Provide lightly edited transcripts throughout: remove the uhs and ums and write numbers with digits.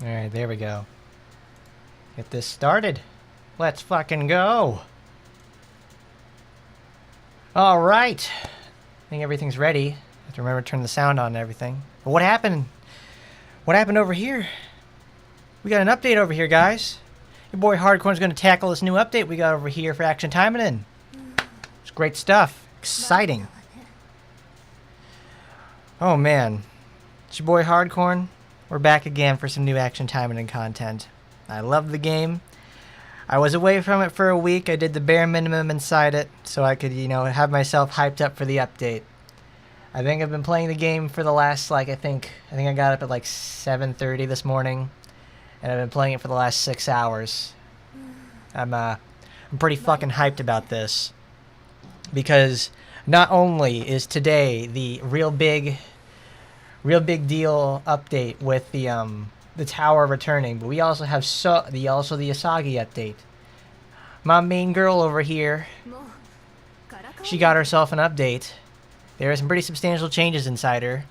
Alright, there we go. Get this started. Let's fucking go! Alright! I think everything's ready. Have to remember to turn the sound on and everything. But what happened? What happened over here? We got an update over here, guys. Your boy Hardcore's going to tackle this new update we got over here for Action Taimanin. It's great stuff. Exciting. Oh man. It's your boy Hardcore. We're back again for some new Action Taimanin content. I love the game. I was away from it for a week. I did the bare minimum inside it so I could, you know, have myself hyped up for the update. I think I've been playing the game for the last, like, I think I got up at like 7:30 this morning, and I've been playing it for the last 6 hours. I'm pretty fucking hyped about this because not only is today the real big deal update with the tower returning, but we also have the Asagi update. My main girl over here, she got herself an update. There are some pretty substantial changes inside her.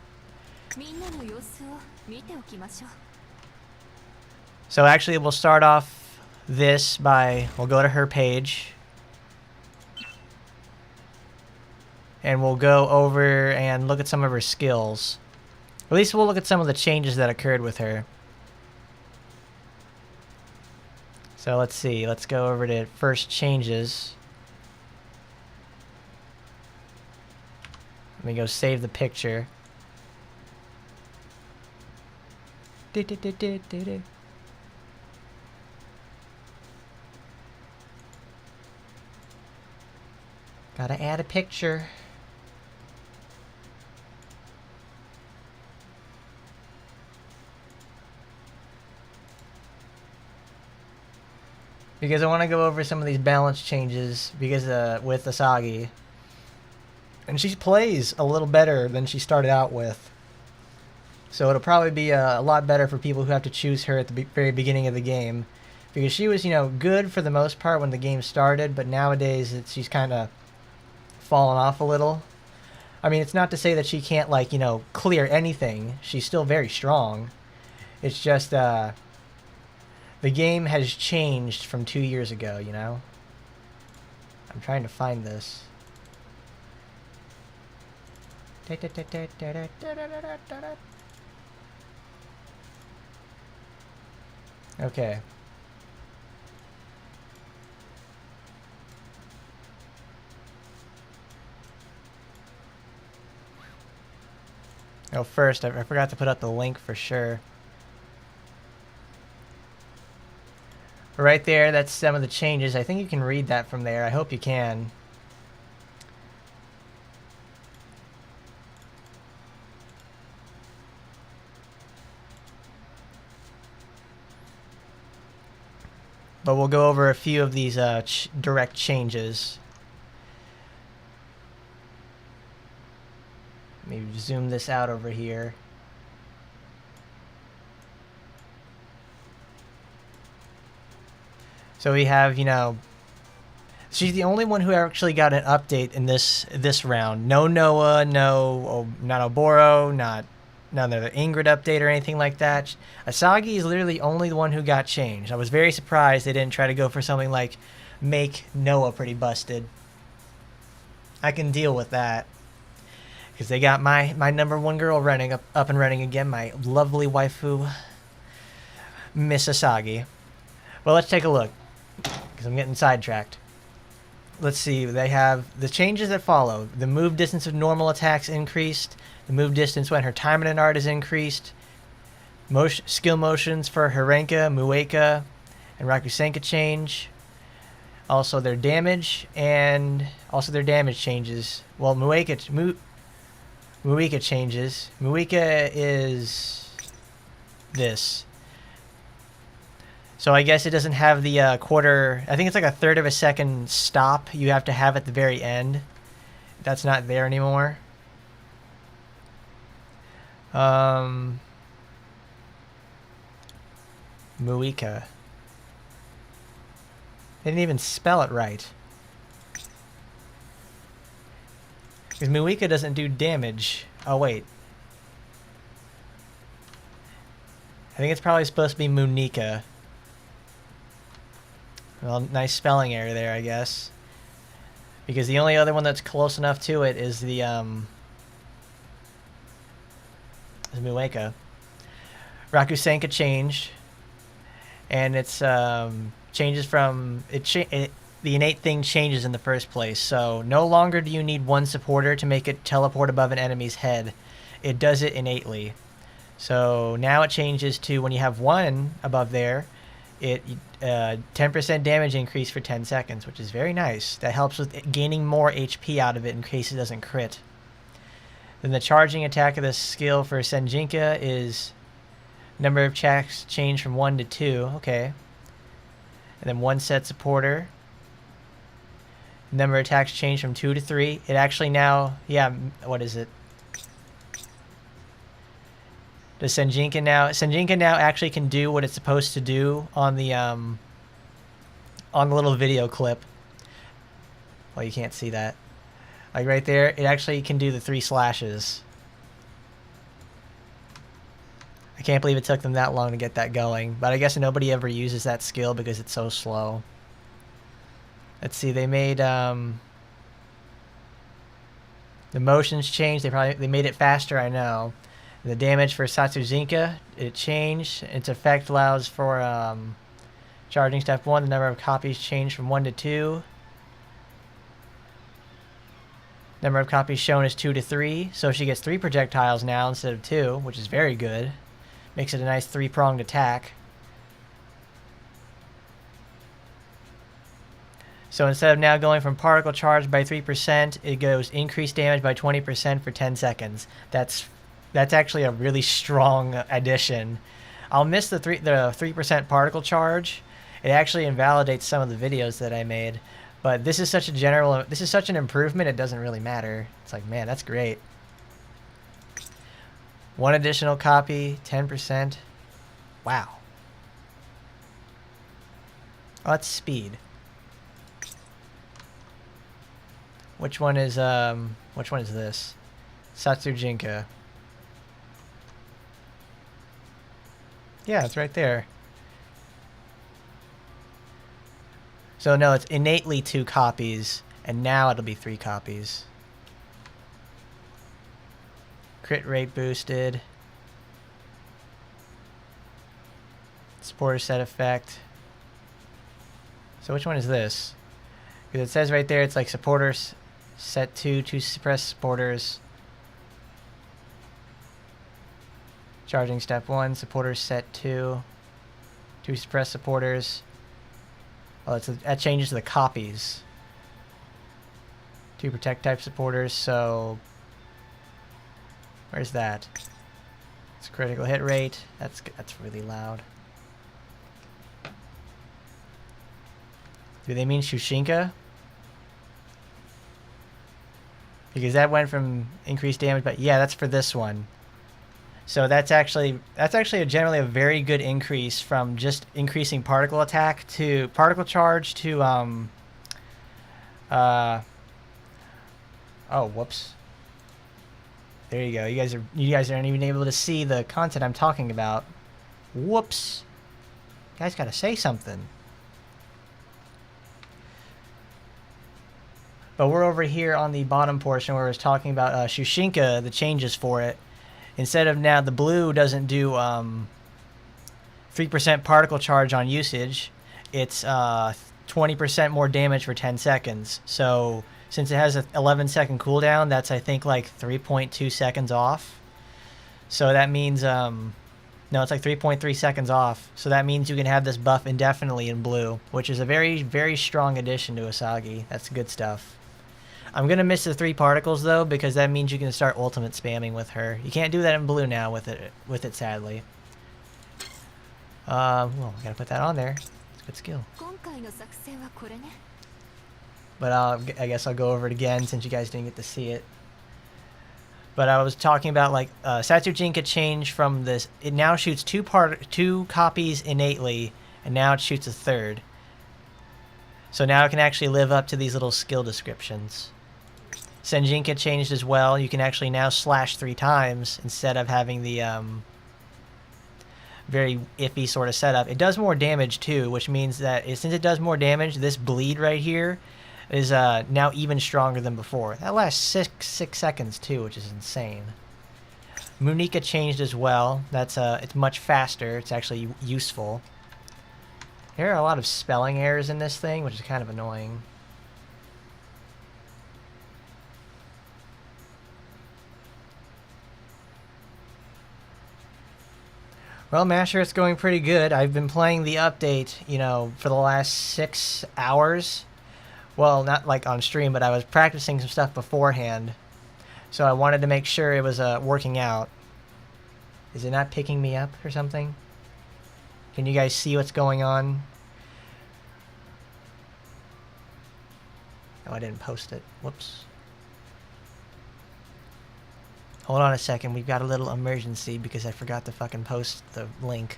So actually we'll start off this by, we'll go to her page. And we'll go over and look at some of her skills. At least we'll look at some of the changes that occurred with her. So let's see, let's go over to first changes. Let me go save the picture. Gotta add a picture. Because I want to go over some of these balance changes because with Asagi. And she plays a little better than she started out with. So it'll probably be a lot better for people who have to choose her at the very beginning of the game. Because she was, you know, good for the most part when the game started, but nowadays she's kind of fallen off a little. I mean, it's not to say that she can't, like, you know, clear anything. She's still very strong. It's just, the game has changed from 2 years ago, you know? I'm trying to find this. Okay. Oh, first, I forgot to put up the link for sure. Right there, that's some of the changes. I think you can read that from there. I hope you can. But we'll go over a few of these direct changes. Maybe zoom this out over here. So we have, you know, she's the only one who actually got an update in this round. No Noah, not Oboro, not none of the Ingrid update or anything like that. Asagi is literally the only one who got changed. I was very surprised they didn't try to go for something like make Noah pretty busted. I can deal with that. Because they got my number one girl running up and running again, my lovely waifu, Miss Asagi. Well, let's take a look, because I'm getting sidetracked. Let's see, they have the changes that follow. The move distance of normal attacks increased. The move distance when her Taimanin art is increased. Skill motions for Rinjinka, Micah, and Rakusenka change. Also their damage, and also their damage changes. Well, Micah changes. Micah is this. So I guess it doesn't have the quarter. I think it's like a third of a second stop you have to have at the very end. That's not there anymore. Micah. They didn't even spell it right. Because Micah doesn't do damage. Oh, wait. I think it's probably supposed to be Munika. Well, nice spelling error there, I guess. Because the only other one that's close enough to it is the, is Micah. Rakusenka changed. And it's, changes from, the innate thing changes in the first place. So no longer do you need one supporter to make it teleport above an enemy's head. It does it innately. So now it changes to when you have one above there, it 10% damage increase for 10 seconds, which is very nice. That helps with gaining more HP out of it in case it doesn't crit. Then the charging attack of the skill for Rinjinka is number of checks change from 1 to 2. Okay. And then one set supporter. Number of attacks change from 2 to 3. It actually now, yeah, what is it? Does Rinjinka now actually can do what it's supposed to do on the little video clip. Well, you can't see that. Like right there, it actually can do the 3 slashes. I can't believe it took them that long to get that going, but I guess nobody ever uses that skill because it's so slow. Let's see, they made the motions changed. They made it faster, I know. The damage for Satsuzinka, it changed. Its effect allows for charging step 1. The number of copies changed from 1 to 2. Number of copies shown is 2 to 3. So she gets 3 projectiles now instead of 2, which is very good. Makes it a nice 3-pronged attack. So instead of now going from particle charge by 3%, it goes increased damage by 20% for 10 seconds. That's actually a really strong addition. I'll miss the 3% particle charge. It actually invalidates some of the videos that I made, but this is such an improvement. It doesn't really matter. It's like, man, that's great. 1 additional copy, 10%. Wow. Oh, that's speed. Which one is this? Satsujinka. Yeah, it's right there. So no, it's innately 2 copies, and now it'll be 3 copies. Crit rate boosted. Supporter set effect. So which one is this? Because it says right there it's like supporters set 2 suppress supporters. Charging step 1, supporters set 2 suppress supporters. Oh, that changes the copies. 2 protect type supporters, so where's that? It's critical hit rate. That's really loud. Do they mean Shushinka? Because that went from increased damage, but yeah, that's for this one. So that's actually generally a very good increase from just increasing particle attack to particle charge to oh, whoops. There you go. You guys aren't even able to see the content I'm talking about. Whoops. You guys gotta say something. But we're over here on the bottom portion where it's talking about Shushinka, the changes for it. Instead of now, the blue doesn't do 3% particle charge on usage. It's 20% more damage for 10 seconds. So since it has an 11-second cooldown, that's, I think, like 3.2 seconds off. So that means, no, it's like 3.3 seconds off. So that means you can have this buff indefinitely in blue, which is a very, very strong addition to Asagi. That's good stuff. I'm going to miss the 3 particles, though, because that means you can start ultimate spamming with her. You can't do that in blue now with it sadly. Well, I got to put that on there. It's a good skill. But I guess I'll go over it again since you guys didn't get to see it. But I was talking about, like, Satsujinka changed from this. It now shoots 2 copies innately, and now it shoots a 3rd. So now it can actually live up to these little skill descriptions. Rinjinka changed as well. You can actually now slash 3 times instead of having the very iffy sort of setup. It does more damage too, which means that since it does more damage, this bleed right here is now even stronger than before. That lasts six seconds too, which is insane. Munika changed as well. That's it's much faster. It's actually useful. There are a lot of spelling errors in this thing, which is kind of annoying. Well, Masher, it's going pretty good. I've been playing the update, you know, for the last 6 hours. Well, not like on stream, but I was practicing some stuff beforehand. So I wanted to make sure it was working out. Is it not picking me up or something? Can you guys see what's going on? Oh, I didn't post it. Whoops. Hold on a second, we've got a little emergency because I forgot to fucking post the link.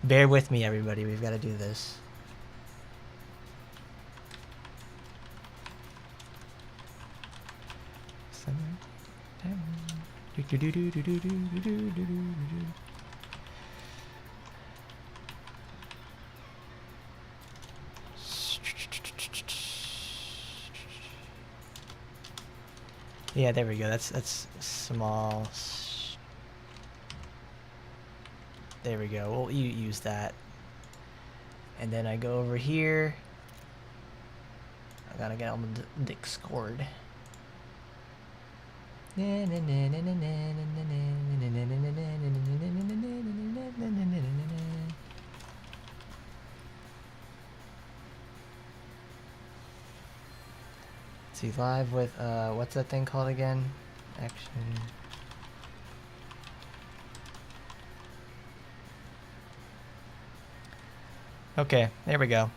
Bear with me, everybody, we've got to do this. Yeah, there we go. That's small. There we go. We'll use that. And then I go over here. I gotta get on the Discord. See, live with, what's that thing called again? Action. Okay, there we go.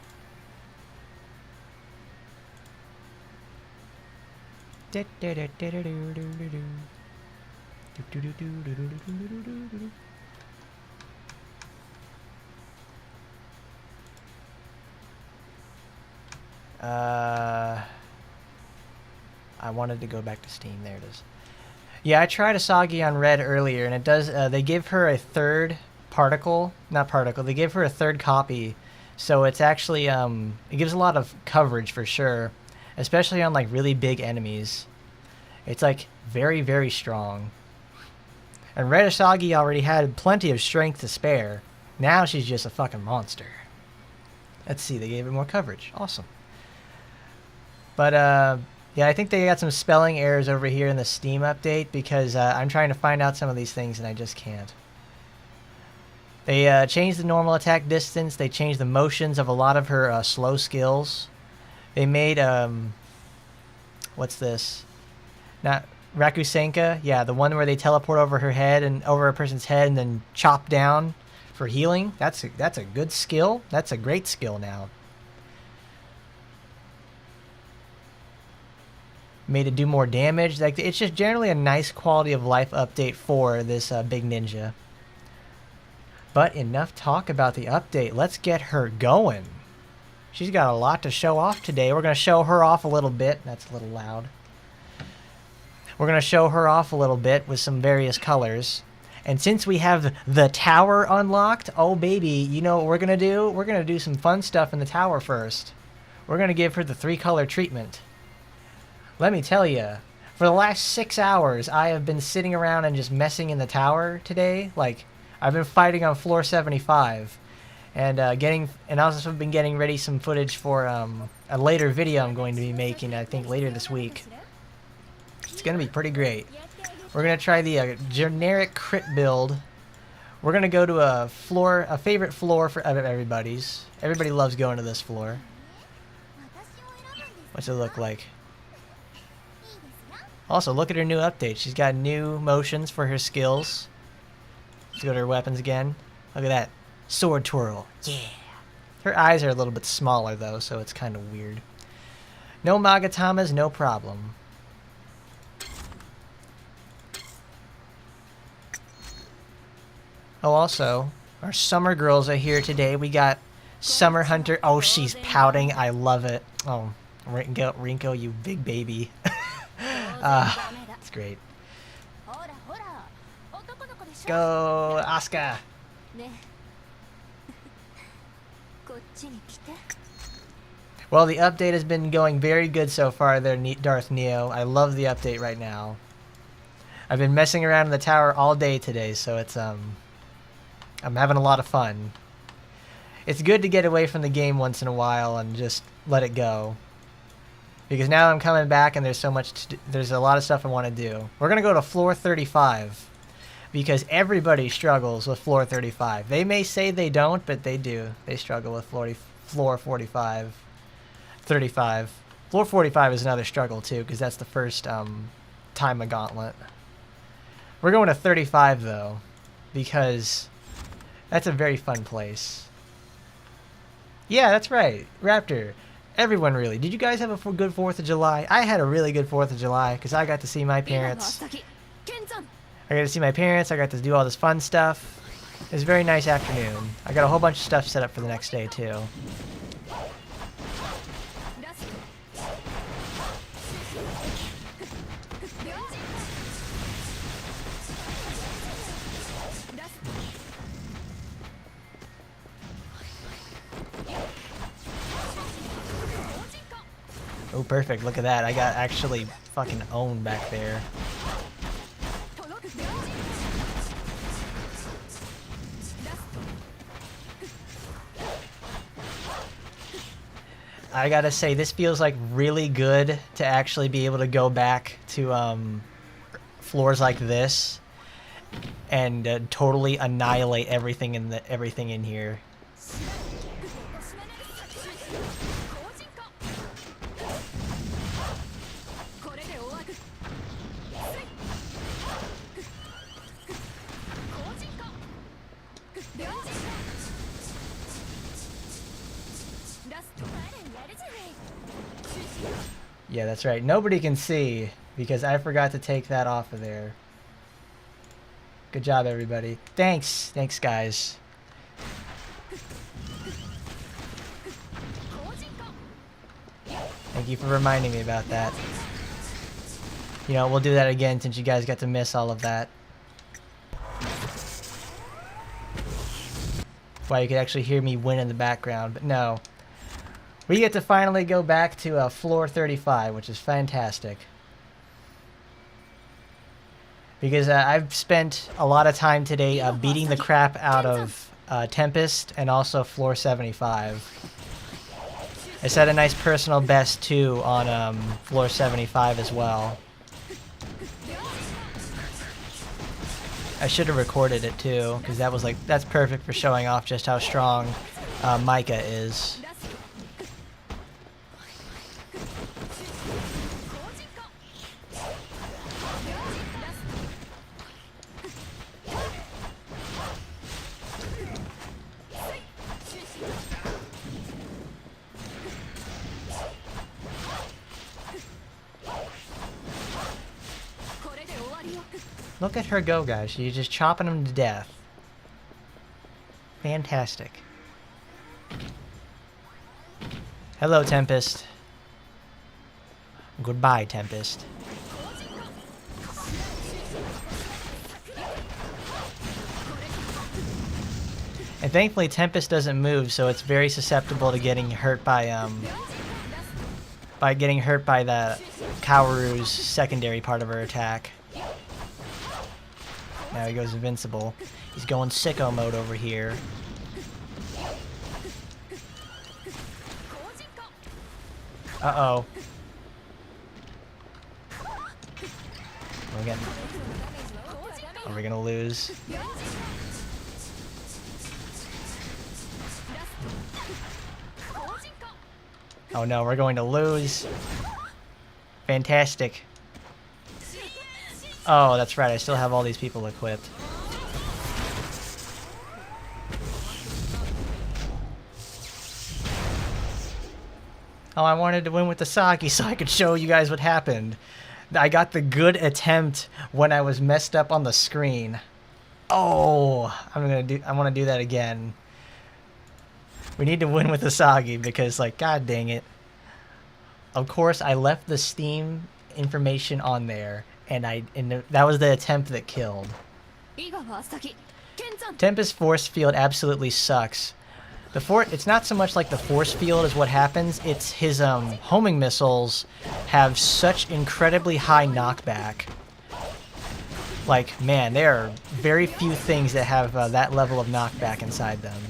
I wanted to go back to Steam. There it is. Yeah, I tried Asagi on Red earlier, and it does. They give her a third particle, not particle. They give her a third copy, so it's actually it gives a lot of coverage for sure, especially on like really big enemies. It's like very, very strong. And Red Asagi already had plenty of strength to spare. Now she's just a fucking monster. Let's see, they gave her more coverage. Awesome. But yeah, I think they got some spelling errors over here in the Steam update because I'm trying to find out some of these things and I just can't. They changed the normal attack distance. They changed the motions of a lot of her slow skills. They made, what's this? Not Rakusenka. Yeah, the one where they teleport over her head and over a person's head and then chop down for healing. That's a good skill. That's a great skill now. Made it do more damage. Like, it's just generally a nice quality of life update for this big ninja. But enough talk about the update. Let's get her going. She's got a lot to show off today. We're going to show her off a little bit. That's a little loud. We're going to show her off a little bit with some various colors. And since we have the tower unlocked, oh baby, you know what we're going to do? We're going to do some fun stuff in the tower first. We're going to give her the 3-color treatment. Let me tell you, for the last 6 hours, I have been sitting around and just messing in the tower today. Like, I've been fighting on floor 75, and also been getting ready some footage for a later video I'm going to be making. I think later this week. It's gonna be pretty great. We're gonna try the generic crit build. We're gonna go to a favorite floor for everybody's. Everybody loves going to this floor. What's it look like? Also, look at her new update. She's got new motions for her skills. Let's go to her weapons again. Look at that. Sword twirl. Yeah. Her eyes are a little bit smaller, though, so it's kind of weird. No Magatamas, no problem. Oh, also, Our summer girls are here today. We got Summer Hunter. Oh, she's pouting. I love it. Oh, Rinko, you big baby. It's great. Go, Asuka. Well, the update has been going very good so far there, Darth Neo. I love the update right now. I've been messing around in the tower all day today, so it's, I'm having a lot of fun. It's good to get away from the game once in a while and just let it go. Because now I'm coming back and there's so much to do, there's a lot of stuff I want to do. We're going to go to floor 35. Because everybody struggles with floor 35. They may say they don't, but they do. They struggle with floor 45. 35. Floor 45 is another struggle too, because that's the first time a gauntlet. We're going to 35 though, because that's a very fun place. Yeah, that's right. Raptor. Everyone really. Did you guys have a good 4th of July? I had a really good 4th of July, because I got to see my parents. I got to see my parents. I got to do all this fun stuff. It was a very nice afternoon. I got a whole bunch of stuff set up for the next day too. Oh, perfect. Look at that. I got actually fucking owned back there. I gotta say, this feels like really good to actually be able to go back to floors like this and totally annihilate everything in here. Yeah, that's right. Nobody can see because I forgot to take that off of there. Good job, everybody. Thanks. Thanks, guys. Thank you for reminding me about that. You know, we'll do that again since you guys got to miss all of that. Why you could actually hear me win in the background, but no. We get to finally go back to floor 35, which is fantastic. Because I've spent a lot of time today beating the crap out of Tempest and also floor 75. I set a nice personal best too on floor 75 as well. I should have recorded it too, because that was like, that's perfect for showing off just how strong Micah is. Look at her go, guys. She's just chopping them to death. Fantastic. Hello, Tempest. Goodbye, Tempest. And thankfully, Tempest doesn't move, so it's very susceptible to getting hurt by the Kaworu's secondary part of her attack. Now he goes invincible. He's going sicko mode over here. Uh-oh. Are we gonna lose? Oh no, we're going to lose. Fantastic. Oh, that's right. I still have all these people equipped. Oh, I wanted to win with Asagi so I could show you guys what happened. I got the good attempt when I was messed up on the screen. Oh, I want to do that again. We need to win with Asagi because, like, god dang it. Of course, I left the Steam information on there, and that was the attempt that killed. Tempest Force Field absolutely sucks. It's not so much like the force field is what happens, it's his homing missiles have such incredibly high knockback. Like, man, there are very few things that have that level of knockback inside them.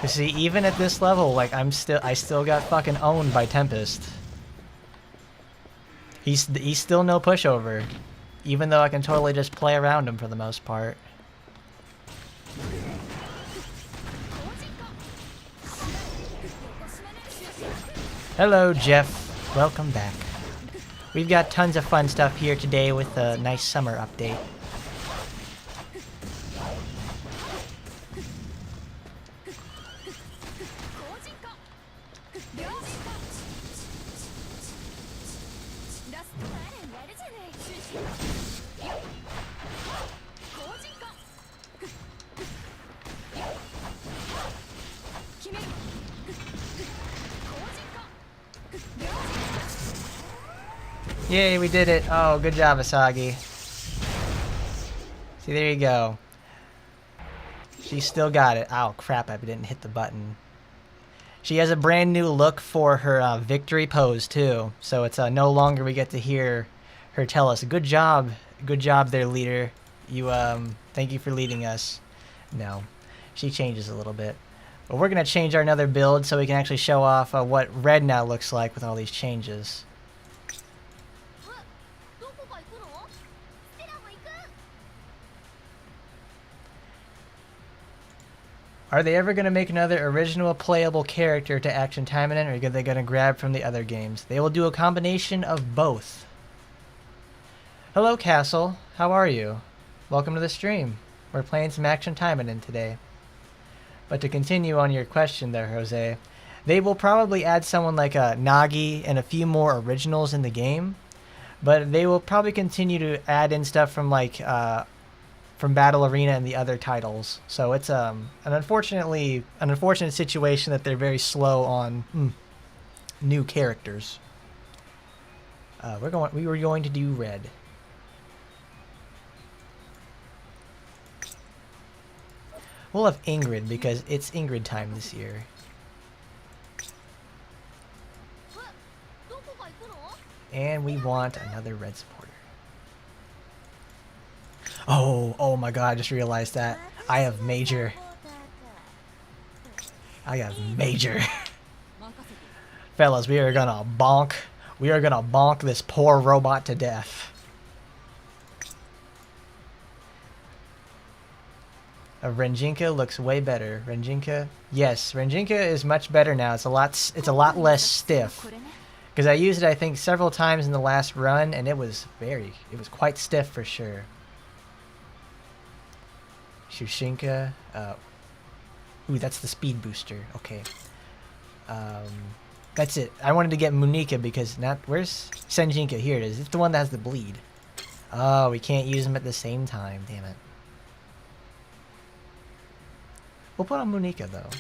You see, even at this level, like I still got fucking owned by Tempest. He's still no pushover, even though I can totally just play around him for the most part. Hello, Jeff. Welcome back. We've got tons of fun stuff here today with a nice summer update. Yay, we did it. Oh, good job, Asagi. See, there you go. She still got it. Oh, crap, I didn't hit the button. She has a brand new look for her victory pose, too. So it's no longer we get to hear her tell us, good job there, leader. You, thank you for leading us. No, she changes a little bit. But we're going to change our another build so we can actually show off what red now looks like with all these changes. Are they ever going to make another original playable character to Action Taimanin, or are they going to grab from the other games? They will do a combination of both. Hello, Castle. How are you? Welcome to the stream. We're playing some Action Taimanin today. But to continue on your question there, Jose, they will probably add someone like Nagi and a few more originals in the game. But they will probably continue to add in stuff from like from Battle Arena and the other titles. So it's an unfortunate situation that they're very slow on new characters. We were going to do red. We'll have Ingrid because it's Ingrid time this year. And we want another red supporter. Oh my god, I just realized that. I have major. Fellas, we are gonna bonk this poor robot to death. Rinjinka looks way better. Rinjinka? Yes, Rinjinka is much better now. It's a lot less stiff. Because I used it, I think, several times in the last run, and it was quite stiff for sure. Shushinka. Ooh, that's the speed booster. Okay. That's it. I wanted to get Munika because where's Senjinka? Here it is. It's the one that has the bleed. Oh, we can't use them at the same time. Damn it. We'll put on Munika though.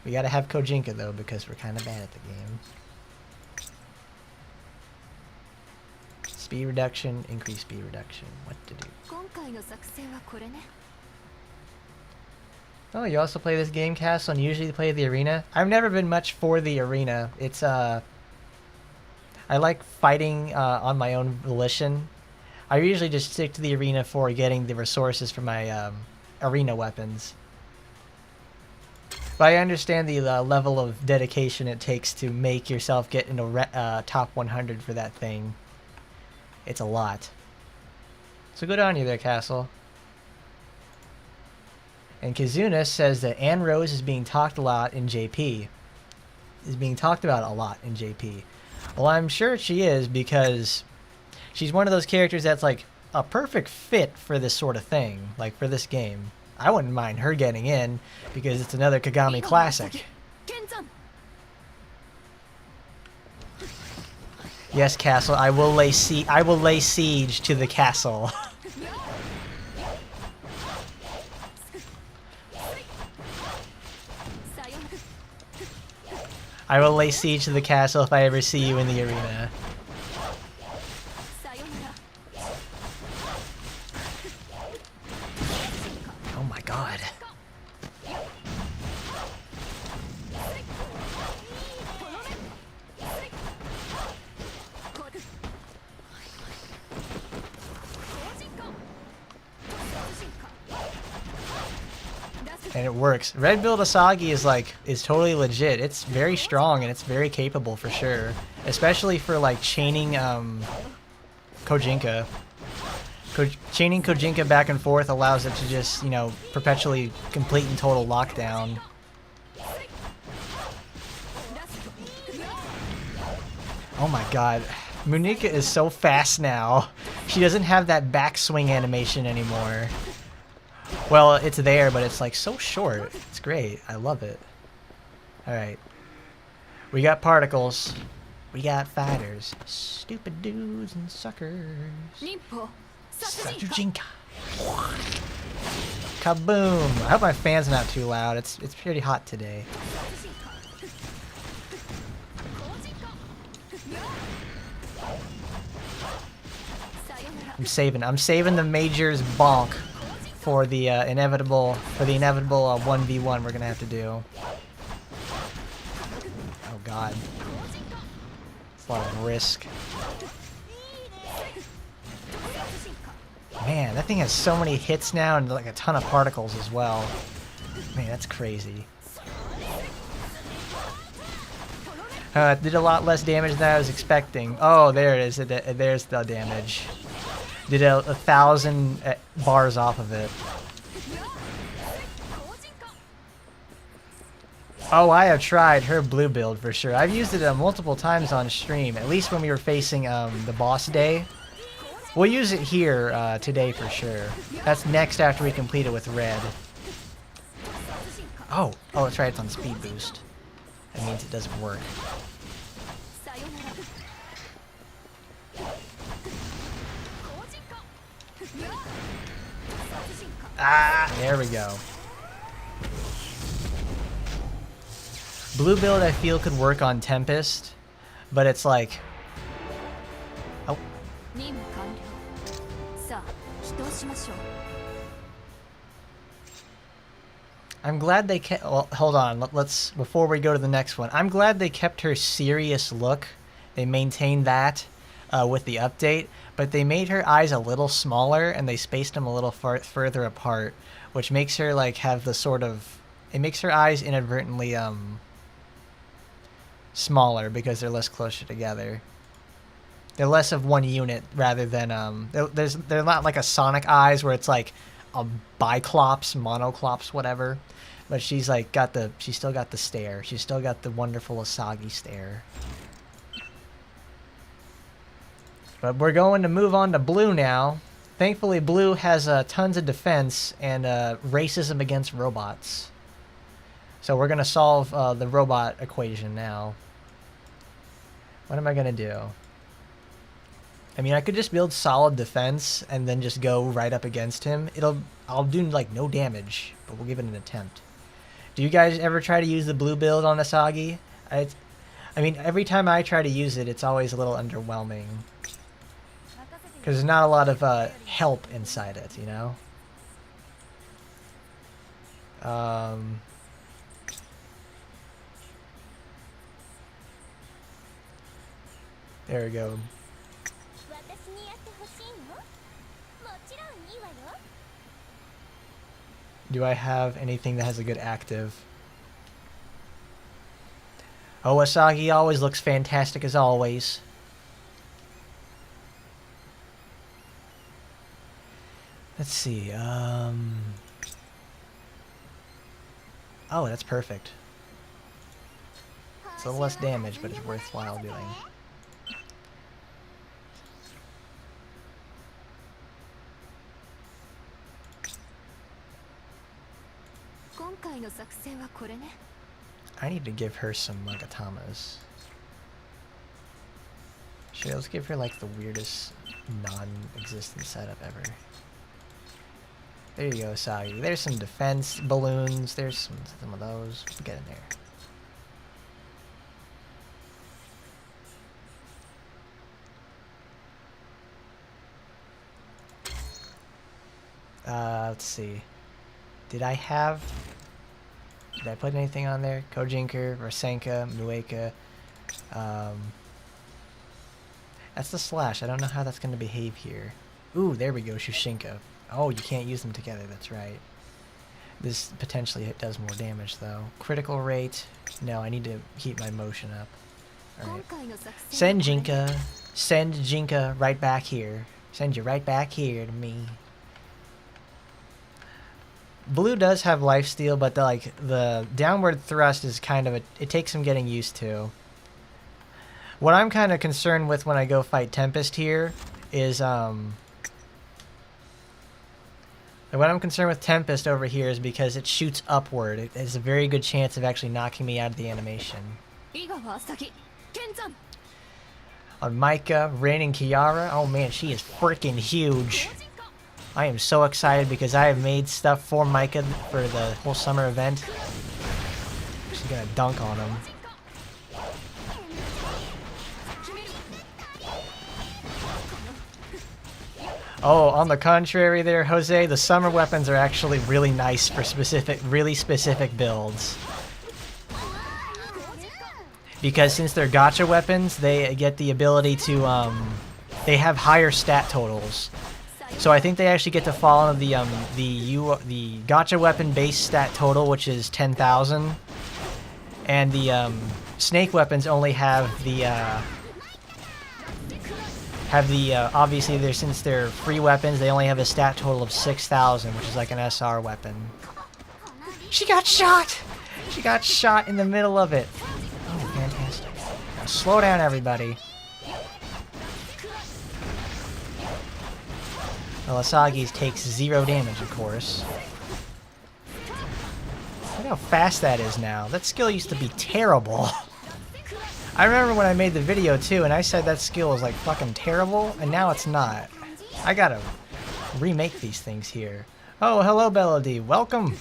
We gotta have Kojinka though because we're kind of bad at the game. Speed reduction, increase speed reduction. What to do? Oh, you also play this game, Castle, and usually play the arena? I've never been much for the arena. It's, I like fighting on my own volition. I usually just stick to the arena for getting the resources for my arena weapons. But I understand the level of dedication it takes to make yourself get into top 100 for that thing. It's a lot. So good on you there, Castle. And Kizuna says that Anne Rose is being talked a lot in JP. Is being talked about a lot in JP. Well, I'm sure she is, because she's one of those characters that's like a perfect fit for this sort of thing, like for this game. I wouldn't mind her getting in, because it's another Kagami classic. Yes, castle. I will lay siege to the castle. I will lay siege to the castle if I ever see you in the arena. Oh my god. And it works. Red build Asagi is totally legit. It's very strong and it's very capable for sure. Especially for like chaining Rinjinka. Chaining Rinjinka back and forth allows it to just, you know, perpetually complete and total lockdown. Oh my god. Munika is so fast now. She doesn't have that backswing animation anymore. Well, it's there, but it's like so short. It's great. I love it. Alright. We got particles. We got fighters. Stupid dudes and suckers. Rinjinka. Kaboom! I hope my fan's not too loud. It's pretty hot today. I'm saving the Major's bonk for the inevitable 1v1 we're gonna have to do. Oh god. It's a lot of risk. Man, that thing has so many hits now and like a ton of particles as well. Man, that's crazy. It did a lot less damage than I was expecting. Oh, there it is. There's the damage. Did 1,000 bars off of it. Oh, I have tried her blue build for sure. I've used it multiple times on stream, at least when we were facing the boss day. We'll use it here today for sure. That's next after we complete it with red. Oh, that's right, it's on speed boost. That means it doesn't work. Ah, there we go. Blue build I feel could work on Tempest, but it's like... Oh. I'm glad they kept... Well, hold on. Let's... Before we go to the next one, I'm glad they kept her serious look. They maintained that with the update, but they made her eyes a little smaller and they spaced them a little further apart, which makes her like have the sort of... It makes her eyes inadvertently smaller because they're less closer together. They're less of one unit rather than they're not like a Sonic eyes where it's like a biclops, monoclops, whatever. But she's like she's still got the stare. She's still got the wonderful Asagi stare. But we're going to move on to blue now. Thankfully, blue has tons of defense and racism against robots. So we're gonna solve the robot equation now. What am I gonna do? I mean, I could just build solid defense and then just go right up against him. I'll do like no damage, but we'll give it an attempt. Do you guys ever try to use the blue build on Asagi? I mean, every time I try to use it, it's always a little underwhelming. Because there's not a lot of help inside it, you know? There we go. Do I have anything that has a good active? Oh, Asagi always looks fantastic as always. Let's see, Oh, that's perfect. It's a little less damage, but it's worthwhile doing. I need to give her some Magatamas. Shit, let's give her like the weirdest non-existent setup ever. There you go, Asagi. There's some defense balloons. There's some of those. Get in there. Let's see. Did I put anything on there? Kojinker, Rasenka, Mueka. That's the slash. I don't know how that's going to behave here. Ooh, there we go, Shushinka. Oh, you can't use them together. That's right. This potentially does more damage, though. Critical rate. No, I need to keep my motion up. Alright. Send Jinka. Send Jinka right back here. Send you right back here to me. Blue does have lifesteal, but the downward thrust is kind of it takes some getting used to. What I'm kind of concerned with when I go fight Tempest here is what I'm concerned with Tempest over here is because it shoots upward. It has a very good chance of actually knocking me out of the animation. On Micah, Rain, and Kiara, oh man, she is freaking huge. I am so excited because I have made stuff for Micah for the whole summer event. She's gonna dunk on him. Oh, on the contrary there, Jose, the summer weapons are actually really nice for really specific builds. Because since they're gacha weapons, they get the ability to, they have higher stat totals. So I think they actually get to fall into the gacha weapon base stat total, which is 10,000, and the snake weapons only have the obviously since they're free weapons, they only have a stat total of 6,000, which is like an SR weapon. She got shot. She got shot in the middle of it. Oh, fantastic! Now slow down, everybody. Well, Asagi takes 0 damage, of course. Look how fast that is now. That skill used to be terrible. I remember when I made the video, too, and I said that skill was, like, fucking terrible, and now it's not. I gotta remake these things here. Oh, hello, Belody. Welcome.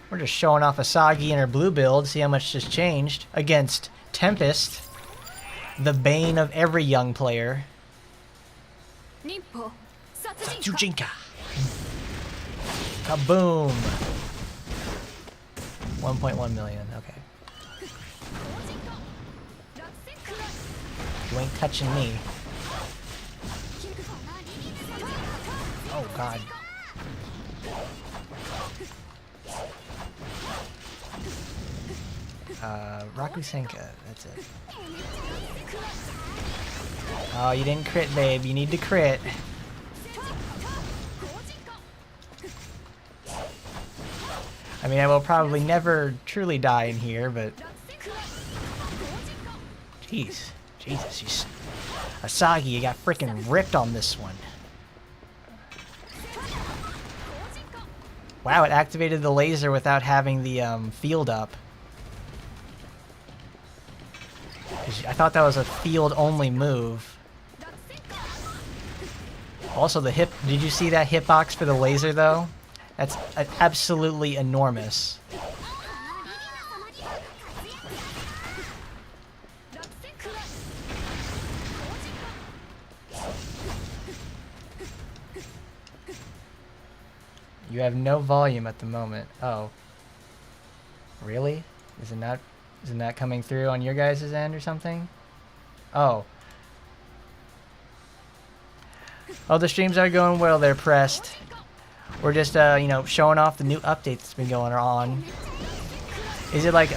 We're just showing off Asagi in her blue build, see how much just changed, against Tempest, the bane of every young player. Rinjinka. Kaboom. 1.1 million. Okay. You ain't touching me. Oh God. Rakusenka. That's it. Oh, you didn't crit, babe. You need to crit. I mean, I will probably never truly die in here, but... Jeez. Jesus, Asagi, you got freaking ripped on this one. Wow, it activated the laser without having the field up. I thought that was a field-only move. Also, the hip... Did you see that hitbox for the laser, though? That's absolutely enormous. You have no volume at the moment. Oh. Really? Isn't that coming through on your guys' end or something? Oh. Oh, the streams are going well. They're pressed. We're just, you know, showing off the new update that's been going on. Is it like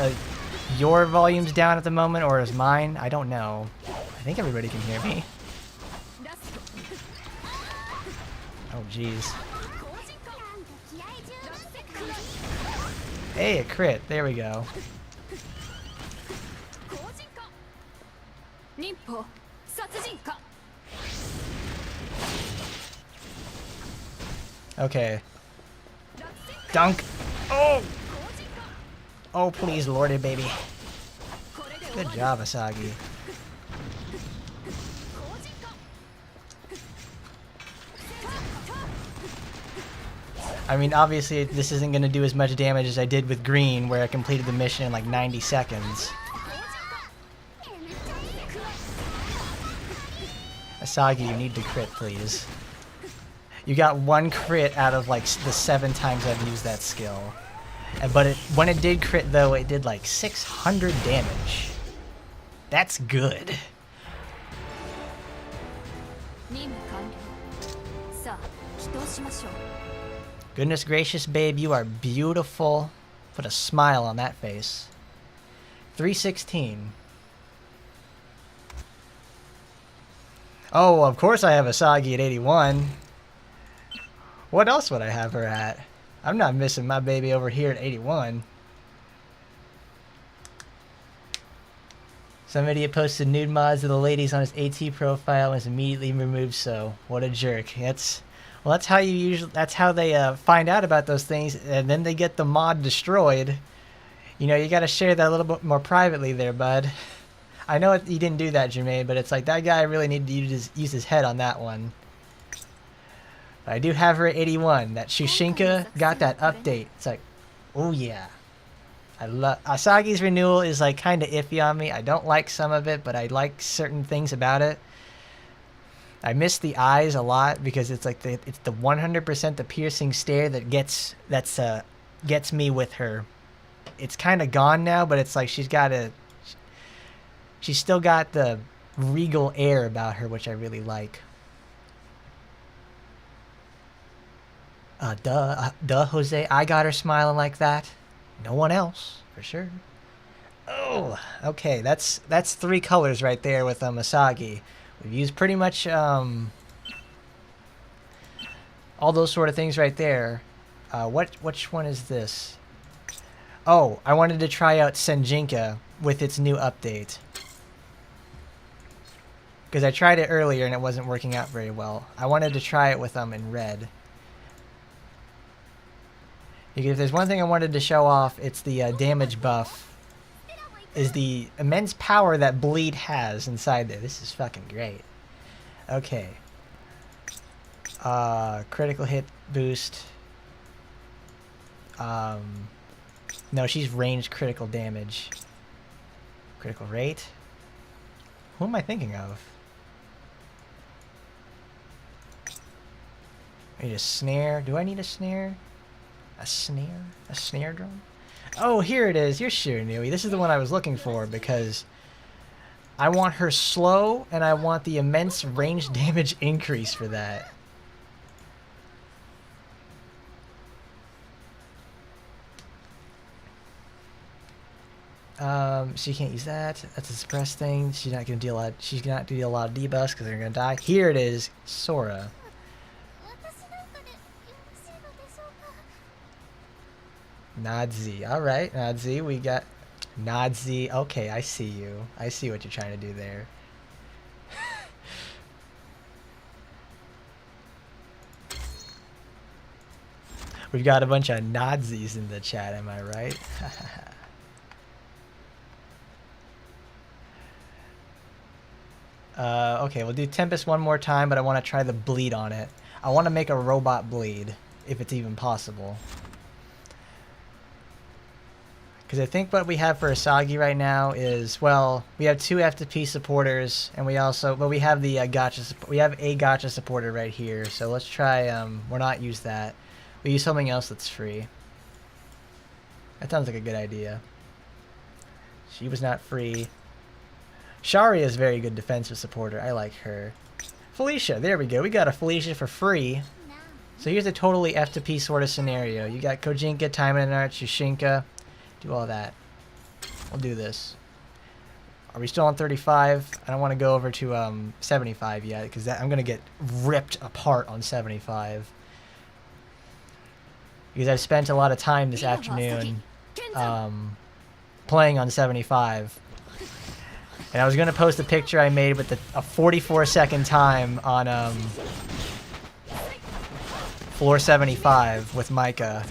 your volume's down at the moment, or is mine? I don't know. I think everybody can hear me. Oh, jeez. Hey, a crit. There we go. Okay. Dunk. Oh! Oh, please, lordy, baby. Good job, Asagi. I mean, obviously, this isn't going to do as much damage as I did with green, where I completed the mission in like 90 seconds. Asagi, you need to crit, please. You got 1 crit out of like the 7 times I've used that skill. But when it did crit, though, it did like 600 damage. That's good. Goodness gracious, babe, you are beautiful. Put a smile on that face. 316. Oh, of course I have Asagi at 81. What else would I have her at? I'm not missing my baby over here at 81. Some idiot posted nude mods of the ladies on his AT profile and was immediately removed. So what a jerk. Well, that's how you usually. That's how they find out about those things, and then they get the mod destroyed. You know, you got to share that a little bit more privately, there, bud. I know he didn't do that, Jermaine, but it's like that guy really needed to use his head on that one. But I do have her at 81. That Rinjinka got that update. It's like, oh yeah. I love Asagi's renewal is like kind of iffy on me. I don't like some of it, but I like certain things about it. I miss the eyes a lot because it's like it's the 100% the piercing stare that gets me with her. It's kind of gone now, but it's like she's still got the regal air about her, which I really like. Duh, Jose. I got her smiling like that. No one else, for sure. Oh, okay. That's 3 colors right there with Asagi. We've used pretty much all those sort of things right there. Which one is this? Oh, I wanted to try out Rinjinka with its new update. Because I tried it earlier and it wasn't working out very well. I wanted to try it with in red. Because if there's one thing I wanted to show off, it's the damage buff. Is the immense power that bleed has inside there. This is fucking great. Okay. Critical hit boost. No, she's ranged critical damage. Critical rate. Who am I thinking of? I need a snare. Do I need a snare? A snare? A snare drum? Oh, here it is. You're Shiranui. This is the one I was looking for because I want her slow and I want the immense range damage increase for that. She can't use that. That's a suppress thing. She's not gonna deal a lot. She's not gonna deal a lot of debuffs because they're gonna die. Here it is, Sora. Nadzi. Alright, Nadzi. We got Nadzi. Okay, I see you. I see what you're trying to do there. We've got a bunch of Nadzis in the chat, am I right? Okay, we'll do Tempest one more time, but I want to try the bleed on it. I want to make a robot bleed, if it's even possible. Because I think what we have for Asagi right now is, well, we have 2 FTP supporters, and we also, but we have the gacha, we have a gacha supporter right here. So let's try, we're not use that. We use something else that's free. That sounds like a good idea. She was not free. Shari is a very good defensive supporter. I like her. Felicia, there we go. We got a Felicia for free. So here's a totally FTP sort of scenario. You got Kojinka, Taimanin, Rinjinka. Do all that. We'll do this. Are we still on 35? I don't want to go over to 75 yet because I'm going to get ripped apart on 75. Because I've spent a lot of time this afternoon playing on 75. And I was gonna post a picture I made with a 44-second time on floor 75 with Micah.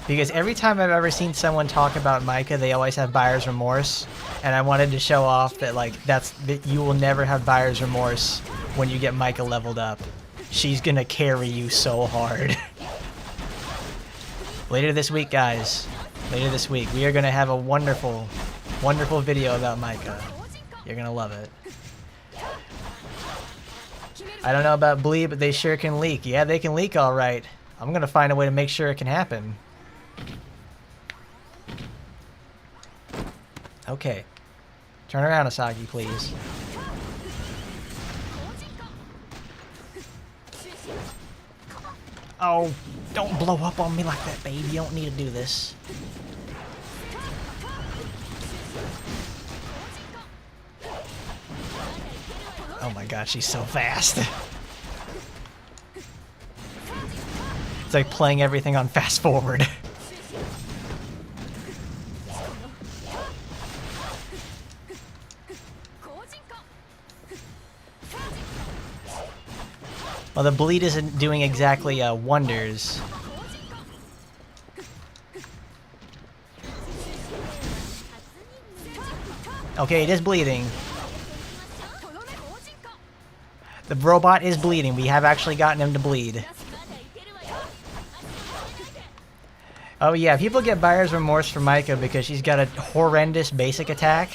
Because every time I've ever seen someone talk about Micah, they always have buyer's remorse. And I wanted to show off that, like, that you will never have buyer's remorse when you get Micah leveled up. She's gonna carry you so hard. Later this week, guys. Later this week, we are gonna have a wonderful, wonderful video about Micah. You're gonna love it. I don't know about bleed, but they sure can leak. Yeah, they can leak all right. I'm gonna find a way to make sure it can happen. Okay. Turn around, Asagi, please. Oh, don't blow up on me like that, baby. You don't need to do this. Oh my god, she's so fast. It's like playing everything on fast forward. Well, the bleed isn't doing exactly wonders. Okay, it is bleeding. The robot is bleeding. We have actually gotten him to bleed. Oh yeah, people get buyer's remorse for Micah because she's got a horrendous basic attack.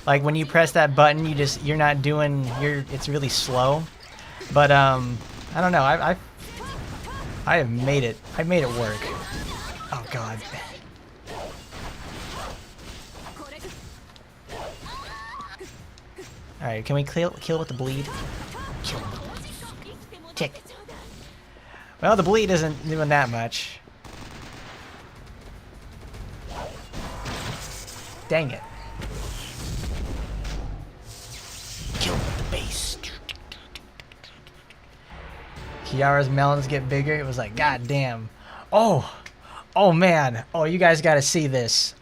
Like when you press that button, you're not doing, it's really slow. But I don't know. I have made it. I made it work. Oh god. All right, can we kill with the bleed? Kill. Tick. Well, the bleed isn't doing that much. Dang it. Kill with the base. Kiara's melons get bigger. It was like, god damn. Oh man. Oh, you guys got to see this.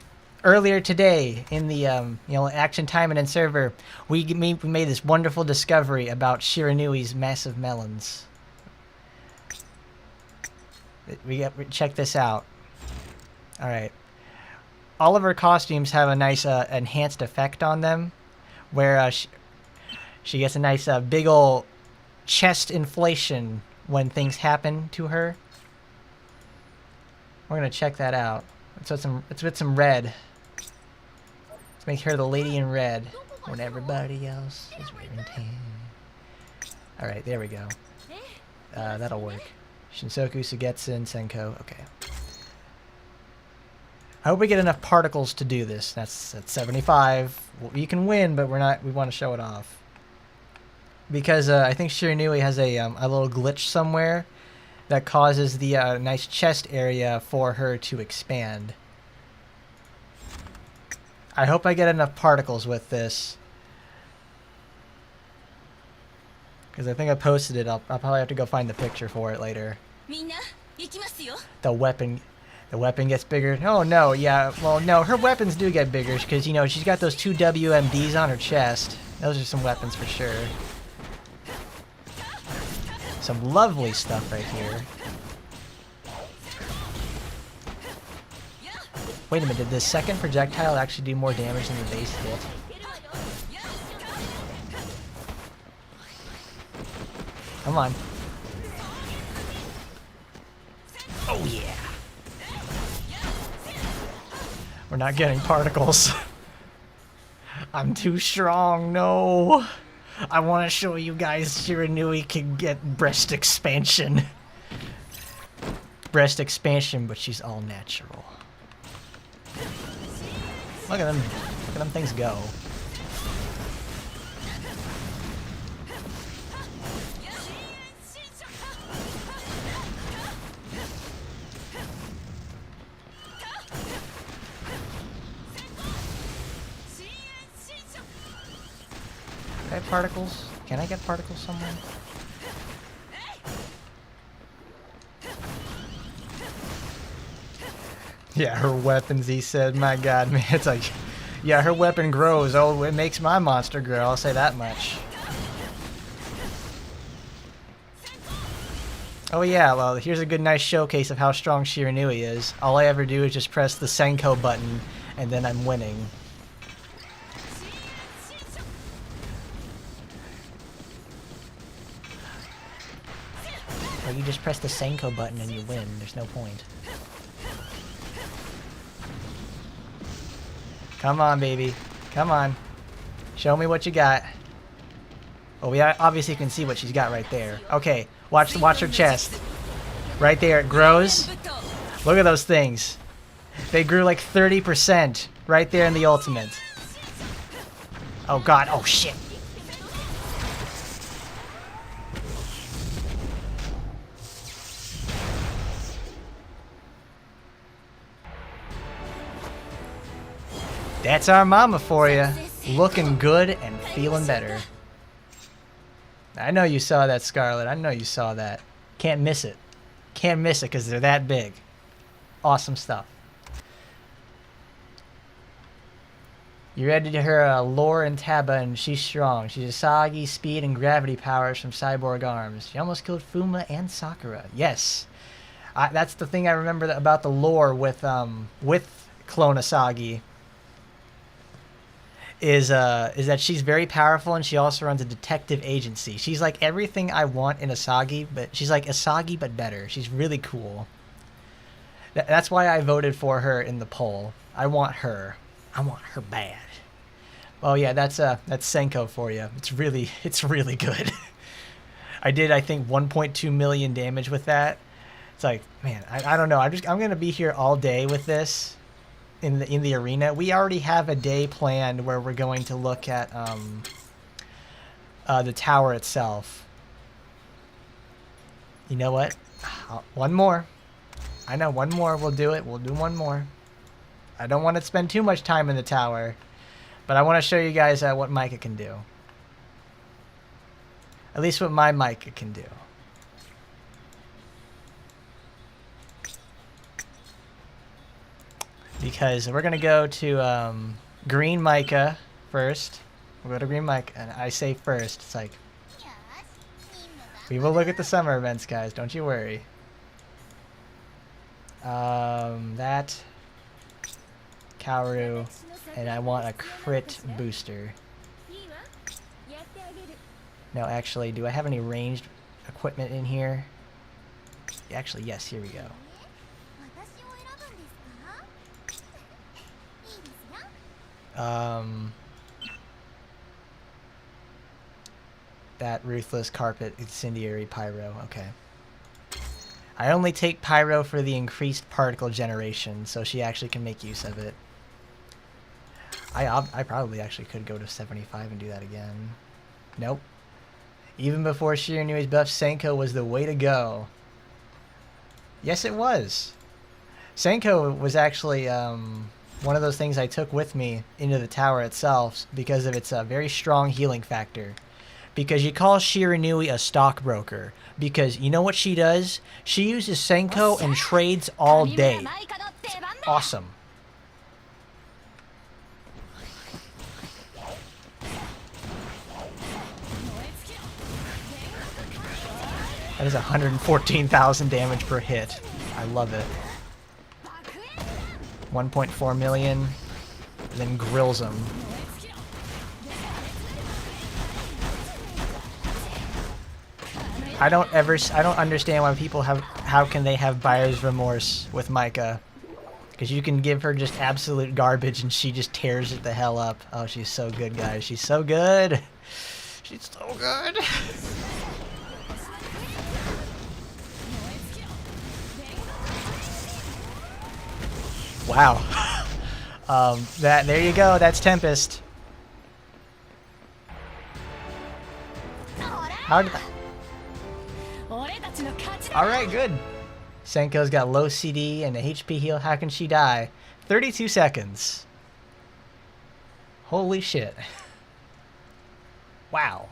Earlier today in the Action Taimanin server, we made this wonderful discovery about Shiranui's massive melons. Check this out. All right. All of her costumes have a nice enhanced effect on them, where she gets a nice big ol' chest inflation when things happen to her. We're gonna check that out. Let's with some red. Let's make her the lady in red when everybody else is wearing tan. All right, there we go. That'll work. Shinsoku, Sugetsu, Senko. Okay. I hope we get enough particles to do this. That's at 75. Well, you can win, but we want to show it off. Because I think Shiranui has a little glitch somewhere that causes the nice chest area for her to expand. I hope I get enough particles with this. Because I think I posted it. I'll probably have to go find the picture for it later. The weapon gets bigger. Oh no, yeah. Well, no, her weapons do get bigger because, you know, she's got those 2 WMDs on her chest. Those are some weapons for sure. Some lovely stuff right here. Wait a minute, did this second projectile actually do more damage than the base hit? Come on. Oh yeah. We're not getting particles. I'm too strong, no. I want to show you guys Shiranui can get breast expansion. Breast expansion, but she's all natural. Look at them things go. I have particles? Can I get particles somewhere? Yeah, her weapons, he said. My god, man. It's like, yeah, her weapon grows. Oh, it makes my monster grow. I'll say that much. Oh yeah, well, here's a good nice showcase of how strong Shiranui is. All I ever do is just press the Senko button, and then I'm winning. Or you just press the Senko button and you win. There's no point. Come on, baby. Come on. Show me what you got. Oh, we obviously can see what she's got right there. Okay, watch her chest. Right there, it grows. Look at those things. They grew like 30% right there in the ultimate. Oh god, oh shit. That's our mama for you. Looking good and feeling better. I know you saw that, Scarlet. I know you saw that. Can't miss it. Can't miss it because they're that big. Awesome stuff. You read to her lore and Taba, and she's strong. She's Asagi, speed, and gravity powers from cyborg arms. She almost killed Fuma and Sakura. Yes. That's the thing I remember about the lore with Clone Asagi. Is that she's very powerful, and she also runs a detective agency. She's like everything I want in Asagi, but she's like Asagi but better. She's really cool. That's why I voted for her in the poll. I want her. I want her bad. Oh yeah, that's Senko for you. It's really good. I did, I think, 1.2 million damage with that. It's like, man, I don't know. I'm gonna be here all day with this. In the arena. We already have a day planned where we're going to look at the tower itself. You know what? One more. I know, one more. We'll do it. We'll do one more. I don't want to spend too much time in the tower, but I want to show you guys what Micah can do. At least what my Micah can do. Because we're going to go to Green Micah first. We'll go to Green Micah, and I say first. It's like, we will look at the summer events, guys. Don't you worry. That. Kaoru. And I want a crit booster. No, actually, do I have any ranged equipment in here? Actually, yes, here we go. That Ruthless Carpet Incendiary Pyro, okay. I only take Pyro for the increased particle generation, so she actually can make use of it. I probably actually could go to 75 and do that again. Nope. Even before Shiranui's buff, Senko was the way to go. Yes, it was. Senko was actually one of those things I took with me into the tower itself because of its very strong healing factor. Because you call Shiranui a stockbroker. Because you know what she does? She uses Senko and trades all day. It's awesome. That is 114,000 damage per hit. I love it. 1.4 million, and then grills them. I don't understand why people how can they have buyer's remorse with Micah? Because you can give her just absolute garbage and she just tears it the hell up. Oh, she's so good, guys. She's so good. She's so good. Wow. There you go. That's Tempest. How did that? Alright, good. Senko's got low CD and a HP heal. How can she die? 32 seconds. Holy shit. Wow.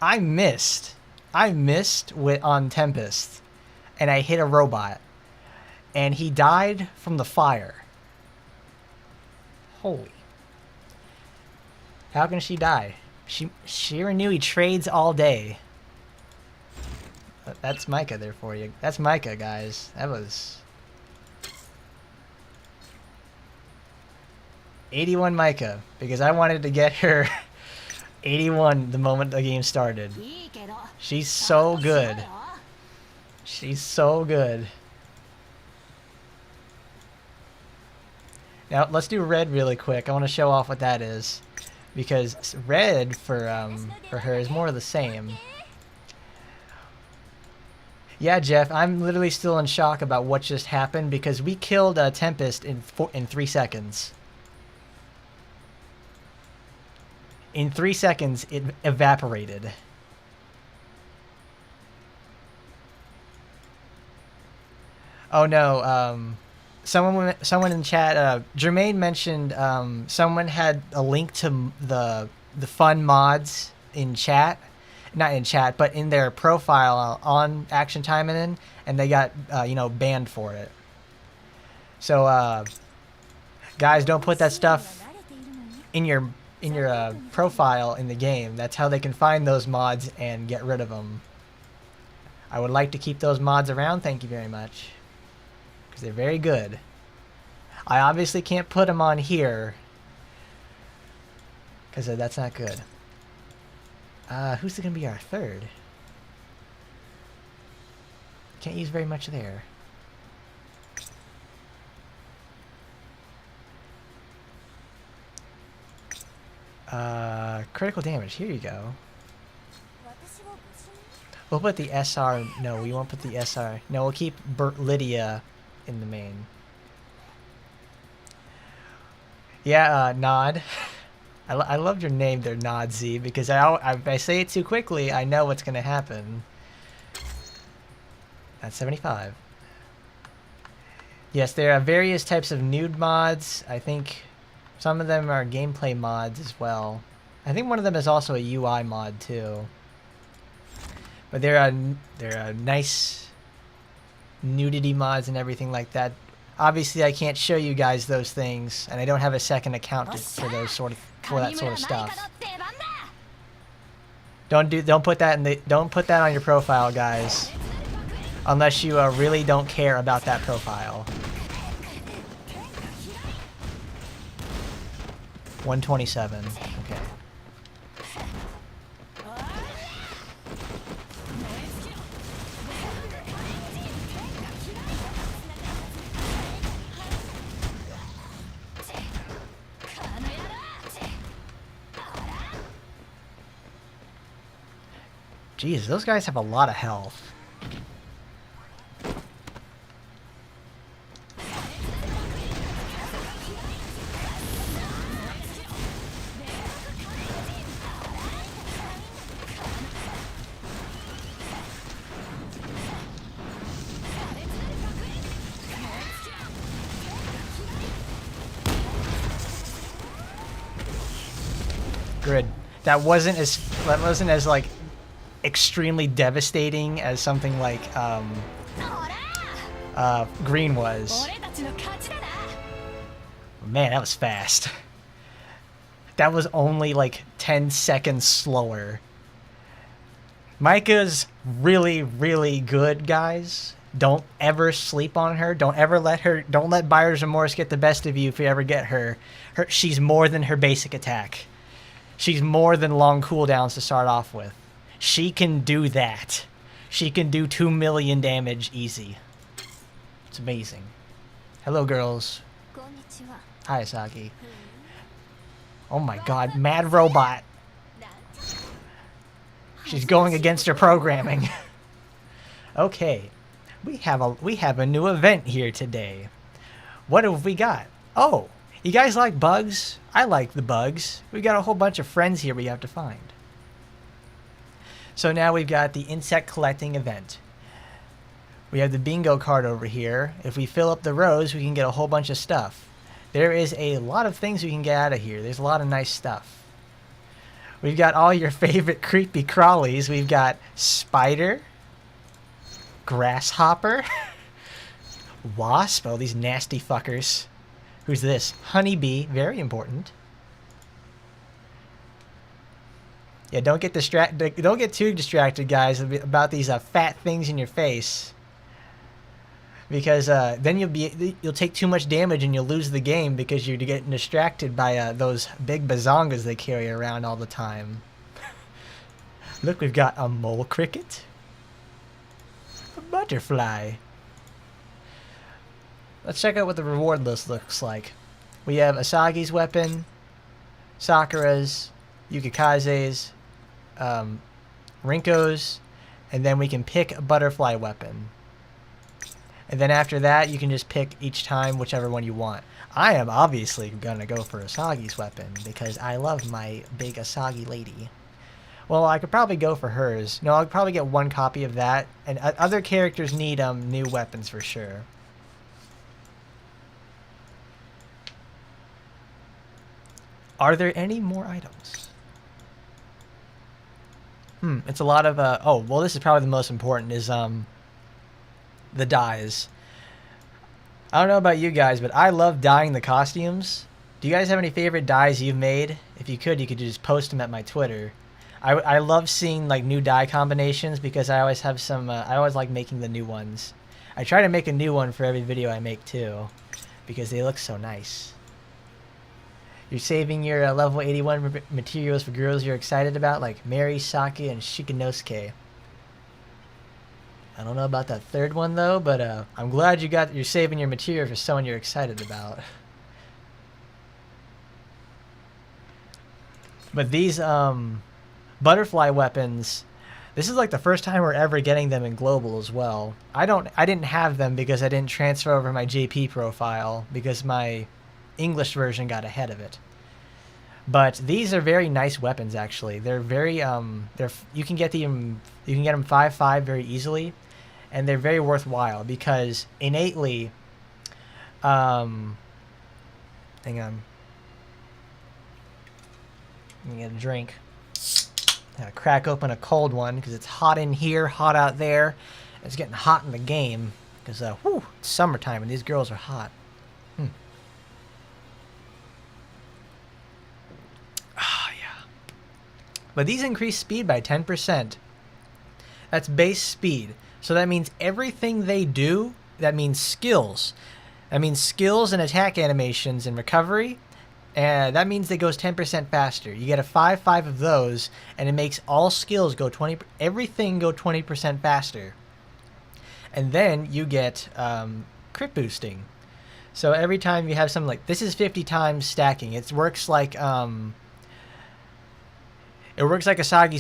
I missed on Tempest. And I hit a robot. and he died from the fire. Holy. How can she die? She knew he trades all day. That's Micah there for you. That's Micah, guys. That was 81 Micah, because I wanted to get her 81 the moment the game started. She's so good. She's so good. Now let's do red really quick. I want to show off what that is, because red for her is more of the same. Yeah, Jeff, I'm literally still in shock about what just happened, because we killed a Tempest in 3 seconds. In 3 seconds, it evaporated. Oh no, someone in chat, Jermaine mentioned someone had a link to the fun mods in chat. Not in chat, but in their profile on Action Taimanin, and they got banned for it. So guys, don't put that stuff in your profile in the game. That's how they can find those mods and get rid of them. I would like to keep those mods around, thank you very much, because they're very good. I obviously can't put them on here because that's not good. Who's going to be our third? Can't use very much there. Critical damage. Here you go. We'll put the SR. No, we won't put the SR. No, we'll keep Lydia in the main. Yeah, Nod. I loved your name there, Nod Z, because if I say it too quickly, I know what's going to happen. That's 75. Yes, there are various types of nude mods. I think some of them are gameplay mods as well. I think one of them is also a UI mod too. But there are nice nudity mods and everything like that. Obviously, I can't show you guys those things, and I don't have a second account for that sort of stuff. Don't put that on your profile, guys, unless you really don't care about that profile. 127. Okay. Jeez, those guys have a lot of health. Good. That wasn't as like extremely devastating as something like green was. Man, that was fast. That was only like 10 seconds slower. Micah's really, really good, guys. Don't ever sleep on her. Don't let buyer's remorse get the best of you if you ever get her. She's more than her basic attack. She's more than long cooldowns to start off with. She can do that. She can do 2 million damage easy. It's amazing. Hello, girls. Hi, Asagi. Oh my god, mad robot. She's going against her programming. Okay. We have a new event here today. What have we got? Oh, you guys like bugs? I like the bugs. We got a whole bunch of friends here we have to find. So now we've got the insect collecting event. We have the bingo card over here. If we fill up the rows, we can get a whole bunch of stuff. There is a lot of things we can get out of here. There's a lot of nice stuff. We've got all your favorite creepy crawlies. We've got spider, grasshopper, Wasp. Oh, these nasty fuckers. Who's this? Honeybee. Very important. Yeah, don't get distracted. Don't get too distracted, guys, about these fat things in your face. Because then you'll take too much damage and you'll lose the game because you're getting distracted by those big bazongas they carry around all the time. Look, we've got a mole cricket, a butterfly. Let's check out what the reward list looks like. We have Asagi's weapon, Sakura's, Yukikaze's, Rinko's, and then we can pick a butterfly weapon. And then after that, you can just pick each time whichever one you want. I am obviously going to go for Asagi's weapon because I love my big Asagi lady. Well, I could probably go for hers. No, I'll probably get one copy of that. And other characters need new weapons for sure. Are there any more items? It's a lot of... oh, well, this is probably the most important is... the dyes. I don't know about you guys, but I love dyeing the costumes. Do you guys have any favorite dyes you've made? If you could just post them at my Twitter. I love seeing like new dye combinations because I always have some. I always like making the new ones. I try to make a new one for every video I make too, because they look so nice. You're saving your level 81 materials for girls you're excited about, like Mary, Saki, and Shikinosuke. I don't know about that third one though, but I'm glad you're saving your material for someone you're excited about. But these butterfly weapons, this is like the first time we're ever getting them in global as well. I didn't have them because I didn't transfer over my JP profile because my English version got ahead of it. But these are very nice weapons actually. They're very you can get them 5/5 very easily. And they're very worthwhile because innately, hang on, let me get a drink. Gotta crack open a cold one because it's hot in here, hot out there. It's getting hot in the game because it's summertime and these girls are hot. Ah, yeah. But these increase speed by 10%. That's base speed. So that means everything they do, that means skills. That means skills and attack animations and recovery. And that means it goes 10% faster. You get a 5/5 of those, and it makes all skills go everything go 20% faster. And then you get crit boosting. So every time you have something like this is 50 times stacking. It works like Asagi's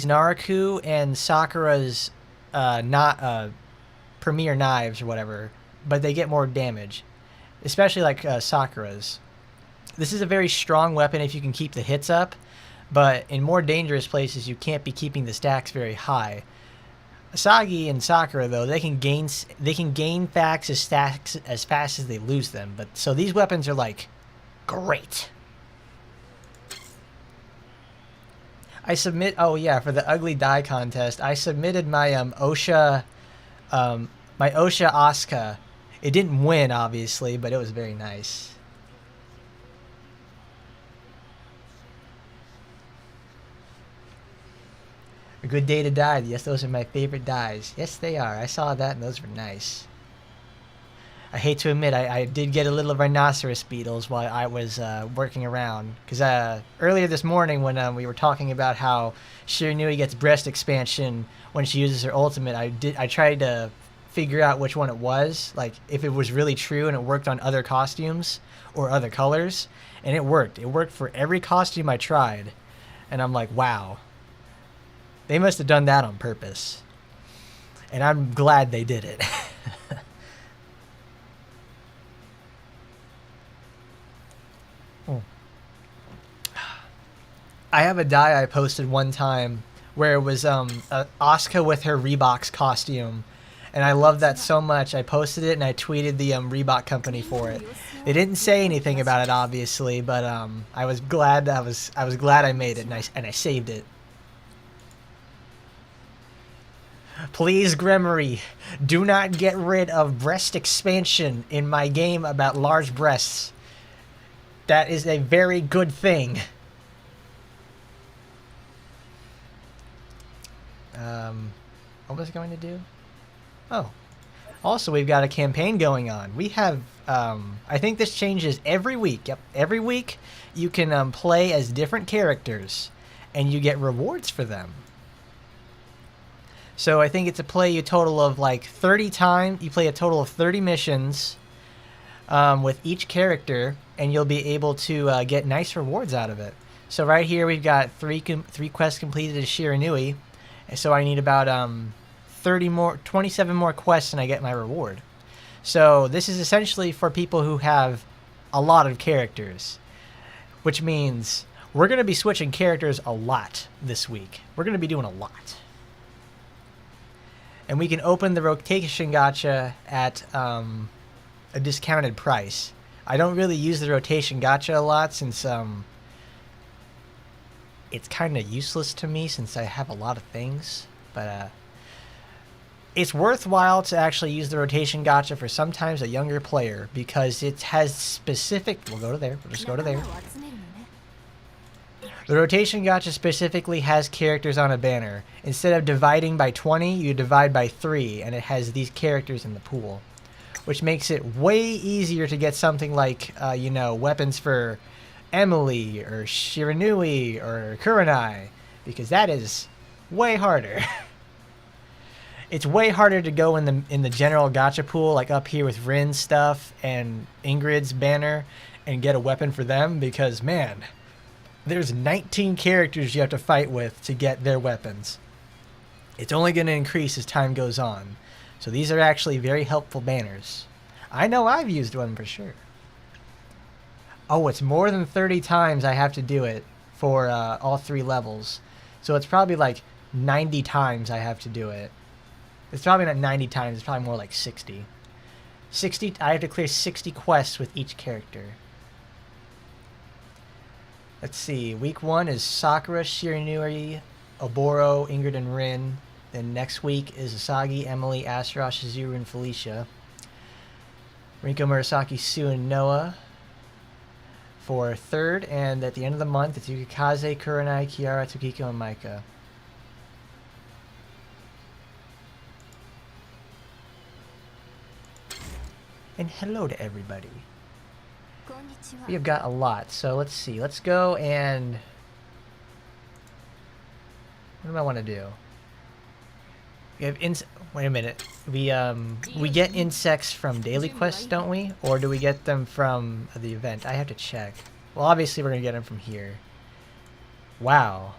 Naraku and Sakura's not premier knives or whatever, but they get more damage, especially like Sakura's. This is a very strong weapon if you can keep the hits up, but in more dangerous places you can't be keeping the stacks very high. Asagi and Sakura though, they can gain stacks as fast as they lose them, but so these weapons are like great. For the ugly die contest, I submitted my OSHA Asuka. It didn't win, obviously, but it was very nice. A good day to die. Yes, those are my favorite dies. Yes, they are. I saw that, and those were nice. I hate to admit, I did get a little rhinoceros beetles while I was working around. Because earlier this morning when we were talking about how Shiranui gets breast expansion when she uses her ultimate, I tried to figure out which one it was. Like, if it was really true and it worked on other costumes or other colors. And it worked. It worked for every costume I tried. And I'm like, wow. They must have done that on purpose. And I'm glad they did it. I have a die I posted one time where it was Asuka with her Reebok's costume. And I love that so much. I posted it and I tweeted the Reebok company for it. They didn't say anything about it, obviously, but I was glad I was glad I made it and I saved it. Please, Gremory, do not get rid of breast expansion in my game about large breasts. That is a very good thing. What was I going to do? Oh. Also, we've got a campaign going on. We have, I think this changes every week. Yep, every week you can play as different characters, and you get rewards for them. So I think it's a play a total of like 30 times. You play a total of 30 missions with each character, and you'll be able to get nice rewards out of it. So right here we've got three quests completed as Shiranui. So I need about 27 more quests and I get my reward. So this is essentially for people who have a lot of characters, which means we're going to be switching characters a lot this week. We're going to be doing a lot. And we can open the rotation gacha at a discounted price. I don't really use the rotation gacha a lot since it's kind of useless to me since I have a lot of things, but it's worthwhile to actually use the rotation gacha for sometimes a younger player because it has specific... We'll go to there. We'll just go to there. The rotation gacha specifically has characters on a banner. Instead of dividing by 20, you divide by 3, and it has these characters in the pool, which makes it way easier to get something like, you know, weapons for Emily or Shiranui or Kurenai, because that is way harder. It's way harder to go in the general gacha pool, like up here with Rin's stuff and Ingrid's banner, and get a weapon for them, because man, there's 19 characters you have to fight with to get their weapons. It's only going to increase as time goes on. So these are actually very helpful banners. I know I've used one for sure. Oh, it's more than 30 times I have to do it for all 3 levels. So it's probably like 90 times I have to do it. It's probably not 90 times, it's probably more like 60. I have to clear 60 quests with each character. Let's see, week 1 is Sakura, Shiranui, Oboro, Ingrid, and Rin. Then next week is Asagi, Emily, Asura, Shizuru, and Felicia. Rinko, Murasaki, Sue, and Noah for 3rd, and at the end of the month, it's Yukikaze, Kurenai, Kiara, Tsukiko, and Micah. And hello to everybody. We have got a lot, so let's see. Let's go and... What do I want to do? We have wait a minute. We get insects from daily quests, don't we? Or do we get them from the event? I have to check. Well, obviously we're gonna get them from here. Wow.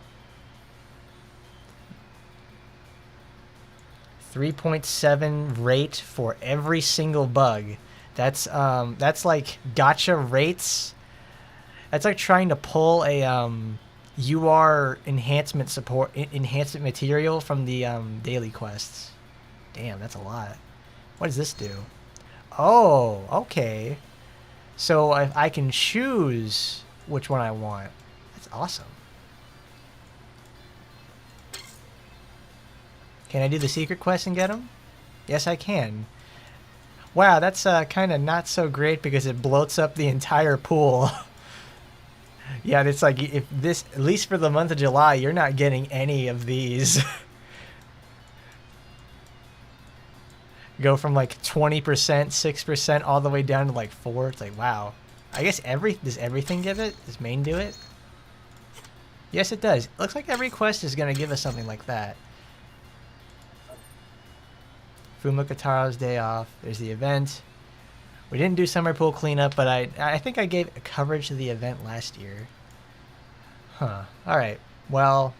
3.7 rate for every single bug. That's like gacha rates. That's like trying to pull a UR enhancement material from the daily quests. Damn, that's a lot. What does this do? Oh, okay. So I can choose which one I want. That's awesome. Can I do the secret quest and get them? Yes, I can. Wow, that's kind of not so great because it bloats up the entire pool. Yeah, it's like if this, at least for the month of July, you're not getting any of these. Go from like 20%, 6%, all the way down to like 4. It's like, wow. I guess does everything give it? Does main do it? Yes, it does. It looks like every quest is going to give us something like that. Fumikataro's day off. There's the event. We didn't do summer pool cleanup, but I think I gave coverage to the event last year. Huh. Alright. Well,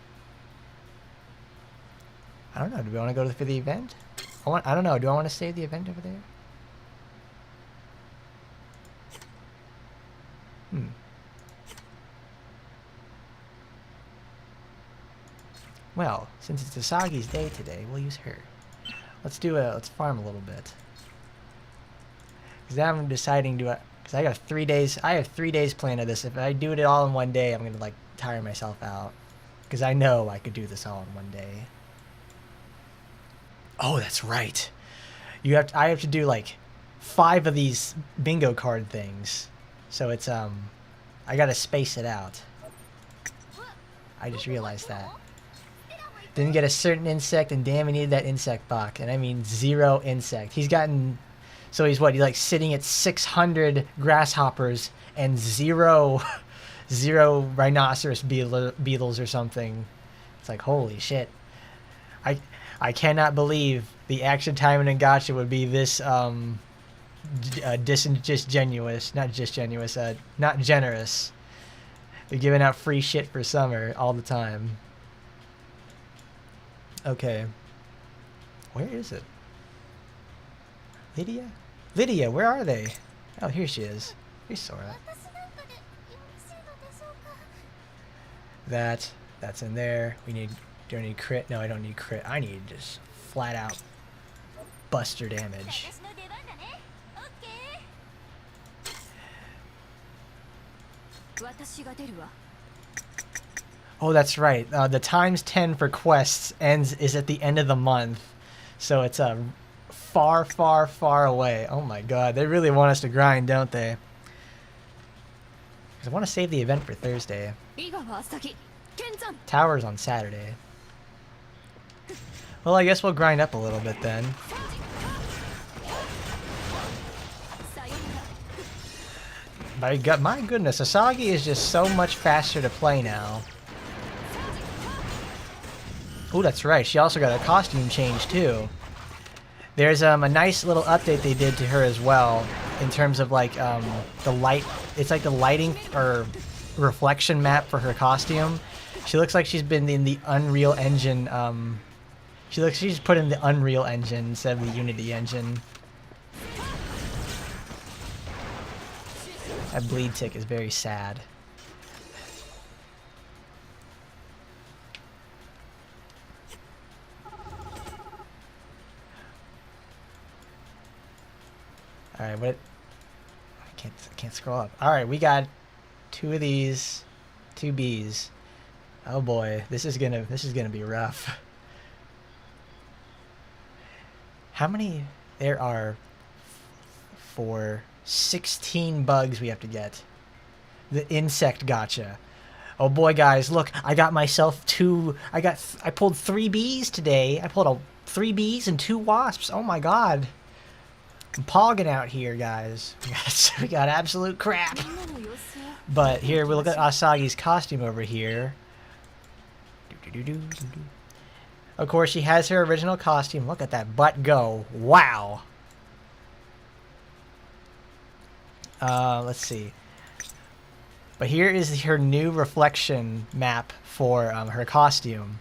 I don't know. Do we want to go for the event? I don't know. Do I want to save the event over there? Well, since it's Asagi's day today, we'll use her. Let's farm a little bit. Because now I'm deciding because I got 3 days. I have 3 days planned of this. If I do it all in one day, I'm gonna like tire myself out. Because I know I could do this all in one day. Oh, that's right. I have to do like 5 of these bingo card things. So it's I gotta space it out. I just realized that. Didn't get a certain insect, and damn, he needed that insect box. And I mean 0 insect. He's gotten, so he's what? He's like sitting at 600 grasshoppers and 0 rhinoceros beetles or something. It's like, holy shit. I cannot believe the action Taimanin gacha would be this not generous. They're giving out free shit for summer all the time. Okay. Where is it? Lydia? Lydia, where are they? Oh, here she is. Here's Sora. That's in there. Do I need crit? No, I don't need crit. I need just flat out buster damage. Oh, that's right. The times 10 for quests is at the end of the month. So it's far, far, far away. Oh my god. They really want us to grind, don't they? Because I want to save the event for Thursday. Tower's on Saturday. Well, I guess we'll grind up a little bit then. My goodness, Asagi is just so much faster to play now. Oh, that's right. She also got a costume change too. There's a nice little update they did to her as well, in terms of like the light. It's like the lighting or reflection map for her costume. She looks like she's been in the Unreal Engine. She's put in the Unreal Engine instead of the Unity engine. That bleed tick is very sad. Alright, what? I can't scroll up. Alright, we got 2 of these, 2 Bs. Oh boy, this is gonna be rough. How many? There are 16 bugs we have to get. The insect gacha. Oh boy, guys, look, I got myself 2. I pulled 3 bees today. I pulled 3 bees and 2 wasps. Oh my god. I'm pogging out here, guys. We got absolute crap. But here, we look at Asagi's costume over here. Of course, she has her original costume. Look at that butt go. Wow. Let's see. But here is her new reflection map for her costume.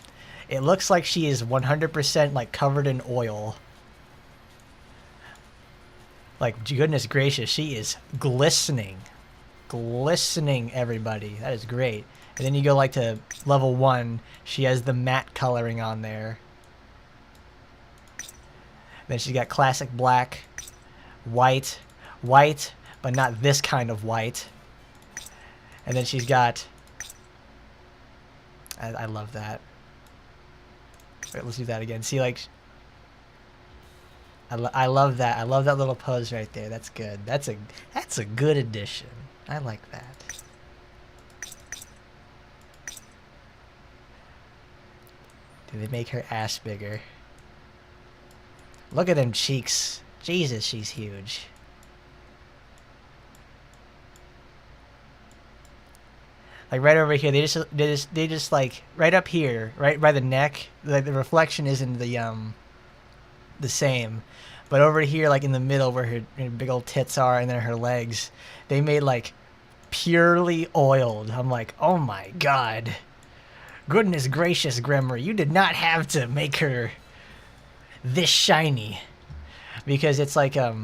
It looks like she is 100% like covered in oil. Like, goodness gracious, she is glistening. Glistening, everybody. That is great. And then you go like to level 1. She has the matte coloring on there. Then she's got classic black, white, but not this kind of white. And then she's got... I love that. Wait, let's do that again. See, like... I love that. I love that little pose right there. That's good. That's a good addition. I like that. Did they make her ass bigger? Look at them cheeks. Jesus, she's huge. Like right over here, they just like right up here, right by the neck. Like the reflection isn't the same, but over here, like in the middle where her big old tits are, and then her legs, they made like purely oiled. I'm like, oh my god. Goodness gracious, Grimmer, you did not have to make her this shiny. Because it's like, I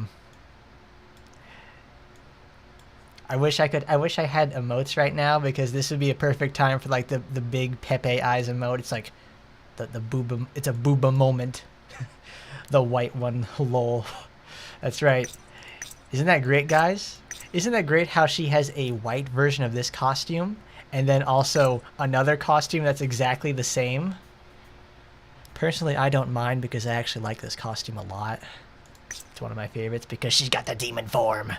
wish I had emotes right now, because this would be a perfect time for like the big Pepe eyes emote. It's like the booba, it's a booba moment. The white one, lol. That's right. Isn't that great, guys? Isn't that great how she has a white version of this costume, and then also another costume that's exactly the same? Personally, I don't mind because I actually like this costume a lot. It's one of my favorites because she's got the demon form.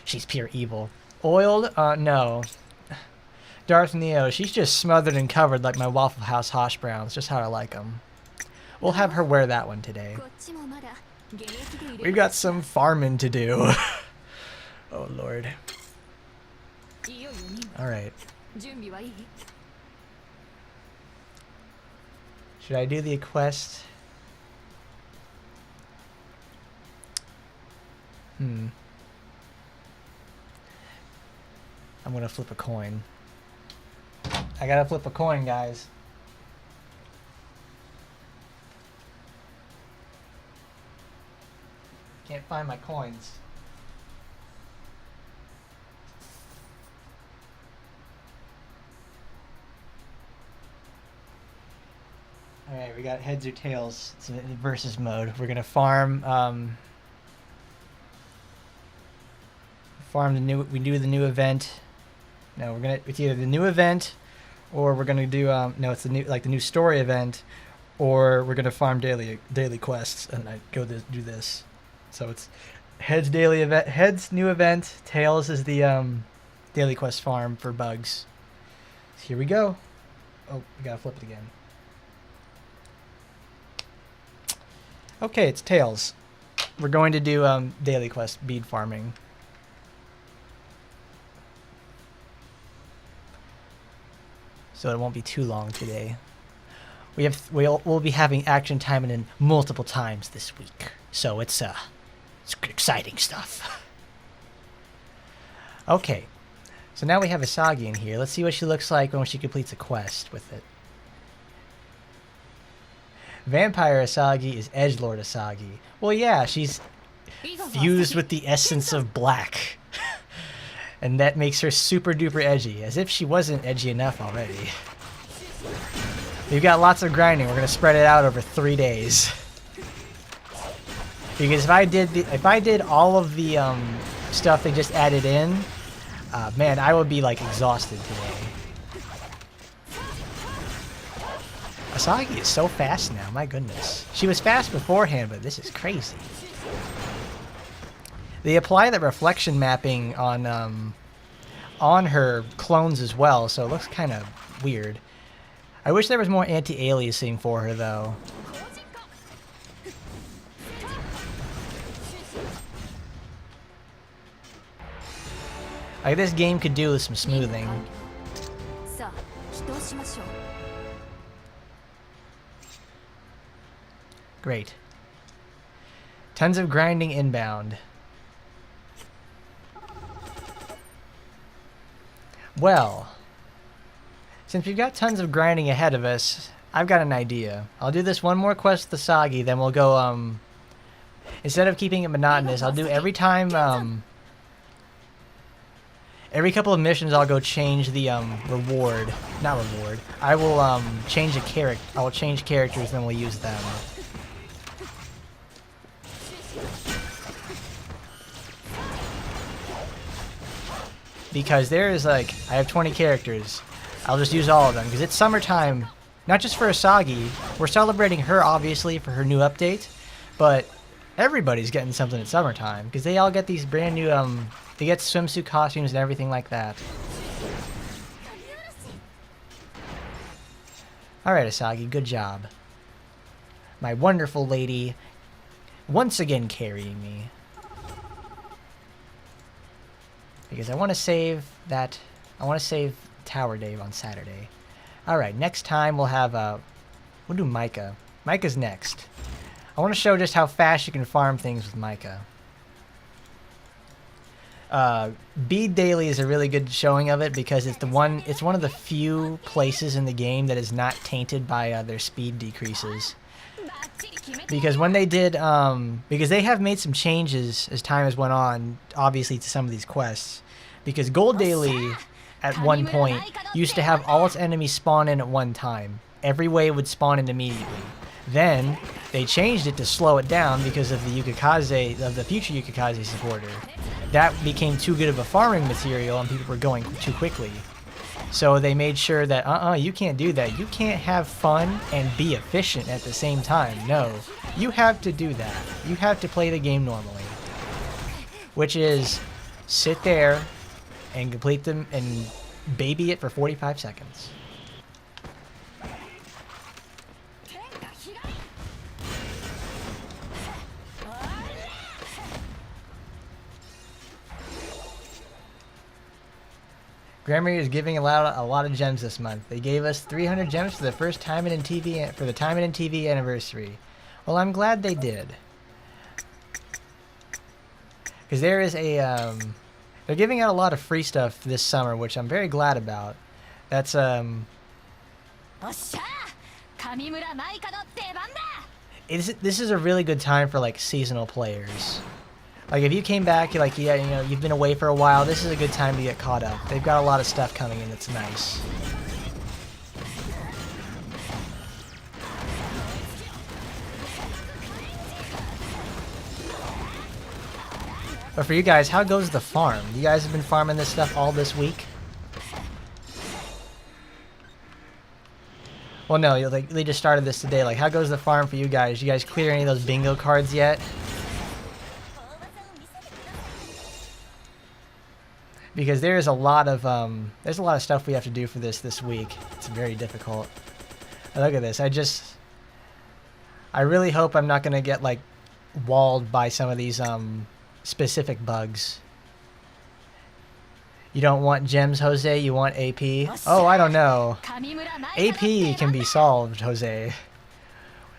She's pure evil. Oiled? No. Darth Neo, she's just smothered and covered like my Waffle House hash browns, just how I like them. We'll have her wear that one today. We've got some farming to do. Oh, Lord. Alright. Should I do the quest? I'm gonna flip a coin. I gotta flip a coin, guys. Can't find my coins. Alright, we got heads or tails. It's a versus mode. We're gonna farm farm the new, we do the new event. No, it's either the new event or we're gonna do no, it's the new story event, or we're gonna farm daily quests, and I do this. So it's heads daily event, heads new event, tails is the daily quest farm for bugs. So here we go. Oh, we gotta flip it again. Okay, it's tails. We're going to do daily quest bead farming. So it won't be too long today. We'll be having action Taimanin multiple times this week. So it's exciting stuff. Okay. So now we have Asagi in here. Let's see what she looks like when she completes a quest with it. Vampire Asagi is Edgelord Asagi. Well, yeah, she's fused with the essence of black. And that makes her super duper edgy, as if she wasn't edgy enough already. We've got lots of grinding. We're gonna spread it out over 3 days. Because if I did all of the stuff they just added in, man, I would be like exhausted today. Asagi is so fast now, my goodness. She was fast beforehand, but this is crazy. They apply the reflection mapping on her clones as well, so it looks kind of weird. I wish there was more anti-aliasing for her, though. Like, this game could do with some smoothing. Great. Tons of grinding inbound. Well, since we've got tons of grinding ahead of us, I've got an idea. I'll do this one more quest with Asagi, then we'll go, instead of keeping it monotonous, I'll do every time, every couple of missions I'll go change the, reward. Not reward. I will, change a character. I will change characters, then we'll use them. Because there is like, I have 20 characters. I'll just use all of them because it's summertime, not just for Asagi. We're celebrating her obviously for her new update, but everybody's getting something at summertime because they all get these brand new, they get swimsuit costumes and everything like that. Alright, Asagi, good job. My wonderful lady, once again carrying me. Because I want to save that. I want to save Tower Dave on Saturday. Alright, next time we'll have we'll do Micah. Micah's next. I want to show just how fast you can farm things with Micah. Bead Daily is a really good showing of it because it's one of the few places in the game that is not tainted by their speed decreases. Because when they did, because they have made some changes as time has went on, obviously, to some of these quests. Because Gold Daily, at one point, used to have all its enemies spawn in at one time. Every wave would spawn in immediately. Then, they changed it to slow it down because of the Yukikaze, of the future Yukikaze supporter. That became too good of a farming material and people were going too quickly. So they made sure that, you can't do that. You can't have fun and be efficient at the same time. No, you have to do that. You have to play the game normally. Which is sit there and complete them and baby it for 45 seconds. Grammarly is giving a lot of gems this month. They gave us 300 gems for the first Taimanin TV for the Taimanin TV anniversary. Well, I'm glad they did, because there is a they're giving out a lot of free stuff this summer, which I'm very glad about. That's this is a really good time for like seasonal players. Like if you came back, you're like, yeah, you know, you've been away for a while, this is a good time to get caught up. They've got a lot of stuff coming in that's nice. But for you guys, how goes the farm? You guys have been farming this stuff all this week? Well, no, they just started this today. Like, how goes the farm for you guys? You guys clear any of those bingo cards yet? Because there's a lot of stuff we have to do for this week. It's very difficult. Look at this. I really hope I'm not gonna get like walled by some of these specific bugs. You don't want gems, Jose? You want AP? Oh, I don't know. AP can be solved, Jose.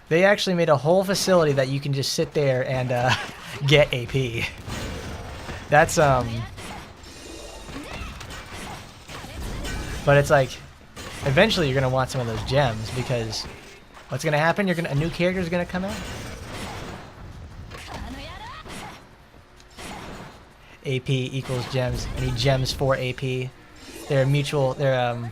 They actually made a whole facility that you can just sit there and get AP. That's But it's like, eventually you're gonna want some of those gems, because what's gonna happen? A new character's gonna come out. AP equals gems. I need gems for AP. They're mutual. No,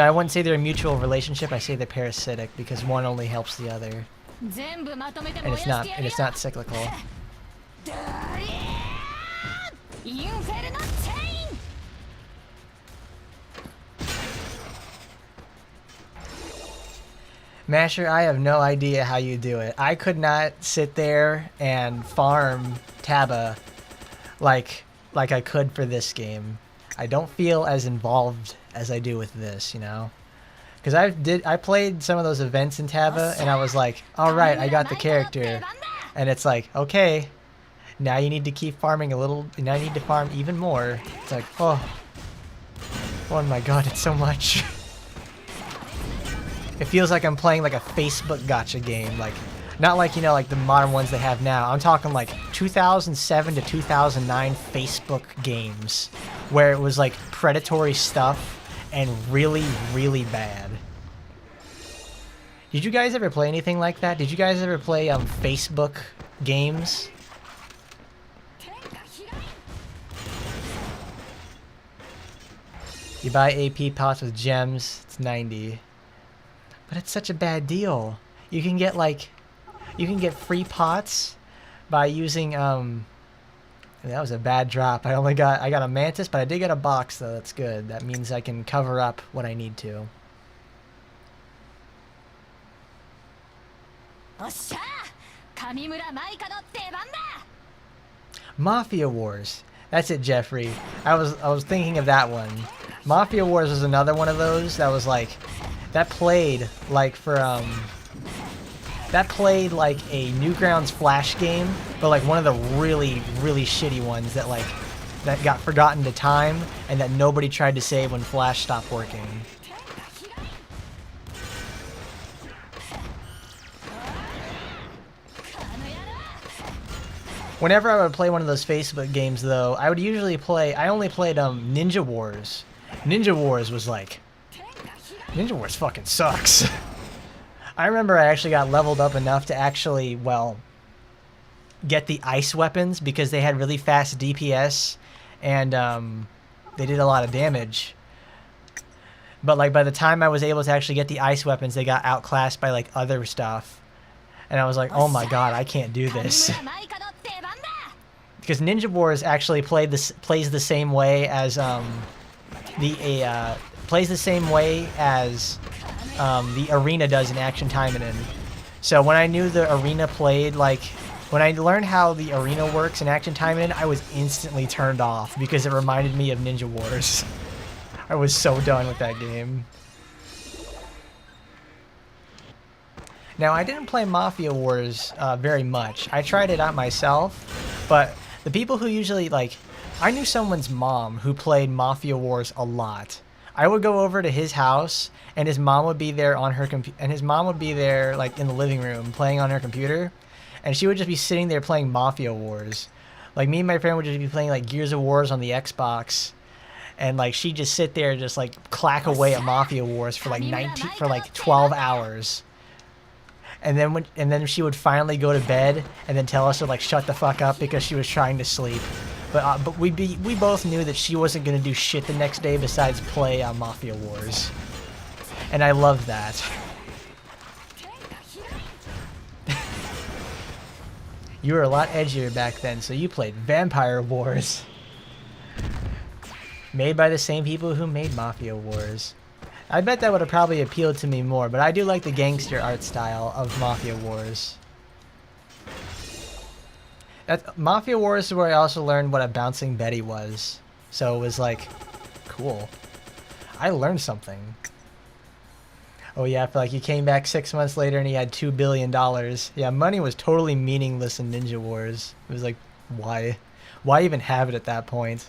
I wouldn't say they're a mutual relationship. I say they're parasitic, because one only helps the other, and it's not cyclical. Masher, I have no idea how you do it. I could not sit there and farm Taba like I could for this game. I don't feel as involved as I do with this, you know? Because I played some of those events in Taba, and I was like, all right, I got the character. And it's like, okay, now you need to keep farming a little, now you need to farm even more. It's like, oh my god, it's so much. It feels like I'm playing like a Facebook gacha game, like not like, you know, like the modern ones they have now. I'm talking like 2007 to 2009 Facebook games where it was like predatory stuff and really, really bad. Did you guys ever play anything like that? Did you guys ever play Facebook games? You buy AP pots with gems, it's 90. But it's such a bad deal. You can get free pots by using that was a bad drop. I got a mantis, but I did get a box though. That's good. That means I can cover up what I need to. Mafia Wars. That's it, Jeffrey. I was thinking of that one. Mafia Wars was another one of those that was like, that played like a Newgrounds Flash game, but like one of the really, really shitty ones that got forgotten to time and that nobody tried to save when Flash stopped working. Whenever I would play one of those Facebook games, though, I would usually I only played Ninja Wars. Ninja Wars was like, Ninja Wars fucking sucks. I remember I actually got leveled up enough to actually, well, get the ice weapons because they had really fast DPS and they did a lot of damage. But like by the time I was able to actually get the ice weapons, they got outclassed by like other stuff. And I was like, oh my god, I can't do this. Because Ninja Wars actually plays the same way as plays the same way as the arena does in Action Taimanin. So when I knew the arena played, like, when I learned how the arena works in Action Taimanin, I was instantly turned off because it reminded me of Ninja Wars. I was so done with that game. Now, I didn't play Mafia Wars very much. I tried it out myself, but the people who usually, like, I knew someone's mom who played Mafia Wars a lot. I would go over to his house, and his mom would be there on her and his mom would be there, like, in the living room playing on her computer, and she would just be sitting there playing Mafia Wars. Like, me and my friend would just be playing, like, Gears of Wars on the Xbox, and, like, she'd just sit there and just, like, clack away at Mafia Wars for, like, 12 hours. And then she would finally go to bed and then tell us to, like, shut the fuck up because she was trying to sleep. But we both knew that she wasn't gonna do shit the next day besides play on Mafia Wars, and I loved that. You were a lot edgier back then, so you played Vampire Wars, made by the same people who made Mafia Wars. I bet that would have probably appealed to me more, but I do like the gangster art style of Mafia Wars. Mafia Wars is where I also learned what a bouncing Betty was. So it was like, cool. I learned something. Oh yeah, I feel like he came back 6 months later and he had $2 billion. Yeah, money was totally meaningless in Ninja Wars. It was like, why? Why even have it at that point?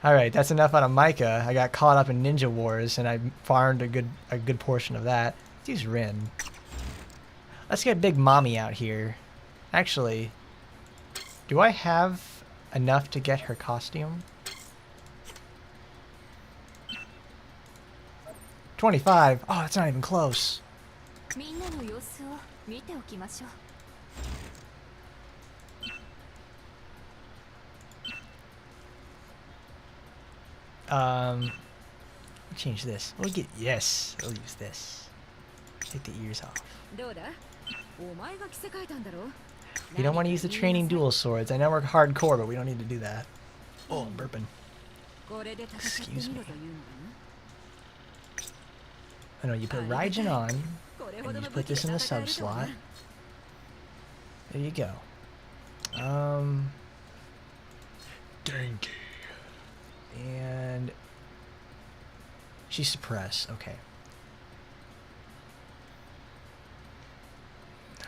Alright, that's enough out of Micah. I got caught up in Ninja Wars and I farmed a good portion of that. Let's use Rin. Let's get Big Mommy out here. Actually, do I have enough to get her costume? 25. Oh, that's not even close. Change this. We'll get, yes, we'll use this. Take the ears off. We don't want to use the training dual swords. I know we're hardcore, but we don't need to do that. Oh, I'm burping. Excuse me. I know you put Raijin on, and you put this in the sub slot. There you go. Danky. And she's suppressed. Okay.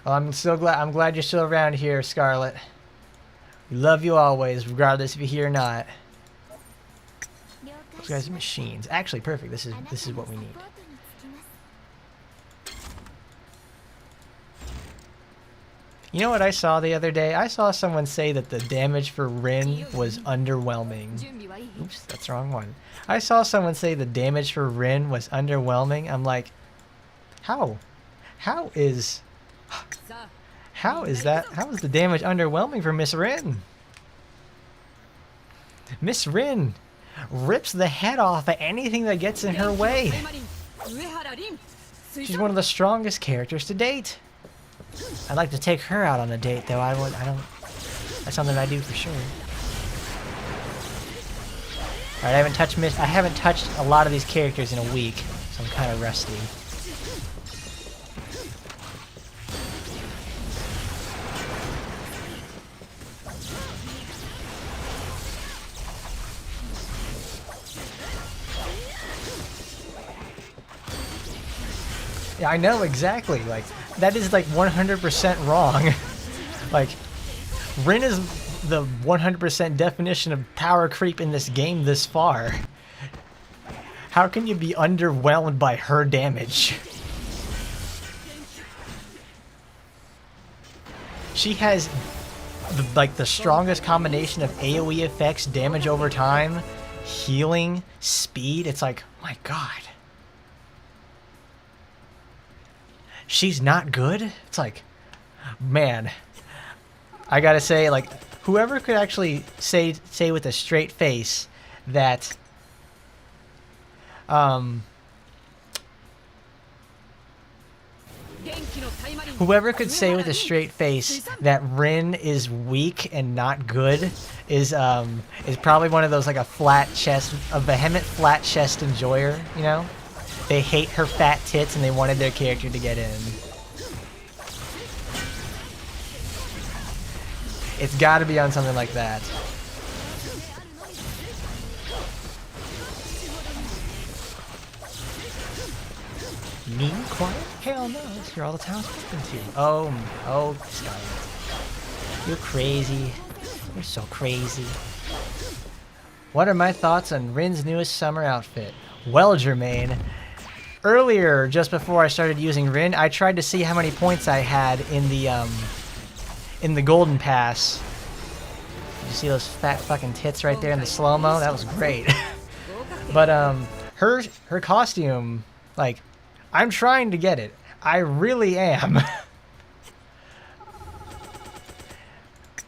Well, I'm glad you're still around here, Scarlet. We love you always, regardless if you're here or not. Those guys are machines. Actually, perfect. This is what we need. You know what I saw the other day? I saw someone say that the damage for Rin was underwhelming. Oops, that's the wrong one. I saw someone say the damage for Rin was underwhelming. I'm like, how? How is that? How is the damage underwhelming for Miss Rin? Miss Rin rips the head off of anything that gets in her way. She's one of the strongest characters to date. I'd like to take her out on a date, though. I don't. That's something I do for sure. All right, I haven't touched a lot of these characters in a week, so I'm kind of rusty. Yeah, I know exactly. Like, that is like 100% wrong. Like, Rin is the 100% definition of power creep in this game this far. How can you be underwhelmed by her damage? She has the strongest combination of AoE effects, damage over time, healing, speed. It's like, oh my god. She's not good? It's like, man, I gotta say, like, whoever could actually say with a straight face that, Whoever could say with a straight face that Rin is weak and not good is probably one of those, like, a vehement flat chest enjoyer, you know? They hate her fat tits and they wanted their character to get in. It's got to be on something like that. Me? Quiet? Hell no. Let's hear all the town's open to. Oh, Skynet. You're crazy. You're so crazy. What are my thoughts on Rin's newest summer outfit? Well, Jermaine, earlier, just before I started using Rin, I tried to see how many points I had in the Golden Pass. You see those fat fucking tits right there in the slow-mo? That was great. But her costume, like, I'm trying to get it. I really am.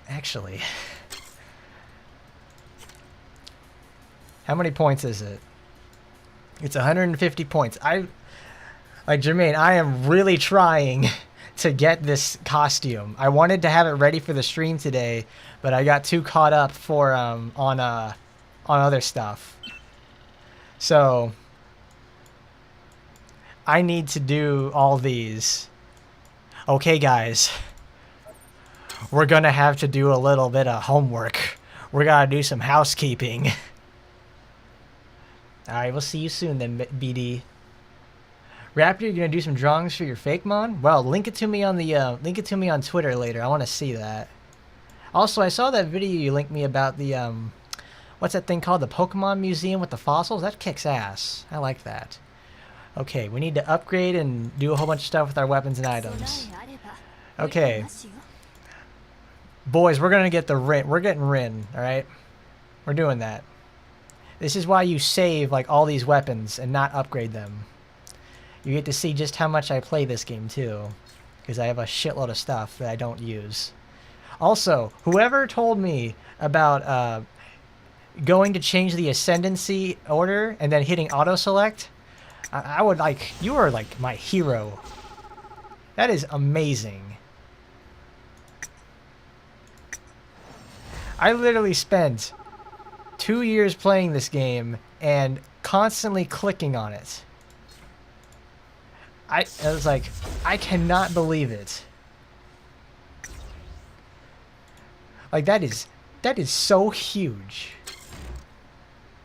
Actually. How many points is it? It's 150 points. Jermaine, I am really trying to get this costume. I wanted to have it ready for the stream today, but I got too caught up for on other stuff. So I need to do all these. Okay, guys. We're gonna have to do a little bit of homework. We're gonna do some housekeeping. Alright, we'll see you soon then, BD. Raptor, you're gonna do some drawings for your fake mon? Well, link it to me on Twitter later. I want to see that. Also, I saw that video you linked me about the what's that thing called? The Pokemon Museum with the fossils? That kicks ass. I like that. Okay, we need to upgrade and do a whole bunch of stuff with our weapons and items. Okay. Boys, we're gonna get the Rin. We're getting Rin, alright? We're doing that. This is why you save, like, all these weapons and not upgrade them. You get to see just how much I play this game, too. Because I have a shitload of stuff that I don't use. Also, whoever told me about going to change the ascendancy order and then hitting auto-select, I would, like, you are, like, my hero. That is amazing. I literally spent 2 years playing this game and constantly clicking on it. I was like, I cannot believe it. Like, that is so huge.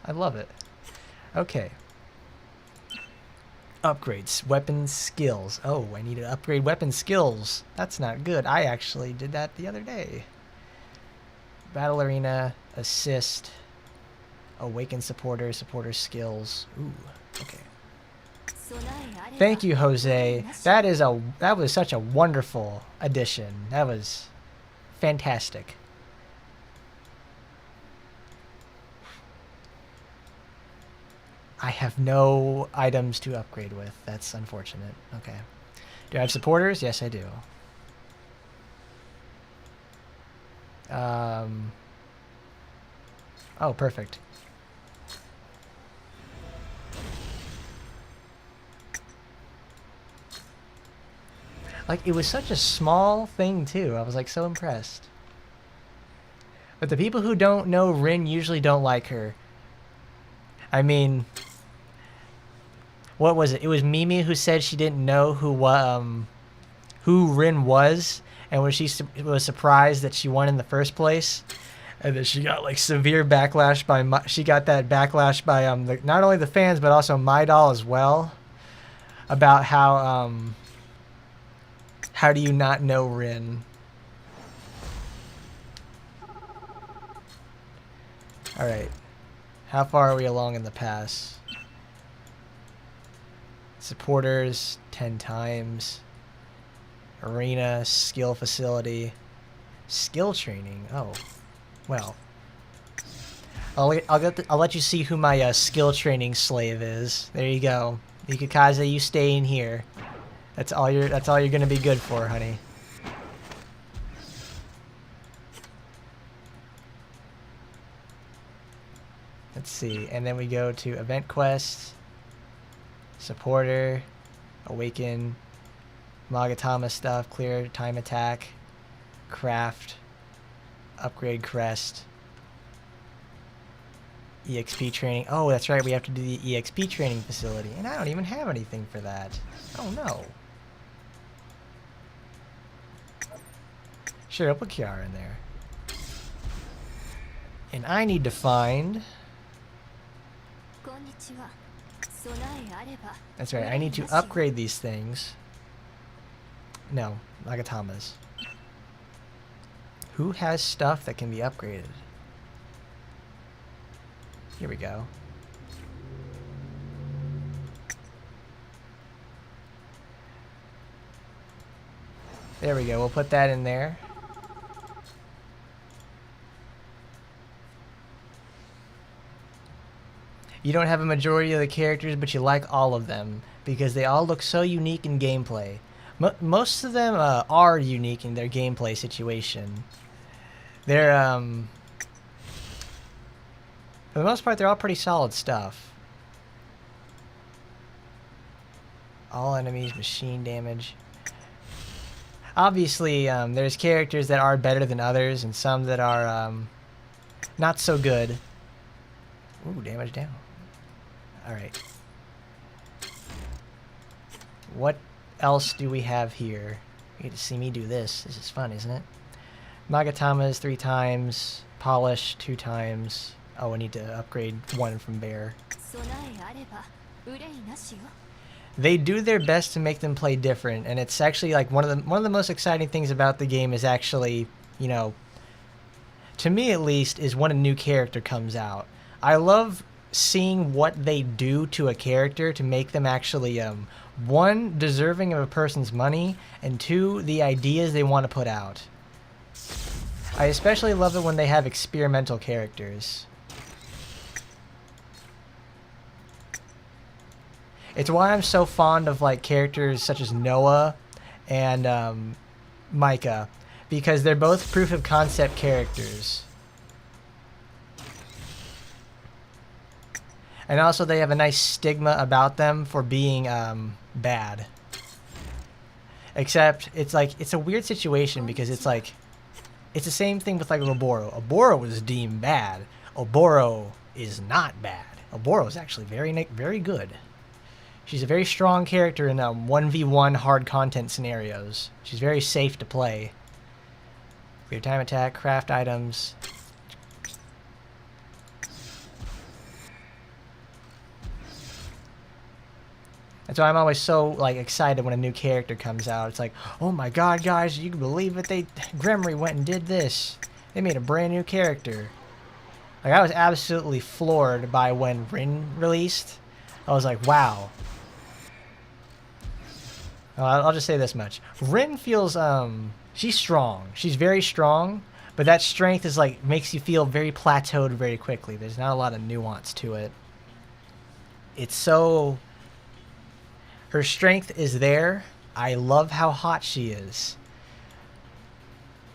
I love it. Okay. Upgrades. Weapon skills. Oh, I need to upgrade weapon skills. That's not good. I actually did that the other day. Battle arena. Assist. Awaken supporter. Supporter skills. Ooh. Okay. Thank you, Jose. That was such a wonderful addition. That was fantastic. I have no items to upgrade with. That's unfortunate. Okay. Do I have supporters? Yes, I do. Oh, perfect. Like, it was such a small thing, too. I was, like, so impressed. But the people who don't know Rin usually don't like her. I mean, what was it? It was Mimi who said she didn't know who Rin was, and was surprised that she won in the first place, and that she got, like, severe backlash by not only the fans but also My Doll as well, about how do you not know Rin? Alright. How far are we along in the pass? Supporters, 10 times. Arena, skill facility. Skill training. Oh. Well. I'll let you see who my skill training slave is. There you go. Yukikaze, you stay in here. That's all you're gonna be good for, honey. Let's see, and then we go to event quest, supporter, awaken, Magatama stuff, clear, time attack, craft, upgrade crest, EXP training. Oh, that's right, we have to do the EXP training facility, and I don't even have anything for that. Oh no. Sure, I'll put Kiara in there. And I need to find... That's right, I need to upgrade these things. No, Nagatamas. Who has stuff that can be upgraded? Here we go. There we go, we'll put that in there. You don't have a majority of the characters, but you like all of them because they all look so unique in gameplay. Most of them are unique in their gameplay situation. They're, for the most part, they're all pretty solid stuff. All enemies, machine damage. Obviously, there's characters that are better than others and some that are not so good. Ooh, damage down. Alright. What else do we have here? You get to see me do this. This is fun, isn't it? Magatamas 3 times. Polish 2 times. Oh, I need to upgrade 1 from Bear. They do their best to make them play different, and it's actually like one of the most exciting things about the game is actually, you know, to me at least, is when a new character comes out. I love seeing what they do to a character to make them actually, 1, deserving of a person's money, and 2, the ideas they want to put out. I especially love it when they have experimental characters. It's why I'm so fond of like characters such as Noah and Micah, because they're both proof of concept characters. And also they have a nice stigma about them for being bad. Except it's like, it's a weird situation because it's like, it's the same thing with like Oboro. Oboro was deemed bad. Oboro is not bad. Oboro is actually very good. She's a very strong character in 1v1 hard content scenarios. She's very safe to play. Clear time attack, craft items. That's why I'm always so like excited when a new character comes out. It's like, oh my god, guys, you can believe it? Gremry went and did this. They made a brand new character. Like, I was absolutely floored by when Rin released. I was like, wow. I'll just say this much. Rin feels, she's strong. She's very strong, but that strength is like, makes you feel very plateaued very quickly. There's not a lot of nuance to it. It's so... Her strength is there. I love how hot she is.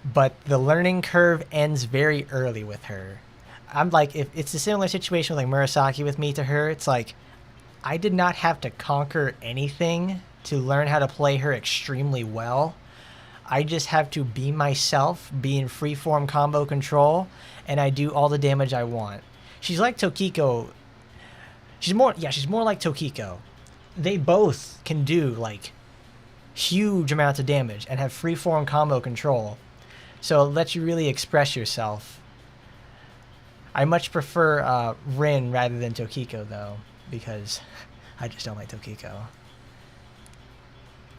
But the learning curve ends very early with her. I'm like, if it's a similar situation with like Murasaki with me to her, it's like, I did not have to conquer anything to learn how to play her extremely well. I just have to be myself, be in freeform combo control, and I do all the damage I want. She's like Tokiko. She's more like Tokiko. They both can do like huge amounts of damage and have freeform combo control. So it lets you really express yourself. I much prefer Rin rather than Tokiko though, because I just don't like Tokiko.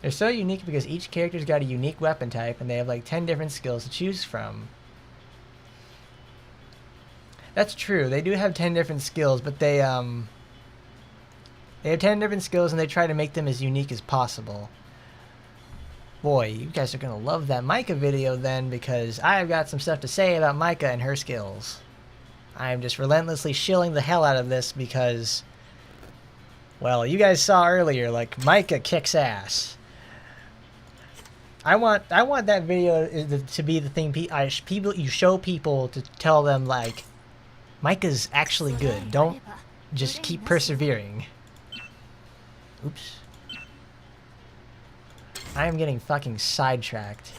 They're so unique because each character's got a unique weapon type and they have like 10 different skills to choose from. That's true, they do have 10 different skills, but they have 10 different skills and they try to make them as unique as possible. Boy, you guys are going to love that Micah video then, because I've got some stuff to say about Micah and her skills. I'm just relentlessly shilling the hell out of this because, well, you guys saw earlier, like, Micah kicks ass. I want that video to be the thing you show people, to tell them, like, Micah's actually good. Don't just keep persevering. Oops. I am getting fucking sidetracked.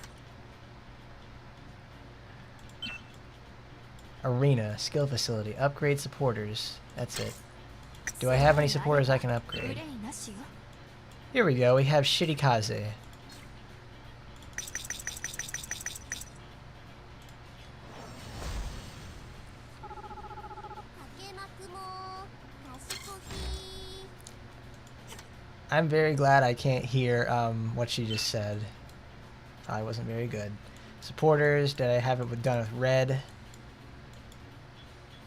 Arena, skill facility, upgrade supporters. That's it. Do I have any supporters I can upgrade? Here we go, we have Shirikaze. I'm very glad I can't hear what she just said. Probably wasn't very good. Supporters, did I have it done with red?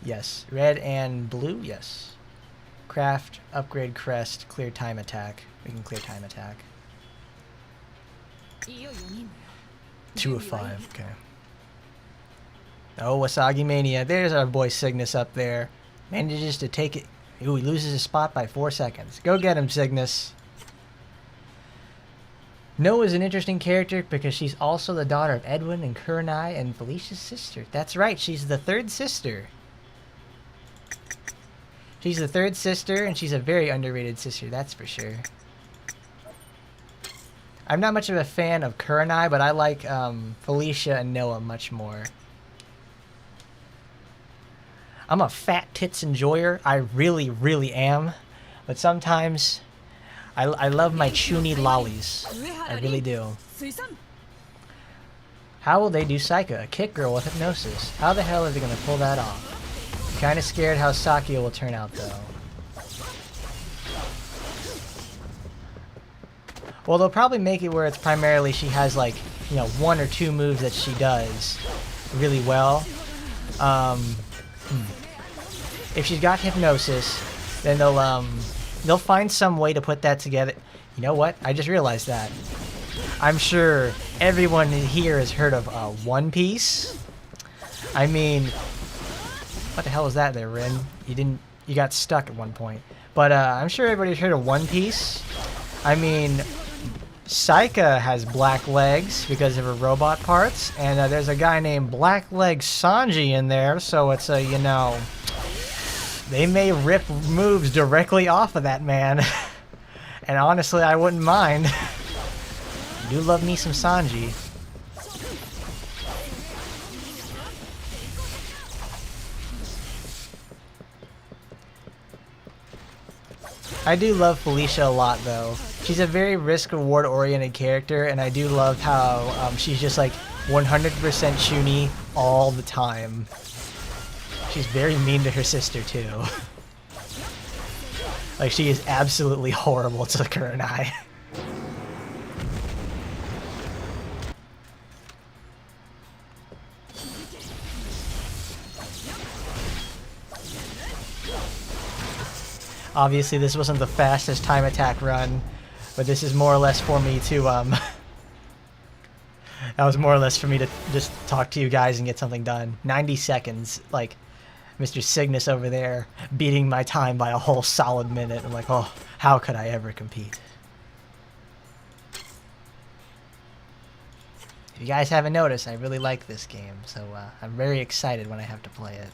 Yes. Red and blue? Yes. Craft, upgrade crest, clear time attack. We can clear time attack. 2 of 5, okay. Oh, Asagi Mania. There's our boy Cygnus up there. Manages to take it. Ooh, he loses his spot by 4 seconds. Go get him, Cygnus. Noah is an interesting character because she's also the daughter of Edwin and Kurenai and Felicia's sister. That's right, she's the third sister. She's the third sister, and she's a very underrated sister, that's for sure. I'm not much of a fan of Kurenai, but I like Felicia and Noah much more. I'm a fat tits enjoyer. I really, really am. But sometimes I love my chuny lollies. I really do. How will they do Psycho? A kick girl with hypnosis. How the hell are they going to pull that off? I'm kind of scared how Sakio will turn out, though. Well, they'll probably make it where it's primarily she has, like, you know, 1 or 2 moves that she does really well. If she's got hypnosis, then they'll find some way to put that together. You know what? I just realized that. I'm sure everyone here has heard of One Piece. I mean, what the hell was that there, Rin? You got stuck at one point. But I'm sure everybody's heard of One Piece. I mean, Saika has black legs because of her robot parts, and there's a guy named Blackleg Sanji in there, so it's a, you know, they may rip moves directly off of that man. And honestly, I wouldn't mind. I do love me some Sanji. I do love Felicia a lot, though. She's a very risk-reward oriented character, and I do love how she's just like 100% chuny all the time. She's very mean to her sister, too. Like, she is absolutely horrible to Kurenai. Obviously, this wasn't the fastest time attack run, but this is more or less for me to, that was more or less for me to just talk to you guys and get something done. 90 seconds, like, Mr. Cygnus over there beating my time by a whole solid minute. I'm like, oh, how could I ever compete? If you guys haven't noticed, I really like this game, so I'm very excited when I have to play it.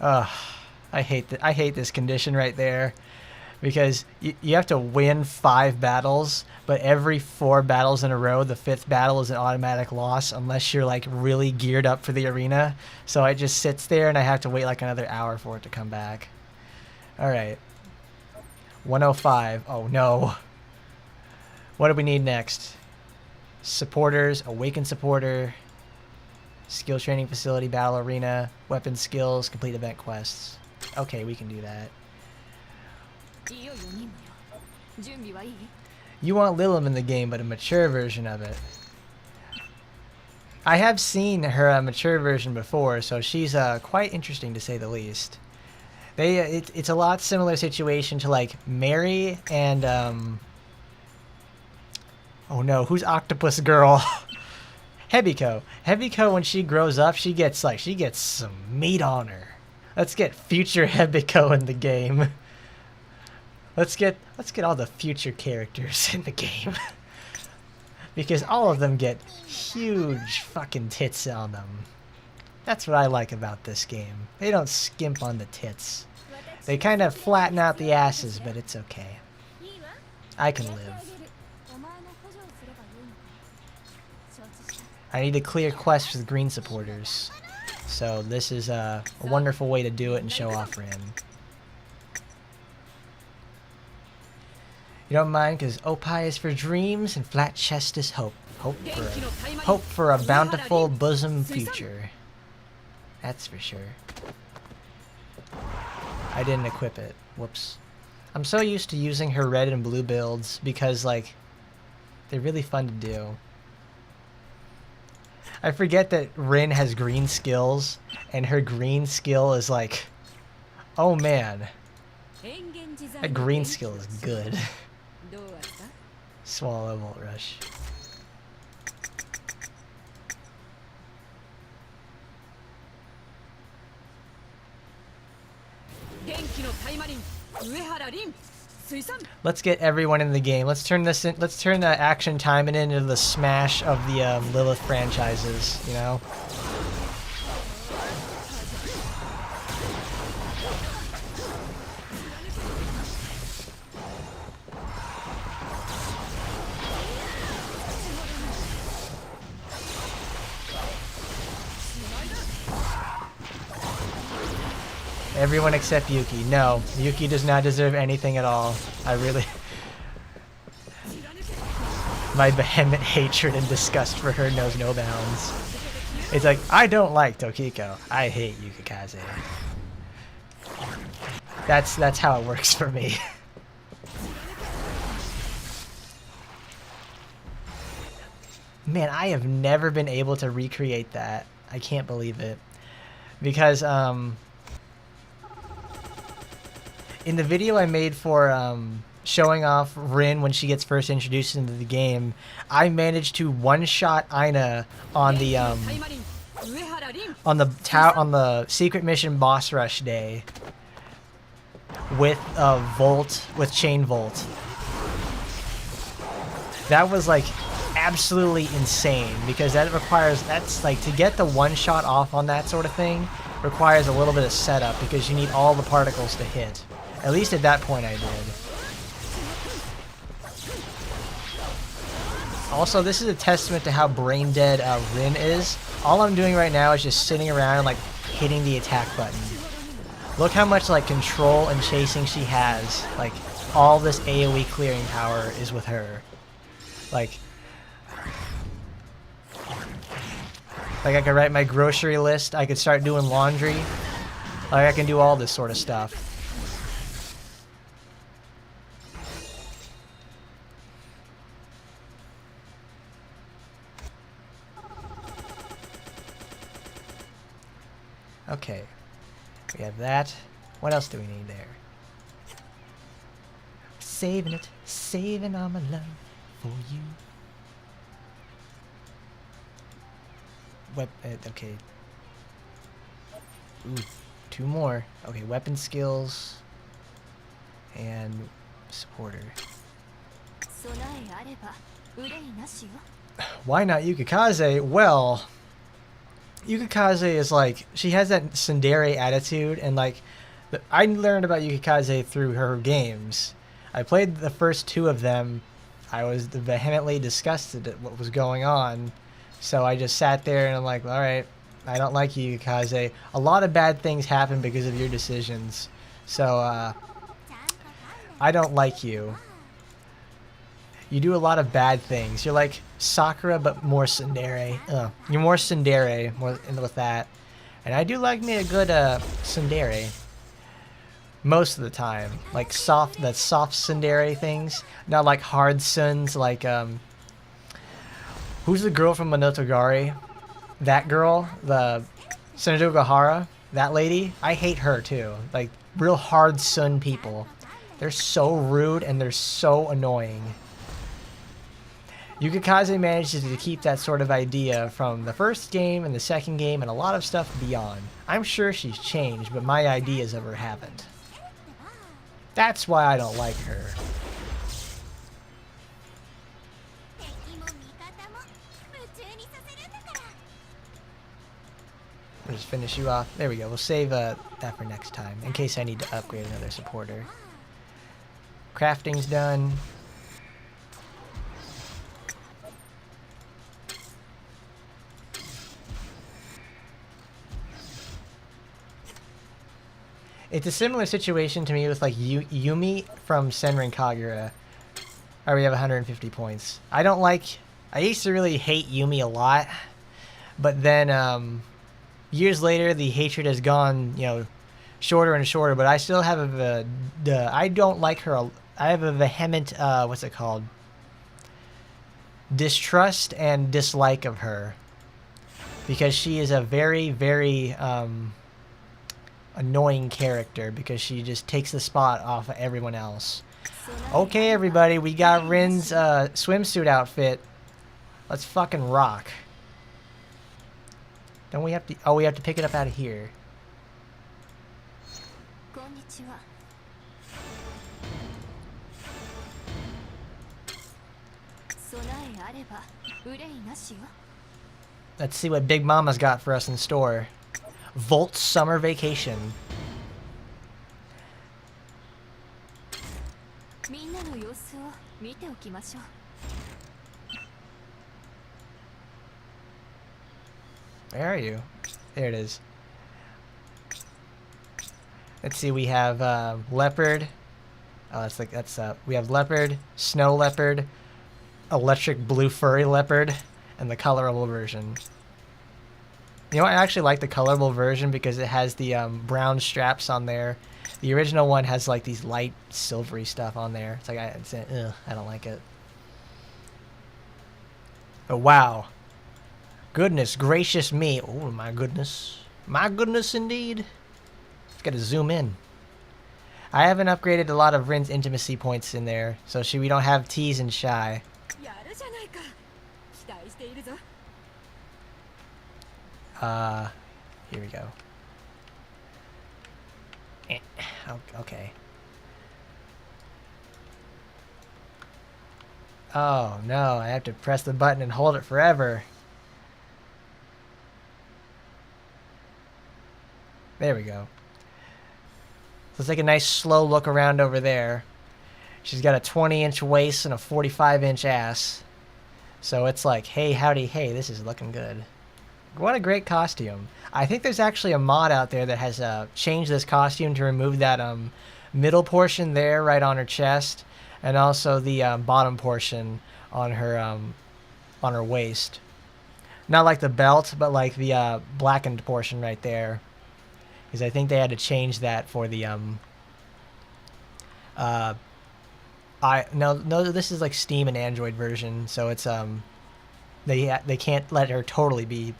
I hate this condition right there, because you have to win 5 battles, but every 4 battles in a row, the 5th battle is an automatic loss unless you're like really geared up for the arena. So it just sits there and I have to wait like another hour for it to come back. Alright. 105. Oh no. What do we need next? Supporters, awakened supporter, skill training facility, battle arena, weapon skills, complete event quests. Okay, we can do that. You want Lilim in the game, but a mature version of it. I have seen her mature version before, so she's quite interesting to say the least. It's a lot similar situation to like Mary and oh no, who's Octopus Girl? Hebiko. Hebiko, when she grows up, she gets some meat on her. Let's get future Hebiko in the game. Let's get all the future characters in the game. Because all of them get huge fucking tits on them. That's what I like about this game. They don't skimp on the tits. They kind of flatten out the asses, but it's okay. I can live. I need to clear quests with green supporters. So this is a wonderful way to do it and show off Rin. You don't mind because Opie is for dreams and flat chest is hope. Hope for a bountiful bosom future. That's for sure. I didn't equip it. Whoops. I'm so used to using her red and blue builds because, like, they're really fun to do. I forget that Rin has green skills, and her green skill is like, oh man, that green skill is good. Swallow Volt Rush. Let's get everyone in the game. Let's turn this in. Let's turn the action Taimanin into the Smash of the Lilith franchises. You know. Everyone except Yuki. No, Yuki does not deserve anything at all. I really... My vehement hatred and disgust for her knows no bounds. It's like, I don't like Tokiko. I hate Yukikaze. That's how it works for me. Man, I have never been able to recreate that. I can't believe it. Because, in the video I made for showing off Rin when she gets first introduced into the game, I managed to one-shot Aina on the secret mission boss rush day with chain volt. That was like absolutely insane because that's like to get the one-shot off on that sort of thing requires a little bit of setup because you need all the particles to hit. At least at that point I did. Also, this is a testament to how brain dead Rin is. All I'm doing right now is just sitting around and like hitting the attack button. Look how much like control and chasing she has. Like all this AoE clearing power is with her. Like I could write my grocery list. I could start doing laundry. Like I can do all this sort of stuff. Okay, we have that. What else do we need there? Saving all my love for you. Okay. Ooh, 2 more. Okay, weapon skills and supporter. Why not Yukikaze? Well, Yukikaze is like, she has that tsundere attitude, and like, I learned about Yukikaze through her games. I played the first 2 of them. I was vehemently disgusted at what was going on, so I just sat there and I'm like, alright, I don't like you, Yukikaze. A lot of bad things happen because of your decisions, so I don't like you. You do a lot of bad things. You're like Sakura, but more tsundere. You're more tsundere with that. And I do like me a good tsundere. Most of the time. Like soft tsundere things. Not like hard tsuns like, who's the girl from Monotogari? That girl? The Senjogahara? That lady? I hate her too. Like, real hard tsun people. They're so rude and they're so annoying. Yukikaze manages to keep that sort of idea from the first game and the second game and a lot of stuff beyond. I'm sure she's changed, but my ideas of her haven't. That's why I don't like her. We'll just finish you off. There we go. We'll save that for next time in case I need to upgrade another supporter. Crafting's done. It's a similar situation to me with like Yumi from Senran Kagura. I already have 150 points. I don't like... I used to really hate Yumi a lot. But then years later, the hatred has gone, you know, shorter and shorter. But I still have I don't like her. I have a vehement, what's it called? Distrust and dislike of her. Because she is a very, very annoying character. Because she just takes the spot off of everyone else. Okay, everybody, we got Rin's swimsuit outfit. Let's fucking rock. Don't we have to... Oh, we have to pick it up out of here. Let's see what Big Mama's got for us in store. Volt's Summer Vacation. Where are you? There it is. Let's see, we have leopard. Oh, we have leopard, snow leopard, electric blue furry leopard, and the colorable version. You know, I actually like the colorable version because it has the brown straps on there. The original one has like these light silvery stuff on there. It's like I don't like it. But wow. Goodness gracious me. Oh my goodness. My goodness indeed. Just gotta zoom in. I haven't upgraded a lot of Rin's intimacy points in there, so we don't have tease and shy. Here we go. Okay. Oh no, I have to press the button and hold it forever. There we go. Let's take a nice slow look around over there. She's got a 20-inch waist and a 45-inch ass. So it's like, hey, howdy, hey, this is looking good. What a great costume. I think there's actually a mod out there that has changed this costume to remove that middle portion there right on her chest, and also the bottom portion on her waist. Not like the belt, but like the blackened portion right there. Because I think they had to change that for the no, this is like Steam and Android version, so it's they can't let her totally be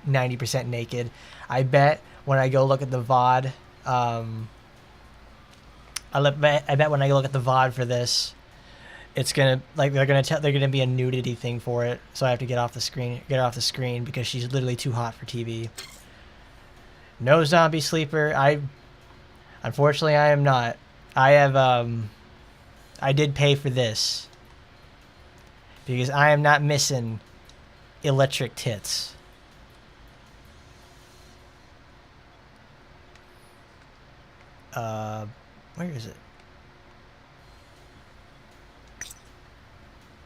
90% naked. I bet when I go look at the VOD, I bet when I go look at the VOD for this, it's gonna they're gonna be a nudity thing for it. So I have to get off the screen because she's literally too hot for TV. No zombie sleeper. Unfortunately I am not. I have I did pay for this because I am not missing electric tits. Where is it?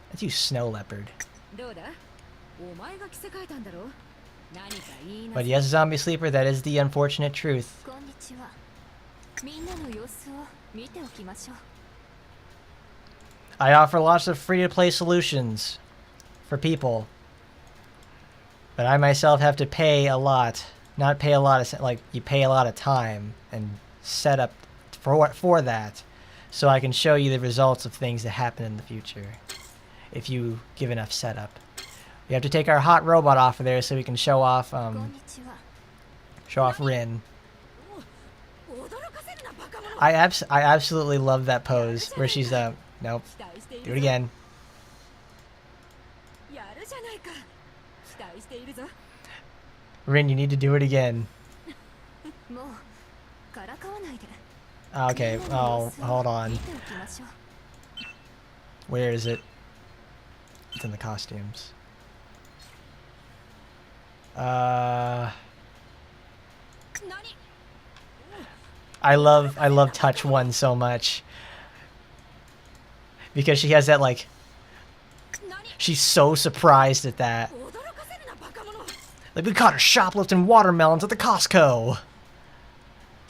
Let's use snow leopard. But yes, zombie sleeper, that is the unfortunate truth. I offer lots of free-to-play solutions for people, but I myself have to pay a lot. Not pay a lot of, like, you pay a lot of time and setup for that, so I can show you the results of things that happen in the future if you give enough setup. We have to take our hot robot off of there so we can show off Rin. I absolutely love that pose where she's nope. Do it again. Rin, you need to do it again. Okay, oh, hold on. Where is it? It's in the costumes. I love Touch 1 so much. Because she has that, like... She's so surprised at that. Like, we caught her shoplifting watermelons at the Costco!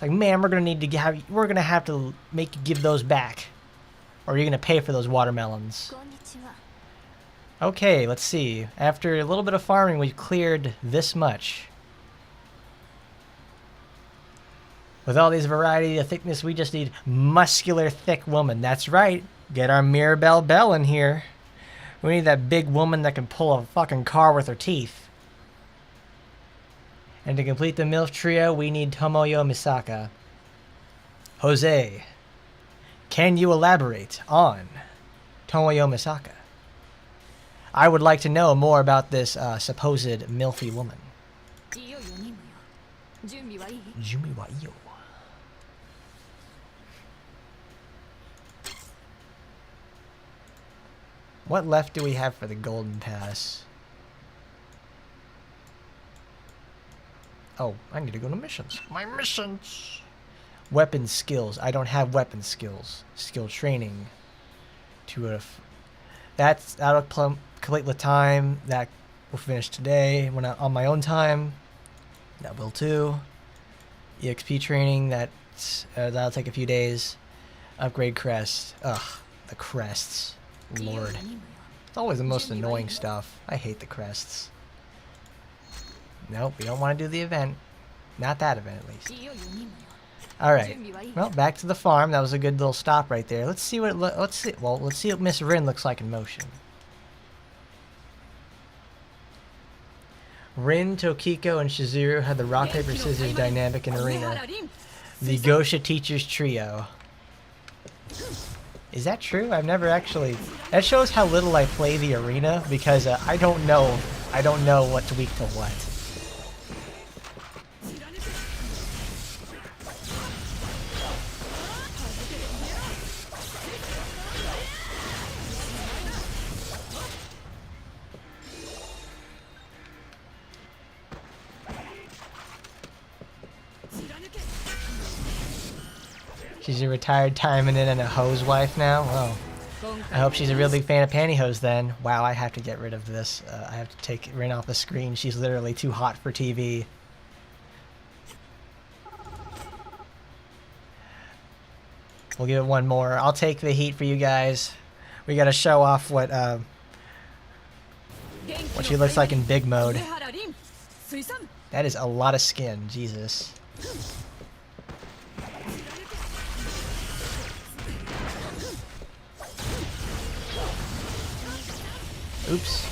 Like, man, we're gonna have to make you give those back, or you're gonna pay for those watermelons. Okay, let's see. After a little bit of farming, we cleared this much. With all these variety of thickness, we just need muscular, thick woman. That's right. Get our Mirabelle Belle in here. We need that big woman that can pull a fucking car with her teeth. And to complete the MILF trio, we need Tomoyo Misaka. Jose, can you elaborate on Tomoyo Misaka? I would like to know more about this supposed milfy woman. Jumi wa iyo. What left do we have for the golden pass? Oh, I need to go to missions. My missions! Weapon skills. I don't have weapon skills. Skill training. That'll complete the time. That will finish today. When I'm on my own time. That will too. EXP training. That'll take a few days. Upgrade crest. Ugh, the crests. Lord. It's always the most annoying stuff. I hate the crests. Nope, we don't want to do the event. Not that event, at least. Alright. Well, back to the farm. That was a good little stop right there. Let's see what let's see what Miss Rin looks like in motion. Rin, Tokiko, and Shizuru had the rock, paper, scissors dynamic in arena. The Gosha Teachers Trio. Is that true? I've never actually... That shows how little I play the arena, because I don't know what's weak to what. She's a retired Taimanin and a hose wife now? Well, I hope she's a real big fan of pantyhose then. Wow, I have to get rid of this. I have to take Rin off the screen. She's literally too hot for TV. We'll give it one more. I'll take the heat for you guys. We gotta show off what she looks like in big mode. That is a lot of skin, Jesus. Oops.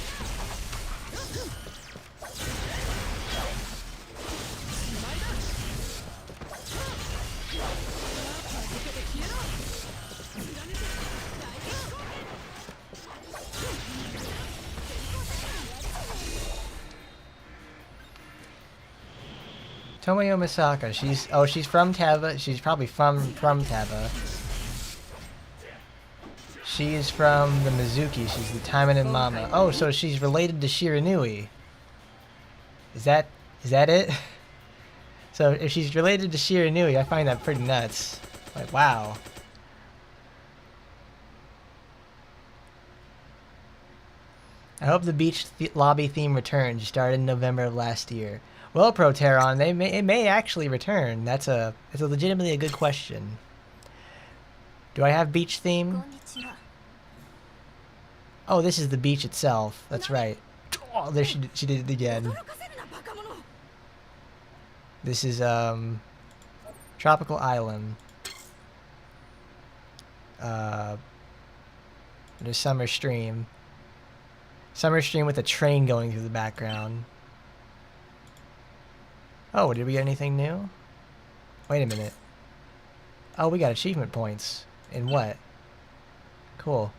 Tomoyo Misaka, she's from Taba. She's probably from Taba. She's from the Mizuki. She's the Taimanin Mama. Oh, so she's related to Shiranui. Is that it? So if she's related to Shiranui, I find that pretty nuts. Like, wow. I hope the beach lobby theme returns. Started in November of last year. Well, Proteron, it may actually return. It's legitimately a good question. Do I have beach theme? Oh, this is the beach itself. That's right. Oh, there she did it again. This is Tropical Island. There's Summer Stream. Summer Stream with a train going through the background. Oh, did we get anything new? Wait a minute. Oh, we got achievement points. In what? Cool.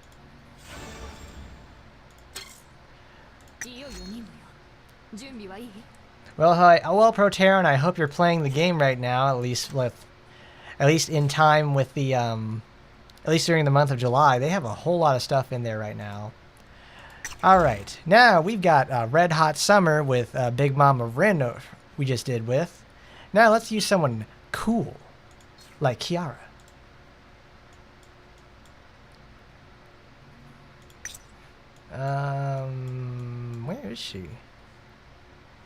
Well, hi, well, Proteron, I hope you're playing the game right now, at least in time with the, at least during the month of July. They have a whole lot of stuff in there right now. Alright, now we've got Red Hot Summer with Big Mama Rin we just did with. Now let's use someone cool, like Kiara. Where is she?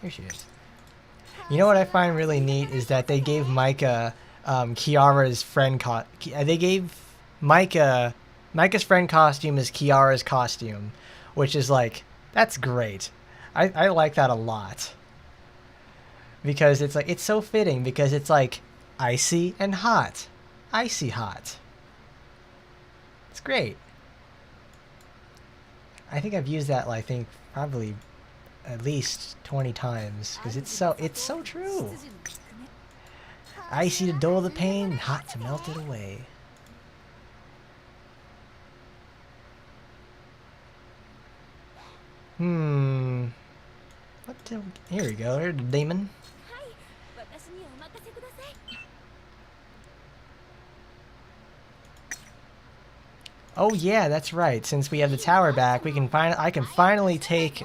Here she is. You know what I find really neat is that they gave Micah Kiara's friend they gave Micah's friend costume is Kiara's costume, which is like, that's great. I like that a lot. Because it's like, it's so fitting because it's like icy and hot. Icy hot. It's great. I think I've used that, I think, probably at least 20 times because it's so true. Icy to dull the pain, and hot to melt it away. Here we go. Here's the demon. Oh yeah, that's right. Since we have the tower back, I can finally take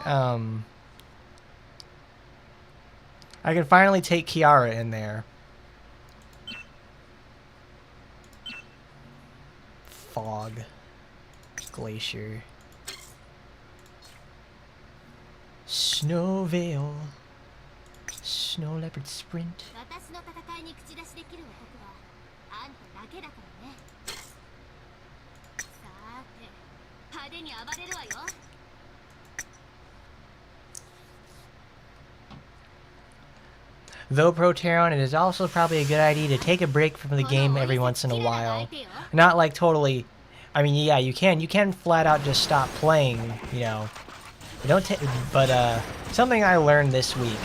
Kiara in there. Fog. Glacier. Snow Veil. Snow Leopard Sprint. Though Proteron, it is also probably a good idea to take a break from the game every once in a while. Not like totally, I mean, yeah, you can flat out just stop playing, you know. But something I learned this week,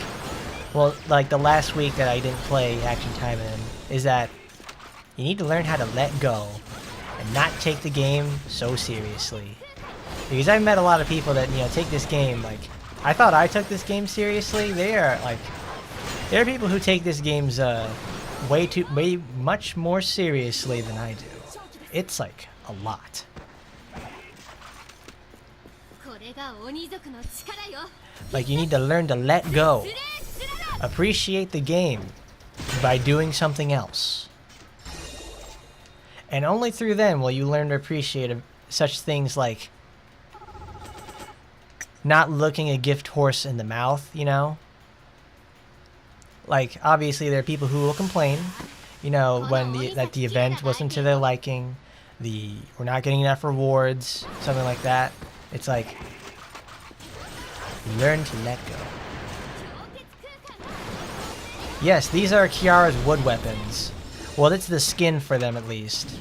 well, like the last week that I didn't play Action Taimanin, is that you need to learn how to let go and not take the game so seriously. Because I've met a lot of people that, you know, take this game, like, I thought I took this game seriously. There are people who take this game's way much more seriously than I do. It's like a lot. Like, you need to learn to let go. Appreciate the game by doing something else. And only through then will you learn to appreciate such things like not looking a gift horse in the mouth, you know? Like, obviously there are people who will complain, you know, when the event wasn't to their liking, we're not getting enough rewards, something like that. It's like, learn to let go. Yes, these are Kiara's wood weapons. Well, it's the skin for them at least.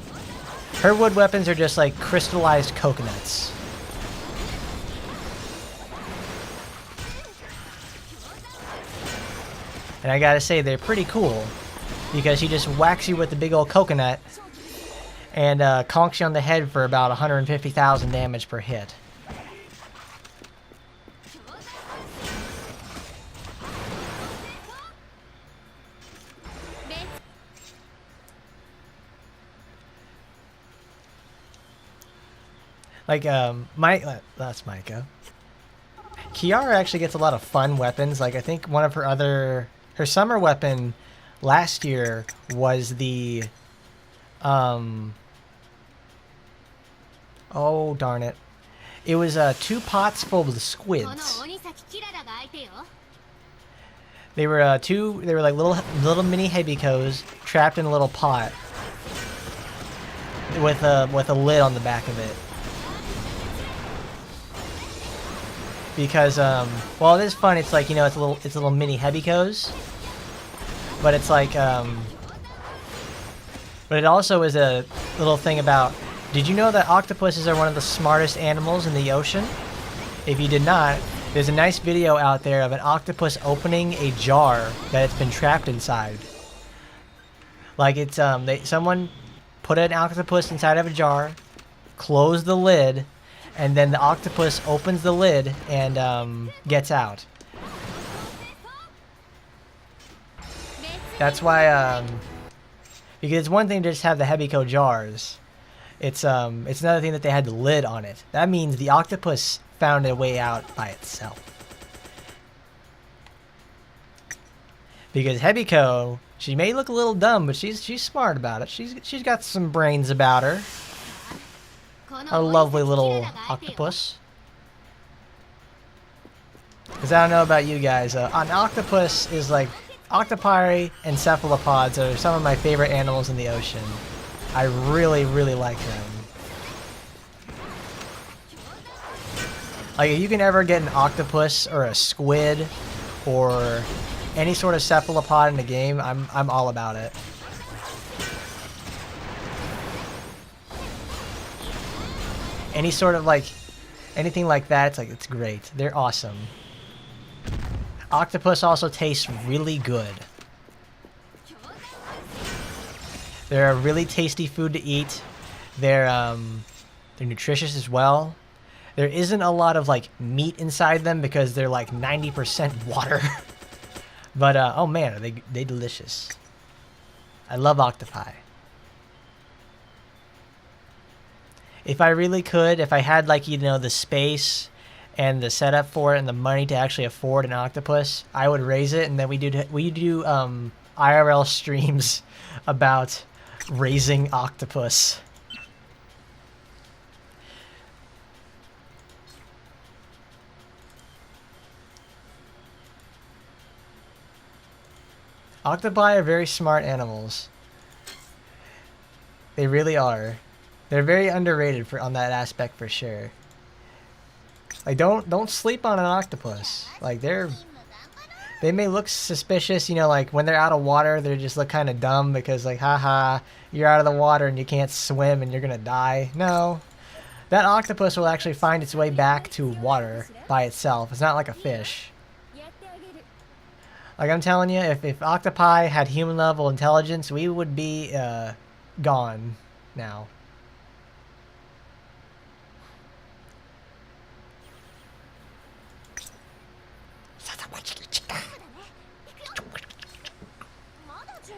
Her wood weapons are just like crystallized coconuts. And I gotta say, they're pretty cool. Because he just whacks you with the big old coconut and conks you on the head for about 150,000 damage per hit. Like, that's Micah. Kiara actually gets a lot of fun weapons. Like, I think one of her summer weapon last year was the, oh, darn it. It was 2 pots full of squids. They were like little mini hebikos trapped in a little pot with a lid on the back of it. Because well, it is fun. It's like, you know, it's little mini hebikos, but it's like but it also is a little thing about, did you know that octopuses are one of the smartest animals in the ocean? If you did not, there's a nice video out there of an octopus opening a jar that it's been trapped inside. Like, it's someone put an octopus inside of a jar, closed the lid, and then the octopus opens the lid and gets out. That's why, because it's one thing to just have the Hebiko jars. It's another thing that they had the lid on it. That means the octopus found a way out by itself. Because Hebiko, she may look a little dumb, but she's smart about it. She's got some brains about her. A lovely little octopus. Because I don't know about you guys, an octopus is like, Octopi and cephalopods are some of my favorite animals in the ocean. I really, really like them. Like, if you can ever get an octopus or a squid or any sort of cephalopod in the game, I'm all about it. Any sort of like anything like that, it's great. They're awesome. Octopus also tastes really good. They're a really tasty food to eat. They're nutritious as well. There isn't a lot of like meat inside them because they're like 90% water. But oh man, are they delicious. I love octopi. If I really could, if I had like, you know, the space and the setup for it and the money to actually afford an octopus, I would raise it, and then we do IRL streams about raising octopus. Octopi are very smart animals. They really are. They're very underrated on that aspect for sure. Like, don't sleep on an octopus. Like, they may look suspicious, you know, like when they're out of water, they just look kind of dumb because like, haha, you're out of the water and you can't swim and you're gonna die. No, that octopus will actually find its way back to water by itself. It's not like a fish. Like, I'm telling you, if octopi had human level intelligence, we would be gone now.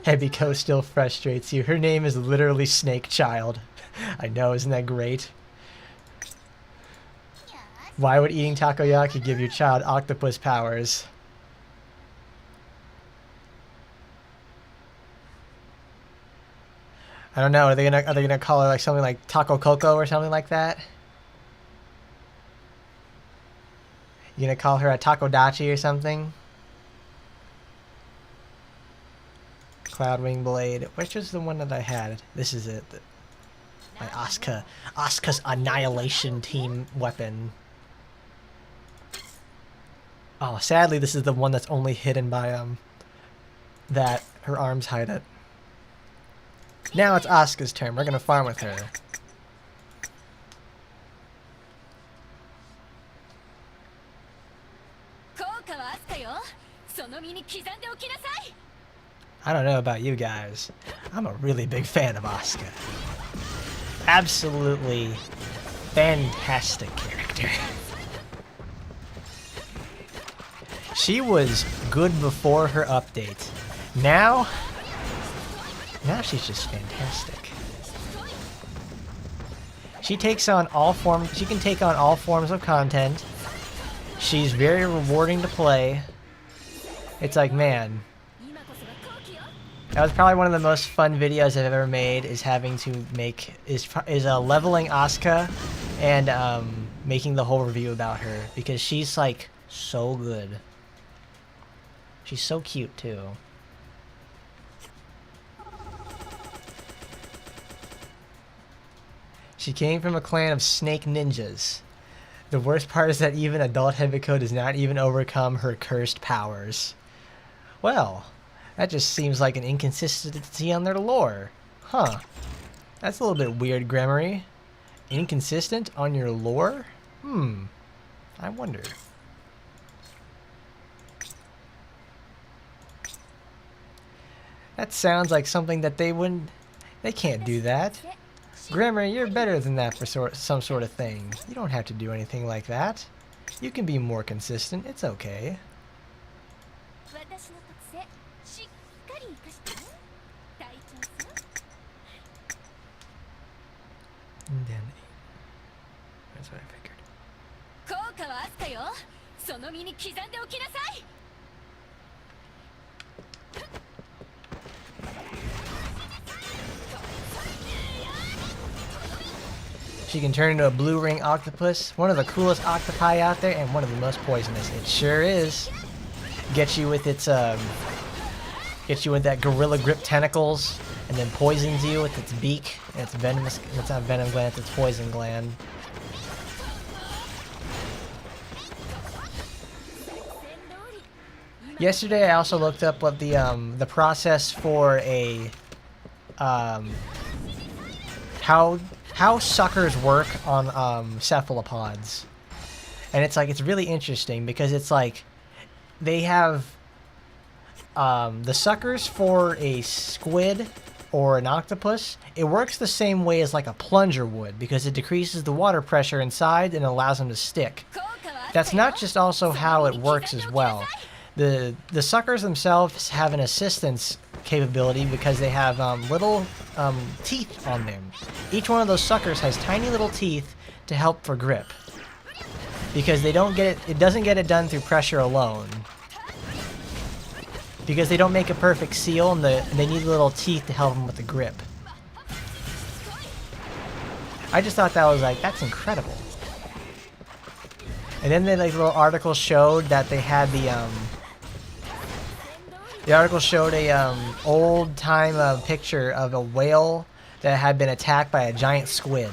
Hebiko still frustrates you. Her name is literally Snake Child. I know, isn't that great? Why would eating takoyaki give your child octopus powers? I don't know. Are they gonna call her like something like Taco Coco or something like that? You gonna call her a Takodachi or something? Cloudwing Blade. Which was the one that I had? This is it. My Asuka's Annihilation Team weapon. Oh, sadly, this is the one that's only hidden by that her arms hide it. Now it's Asuka's turn. We're gonna farm with her. I don't know about you guys. I'm a really big fan of Asuka. Absolutely fantastic character. She was good before her update. Now she's just fantastic. She takes on all forms. She can take on all forms of content. She's very rewarding to play. It's like, man, that was probably one of the most fun videos I've ever made. Is having to make leveling Asuka and making the whole review about her, because she's like so good. She's so cute too. She came from a clan of snake ninjas. The worst part is that even adult Hebiko does not even overcome her cursed powers. Well, that just seems like an inconsistency on their lore. Huh. That's a little bit weird, Gremory. Inconsistent on your lore? I wonder. That sounds like something that they wouldn't... They can't do that. Gremory, you're better than that for some sort of thing. You don't have to do anything like that. You can be more consistent. It's okay. That's what I figured. She can turn into a blue ring octopus, one of the coolest octopi out there, and one of the most poisonous. It sure is. Get you with its Gets you with that gorilla grip tentacles, and then poisons you with its beak. And its venomous. It's not venom gland. It's its poison gland. Yesterday, I also looked up what the process for a how suckers work on cephalopods, and it's really interesting because it's like they have the suckers for a squid or an octopus. It works the same way as like a plunger would because it decreases the water pressure inside and allows them to stick. That's not just also how it works as well. The suckers themselves have an assistance capability because they have little teeth on them. Each one of those suckers has tiny little teeth to help for grip. Because they don't get it doesn't get it done through pressure alone. Because they don't make a perfect seal and they need little teeth to help them with the grip. I just thought that was that's incredible. And then the little article showed that they had the article showed a old time picture of a whale that had been attacked by a giant squid,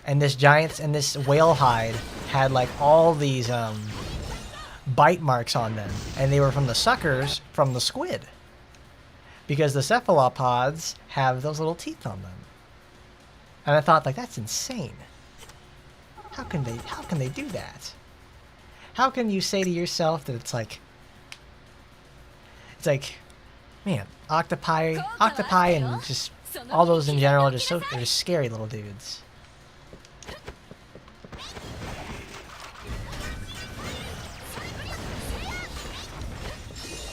and this whale hide had all these bite marks on them, and they were from the suckers from the squid, because the cephalopods have those little teeth on them. And I thought that's insane. How can they do that? How can you say to yourself that it's like, man, octopi and just all those in general are just they're just scary little dudes.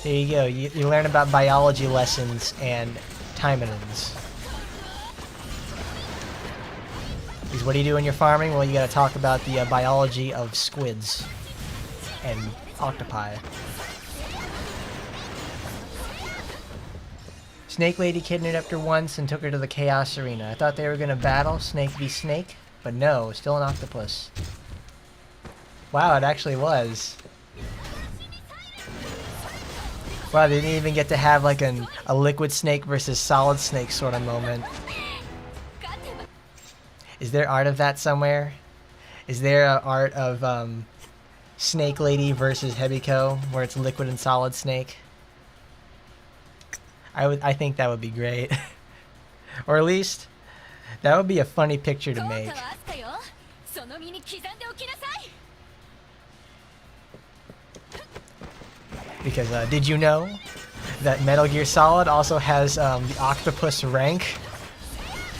There you go. You learn about biology lessons and Taimanins. Because what do you do when you're farming? Well, you gotta talk about the biology of squids and octopi. Snake Lady kidnapped her once and took her to the Chaos Arena. I thought they were gonna battle Snake v Snake, but no, still an octopus. Wow, it actually was. Wow, they didn't even get to have a liquid snake versus solid snake sort of moment. Is there art of that somewhere? Is there an art of Snake Lady versus Hebiko where it's liquid and solid snake? I think that would be great. Or at least that would be a funny picture to make. Because did you know that Metal Gear Solid also has the octopus rank?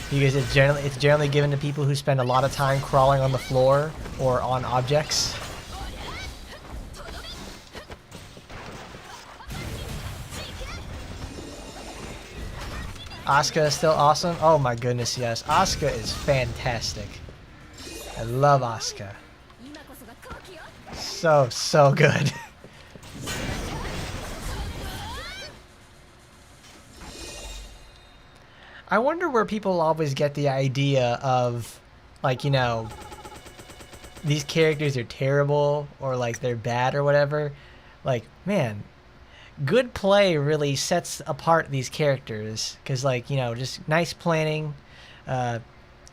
Because it's generally given to people who spend a lot of time crawling on the floor or on objects. Asuka is still awesome? Oh my goodness, yes. Asuka is fantastic. I love Asuka. So good. I wonder where people always get the idea of, these characters are terrible or they're bad or whatever. Man, good play really sets apart these characters because just nice planning,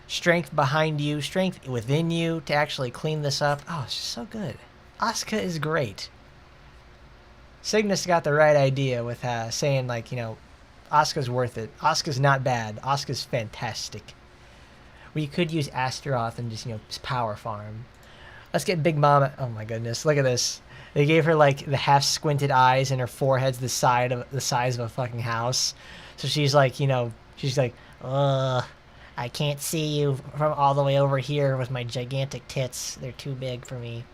strength behind you, strength within you to actually clean this up. Oh, it's just so good. Asuka is great. Cygnus got the right idea with saying Asuka's worth it. Asuka's not bad. Asuka's fantastic. We could use Astaroth and just power farm. Let's get Big Mama. Oh my goodness, look at this. They gave her the half squinted eyes and her forehead's the size of a fucking house. So she's she's I can't see you from all the way over here with my gigantic tits. They're too big for me.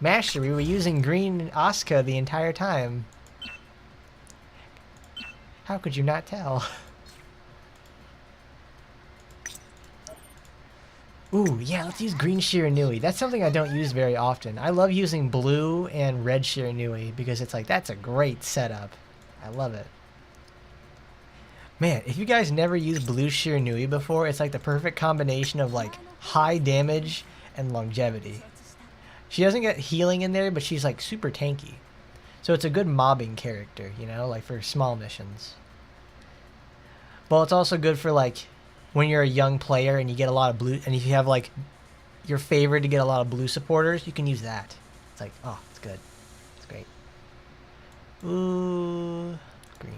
Master, we were using green Asuka the entire time. How could you not tell? Ooh, yeah, let's use green Shiranui. That's something I don't use very often. I love using blue and red Shiranui because it's that's a great setup. I love it. Man, if you guys never used blue Shiranui before, it's the perfect combination of high damage and longevity. She doesn't get healing in there, but she's super tanky. So it's a good mobbing character, you know, like for small missions. Well, it's also good for like when you're a young player and you get a lot of blue, and if you have like your favorite to get a lot of blue supporters, you can use that. It's like, oh, it's good. It's great. Ooh, green.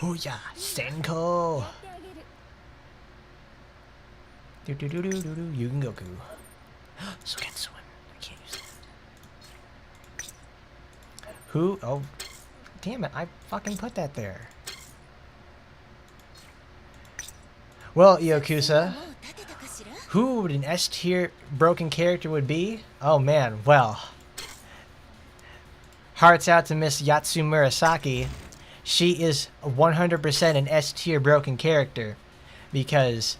Oh yeah, Senko. Do do do do do do. You can Goku. Sugetsu. I can't use that. Who? Oh, damn it! I fucking put that there. Well, Iokusa, who would an S tier broken character would be? Oh man, well. Hearts out to Miss Yatsu Murasaki. She is 100% an S tier broken character because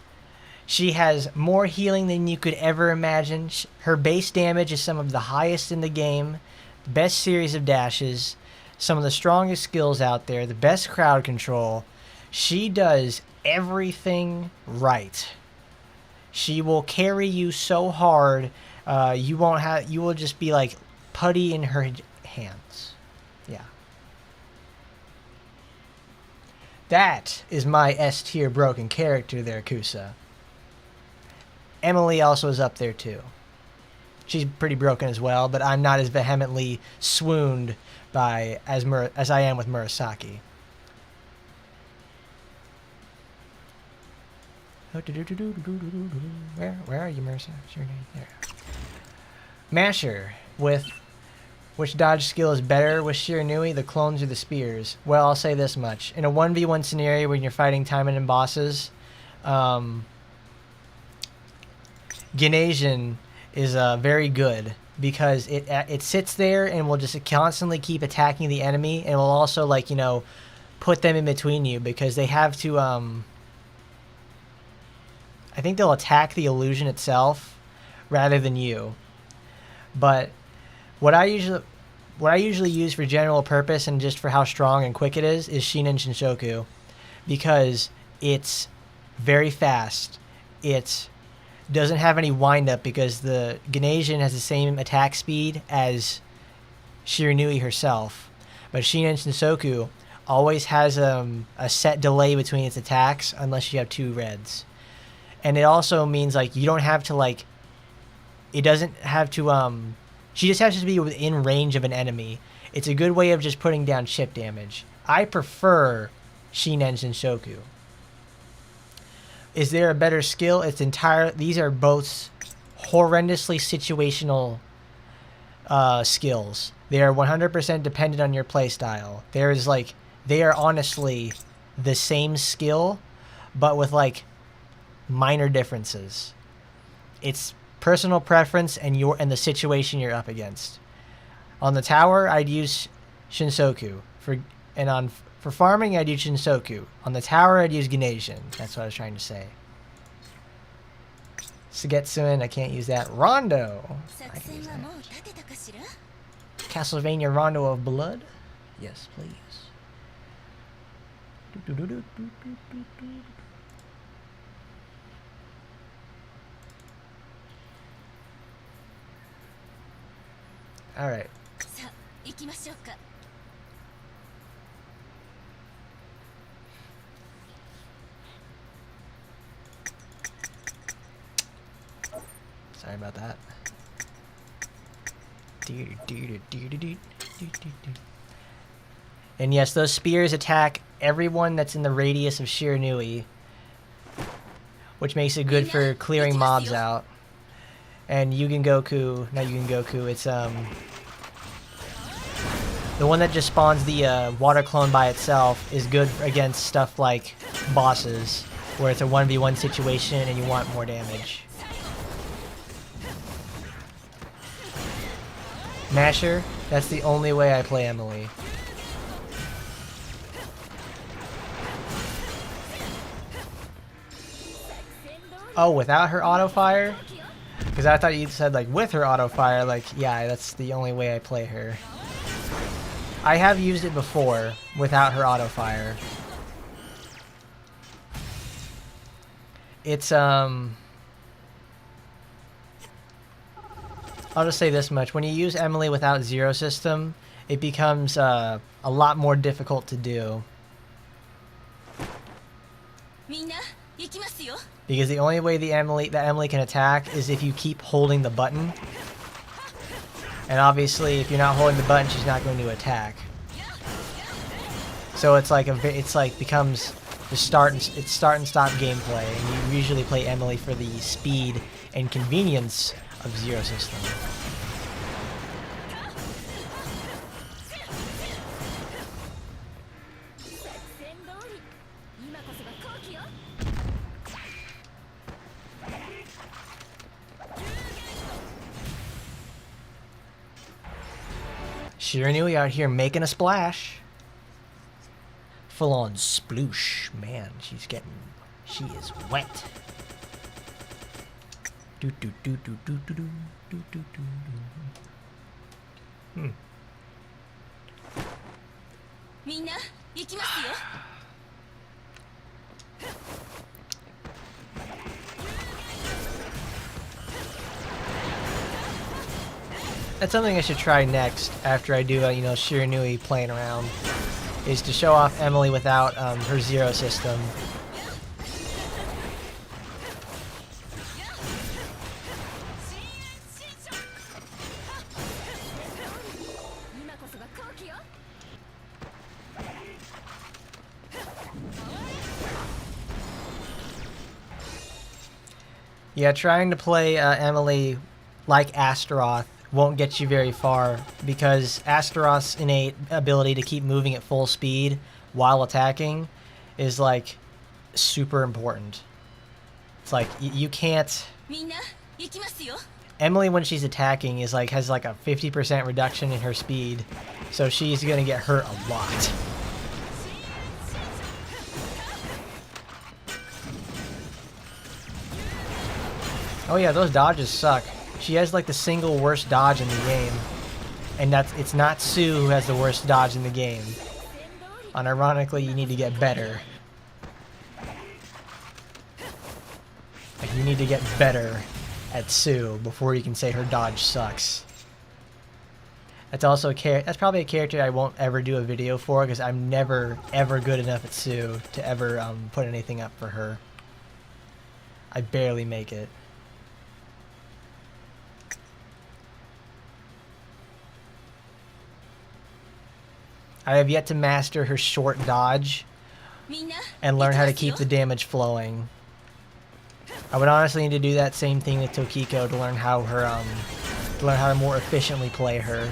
she has more healing than you could ever imagine. Her base damage is some of the highest in the game. Best series of dashes. Some of the strongest skills out there. The best crowd control. She does everything right. She will carry you so hard. You will just be like putty in her hands. Yeah. That is my S tier broken character there, Kusa. Emily also is up there too. She's pretty broken as well, but I'm not as vehemently swooned by as I am with Murasaki. Where are you, Murasaki? There. Masher with which dodge skill is better with Shiranui, the clones or the spears? Well, I'll say this much. In a 1v1 scenario when you're fighting Taimanin bosses, Gynesian is very good because it sits there and will just constantly keep attacking the enemy and will also, like, you know, put them in between you because they have to, I think they'll attack the illusion itself rather than you. But what I usually use for general purpose and just for how strong and quick it is Shinen Shinshoku because it's very fast. It doesn't have any wind-up because the Gynesian has the same attack speed as Shiranui herself. But Shinen Shinshoku always has a set delay between its attacks unless you have two reds. And it also means, like, you don't have to, like... It doesn't have to, She just has to be within range of an enemy. It's a good way of just putting down chip damage. I prefer Shinen Shinshoku. Is there a better skill? These are both horrendously situational skills. They are 100% dependent on your playstyle. They are honestly the same skill, but with like minor differences. It's personal preference and the situation you're up against. On the tower, I'd use Shinsoku. For farming, I'd use Shinsoku. On the tower, I'd use Gynesian. That's what I was trying to say. Sugetsuin, I can't use that. Rondo. I can use that. Castlevania Rondo of Blood? Yes, please. All right. Sorry about that. And yes, those spears attack everyone that's in the radius of Shiranui, which makes it good for clearing mobs out. And not Yugen Goku, it's the one that just spawns the water clone by itself is good against stuff like bosses, where it's a 1v1 situation and you want more damage. Masher, that's the only way I play Emily. Oh, without her auto fire? Because I thought you said like with her auto fire, like, yeah, that's the only way I play her. I have used it before without her auto fire. It's I'll just say this much. When you use Emily without Zero System, it becomes a lot more difficult to do. Because the only way that Emily can attack is if you keep holding the button. And obviously, if you're not holding the button, she's not going to attack. So it's like becomes the start and stop gameplay, and you usually play Emily for the speed and convenience of Zero System. Shiranui out here making a splash. Full on sploosh. Man, she is wet. Do do do do do do do do do do. That's something I should try next after I do, Shiranui playing around, is to show off Emily without her Zero System. Yeah, trying to play Emily like Astaroth won't get you very far, because Astaroth's innate ability to keep moving at full speed while attacking is like super important. It's like you can't. Emily, when she's attacking, has like a 50% reduction in her speed, so she's gonna get hurt a lot. Oh yeah, those dodges suck. She has like the single worst dodge in the game, and it's not Sue who has the worst dodge in the game. Unironically, you need to get better. Like, you need to get better at Sue before you can say her dodge sucks. That's also that's probably a character I won't ever do a video for, because I'm never ever good enough at Sue to ever put anything up for her. I barely make it. I have yet to master her short dodge and learn how to keep the damage flowing. I would honestly need to do that same thing with Tokiko to learn how to more efficiently play her.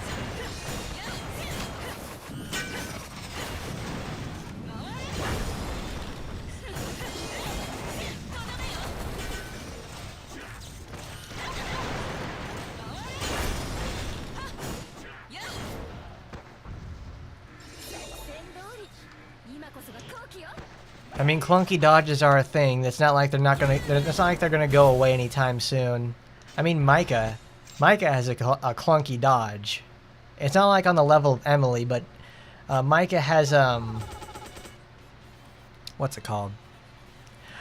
I mean, clunky dodges are a thing. It's not like they're gonna go away anytime soon. I mean, Micah has a clunky dodge. It's not like on the level of Emily, but Micah has what's it called?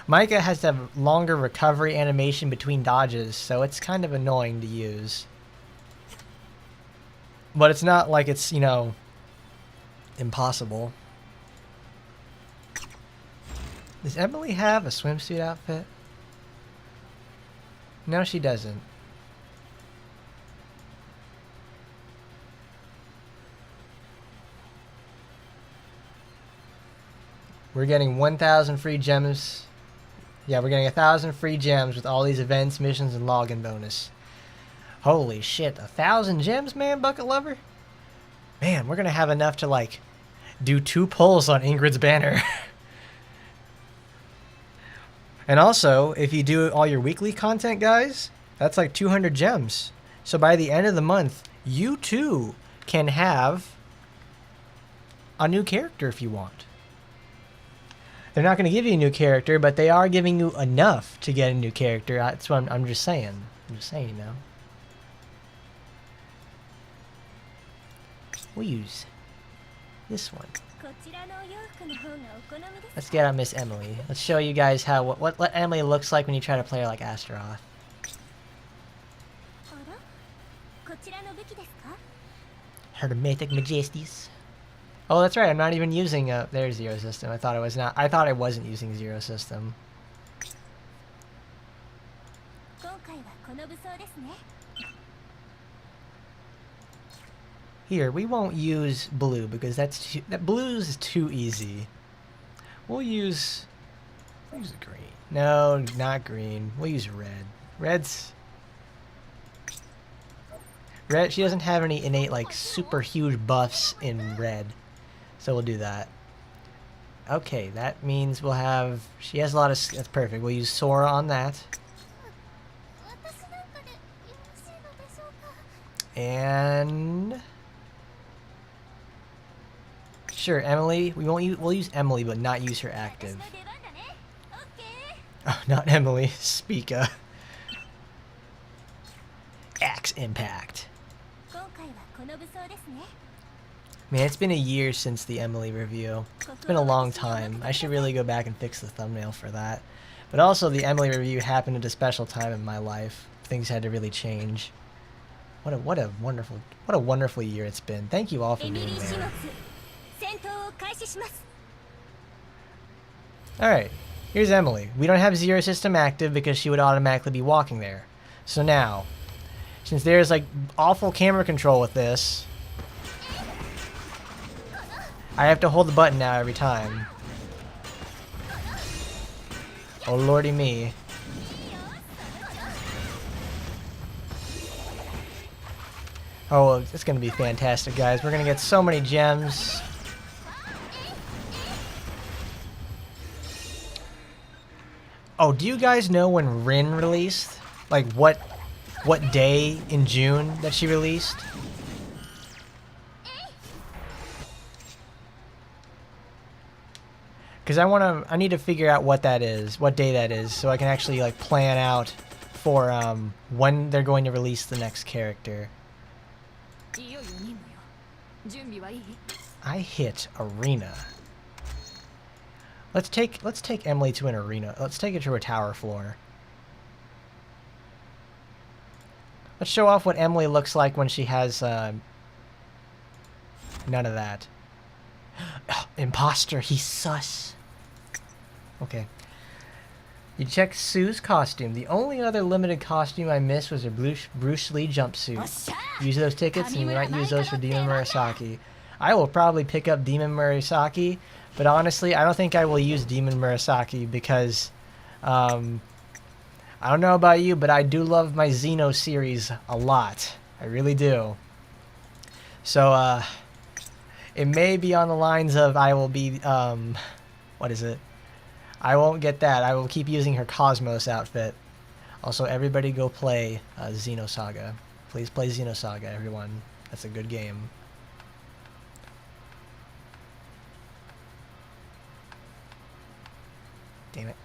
Micah has to have longer recovery animation between dodges, so it's kind of annoying to use. But it's not like it's, impossible. Does Emily have a swimsuit outfit? No, she doesn't. We're getting 1,000 free gems. Yeah, we're getting 1,000 free gems with all these events, missions, and login bonus. Holy shit, 1,000 gems, man, Bucket Lover? Man, we're gonna have enough to, like, do 2 pulls on Ingrid's banner. And also, if you do all your weekly content, guys, that's like 200 gems. So by the end of the month, you too can have a new character if you want. They're not going to give you a new character, but they are giving you enough to get a new character. That's what I'm just saying. I'm just saying, We'll use this one. Let's get on Miss Emily. Let's show you guys what Emily looks like when you try to play her like Astaroth. Hermetic Majesties. Oh, that's right. I'm not even using their Zero System. I thought I was not. I thought I wasn't using Zero System. Here, we won't use blue because that blue is too easy. We'll use green. No, not green. We'll use red. Red's red. She doesn't have any innate like super huge buffs in red, so we'll do that. Okay, that means we'll have. She has a lot of. That's perfect. We'll use Sora on that. And sure, Emily. We won't use. We'll use Emily, but not use her active. Oh, not Emily. Micah. Axe Impact. Man, it's been a year since the Emily review. It's been a long time. I should really go back and fix the thumbnail for that. But also, the Emily review happened at a special time in my life. Things had to really change. What a wonderful year it's been. Thank you all for being there. Alright, here's Emily. We don't have Zero System active because she would automatically be walking there. So now, since there's like awful camera control with this, I have to hold the button now every time. Oh lordy me. Oh, it's gonna be fantastic, guys. We're gonna get so many gems. Oh, do you guys know when Rin released? Like what day in June that she released? Because I need to figure out what that is, what day that is, so I can actually like plan out for when they're going to release the next character. I hit arena. Let's take Emily to an arena. Let's take her to a tower floor. Let's show off what Emily looks like when she has none of that. Imposter, he's sus. Okay. You check Sue's costume. The only other limited costume I missed was her Bruce Lee jumpsuit. Use those tickets and you might use those for Demon Murasaki. I will probably pick up Demon Murasaki, but honestly, I don't think I will use Demon Murasaki because I don't know about you, but I do love my Xeno series a lot. I really do. So, it may be on the lines of I will be, what is it? I won't get that. I will keep using her Cosmos outfit. Also, everybody go play Xenosaga. Please play Xenosaga, everyone. That's a good game. Damn it.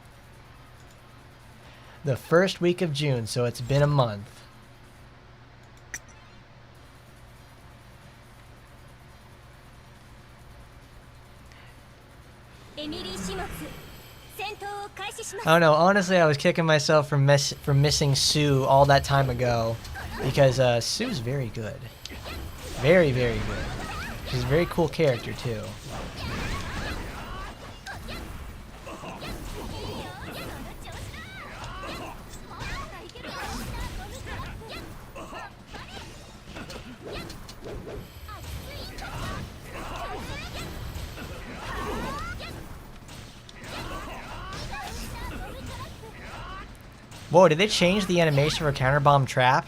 The first week of June, so it's been a month. I don't know. Honestly, I was kicking myself for missing Sue all that time ago, because Sue's very good, very good. She's a very cool character too. Whoa, did they change the animation for Counter Bomb Trap?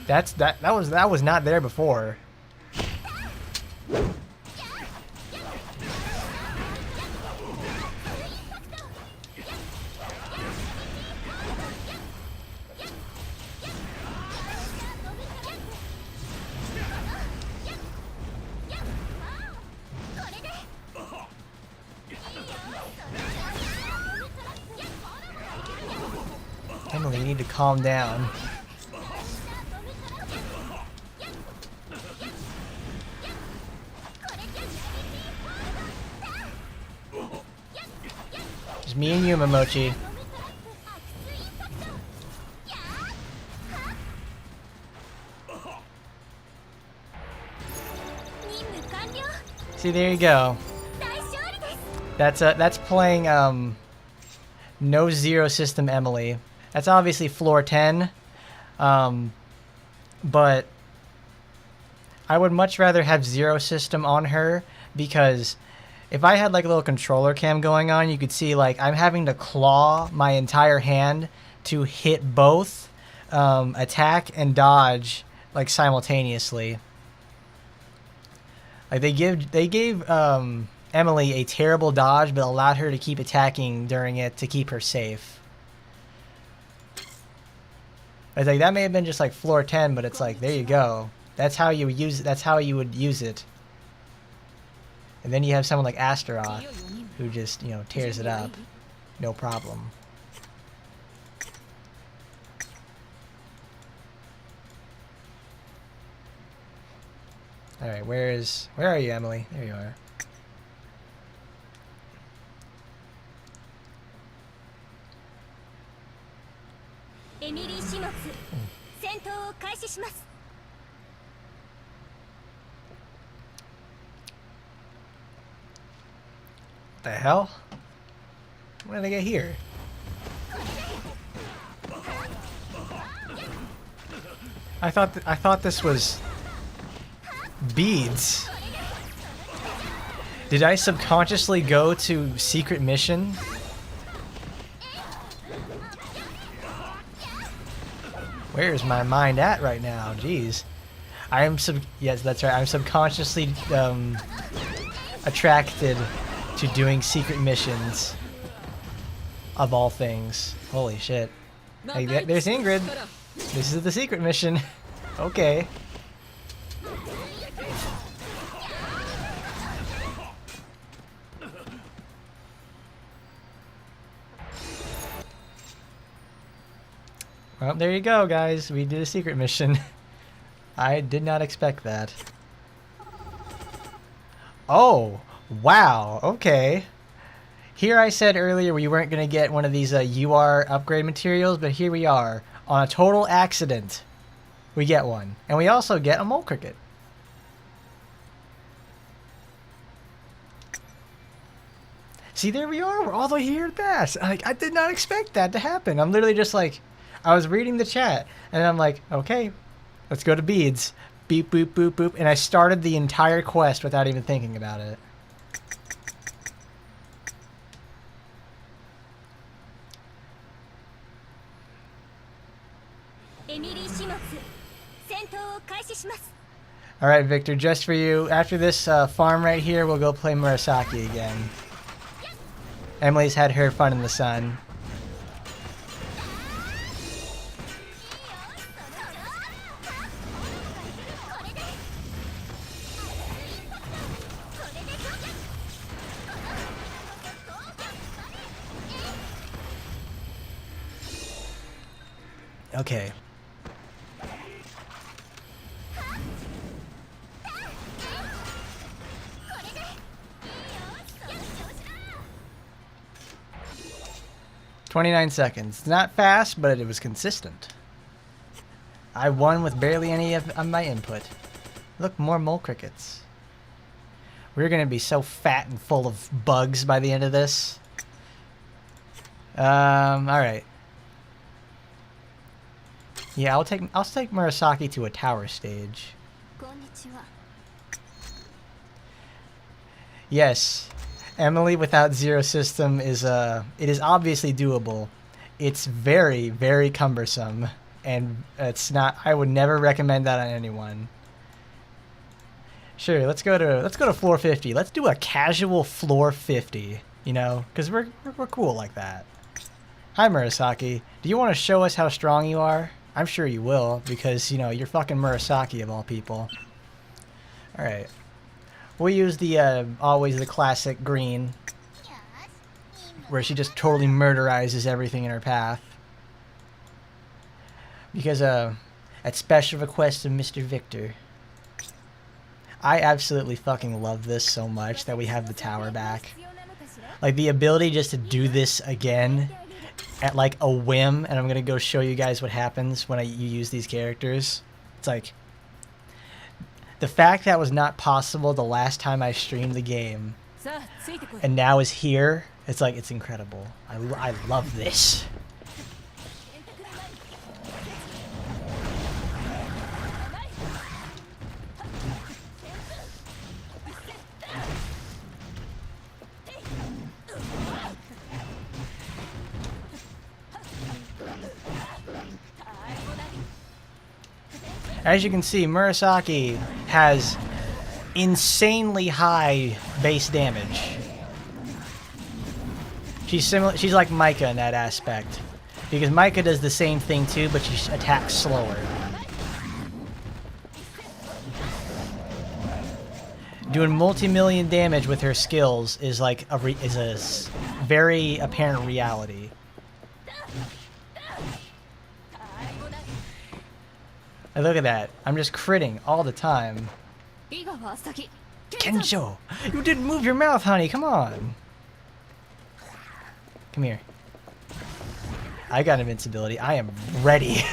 That was not there before. Emily, you need to calm down. Just me and you, Momochi. See, there you go. That's playing no zero system Emily. That's obviously floor 10. But I would much rather have zero system on her, because if I had like a little controller cam going on, you could see like I'm having to claw my entire hand to hit both attack and dodge like simultaneously. Like they gave Emily a terrible dodge, but allowed her to keep attacking during it to keep her safe. I was like, that may have been just like floor 10, but it's like, there you go. That's how you use. That's how you would use it. And then you have someone like Astaroth, who just, you know, tears it up, no problem. All right, where are you, Emily? There you are. The hell? When did I get here? I thought this was beads. Did I subconsciously go to secret mission? Where's my mind at right now? Jeez. Yes, that's right. I'm subconsciously attracted to doing secret missions. Of all things. Holy shit. Hey, there's Ingrid. This is the secret mission. Okay. Well, there you go, guys. We did a secret mission. I did not expect that. Oh, wow. Okay. Here I said earlier we weren't going to get one of these UR upgrade materials, but here we are. On a total accident, we get one. And we also get a mole cricket. See, there we are. We're all the way here at Bass. Like, I did not expect that to happen. I'm literally just like, I was reading the chat, and I'm like, okay, let's go to beads. Beep, boop, boop, boop. And I started the entire quest without even thinking about it. Alright, Victor, just for you. After this farm right here, we'll go play Murasaki again. Emily's had her fun in the sun. Okay. "29 seconds. Not fast, but it was consistent. I won with barely any of my input. Look, more mole crickets. We're gonna be so fat and full of bugs by the end of this. Alright. Yeah, I'll take Murasaki to a tower stage. Yes, Emily without zero system is it is obviously doable. It's very, very cumbersome, and it's not. I would never recommend that on anyone. Sure, let's go to floor 50. Let's do a casual floor 50. You know, because we're cool like that. Hi, Murasaki. Do you want to show us how strong you are? I'm sure you will, because, you know, you're fucking Murasaki of all people. Alright. We'll use the, always the classic green, where she just totally murderizes everything in her path. Because, at special request of Mr. Victor. I absolutely fucking love this so much that we have the tower back. Like, the ability just to do this again at like a whim, and I'm gonna go show you guys what happens when you use these characters. It's like, The fact that was not possible the last time I streamed the game, and now is here, it's like, it's incredible. I love this. As you can see, Murasaki has insanely high base damage. She's like Micah in that aspect, because Micah does the same thing too, but she attacks slower. Doing multi-million damage with her skills is like a very apparent reality. And look at that. I'm just critting all the time. Kensho! You didn't move your mouth, honey. Come on. Come here. I got invincibility. I am ready.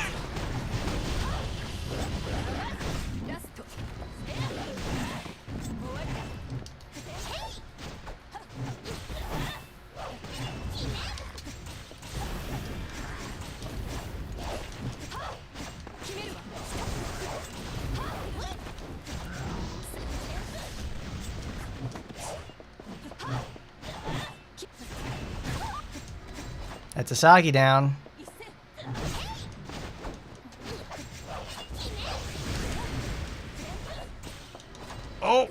That's Asagi down. Oh!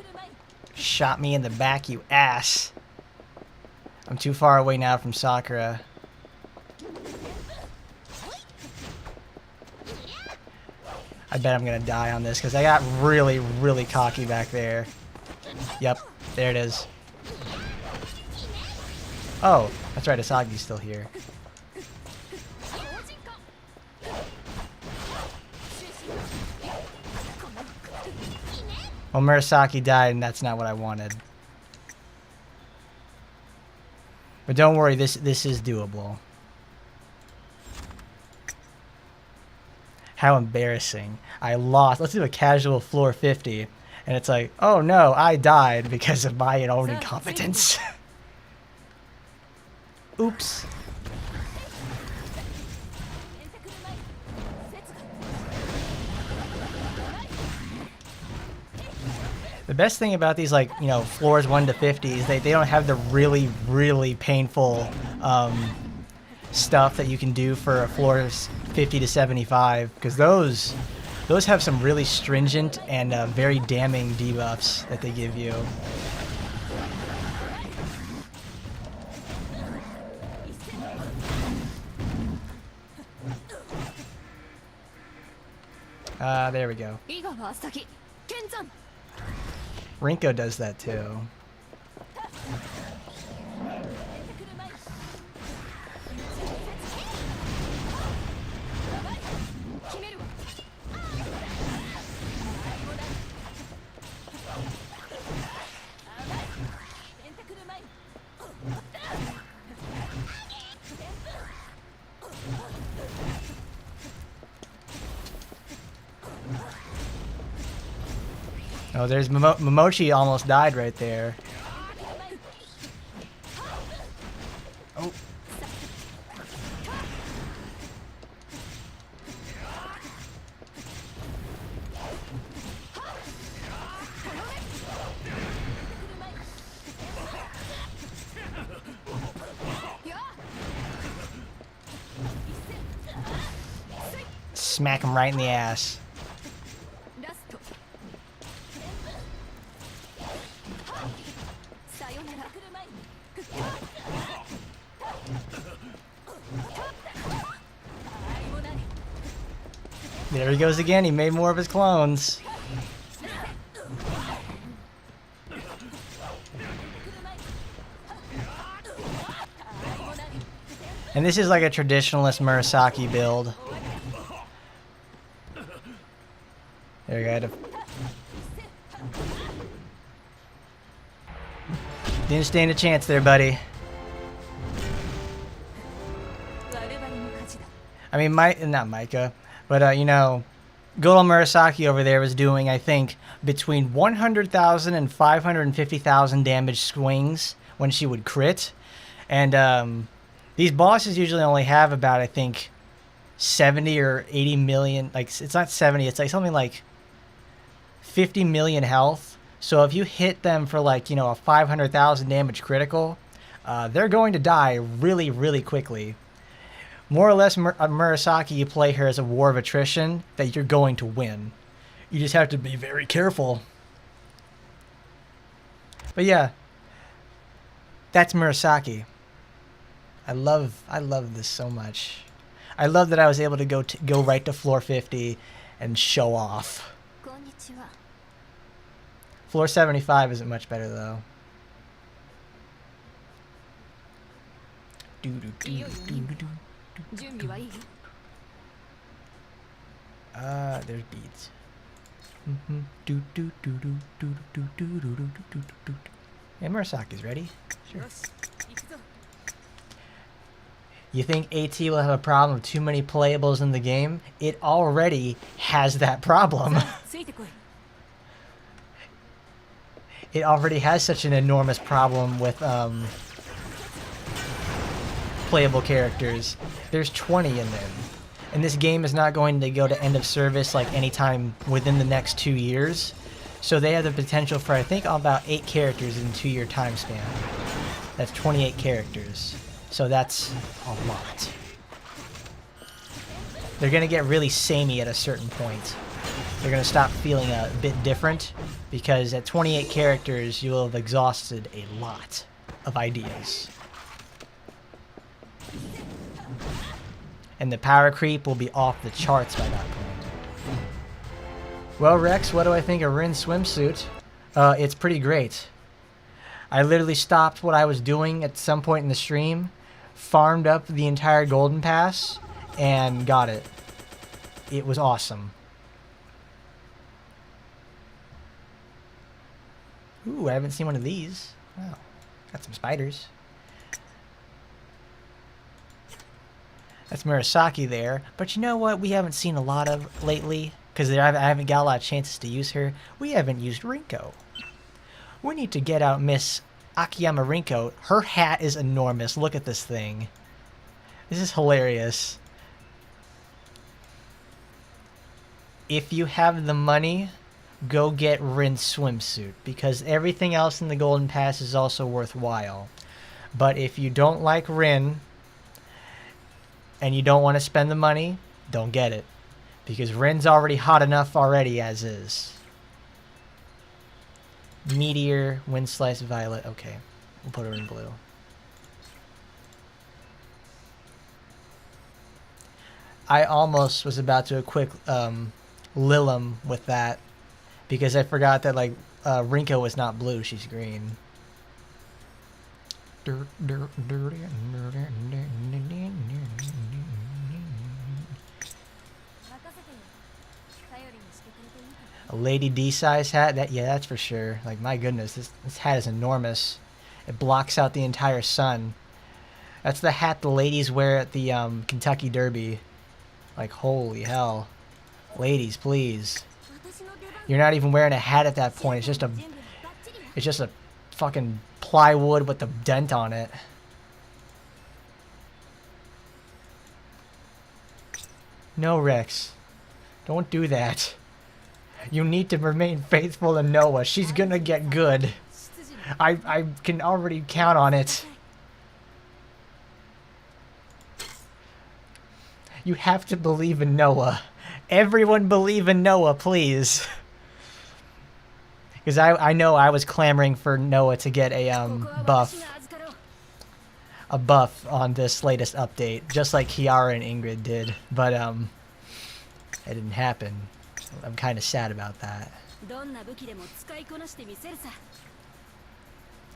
Shot me in the back, you ass. I'm too far away now from Sakura. I bet I'm gonna die on this because I got really, really cocky back there. Yep, there it is. Oh, that's right, Asagi's still here. Well, Murasaki died, and that's not what I wanted. But don't worry, this is doable. How embarrassing. I lost. Let's do a casual floor 50. And it's like, oh no, I died because of my own incompetence. Oops. The best thing about these, like, you know, floors 1 to 50 is they don't have the really, really painful stuff that you can do for floors 50 to 75, because those have some really stringent and very damning debuffs that they give you. There we go. Rinko does that too. Oh, there's Momochi almost died right there. Oh. Smack him right in the ass. There he goes again. He made more of his clones. And this is like a traditionalist Murasaki build. There you go. Didn't stand a chance there, buddy. I mean, not Micah, but you know, good old Murasaki over there was doing, I think, between 100,000 and 550,000 damage swings when she would crit. And these bosses usually only have about, I think, 70 or 80 million. Like, it's not 70, it's like something like 50 million health. So if you hit them for, like, you know, a 500,000 damage critical, they're going to die really, really quickly. More or less, Murasaki, you play her as a war of attrition that you're going to win. You just have to be very careful. But yeah, that's Murasaki. I love this so much. I love that I was able to go right to floor 50 and show off. Floor 75 isn't much better though. There's beads. Yeah, Murasaki's ready. Sure. You think AT will have a problem with too many playables in the game? It already has that problem. It already has such an enormous problem with playable characters. There's 20 in them. And this game is not going to go to end of service like anytime within the next 2 years. So they have the potential for, I think, about 8 characters in a 2-year time span. That's 28 characters. So that's a lot. They're going to get really samey at a certain point. They're going to stop feeling a bit different because at 28 characters, you will have exhausted a lot of ideas. And the power creep will be off the charts by that point. Well, Rex, what do I think of Rin's swimsuit? It's pretty great. I literally stopped what I was doing at some point in the stream, farmed up the entire golden pass, and got it. It was awesome. Ooh, I haven't seen one of these. Wow, got some spiders. That's Murasaki there. But you know what we haven't seen a lot of lately? Because I haven't got a lot of chances to use her. We haven't used Rinko. We need to get out Miss Akiyama Rinko. Her hat is enormous. Look at this thing. This is hilarious. If you have the money, go get Rin's swimsuit. Because everything else in the Golden Pass is also worthwhile. But if you don't like Rin, and you don't want to spend the money, don't get it. Because Rin's already hot enough already as is. Meteor, Wind Slice, Violet. Okay, we'll put her in blue. I almost was about to equip Lilim with that. Because I forgot that like Rinko was not blue, she's green. A Lady D size hat? That's for sure. Like, my goodness, this hat is enormous. It blocks out the entire sun. That's the hat the ladies wear at the Kentucky Derby. Like, holy hell. Ladies, please. You're not even wearing a hat at that point. It's just a fucking plywood with a dent on it. No, Rex. Don't do that. You need to remain faithful to Noah. She's gonna get good. I can already count on it. You have to believe in Noah. Everyone believe in Noah, please. Because I know I was clamoring for Noah to get a buff on this latest update, just like Kiara and Ingrid did, but it didn't happen. I'm kind of sad about that.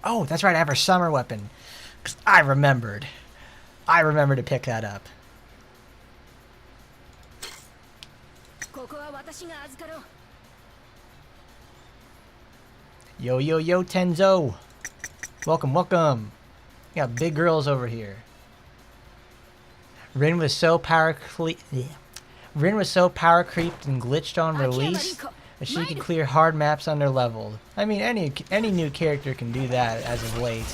Oh, that's right, I have her summer weapon. 'Cause I remembered to pick that up. Yo, yo, yo, Tenzo. Welcome, welcome. We got big girls over here. Rin was so power creeped and glitched on release And she can clear hard maps under leveled. I mean, any new character can do that as of late.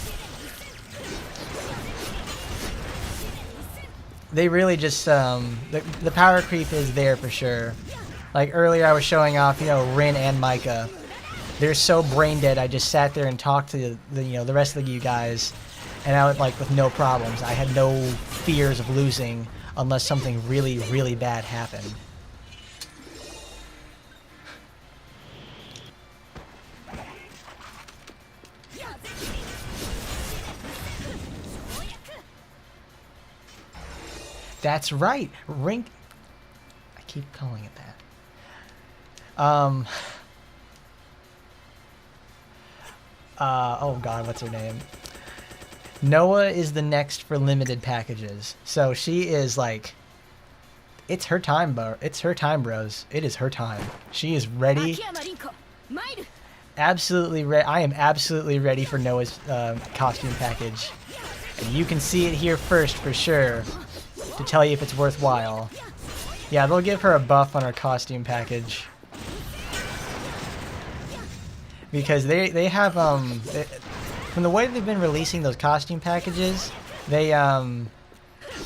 They really just the power creep is there for sure. Like earlier, I was showing off, you know, Rin and Micah. They're so brain dead. I just sat there and talked to the rest of you guys, and I was like with no problems. I had no fears of losing unless something really, really bad happened. That's right, Rink. I keep calling it that. Oh God, what's her name? Noah is the next for limited packages. So she is like, it's her time, bro. It's her time, bros. It is her time. She is ready. Absolutely ready. I am absolutely ready for Noah's costume package, and you can see it here first for sure to tell you if it's worthwhile. Yeah, they'll give her a buff on her costume package. Because they have from the way they've been releasing those costume packages, they I'm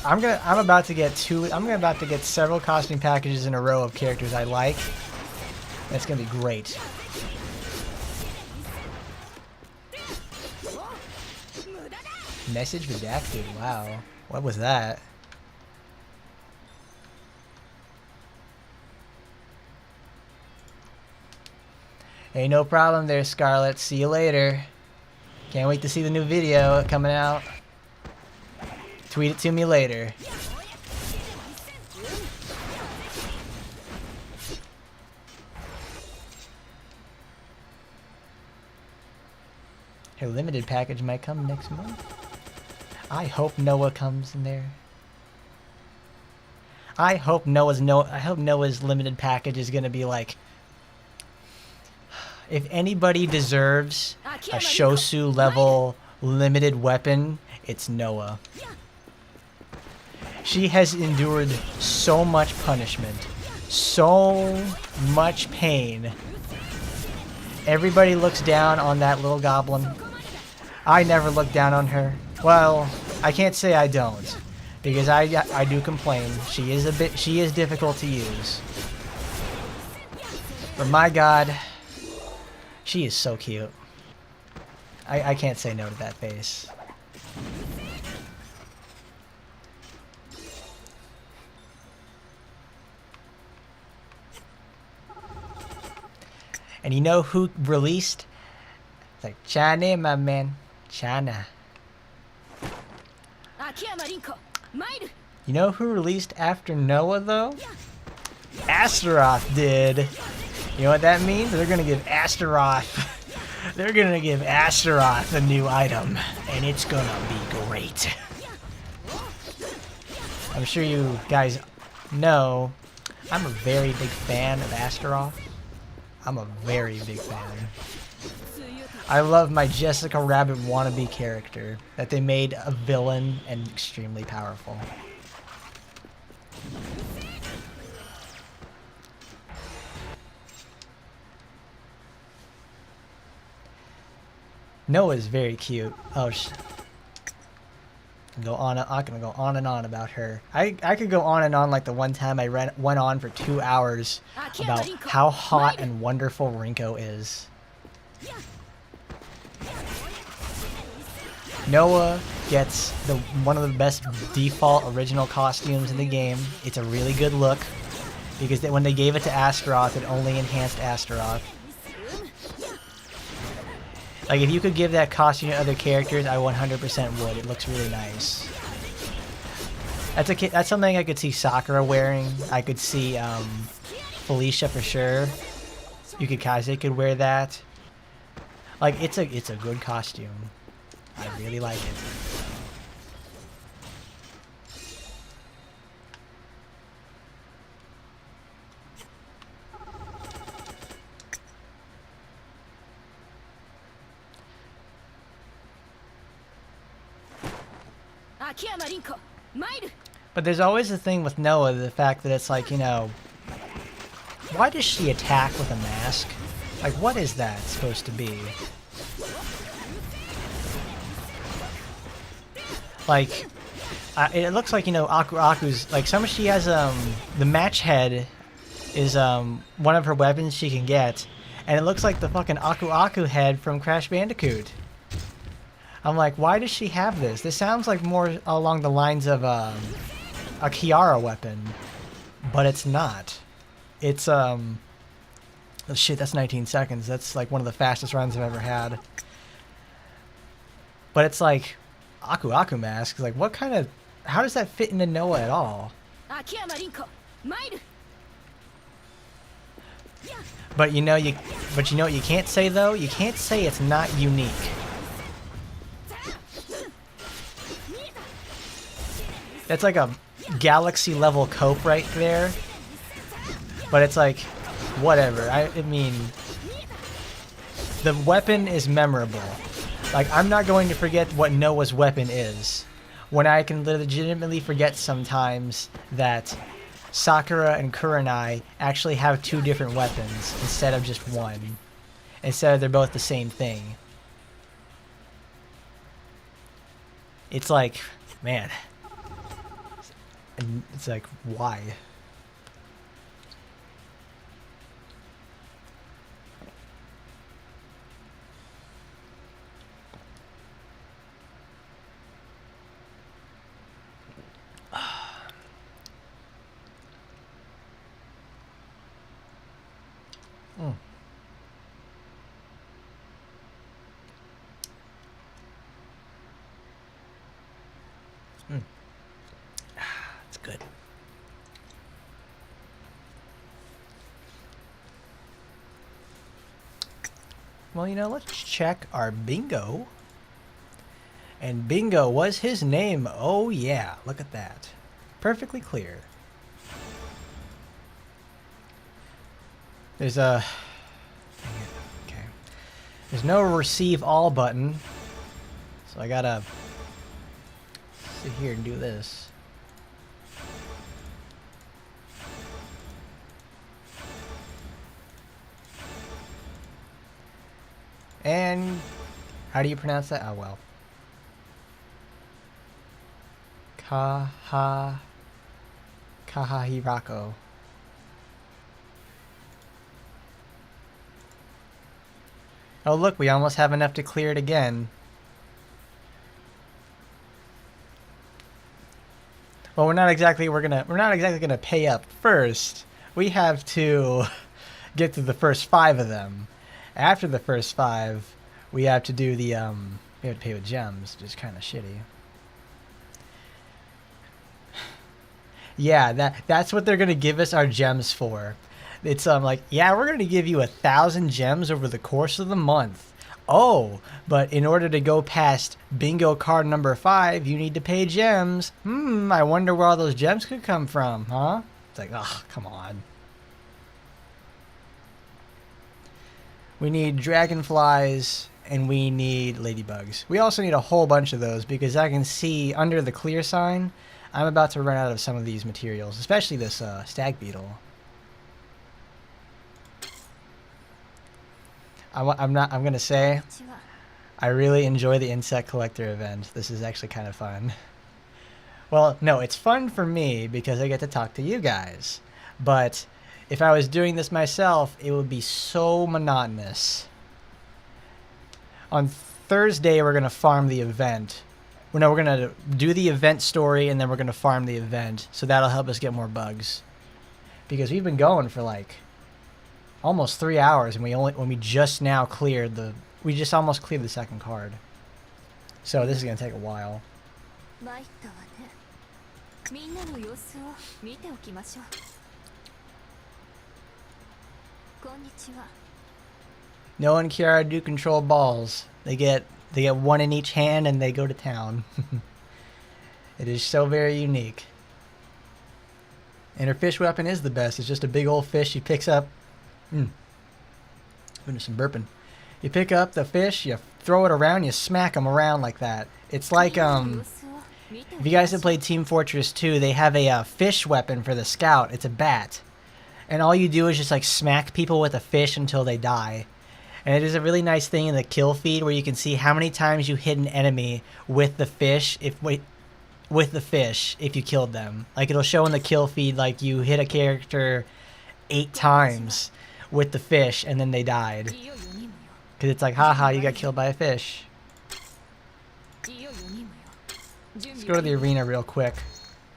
about to get several costume packages in a row of characters I like. That's gonna be great. Message redacted. Wow, what was that? Hey, no problem there, Scarlet. See you later. Can't wait to see the new video coming out. Tweet it to me later. Her limited package might come next month. I hope Noah comes in there. I hope Noah's limited package is gonna be like, if anybody deserves a Shosu level limited weapon, it's Noah. She has endured so much punishment, so much pain. Everybody looks down on that little goblin. I never look down on her. Well, I can't say I don't, because I do complain. She is difficult to use. But my God, she is so cute. I can't say no to that face. And you know who released? It's like China, my man. China. You know who released after Noah, though? Astaroth did. You know what that means? They're gonna give Astaroth a new item, and it's gonna be great. I'm sure you guys know I'm a very big fan of Astaroth. I'm a very big fan. I love my Jessica Rabbit wannabe character that they made a villain and extremely powerful. Noah's very cute. Oh, I can go on and on about her. I could go on and on like the one time I went on for 2 hours about how hot and wonderful Rinko is. Noah gets one of the best default original costumes in the game. It's a really good look because when they gave it to Astaroth, it only enhanced Astaroth. Like, if you could give that costume to other characters, I 100% would. It looks really nice. That's something I could see Sakura wearing. I could see Felicia for sure. Yukikaze could wear that. Like, it's a good costume. I really like it. But there's always a thing with Noah, the fact that it's like, you know, Why does she attack with a mask? Like, what is that supposed to be? Like, it looks like, you know, Aku's, like, she has, the match head is, one of her weapons she can get, and it looks like the fucking Aku head from Crash Bandicoot. I'm like, why does she have this? This sounds like more along the lines of, a Kiara weapon, but it's not. It's, oh shit, that's 19 seconds. That's, like, one of the fastest runs I've ever had. But it's like, Aku mask, like, what kind of... How does that fit into Noah at all? But you know what you can't say though? You can't say it's not unique. That's like a galaxy level cope right there. But it's like, whatever. I mean, the weapon is memorable. Like, I'm not going to forget what Noah's weapon is, when I can legitimately forget sometimes that Sakura and Kurenai actually have two different weapons instead of just one. Instead of they're both the same thing. It's like, man. And it's like, why? It's good. Well, you know, let's check our bingo. And bingo was his name. Oh yeah, look at that. Perfectly clear. There's a... Okay. There's no receive all button. So I gotta sit here and do this. And how do you pronounce that? Oh well. Kahahirako. Oh look, we almost have enough to clear it again. Well, we're not exactly gonna pay up first. We have to get to the first 5 of them. After the first 5, we have to do the we have to pay with gems, which is kind of shitty. Yeah, that's what they're gonna give us our gems for. It's like, yeah, we're gonna give you 1,000 gems over the course of the month. Oh, but in order to go past bingo card number 5, you need to pay gems. I wonder where all those gems could come from, huh? It's like, ugh, come on. We need dragonflies, and we need ladybugs. We also need a whole bunch of those, because I can see under the clear sign, I'm about to run out of some of these materials, especially this stag beetle. I'm gonna say, I really enjoy the insect collector event. This is actually kind of fun. Well, no, it's fun for me because I get to talk to you guys. But if I was doing this myself, it would be so monotonous. On Thursday, we're gonna farm the event. Well, no, we're gonna do the event story, and then we're gonna farm the event. So that'll help us get more bugs. Because we've been going for like almost 3 hours, and we just now cleared the... We just almost cleared the second card. So this is going to take a while. Noah and Kiara do control balls. They get one in each hand, and they go to town. It is so very unique. And her fish weapon is the best. It's just a big old fish she picks up. Doing some burping. You pick up the fish, you throw it around, you smack them around like that. It's like, if you guys have played Team Fortress 2, they have a fish weapon for the scout. It's a bat. and all you do is just like smack people with a fish until they die. And it is a really nice thing in the kill feed where you can see how many times you hit an enemy with the fish if you killed them. Like it'll show in the kill feed like you hit a character 8 times with the fish and then they died. Because it's like, haha, you got killed by a fish. Let's go to the arena real quick.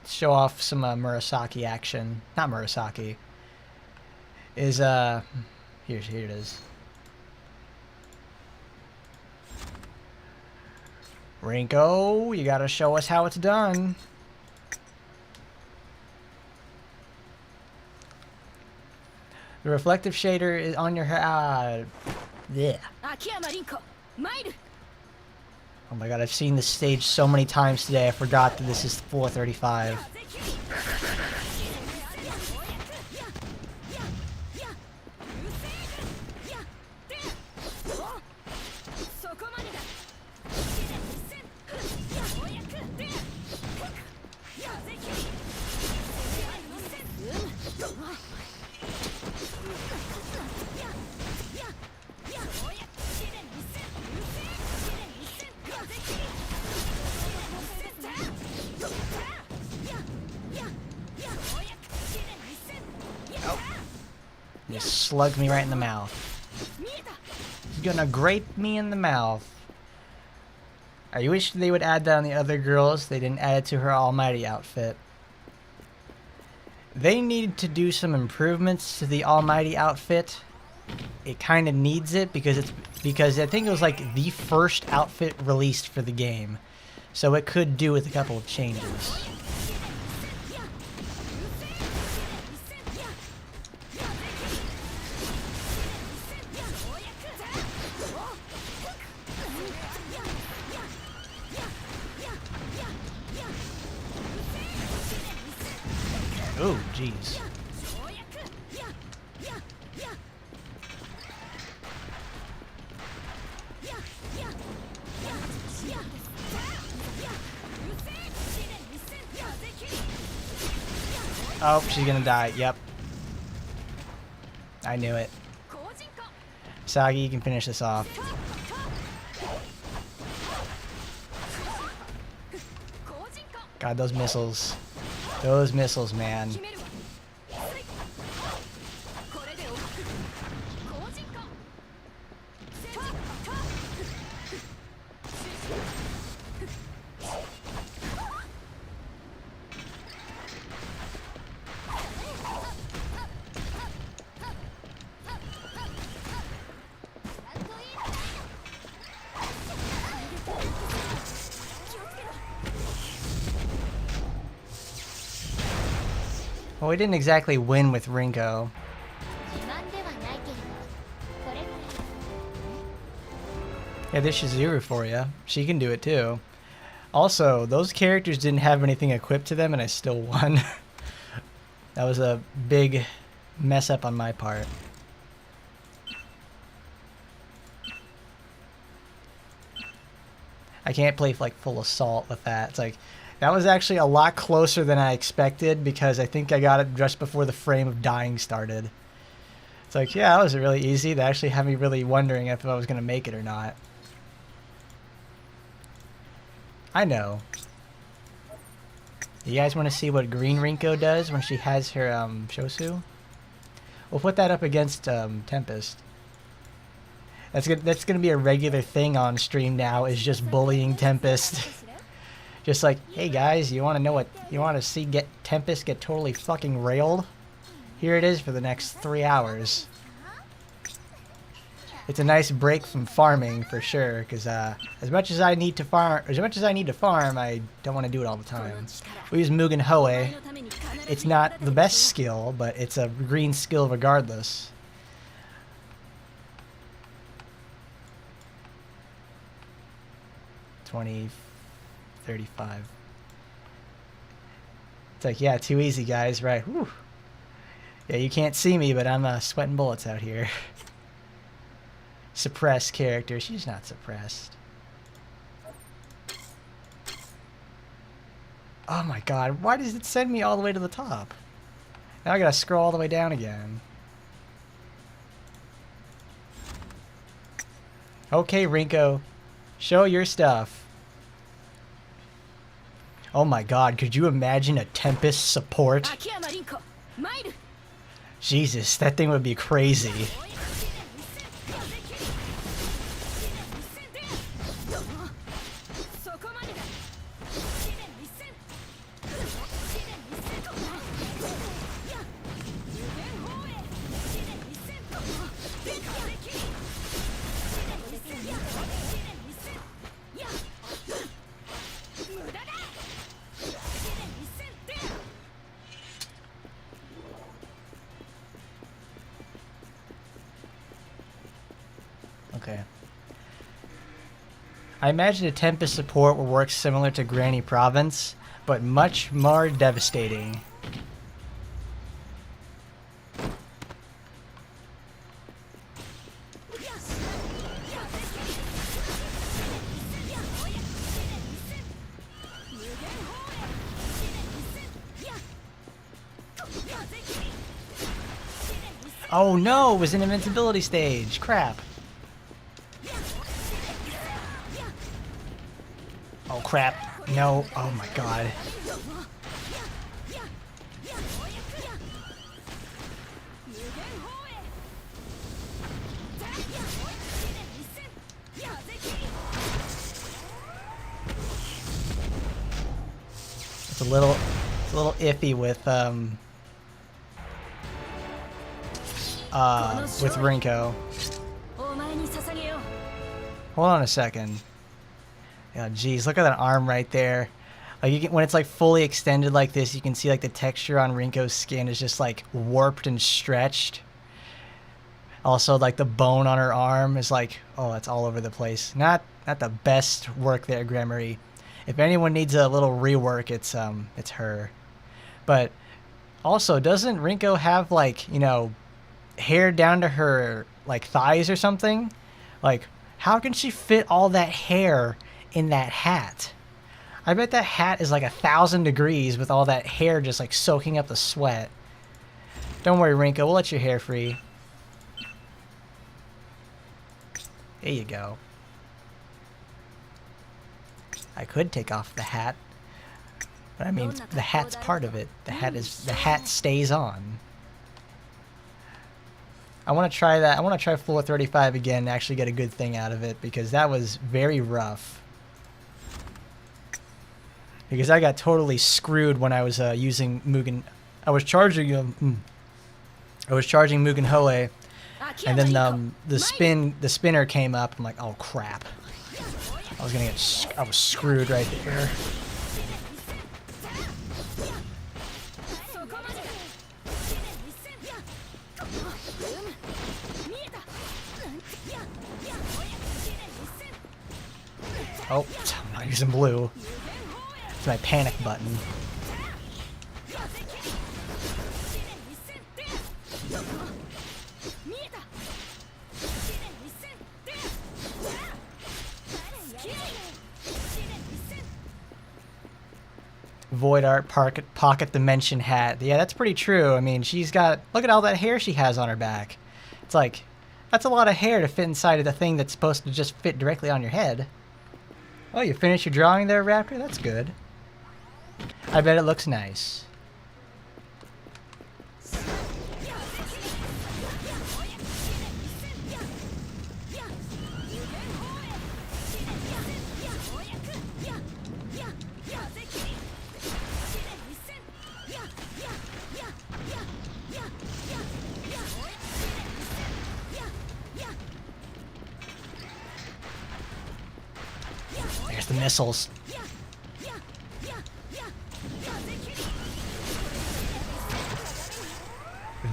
Show off some Murasaki action. Not Murasaki. Here it is. Rinko, you gotta show us how it's done. The reflective shader is on your head. Yeah. Oh my god, I've seen this stage so many times today, I forgot that this is 435. You slugged me right in the mouth. You're gonna grape me in the mouth. I wish they would add that on the other girls. They didn't add it to her Almighty outfit. They need to do some improvements to the Almighty outfit. It kind of needs it because I think it was like the first outfit released for the game. So it could do with a couple of changes. Oh, jeez. Oh, she's gonna die. Yep. I knew it. Asagi, you can finish this off. God, those missiles. Those missiles, man. Well, we didn't exactly win with Rinko. Yeah, there's Shizuru for you. She can do it too. Also, those characters didn't have anything equipped to them and I still won. That was a big mess up on my part. I can't play like full assault with that. It's like, that was actually a lot closer than I expected because I think I got it just before the frame of dying started. It's like, yeah, that was really easy. That actually had me really wondering if I was going to make it or not. I know. You guys want to see what Green Rinko does when she has her Shosu? We'll put that up against Tempest. That's gonna be a regular thing on stream now, is just bullying Tempest. Just like, hey guys, you want to see Tempest get totally fucking railed? Here it is for the next 3 hours. It's a nice break from farming for sure, because as much as I need to farm, I don't want to do it all the time. We use Mugen Hoei. It's not the best skill, but it's a green skill regardless. $20, $35. It's like, yeah, too easy, guys, right? Whew. Yeah, you can't see me, but I'm sweating bullets out here. Suppressed character. She's not suppressed. Oh my god, why does it send me all the way to the top? Now I gotta scroll all the way down again. Okay, Rinko. Show your stuff. Oh my god, could you imagine a Tempest support? Jesus, that thing would be crazy. Okay. I imagine a Tempest support will work similar to Granny Province, but much more devastating. Oh no, it was an invincibility stage. Crap. Oh crap. No. Oh my god. It's a little iffy with Rinko. Hold on a second. Yeah, geez, look at that arm right there. Like you can, when it's like fully extended like this, you can see like the texture on Rinko's skin is just like warped and stretched. Also, like the bone on her arm is like, oh, it's all over the place. Not the best work there, Gremory. If anyone needs a little rework, it's her. But also, doesn't Rinko have like, you know, hair down to her like thighs or something? Like, how can she fit all that hair in that hat? I bet that hat is like 1,000 degrees with all that hair just like soaking up the sweat. Don't worry, Rinko, we'll let your hair free. There you go. I could take off the hat, but I mean the hat's part of it. The hat stays on. I want to try that. I want to try floor 35 again and actually get a good thing out of it, because that was very rough. Because I got totally screwed when I was using Mugen. I was charging Mugen Hoe, and then the spinner came up. I'm like, oh crap! I was screwed right there. Oh, I'm not using blue. It's my panic button. Void Art Pocket Dimension hat. Yeah, that's pretty true. I mean, she's got... Look at all that hair she has on her back. It's like... That's a lot of hair to fit inside of the thing that's supposed to just fit directly on your head. Oh, you finished your drawing there, Raptor? That's good. I bet it looks nice. There's the missiles.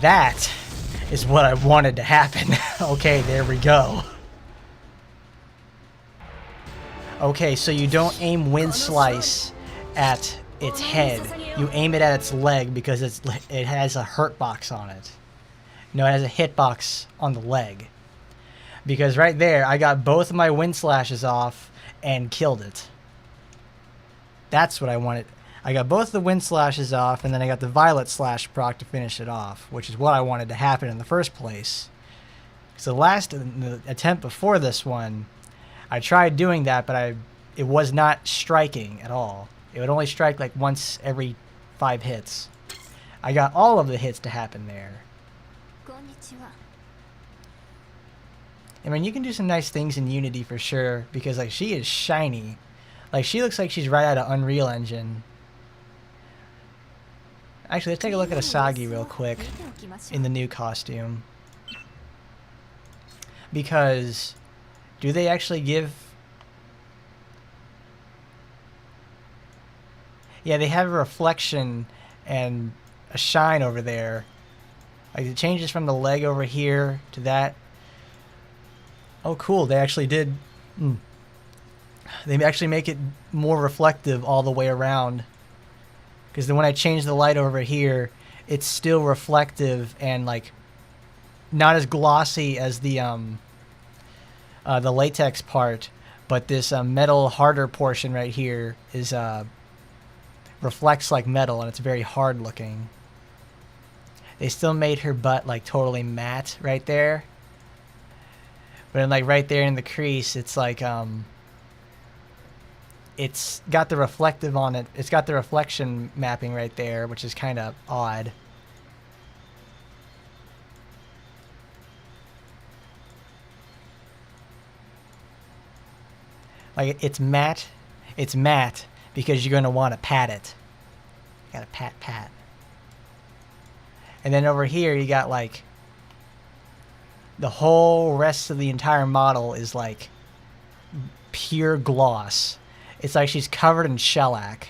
That is what I wanted to happen. Okay, there we go. Okay, so you don't aim Wind Slice at its head. You aim it at its leg because it has a hurt box on it. No, it has a hitbox on the leg. Because right there, I got both of my Wind Slashes off and killed it. That's what I wanted. I got both the wind slashes off, and then I got the violet slash proc to finish it off, which is what I wanted to happen in the first place. So the attempt before this one, I tried doing that, but it was not striking at all. It would only strike like once every 5 hits. I got all of the hits to happen there. I mean, you can do some nice things in Unity for sure, because like she is shiny. Like she looks like she's right out of Unreal Engine. Actually, let's take a look at Asagi real quick in the new costume. Because do they actually give... Yeah, they have a reflection and a shine over there. Like it changes from the leg over here to that. Oh, cool. They actually did... They actually make it more reflective all the way around. Because then when I change the light over here, it's still reflective and like not as glossy as the latex part, but this metal harder portion right here is reflects like metal, and it's very hard looking. They still made her butt like totally matte right there, but then like right there in the crease, it's like it's got the reflective on it. It's got the reflection mapping right there, which is kind of odd. Like it's matte. It's matte because you're going to want to pat it. You got to pat. And then over here you got like the whole rest of the entire model is like pure gloss. It's like she's covered in shellac.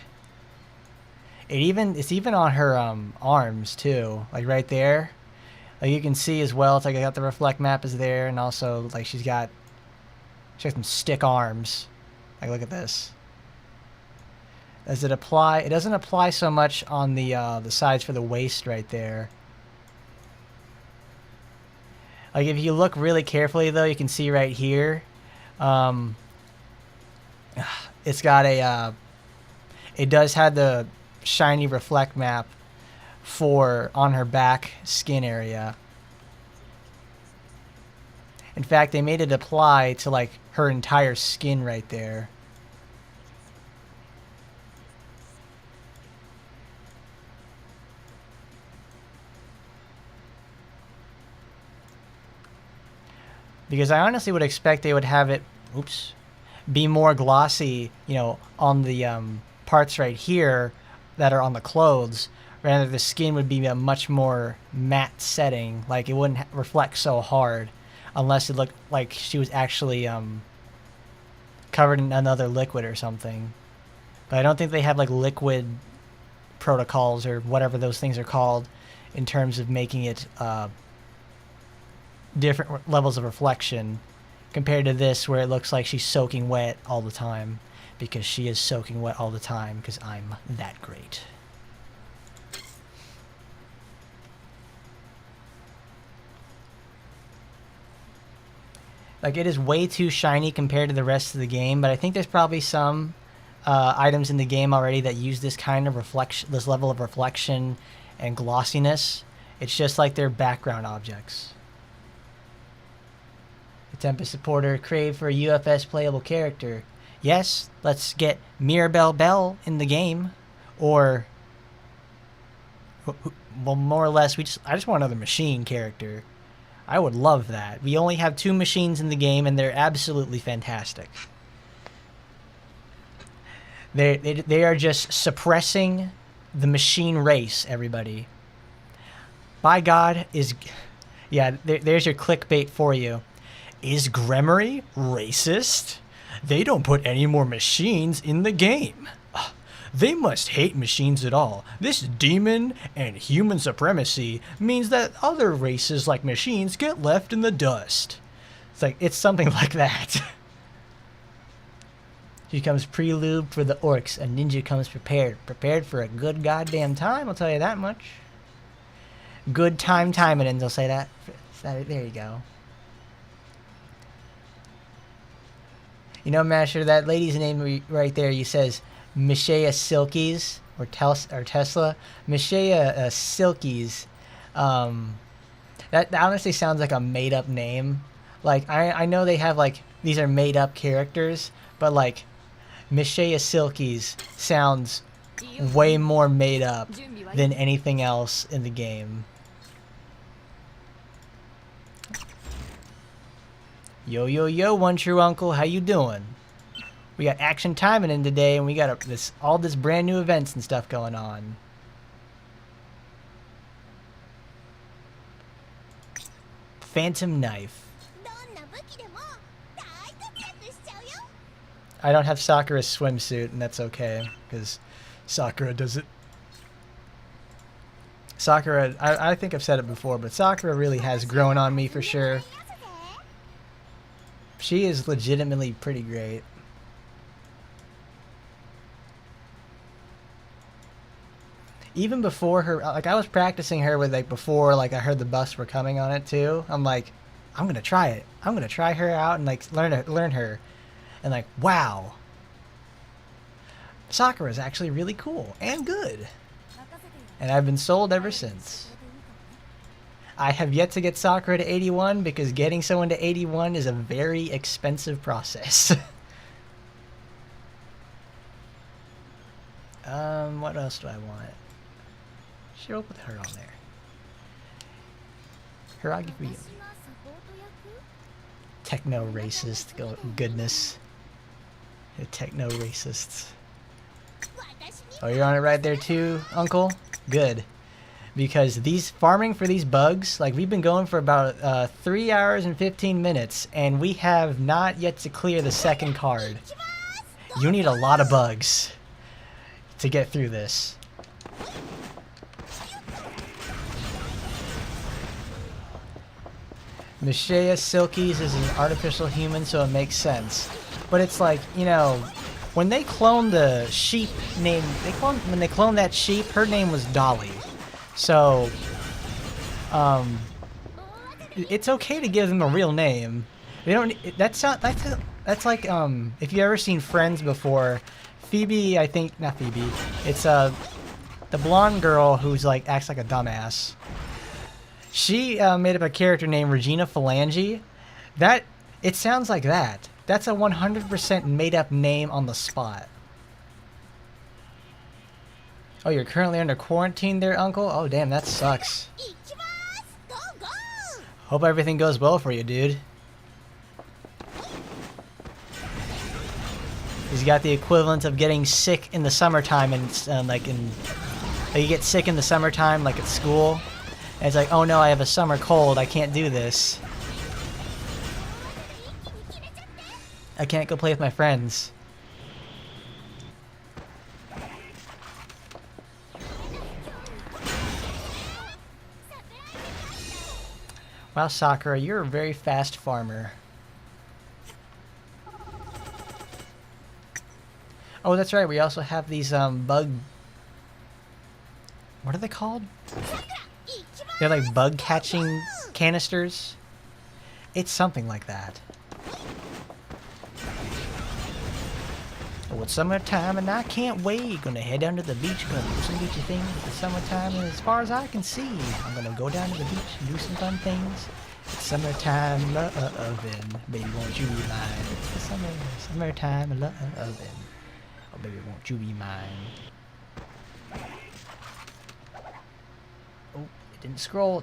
It's even on her arms too, like right there. Like you can see as well. It's like I got the reflect map is there, and also like she got some stick arms. Like look at this. Does it apply? It doesn't apply so much on the sides for the waist right there. Like if you look really carefully though, you can see right here. It's got a, it does have the shiny reflect map on her back skin area. In fact, they made it apply to like her entire skin right there. Because I honestly would expect they would have it, be more glossy, you know, on the parts right here that are on the clothes. Rather, the skin would be a much more matte setting. Like, it wouldn't reflect so hard unless it looked like she was actually covered in another liquid or something. But I don't think they have, like, liquid protocols or whatever those things are called in terms of making it different levels of reflection. Compared to this, where it looks like she's soaking wet all the time. Because she is soaking wet all the time, because I'm that great. Like, it is way too shiny compared to the rest of the game, but I think there's probably some items in the game already that use this kind of reflection, this level of reflection and glossiness. It's just like they're background objects. Tempest supporter crave for a UFS playable character. Yes, let's get Mirabelle Bell in the game, or well, more or less, I just want another machine character. I would love that. We only have 2 machines in the game, and they're absolutely fantastic. They are just suppressing the machine race. Everybody, by God, yeah. There's your clickbait for you. Is Gremory racist? They don't put any more machines in the game. They must hate machines at all. This demon and human supremacy means that other races like machines get left in the dust. It's something like that. She comes pre-lubed for the orcs. A ninja comes prepared. Prepared for a good goddamn time, I'll tell you that much. Good time Taimanin, they'll say that. There you go. You know, Masher, that lady's name right there, you says Micah Silkies. or Tesla. Micaiah Silkies. That honestly sounds like a made up name. Like I know they have like these are made up characters, but like Micaiah Silkies sounds way more made up than anything else in the game. Yo yo yo, one true uncle, how you doing? We got action timing in today, and we got all this brand new events and stuff going on. Phantom knife. I don't have Sakura's swimsuit, and that's okay, because Sakura does it. Sakura, I think I've said it before, but Sakura really has grown on me for sure. She is legitimately pretty great. Even before her, like I was practicing her with like before like I heard the buffs were coming on it too. I'm like, I'm gonna try it. I'm gonna try her out and like learn her, and like wow, Sakura is actually really cool and good, and I've been sold ever since. I have yet to get Sakura to 81 because getting someone to 81 is a very expensive process. What else do I want? Sure, I'll put her on there. Hiragi for you. Techno racist, goodness. Techno racists. Oh, you're on it right there too, Uncle? Good. Because farming for these bugs, like we've been going for about 3 hours and 15 minutes, and we have not yet to clear the second card. You need a lot of bugs to get through this. Micaiah Silkies is an artificial human, so it makes sense. But it's like, you know, when they cloned the sheep name, when they cloned that sheep, her name was Dolly. So, it's okay to give them a real name. They don't. That's like if you've ever seen Friends before, Phoebe, I think not Phoebe. It's the blonde girl who's like acts like a dumbass. She made up a character named Regina Phalange. It sounds like that. That's a 100% made up name on the spot. Oh, you're currently under quarantine there, Uncle? Oh, damn, that sucks. Hope everything goes well for you, dude. He's got the equivalent of getting sick in the summertime, and like you get sick in the summertime, like at school. And it's like, oh no, I have a summer cold. I can't do this. I can't go play with my friends. Wow, Sakura, you're a very fast farmer. Oh, that's right. We also have these bug... What are they called? They're like bug catching canisters. It's something like that. Oh, it's summertime and I can't wait. Gonna head down to the beach, gonna do some beachy things. It's summertime and as far as I can see, I'm gonna go down to the beach and do some fun things. It's summertime lovin', baby, won't you be mine? It's the summertime lovin'. Oh, baby, won't you be mine? Oh, it didn't scroll.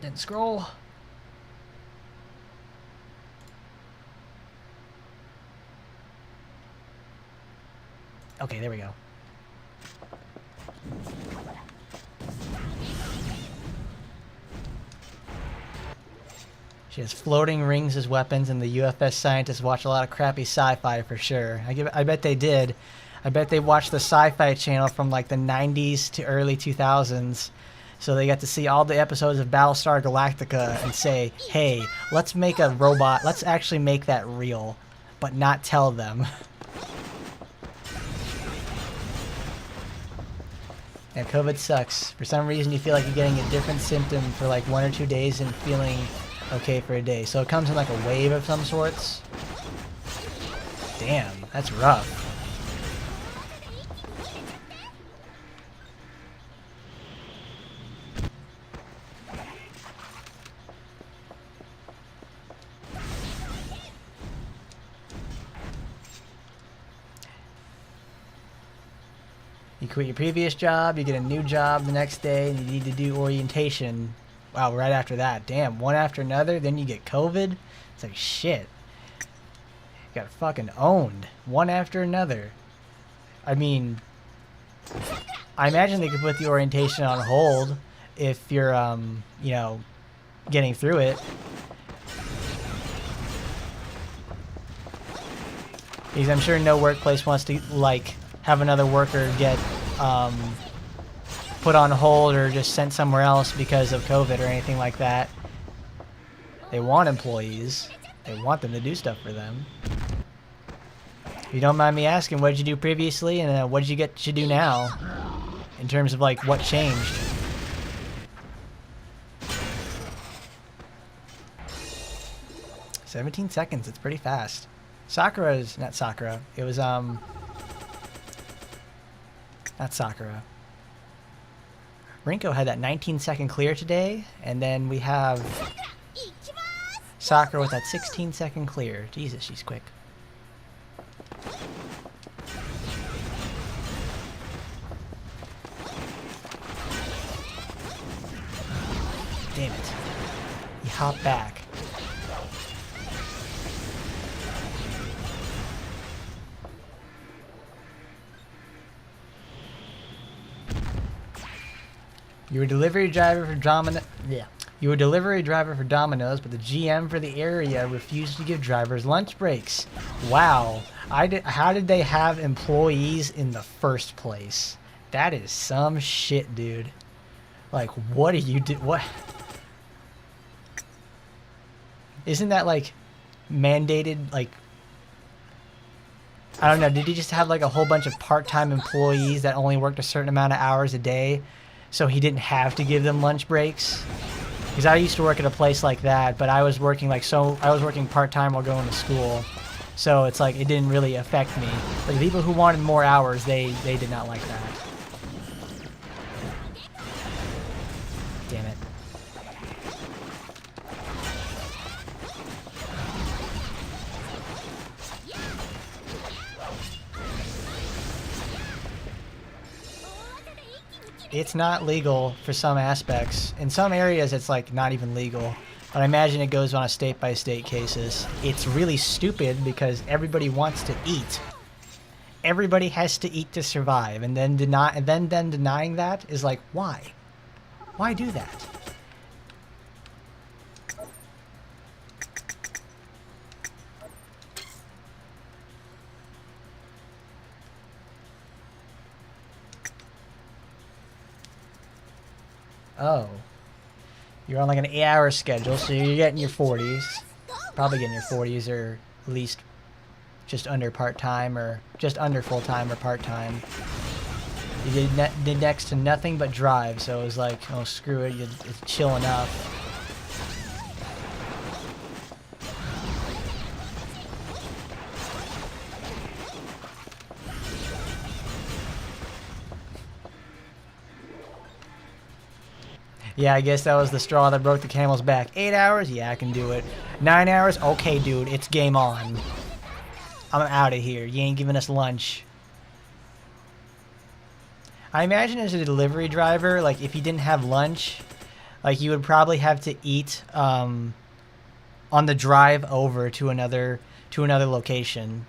Okay, there we go. She has floating rings as weapons, and the UFS scientists watch a lot of crappy sci-fi for sure. I bet they did. I bet they watched the Sci-Fi Channel from like the 90s to early 2000s. So they got to see all the episodes of Battlestar Galactica and say, hey, let's make a robot. Let's actually make that real, but not tell them. Yeah, COVID sucks. For some reason, you feel like you're getting a different symptom for like 1 or 2 days and feeling okay for a day. So it comes in like a wave of some sorts. Damn, that's rough. You quit your previous job, you get a new job the next day, and you need to do orientation. Wow, right after that. Damn, one after another, then you get COVID. It's like, shit. You got fucking owned. One after another. I mean, I imagine they could put the orientation on hold if you're, you know, getting through it. Because I'm sure no workplace wants to, like, have another worker get put on hold or just sent somewhere else because of COVID or anything like that. They want employees. They want them to do stuff for them. If you don't mind me asking, what did you do previously and what did you get to do now? In terms of, like, what changed? "17 seconds, it's pretty fast. Sakura's, not Sakura, it was, not Sakura. Rinko had that 19-second clear today, and then we have Sakura with that 16-second clear. Jesus, she's quick. Damn it. You hop back. You were a delivery driver for Domino's. Yeah. You were a delivery driver for Domino's, but the GM for the area refused to give drivers lunch breaks. Wow. How did they have employees in the first place? That is some shit, dude. Like, what do you do? What? Isn't that, like, mandated, like... I don't know, did he just have, like, a whole bunch of part-time employees that only worked a certain amount of hours a day, so he didn't have to give them lunch breaks? Because I used to work at a place like that, but I was working, like, I was working part-time while going to school, so it's like, it didn't really affect me. But the people who wanted more hours, they did not like that. Damn it. It's not legal for some aspects. In some areas, it's like not even legal. But I imagine it goes on a state-by-state cases. It's really stupid because everybody wants to eat. Everybody has to eat to survive, and then denying that is like, why? Why do that? Oh. You're on like an 8-hour schedule, so you're getting your 40s. Probably getting your 40s, or at least just under part-time, or just under full-time or part-time. You did next to nothing but drive, so it was like, oh, screw it, it's chill enough. Yeah, I guess that was the straw that broke the camel's back. 8 hours? Yeah, I can do it. 9 hours? Okay, dude, it's game on. I'm out of here. You ain't giving us lunch. I imagine as a delivery driver, like, if you didn't have lunch, like, you would probably have to eat on the drive over to another location.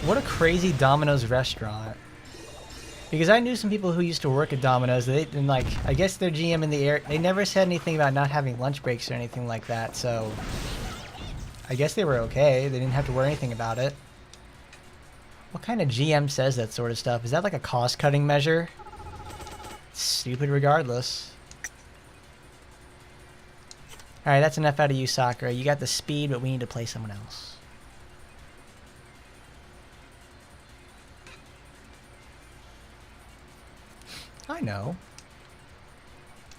What a crazy Domino's restaurant. Because I knew some people who used to work at Domino's, and like, I guess their GM in the area, they never said anything about not having lunch breaks or anything like that, so I guess they were okay. They didn't have to worry anything about it. What kind of GM says that sort of stuff? Is that like a cost-cutting measure? It's stupid regardless. Alright, that's enough out of you, Sakura. You got the speed, but we need to play someone else. I know.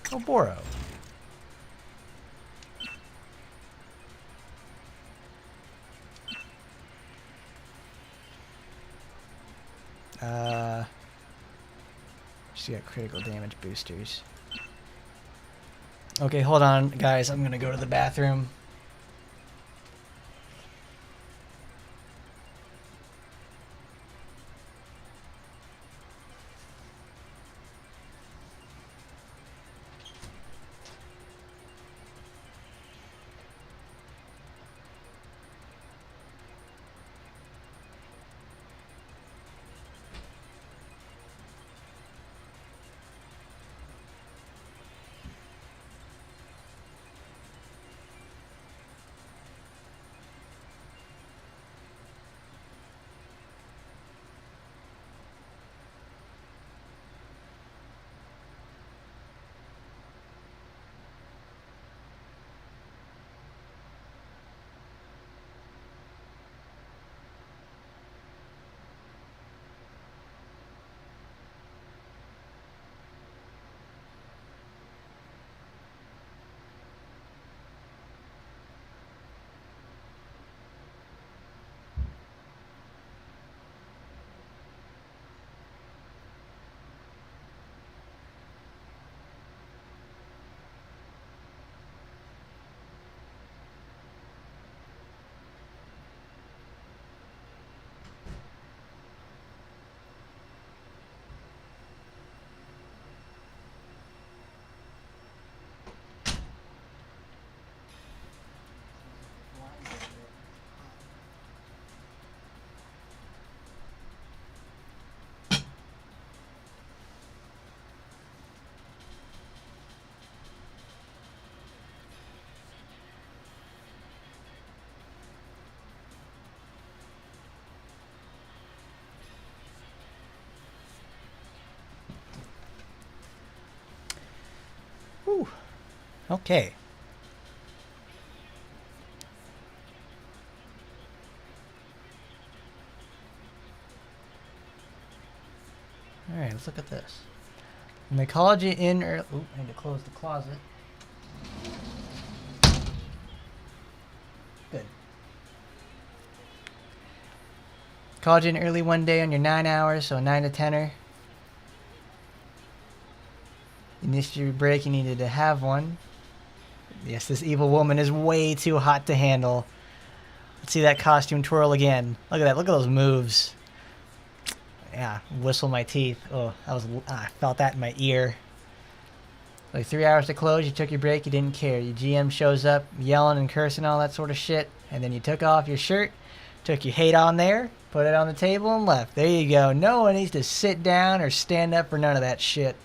Oboro. She's got critical damage boosters. Okay, hold on, guys. I'm gonna go to the bathroom. Whew. Okay. Alright, let's look at this. Mycology in... Oop, I need to close the closet. Good. Called you in early one day on your 9 hours, so 9 to 10er. You missed your break, you needed to have one. Yes, this evil woman is way too hot to handle. Let's see that costume twirl again. Look at that, look at those moves. Yeah, whistle my teeth. Oh, that was, I felt that in my ear. Like 3 hours to close, you took your break, you didn't care. Your GM shows up yelling and cursing, all that sort of shit. And then you took off your shirt, took your hate on there, put it on the table and left. There you go. No one needs to sit down or stand up for none of that shit.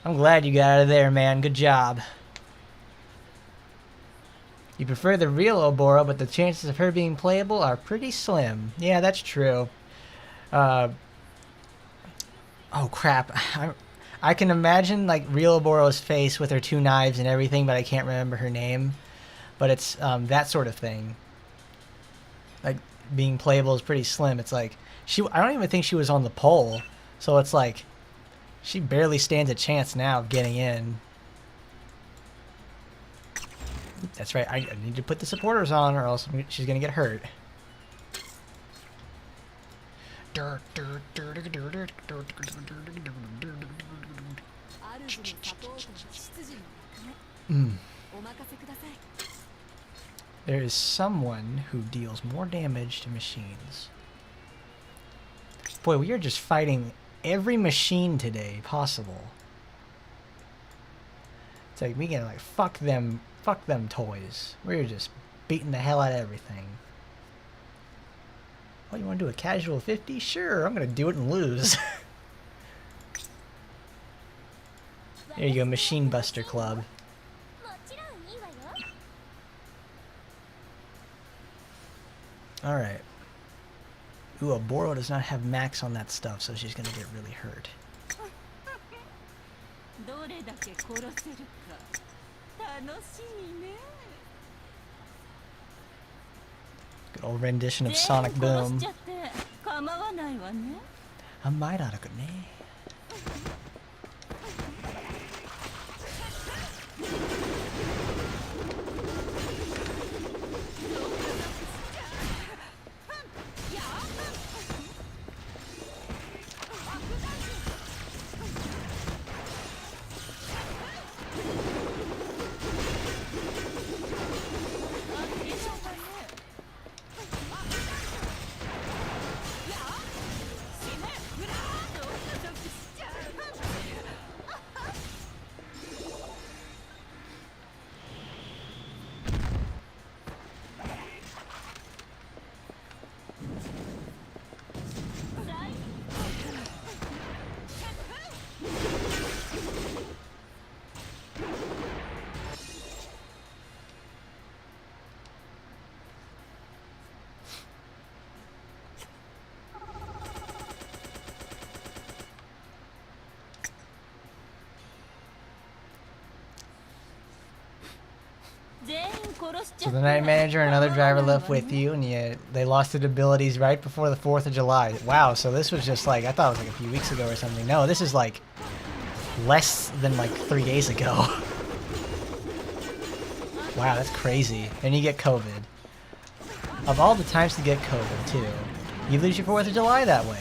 I'm glad you got out of there, man. Good job. You prefer the real Oboro, but the chances of her being playable are pretty slim. Yeah, that's true. Oh crap. I can imagine like real Oboro's face with her 2 knives and everything, but I can't remember her name. But it's that sort of thing. Like being playable is pretty slim. It's like I don't even think she was on the pole. So it's like she barely stands a chance now of getting in. That's right. I need to put the supporters on or else she's going to get hurt. There is someone who deals more damage to machines. Boy, we are just fighting every machine today possible. It's like we can like fuck them toys. We're just beating the hell out of everything. Oh, you want to do a casual 50? Sure, I'm gonna do it and lose. There you go, Machine Buster Club. Alright. Ooh, Oboro does not have max on that stuff, so she's gonna get really hurt. Good old rendition of Sonic Boom. I might ought to go. So the night manager and another driver left with you, and they lost their abilities right before the 4th of July. Wow, so this was just like, I thought it was like a few weeks ago or something. No, this is like less than like 3 days ago. Wow, that's crazy. And you get COVID. Of all the times to get COVID, too. You lose your 4th of July that way.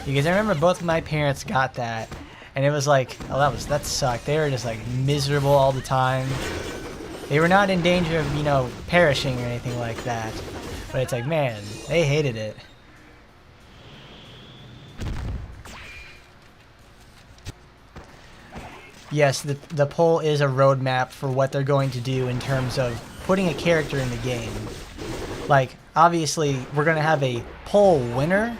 Because I remember both of my parents got that, and it was like, oh, that sucked. They were just like miserable all the time. They were not in danger of, you know, perishing or anything like that. But it's like, man, they hated it. Yes, the poll is a roadmap for what they're going to do in terms of putting a character in the game. Like, obviously, we're going to have a poll winner,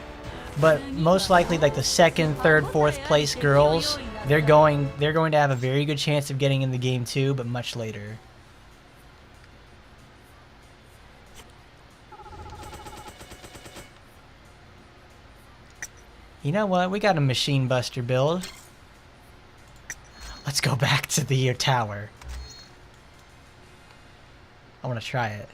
but most likely, like the 2nd, 3rd, 4th place girls, they're going to have a very good chance of getting in the game too, but much later. You know what? We got a machine buster build. Let's go back to the tower. I want to try it.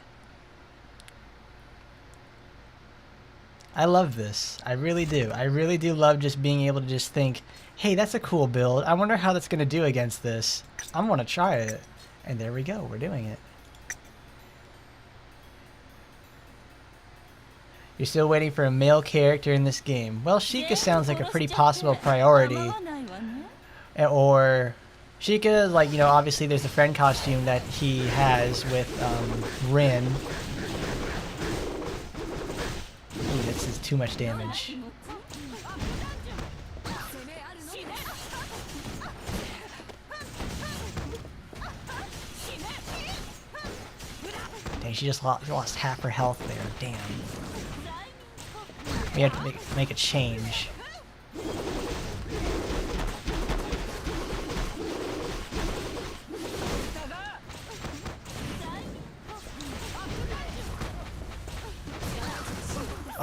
I love this. I really do. I really do love just being able to just think, hey, that's a cool build. I wonder how that's going to do against this. I want to try it. And there we go. We're doing it. You're still waiting for a male character in this game. Well, Sheikah sounds like a pretty possible priority. Or Sheikah, like, you know, obviously there's the friend costume that he has with Rin. Ooh, this is too much damage. Dang, she just lost half her health there. Damn. We have to make a change.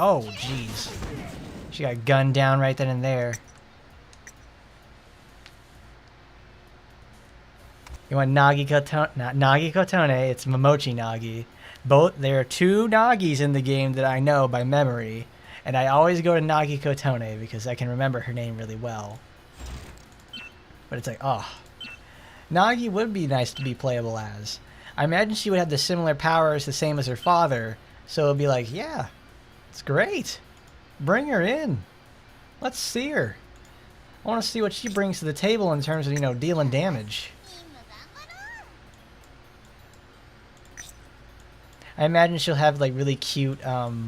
Oh, jeez. She got gunned down right then and there. You want Nagi Kotone? Not Nagi Kotone, it's Momochi Nagi. There are 2 Nagis in the game that I know by memory, and I always go to Nagi Kotone because I can remember her name really well. But it's like, oh. Nagi would be nice to be playable as. I imagine she would have the similar powers the same as her father, so it would be like, yeah. It's great. Bring her in. Let's see her. I want to see what she brings to the table in terms of, you know, dealing damage. I imagine she'll have like really cute, she'll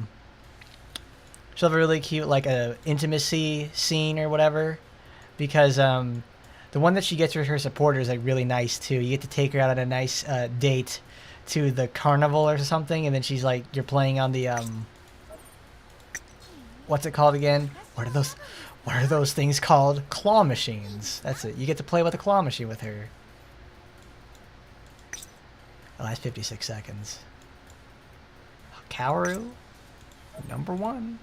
have a really cute like a intimacy scene or whatever, because the one that she gets with her supporter is like really nice too. You get to take her out on a nice date to the carnival or something, and then she's like, you're playing on the what's it called again? What are those things called? Claw machines. That's it. You get to play with a claw machine with her. Oh, that's 56 seconds. Kaoru, number 1.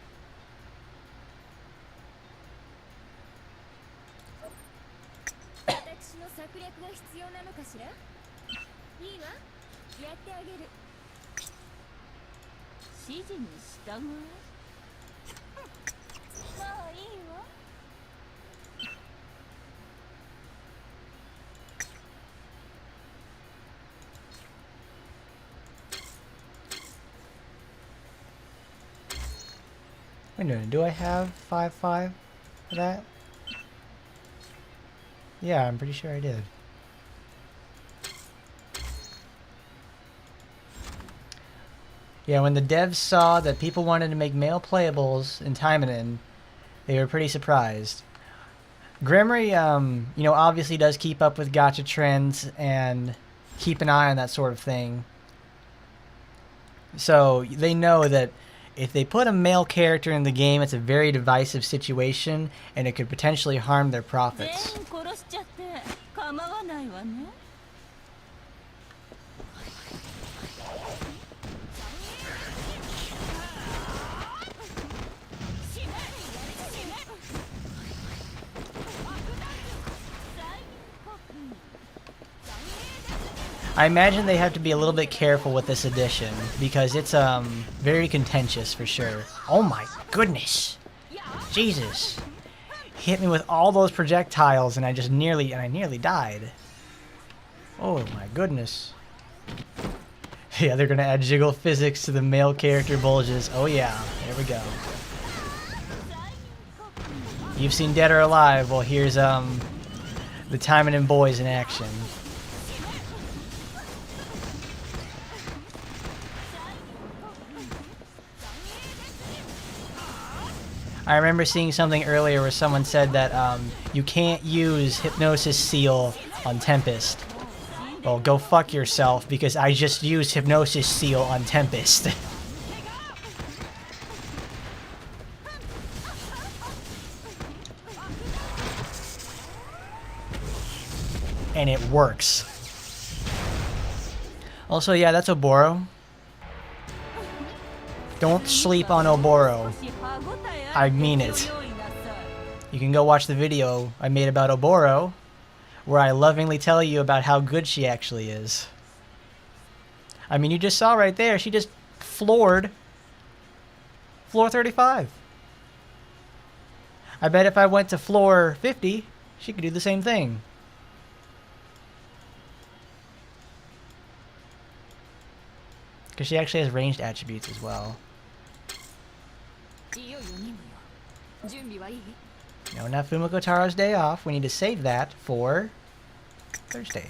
Wait a minute, do I have 5-5 for that? Yeah, I'm pretty sure I did. Yeah, when the devs saw that people wanted to make male playables in Taimanin, they were pretty surprised. Grimmery, you know, obviously does keep up with gacha trends and keep an eye on that sort of thing. So they know that if they put a male character in the game, it's a very divisive situation, and it could potentially harm their profits. I imagine they have to be a little bit careful with this edition because it's very contentious for sure. Oh my goodness. Jesus. Hit me with all those projectiles and I nearly died. Oh my goodness. Yeah, they're gonna add jiggle physics to the male character bulges. Oh yeah, there we go. You've seen Dead or Alive. Well, here's the Taimanin boys in action. I remember seeing something earlier where someone said that you can't use Hypnosis Seal on Tempest. Well, go fuck yourself, because I just used Hypnosis Seal on Tempest. And it works. Also, yeah, that's Oboro. Don't sleep on Oboro. I mean it. You can go watch the video I made about Oboro, where I lovingly tell you about how good she actually is. I mean, you just saw right there, she just floored floor 35. I bet if I went to floor 50, she could do the same thing. Because she actually has ranged attributes as well. No, not Fumiko Taro's day off. We need to save that for Thursday.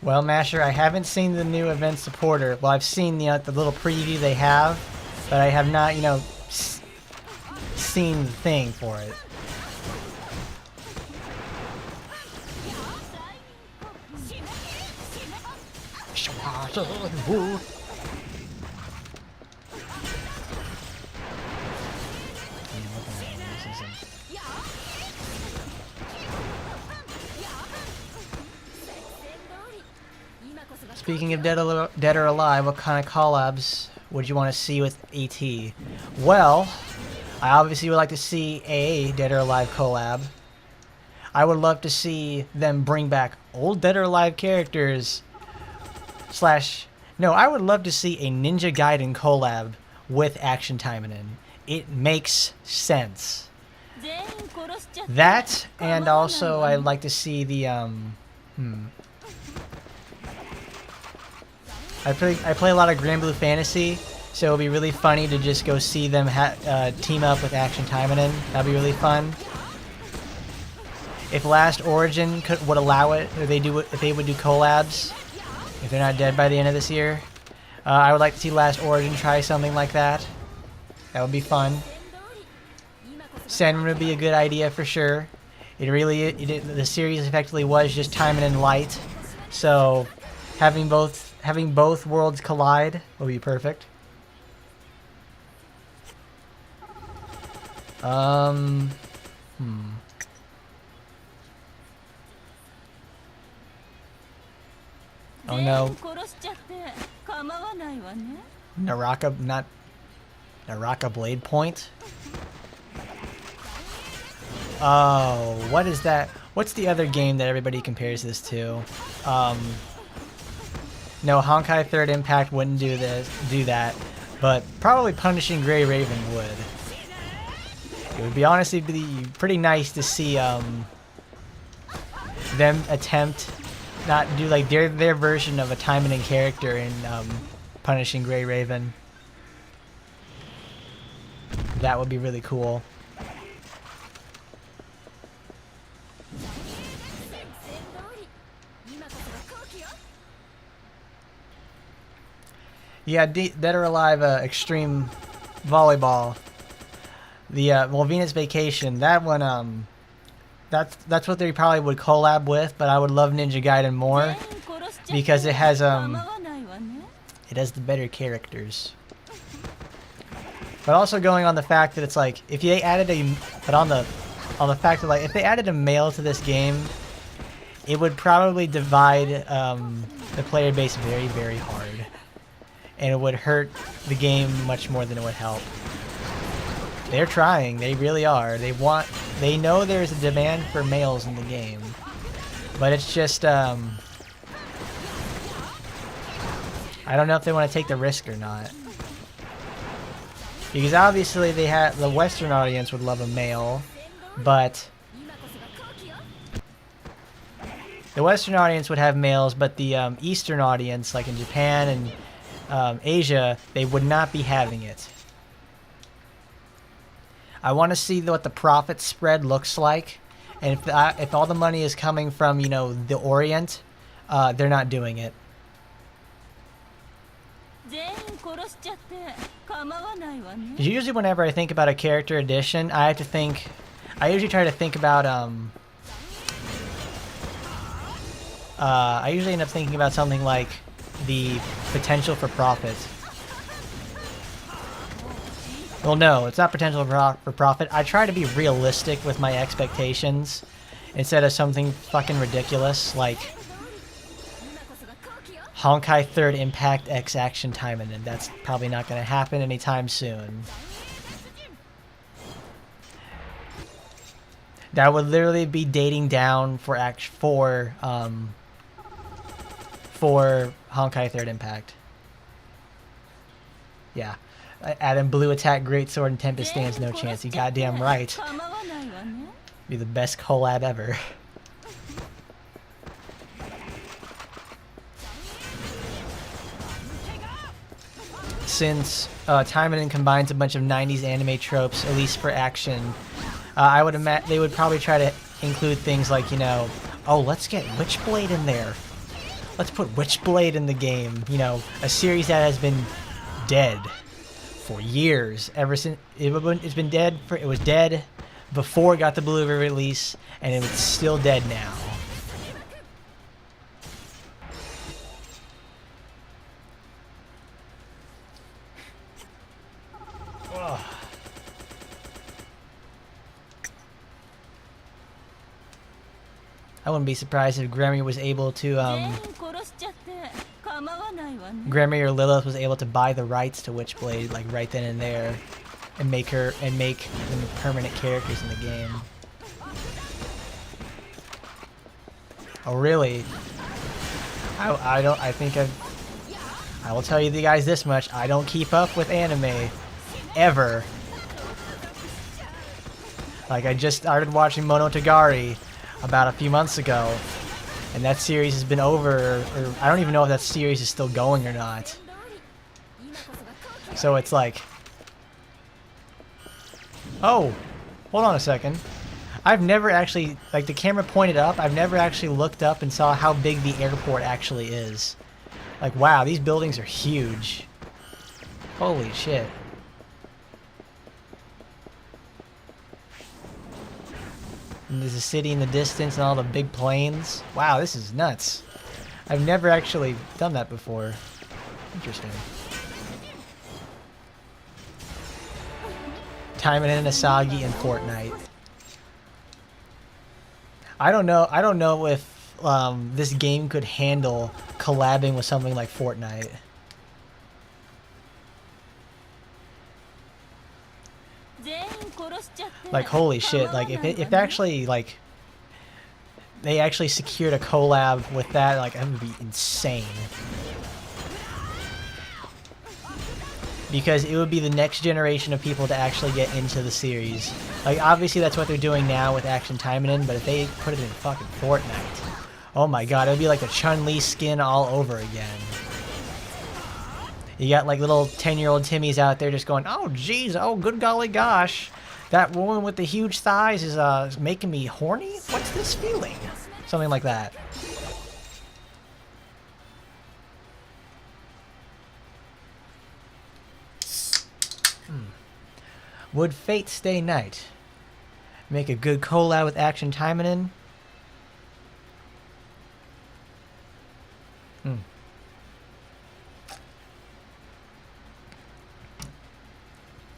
Well, Masher, I haven't seen the new event supporter. Well, I've seen the little preview they have, but I have not, you know, seen the thing for it. Speaking of Dead or Alive, what kind of collabs would you want to see with AT? Well, I obviously would like to see a Dead or Alive collab. I would love to see them bring back old Dead or Alive characters. No, I would love to see a Ninja Gaiden collab with Action Taimanin. It makes sense. That, and also I'd like to see the I play a lot of Grand Blue Fantasy, so it'll be really funny to just go see them team up with Action Taimanin. That'd be really fun. If Last Origin would allow it, or if they would do collabs, if they're not dead by the end of this year, I would like to see Last Origin try something like that. That would be fun. Senran would be a good idea for sure. The series effectively was just Taimanin Light, so having both worlds collide would be perfect. Oh no. Naraka Blade Point? Oh, what is that? What's the other game that everybody compares this to? No, Honkai Third Impact wouldn't do that, but probably Punishing Gray Raven would. It would be honestly pretty nice to see them attempt not do like their version of a Taimanin character in Punishing Gray Raven. That would be really cool. Yeah, Dead or Alive Extreme Volleyball. The Venus Vacation. That one, that's what they probably would collab with. But I would love Ninja Gaiden more because it has the better characters. But also going on the fact that it's like if they added on the fact that like if they added a male to this game, it would probably divide the player base very, very hard. and it would hurt the game much more than it would help. They're trying. They really are. They know there's a demand for males in the game, but it's just I don't know if they want to take the risk or not. Because obviously the Western audience would love a male, but the Western audience would have males, but the Eastern audience, like in Japan and Asia, they would not be having it. I want to see what the profit spread looks like, and if all the money is coming from, you know, the Orient, they're not doing it. Because usually whenever I think about a character addition, I usually try to think about I usually end up thinking about something like the potential for profit. Well, no, it's not potential for profit. I try to be realistic with my expectations instead of something fucking ridiculous like Honkai 3rd Impact X Action Taimanin. That's probably not going to happen anytime soon. That would literally be dating down for Honkai 3rd Impact. Yeah. Adam Blue Attack Greatsword and Tempest stands no chance. You goddamn right. Be the best collab ever. Since Taimanin combines a bunch of 90s anime tropes, at least for action, I would imagine they would probably try to include things like, you know, oh, let's get Witchblade in there. Let's put Witchblade in the game. You know, a series that has been dead for years, ever since it's been dead. It was dead before it got the Blu-ray release, and it's still dead now. Ugh. I wouldn't be surprised if Grammy was able to Grammy or Lilith was able to buy the rights to Witchblade like right then and there, and make them permanent characters in the game. Oh really? I will tell you guys this much: I don't keep up with anime, ever. Like I just started watching Monogatari about a few months ago, and that series has been over, or I don't even know if that series is still going or not. So it's like, oh, hold on a second. I've never actually, like the camera pointed up, I've never actually looked up and saw how big the airport actually is. Like, wow, these buildings are huge. Holy shit. And there's a city in the distance and all the big planes. Wow, this is nuts. I've never actually done that before. Interesting. Taimanin, Asagi, and Fortnite. I don't know if this game could handle collabing with something like Fortnite. Like holy shit! Like if actually like they actually secured a collab with that, like that would be insane. Because it would be the next generation of people to actually get into the series. Like obviously that's what they're doing now with Action Taimanin, but if they put it in fucking Fortnite, oh my god, it would be like the Chun-Li skin all over again. You got like little 10-year-old Timmies out there just going, oh jeez, oh good golly gosh. That woman with the huge thighs is making me horny? What's this feeling? Something like that. Would Fate Stay Night make a good collab with Action Taimanin?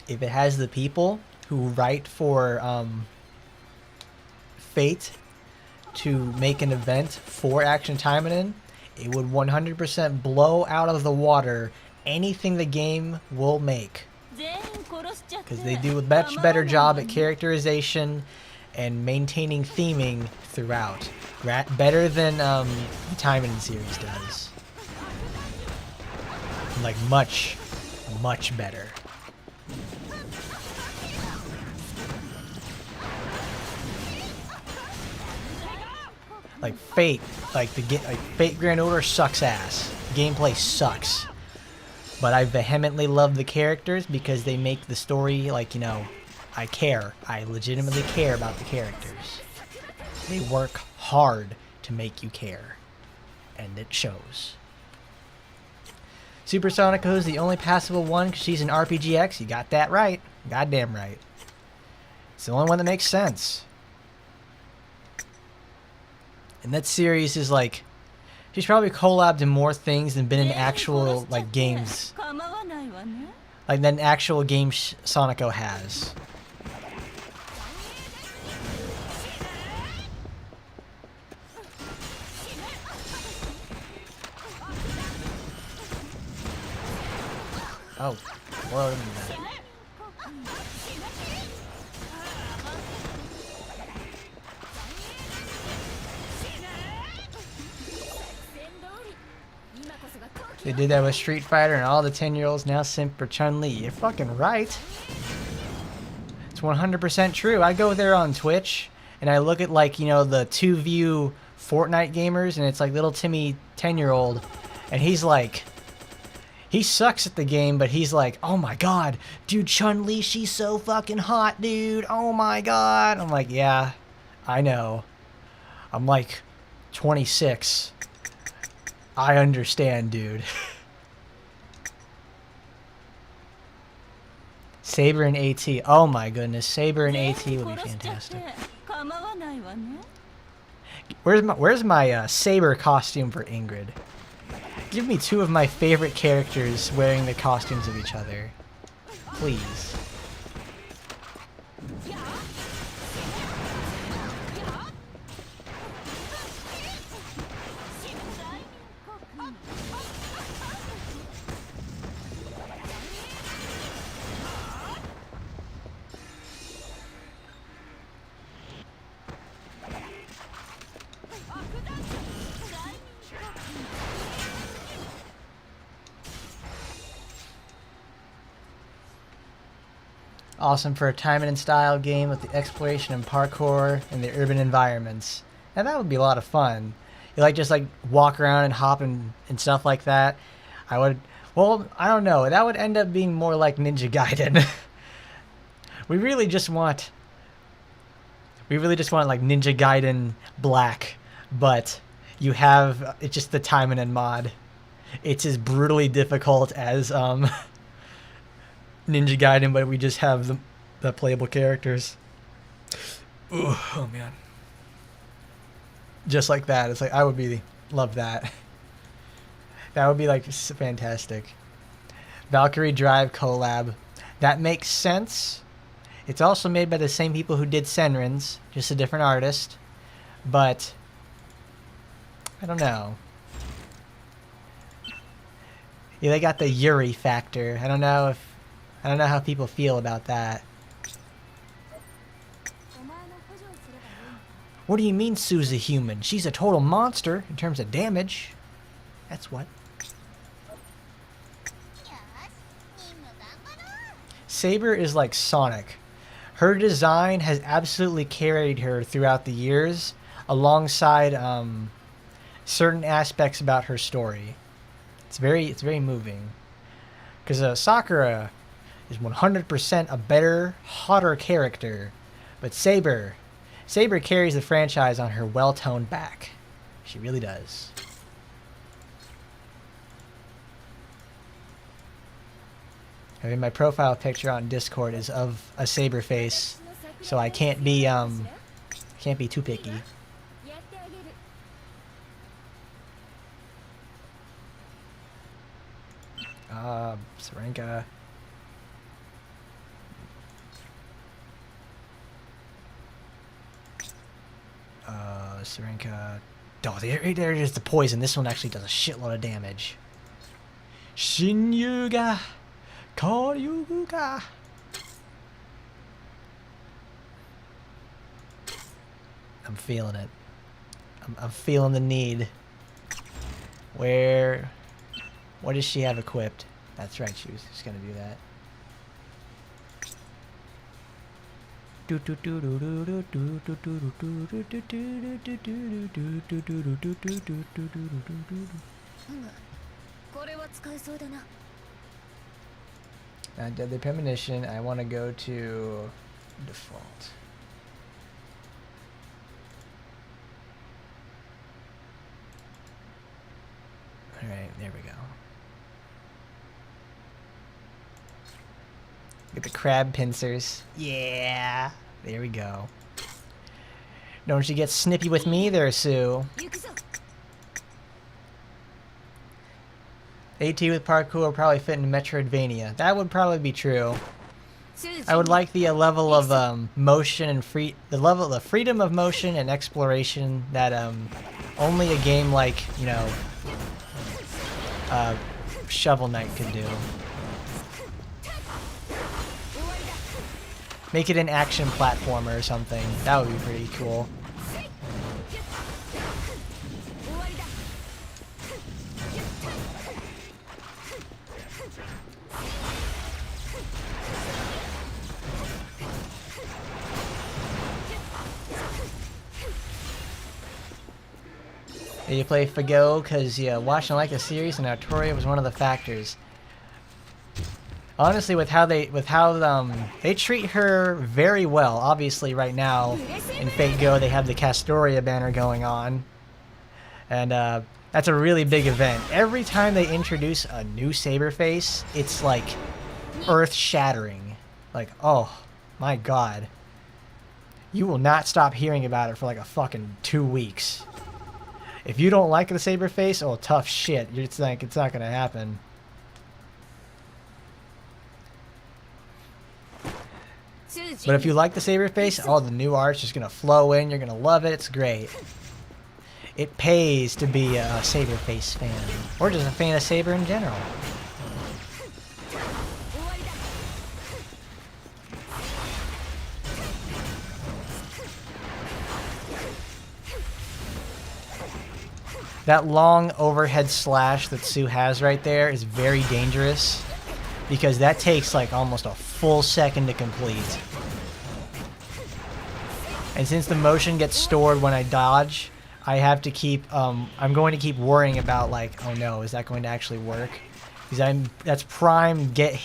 If it has the people who write for Fate to make an event for Action Taimanin, it would 100% blow out of the water anything the game will make. Because they do a much better job at characterization and maintaining theming throughout. Better than the Taimanin series does. Like much, much better. Like Fate, Fate Grand Order sucks ass. Gameplay sucks. But I vehemently love the characters because they make the story, like, you know, I care. I legitimately care about the characters. They work hard to make you care. And it shows. Supersonica is the only passable one because she's an RPGX. You got that right. Goddamn right. It's the only one that makes sense. And that series is like... She's probably collabed in more things than been in actual, like, games. Like, than actual games Sonico has. Oh, well, I didn't do that. They did that with Street Fighter and all the 10-year-olds now simp for Chun-Li. You're fucking right. It's 100% true. I go there on Twitch and I look at, like, you know, the 2-view Fortnite gamers, and it's like little Timmy 10-year-old, and he's like, he sucks at the game, but he's like, oh my god, dude, Chun-Li, she's so fucking hot, dude. Oh my god. I'm like, yeah, I know. I'm like 26. I understand, dude. Saber and AT. Oh my goodness, Saber and AT would be fantastic. Where's my Saber costume for Ingrid? Give me two of my favorite characters wearing the costumes of each other. Please. Awesome for a Taimanin style game with the exploration and parkour and the urban environments. Now that would be a lot of fun. You like just like walk around and hop and stuff like that. I would, well, I don't know. That would end up being more like Ninja Gaiden. we really just want like Ninja Gaiden Black, but you have, it's just the Taimanin mod. It's as brutally difficult as Ninja Gaiden, but we just have the playable characters. Ooh, oh man. Just like that. It's like, I would love that. That would be like fantastic. Valkyrie Drive collab. That makes sense. It's also made by the same people who did Senrin's, just a different artist. But I don't know. Yeah, they got the Yuri factor. I don't know how people feel about that. What do you mean Sue's a human? She's a total monster in terms of damage. That's what. Saber is like Sonic. Her design has absolutely carried her throughout the years alongside certain aspects about her story. It's very moving. Because Sakura is 100% a better, hotter character. But Saber carries the franchise on her well-toned back. She really does. I mean, my profile picture on Discord is of a Saber face, so I can't be too picky. Rinjinka. Rinjinka. Oh, there is the poison. This one actually does a shitload of damage. Shinyuga Koryuga. I'm feeling it. I'm feeling the need. Where... What does she have equipped? That's right, she was just gonna do that. Deadly premonition. I want to go to default. All right, there we go. Get the crab pincers. Yeah, there we go. Don't you get snippy with me there, Sue. AT with parkour will probably fit in Metroidvania. That would probably be true. I would like the level of motion and the freedom of motion and exploration that only a game like, you know, Shovel Knight could do. Make it an action platformer or something. That would be pretty cool. Did you play Fago because you watched and liked the series, and Artoria was one of the factors? Honestly, with how they treat her very well. Obviously, right now in Fate Go they have the Castoria banner going on, and that's a really big event. Every time they introduce a new Saberface, it's like earth-shattering. Like, oh my god, you will not stop hearing about it for like a fucking 2 weeks. If you don't like the Saberface, oh, tough shit. It's like, it's not gonna happen. But if you like the Saberface, oh, the new art's just gonna flow in. You're gonna love it. It's great. It pays to be a Saberface fan, or just a fan of Saber in general. That long overhead slash that Sue has right there is very dangerous, because that takes like almost a full second to complete. And since the motion gets stored when I dodge, I have to keep, I'm going to keep worrying about like, oh no, is that going to actually work? Because that's prime get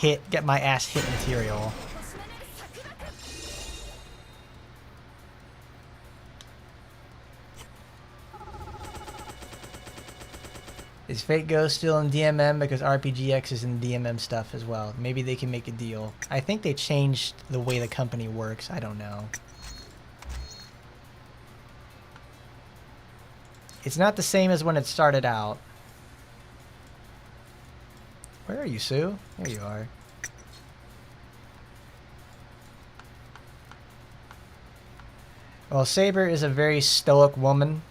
my ass hit material. Is Fate Go still in DMM because RPGX is in DMM stuff as well? Maybe they can make a deal. I think they changed the way the company works. I don't know. It's not the same as when it started out. Where are you, Sue? There you are. Well, Saber is a very stoic woman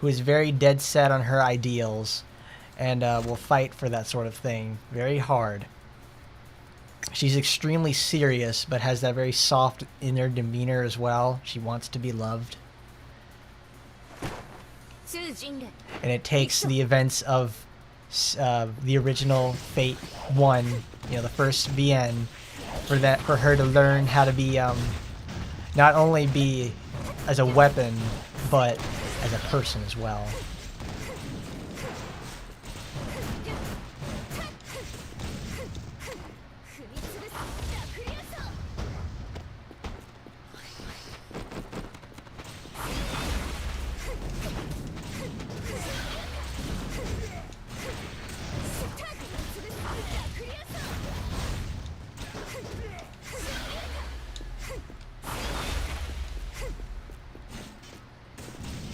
who is very dead set on her ideals, and will fight for that sort of thing very hard. She's extremely serious, but has that very soft inner demeanor as well. She wants to be loved. And it takes the events of the original Fate 1, you know, the first VN, for her to learn how to be, not only be as a weapon, but as a person as well.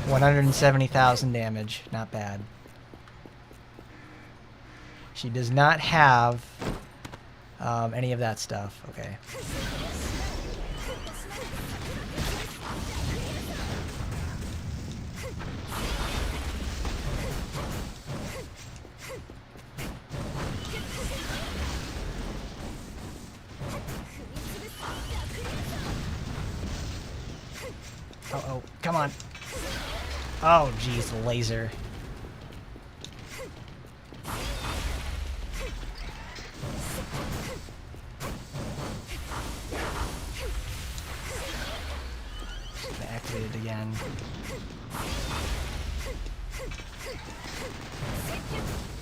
$170,000 damage, not bad. She does not have any of that stuff. Okay. Oh, come on. Oh, jeez, the laser. Activate it again.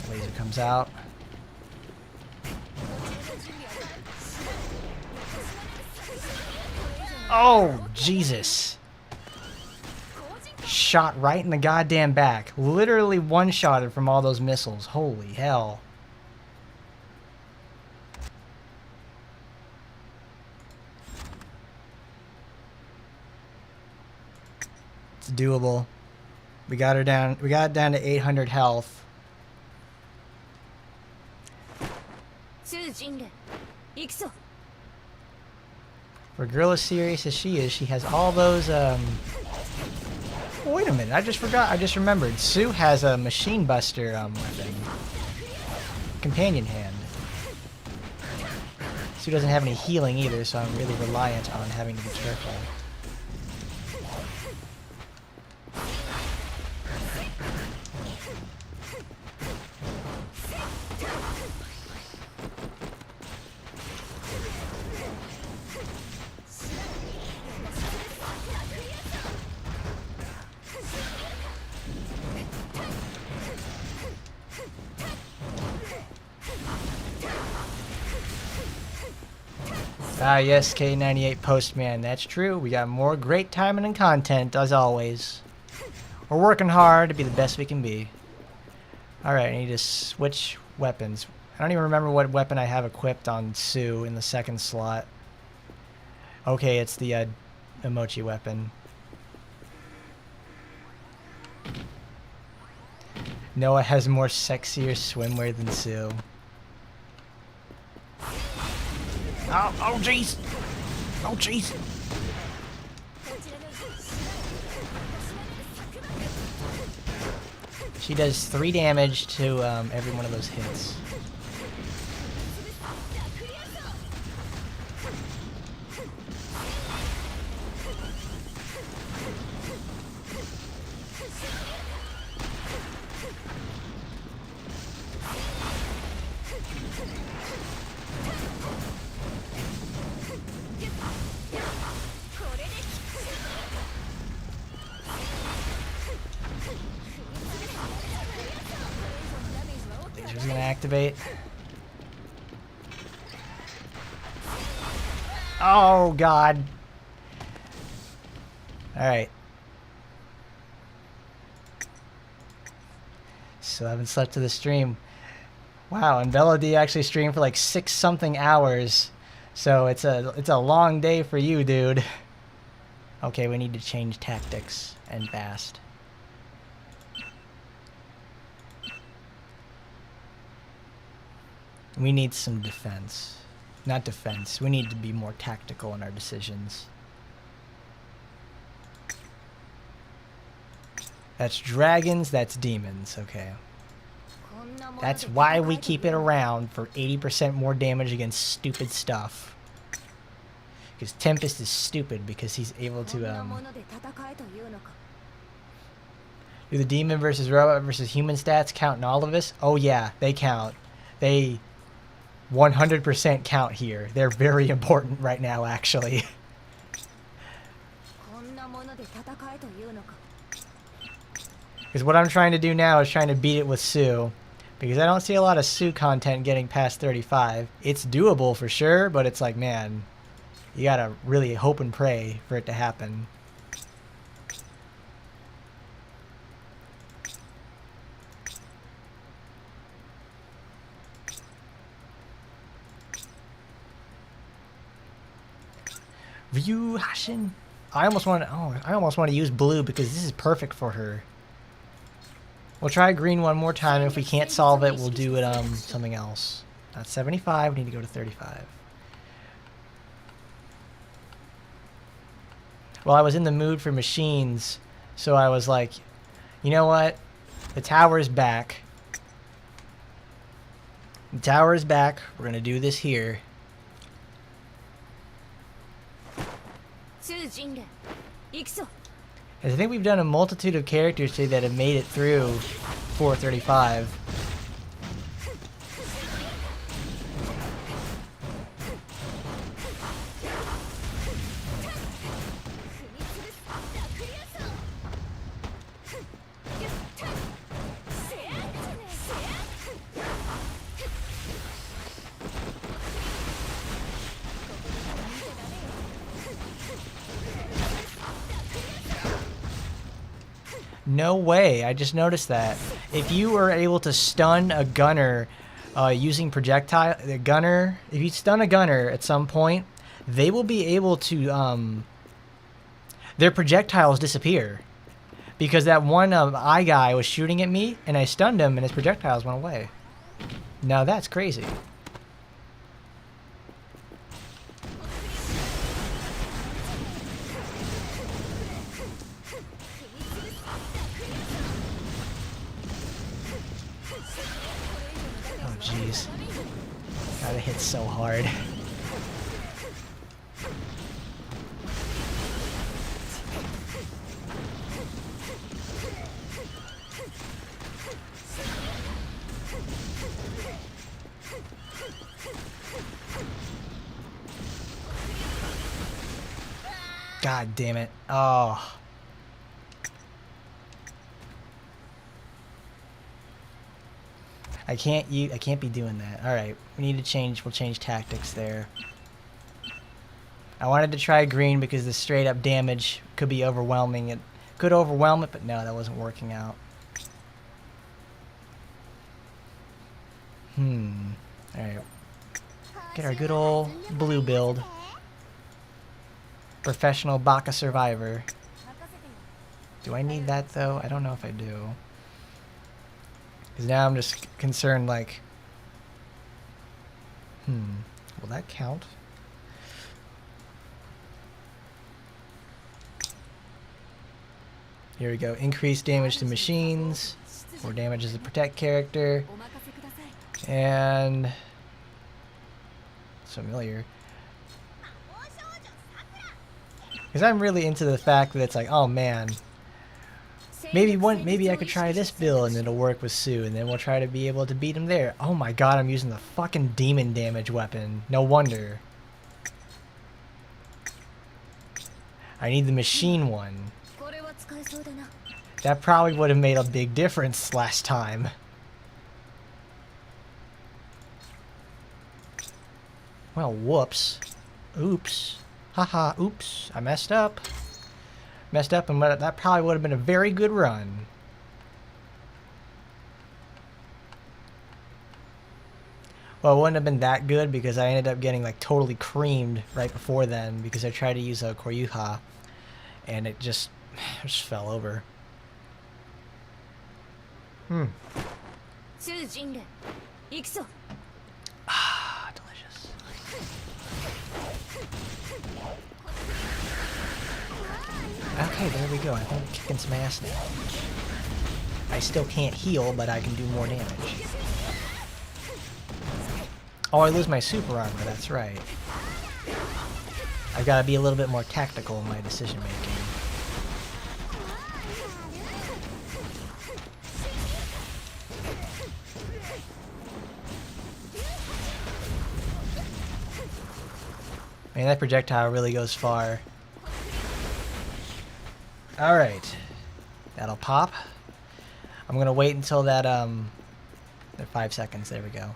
The laser comes out. Oh, Jesus. Shot right in the goddamn back. Literally one-shotted from all those missiles. Holy hell. It's doable. We got it down to 800 health. For a girl as serious as she is, she has all those, wait a minute, I just remembered. Sue has a machine buster, weapon. Companion hand. Sue doesn't have any healing either, so I'm really reliant on having to be careful. Ah, yes, K98 Postman. That's true. We got more great timing and content, as always. We're working hard to be the best we can be. Alright, I need to switch weapons. I don't even remember what weapon I have equipped on Sue in the second slot. Okay, it's the emoji weapon. Noah has more sexier swimwear than Sue. Oh, jeez. Oh, jeez. She does 3 damage to every one of those hits. Laser's gonna activate. Oh, God. Alright. Still haven't slept to the stream. Wow, and Bella D actually streamed for like 6-something hours. So it's a long day for you, dude. Okay, we need to change tactics, and fast. We need some defense. Not defense. We need to be more tactical in our decisions. That's dragons, that's demons. Okay. That's why we keep it around, for 80% more damage against stupid stuff. Because Tempest is stupid because he's able to, do the demon versus robot versus human stats count in all of us? Oh yeah, they count. They 100% count here. They're very important right now, actually. Because what I'm trying to do now is trying to beat it with Sue. Because I don't see a lot of Sue content getting past 35. It's doable for sure, but it's like, man, you gotta really hope and pray for it to happen. Ryu Hashin. I almost want to use blue because this is perfect for her. We'll try green one more time. If we can't solve it, we'll do it something else. That's 75. We need to go to 35. Well, I was in the mood for machines, so I was like, you know what? The tower's back. The tower is back. We're gonna do this here. I think we've done a multitude of characters today that have made it through 435. No way, I just noticed that. If you were able to stun a gunner using projectile, if you stun a gunner at some point, they will be able to, their projectiles disappear. Because that one eye guy was shooting at me, and I stunned him, and his projectiles went away. Now that's crazy. Jeez. Gotta hit so hard. God damn it. Oh. I can't be doing that. Alright, we need to change, we'll change tactics there. I wanted to try green because the straight up damage could be overwhelming. It could overwhelm it, but no, that wasn't working out. Alright. Get our good old blue build. Professional Baka Survivor. Do I need that though? I don't know if I do. Because now I'm just concerned, like, will that count? Here we go. Increase damage to machines. More damage as a protect character. And familiar. Because I'm really into the fact that it's like, oh man, maybe I could try this build and it'll work with Sue, and then we'll try to be able to beat him there. Oh my god, I'm using the fucking demon damage weapon. No wonder. I need the machine one. That probably would have made a big difference last time. Well, whoops. Oops. Haha, oops. I messed up. And that probably would have been a very good run. Well, it wouldn't have been that good because I ended up getting like totally creamed right before then because I tried to use a Koryuha and it just fell over. Ah, delicious. Okay, there we go. I think I'm kicking some ass now. I still can't heal, but I can do more damage. Oh, I lose my super armor, that's right. I've got to be a little bit more tactical in my decision making. Man, that projectile really goes far. Alright. That'll pop. I'm gonna wait until that, 5 seconds, there we go.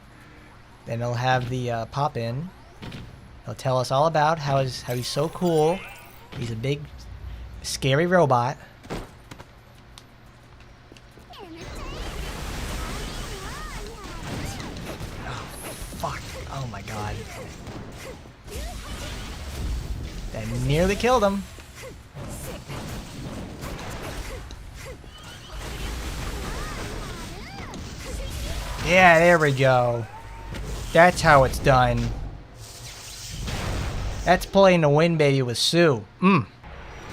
Then it'll have the, pop in. He'll tell us all about how he's so cool. He's a big, scary robot. Oh, fuck. Oh my god. That nearly killed him. Yeah, there we go. That's how it's done. That's playing the win, baby, with Sue.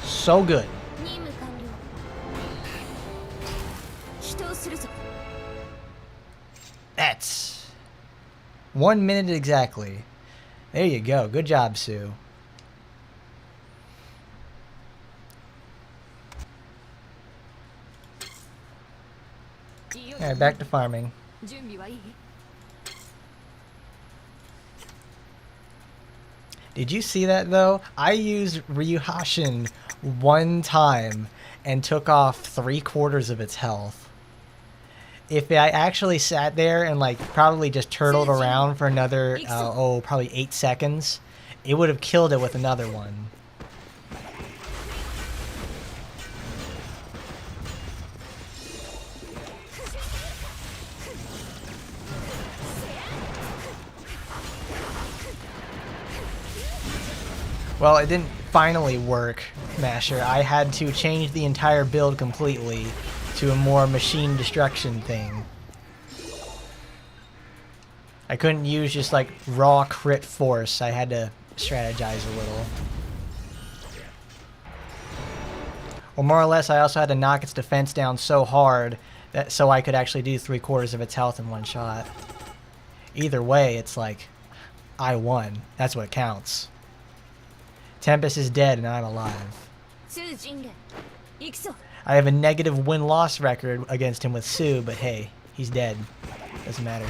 So good. That's 1 minute exactly. There you go. Good job, Sue. Alright, back to farming. Did you see that though? I used Ryuhashin one time and took off 3/4 of its health. If I actually sat there and like probably just turtled around for another, probably 8 seconds, it would have killed it with another one. Well, it didn't finally work, Masher. I had to change the entire build completely to a more machine destruction thing. I couldn't use just like raw crit force. I had to strategize a little. Or more or less, I also had to knock its defense down so hard that so I could actually do 3/4 of its health in one shot. Either way, it's like I won. That's what counts. Tempest is dead and I'm alive. I have a negative win-loss record against him with Sue, but hey, he's dead. Doesn't matter.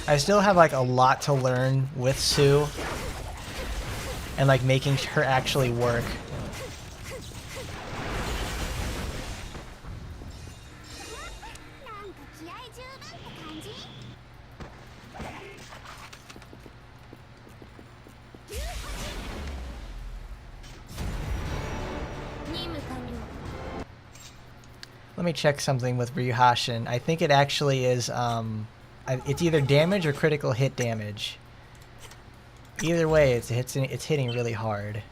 I still have like a lot to learn with Sue and like making her actually work. Let me check something with Ryuhashin. I think it actually is, it's either damage or critical hit damage. Either way, it's hitting really hard.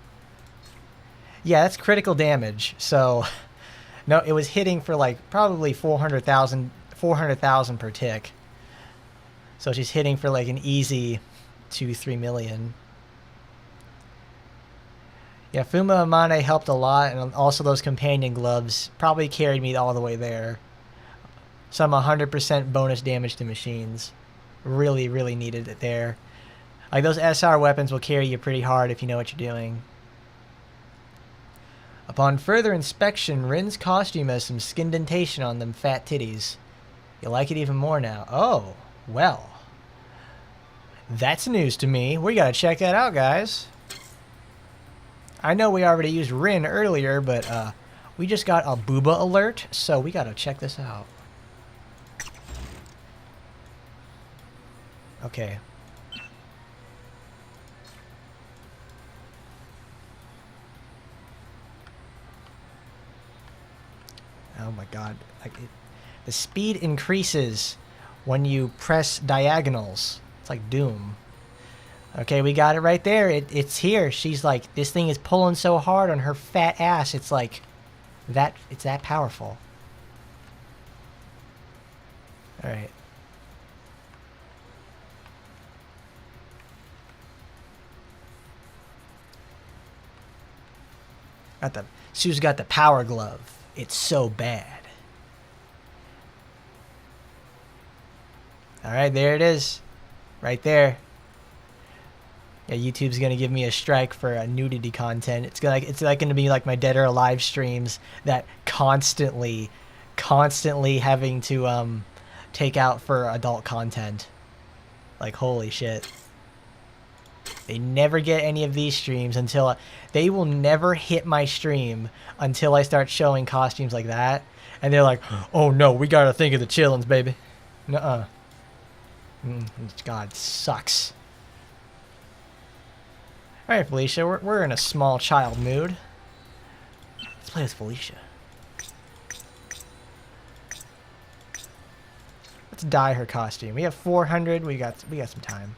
Yeah, that's critical damage. So, no, it was hitting for like probably 400,000 per tick. So she's hitting for like an easy 2-3 million. Yeah, Fuma Amane helped a lot, and also those companion gloves probably carried me all the way there. Some 100% bonus damage to machines. Really, really needed it there. Like, those SR weapons will carry you pretty hard if you know what you're doing. Upon further inspection, Rin's costume has some skindentation on them fat titties. You like it even more now. Oh, well. That's news to me. We gotta check that out, guys. I know we already used Rin earlier, but we just got a booba alert, so we gotta check this out. Okay. Oh my god. The speed increases when you press diagonals. It's like Doom. Okay, we got it right there. It's here. She's like, this thing is pulling so hard on her fat ass. It's like, it's that powerful. Alright. Sue's got the power glove. It's so bad. Alright, there it is. Right there. Yeah, YouTube's gonna give me a strike for nudity content. It's like gonna be like my Dead or Alive streams that constantly having to take out for adult content. Like, holy shit. They never get any of these streams until they will never hit my stream until I start showing costumes like that, and they're like, "Oh no, we gotta think of the chillins, baby." Nuh-uh. God, sucks. Alright, Felicia, we're in a small child mood. Let's play as Felicia. Let's dye her costume. We have 400. We got some time.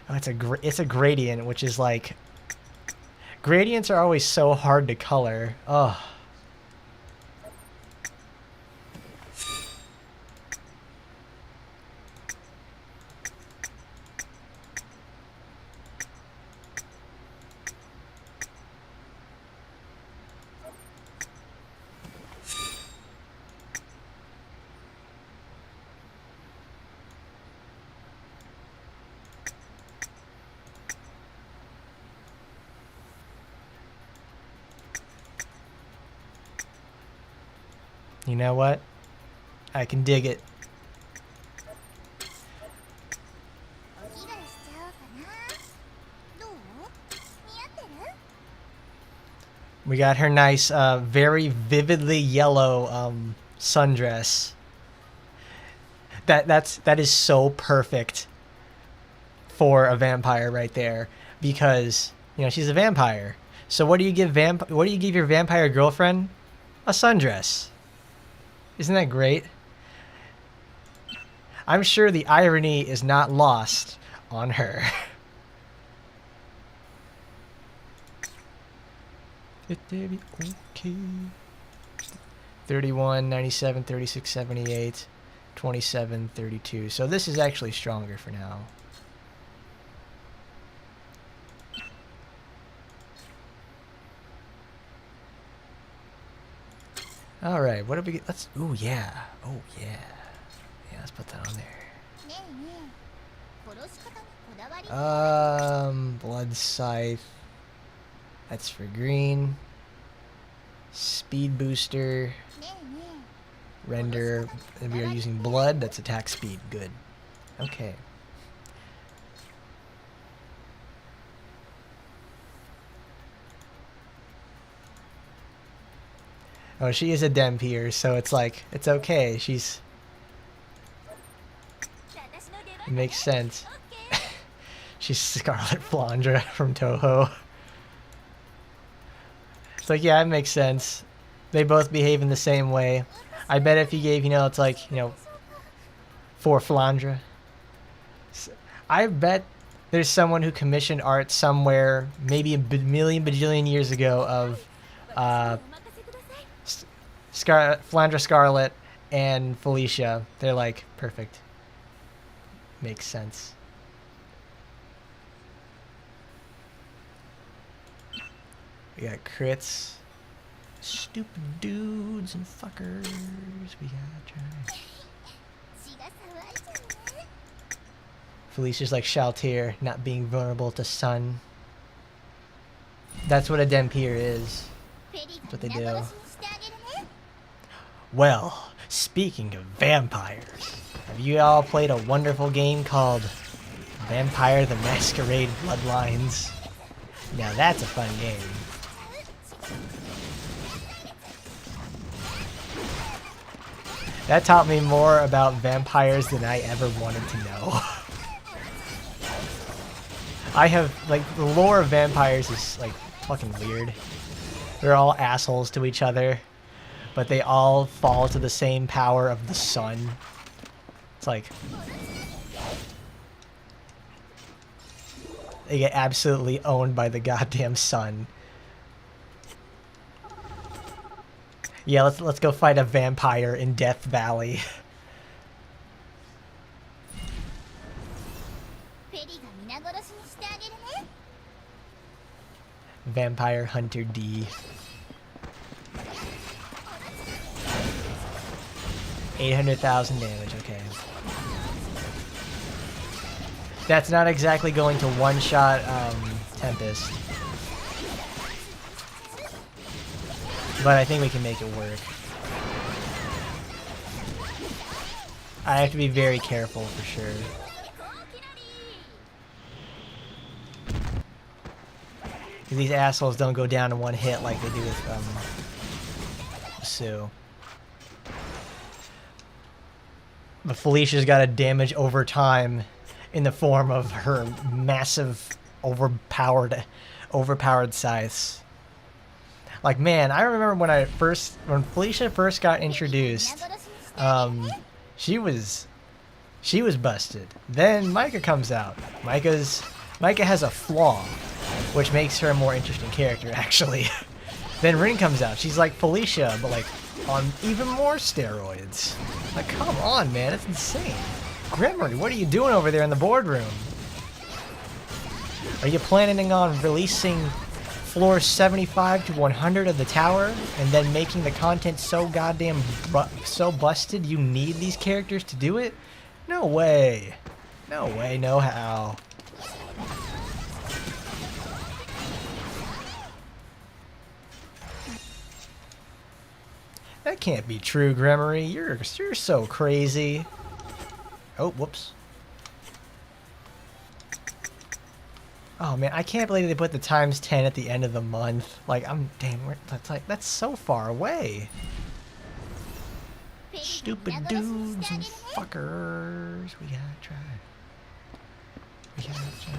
Oh, it's a gradient, which is like, gradients are always so hard to color. Oh. You know what? I can dig it. We got her nice, very vividly yellow sundress. That is so perfect for a vampire right there, because you know she's a vampire. So what do you give your vampire girlfriend? A sundress. Isn't that great? I'm sure the irony is not lost on her. Okay. 31, 97, 36, 78, 27, 32. So this is actually stronger for now. All right, what do we get? Let's. Ooh, yeah. Oh, yeah. Yeah, let's put that on there. Blood Scythe. That's for green. Speed booster. Render. And we are using blood. That's attack speed. Good. Okay. Oh, she is a Dempier, so it's like, it's okay. She's... It makes sense. She's Scarlet Flandra from Toho. It's like, yeah, it makes sense. They both behave in the same way. I bet if you gave, you know, it's like, you know, for Flandra. I bet there's someone who commissioned art somewhere, maybe a million bajillion years ago, of Flandra Scarlet and Felicia. They're like, perfect. Makes sense. We got crits. Stupid dudes and fuckers. We gotta try. Felicia's like Shaltir, not being vulnerable to sun. That's what a Dempier is. That's what they do. Well, speaking of vampires, have you all played a wonderful game called Vampire the Masquerade Bloodlines? Now that's a fun game. That taught me more about vampires than I ever wanted to know. I have, like, the lore of vampires is, like, fucking weird. They're all assholes to each other, but they all fall to the same power of the sun. It's like... they get absolutely owned by the goddamn sun. Yeah, let's go fight a vampire in Death Valley. Vampire Hunter D. 800,000 damage, okay. That's not exactly going to one-shot Tempest. But I think we can make it work. I have to be very careful for sure. These assholes don't go down in one hit like they do with Sue. But Felicia's got a damage over time in the form of her massive overpowered scythes. Like, man, I remember when Felicia first got introduced, she was busted. Then Micah comes out. Micah has a flaw, which makes her a more interesting character, actually. Then Rin comes out. She's like Felicia, but like on even more steroids. Like, come on, man, it's insane. Grimmery, what are you doing over there in the boardroom? Are you planning on releasing floor 75 to 100 of the tower and then making the content so goddamn so busted you need these characters to do it? No way. No way, no how. That can't be true, Gremory. You're so crazy. Oh, whoops. Oh man, I can't believe they put the times 10 at the end of the month. Like, that's so far away. Stupid dudes and fuckers. We gotta try. We gotta try.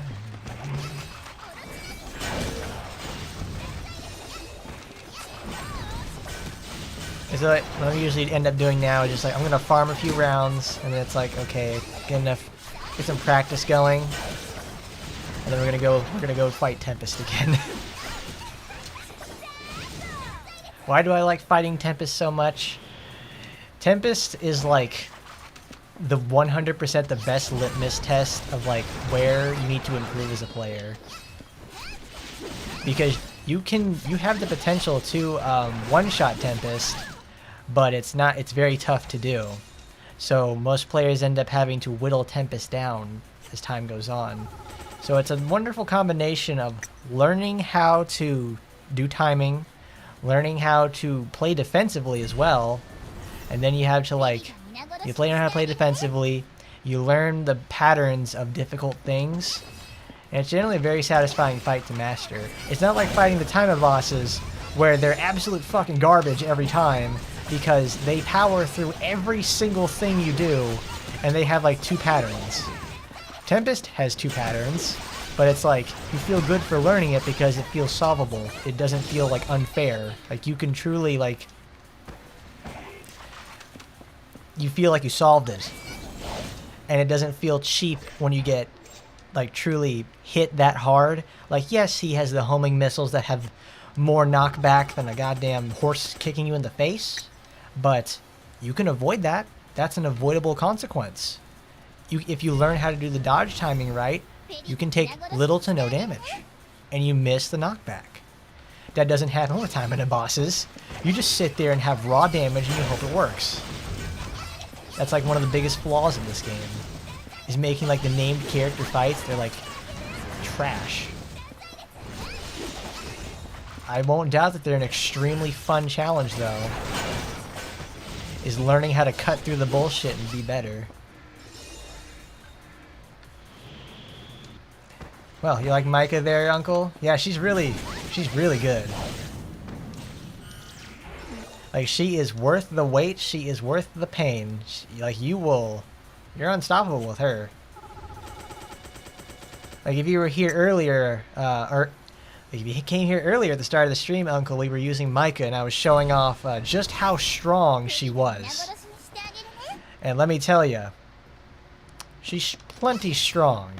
So like, what I usually end up doing now is just like, I'm gonna farm a few rounds, and then it's like, okay, get some practice going. And then we're gonna go fight Tempest again. Why do I like fighting Tempest so much? Tempest is like the 100% the best litmus test of like where you need to improve as a player. Because you have the potential to one-shot Tempest, but it's very tough to do. So most players end up having to whittle Tempest down as time goes on. So it's a wonderful combination of learning how to do timing, learning how to play defensively as well, and then you have to like, you learn how to play defensively, you learn the patterns of difficult things, and it's generally a very satisfying fight to master. It's not like fighting the Taima bosses where they're absolute fucking garbage every time because they power through every single thing you do, and they have like 2 patterns. Tempest has 2 patterns, but it's like, you feel good for learning it because it feels solvable. It doesn't feel like unfair. Like you can truly like, you feel like you solved it. And it doesn't feel cheap when you get like truly hit that hard. Like yes, he has the homing missiles that have more knockback than a goddamn horse kicking you in the face, but you can avoid that. That's an avoidable consequence. If you learn how to do the dodge timing right, you can take little to no damage, and you miss the knockback. That doesn't happen all the time in the bosses. You just sit there and have raw damage and you hope it works. That's like one of the biggest flaws of this game, is making like the named character fights, they're like trash. I won't doubt that they're an extremely fun challenge though, is learning how to cut through the bullshit and be better. Well, you like Micah there, Uncle? Yeah, she's really good. Like, she is worth the wait, she is worth the pain. You're unstoppable with her. Like, if you were here earlier, or if you came here earlier at the start of the stream, Uncle, we were using Micah, and I was showing off just how strong she was. And let me tell you, she's plenty strong.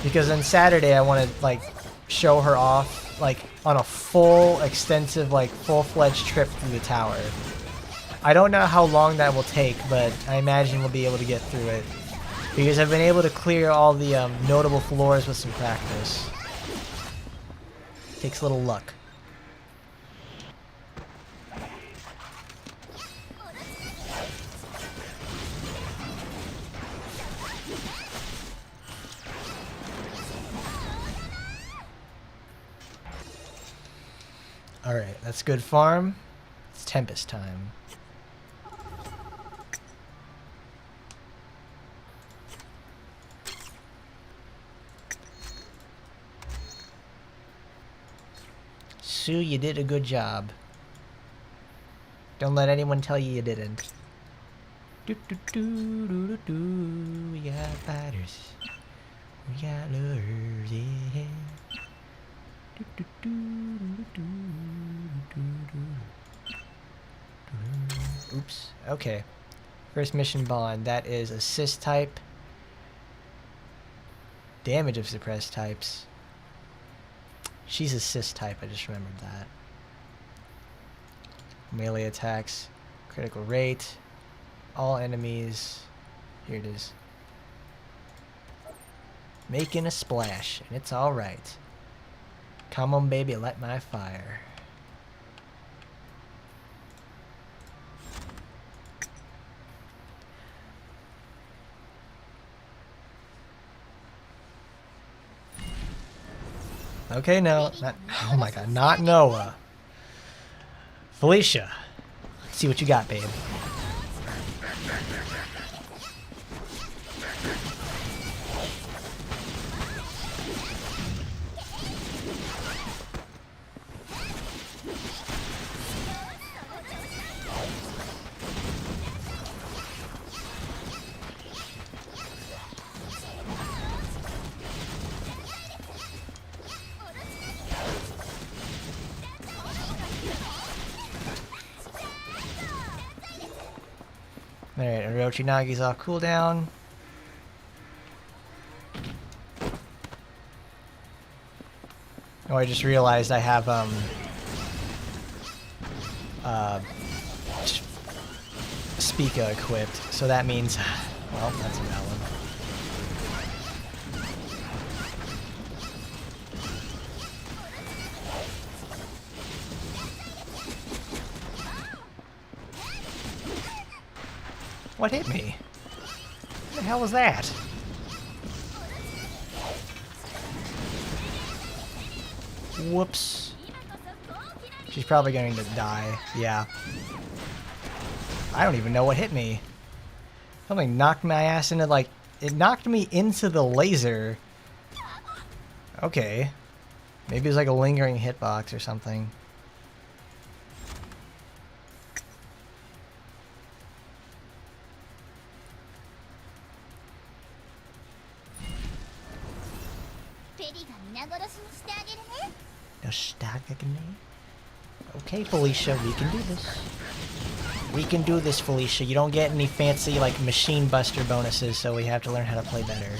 Because on Saturday I want to like show her off like on a full, extensive, like full-fledged trip through the tower. I don't know how long that will take, but I imagine we'll be able to get through it. Because I've been able to clear all the notable floors with some practice. Takes a little luck. Alright, that's good farm. It's Tempest time. Sue, you did a good job. Don't let anyone tell you you didn't. Do do do do do do. We got fighters. We got lovers, yeah. Do do do do do do do do. Oops. Okay. First mission bond. That is assist type. Damage of suppressed types. She's assist type, I just remembered that. Melee attacks, critical rate, all enemies. Here it is. Making a splash, and it's alright. Come on, baby, light my fire. Okay, no. Not, oh my god, not Noah. Felicia. Let's see what you got, babe. Alright, Orochi Nagi's off cooldown. Oh, I just realized I have, Spica equipped, so that means, well, that's a bad one. What hit me? What the hell was that? Whoops. She's probably going to die. Yeah. I don't even know what hit me. Something knocked my ass into, like, it knocked me into the laser. Okay. Maybe it was like a lingering hitbox or something. Okay, Felicia, we can do this. We can do this, Felicia. You don't get any fancy, like, machine buster bonuses, so we have to learn how to play better.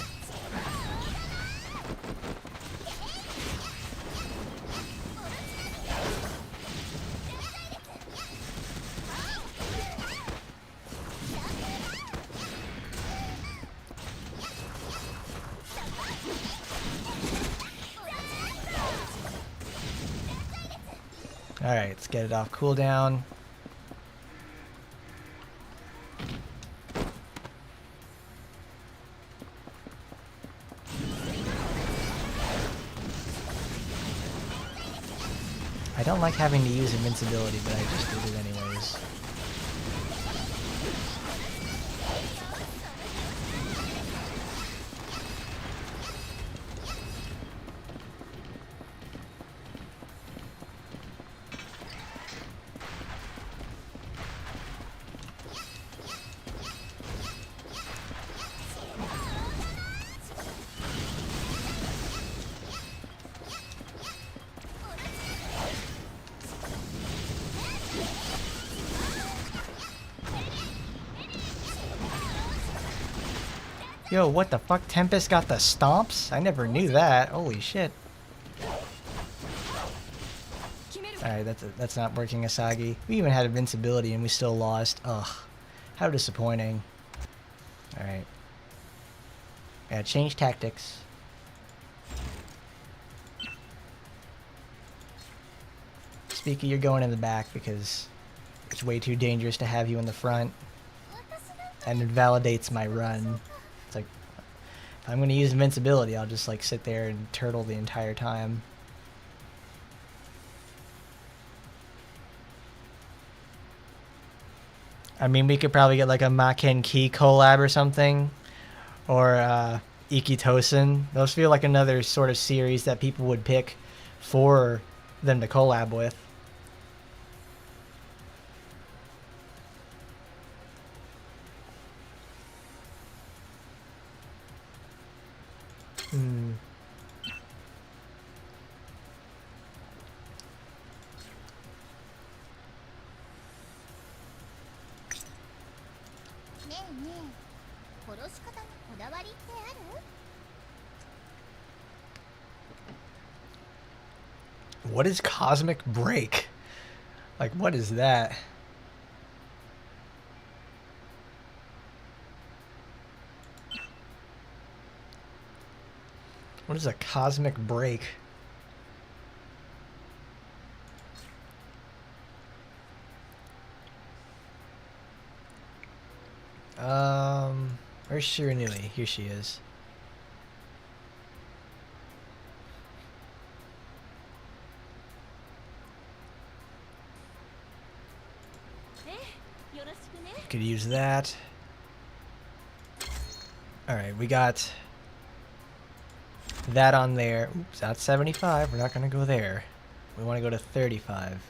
Alright, let's get it off cooldown. I don't like having to use invincibility, but I just did it anyways. Yo, what the fuck? Tempest got the stomps? I never knew that. Holy shit. Alright, that's not working, Asagi. We even had invincibility and we still lost. Ugh. How disappointing. Alright. Yeah, change tactics. Speaker, you're going in the back because it's way too dangerous to have you in the front. And it validates my run. It's like, if I'm going to use invincibility, I'll just like sit there and turtle the entire time. I mean, we could probably get like a Maken Ki collab or something. Or Ikitosen. Those feel like another sort of series that people would pick for them to collab with. Hmm. What is Cosmic Break? Like, what is that? What is a Cosmic Break? Where's Shiranui? Here she is. Could use that. Alright, we got that on there. Oops, that's 75. We're not going to go there. We want to go to 35.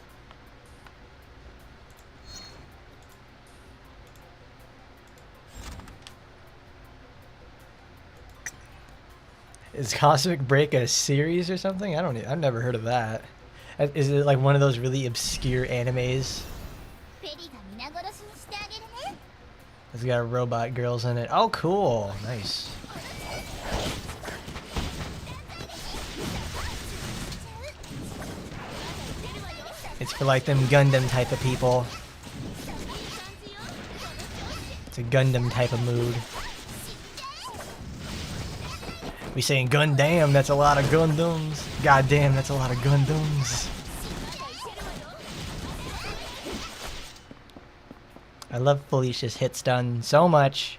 Is Cosmic Break a series or something? I've never heard of that. Is it like one of those really obscure animes? It's got robot girls in it. Oh, cool. Nice. It's for like them Gundam type of people. It's a Gundam type of mood. We saying Gundam, that's a lot of Gundams. God damn, that's a lot of Gundams. I love Felicia's hit stun so much.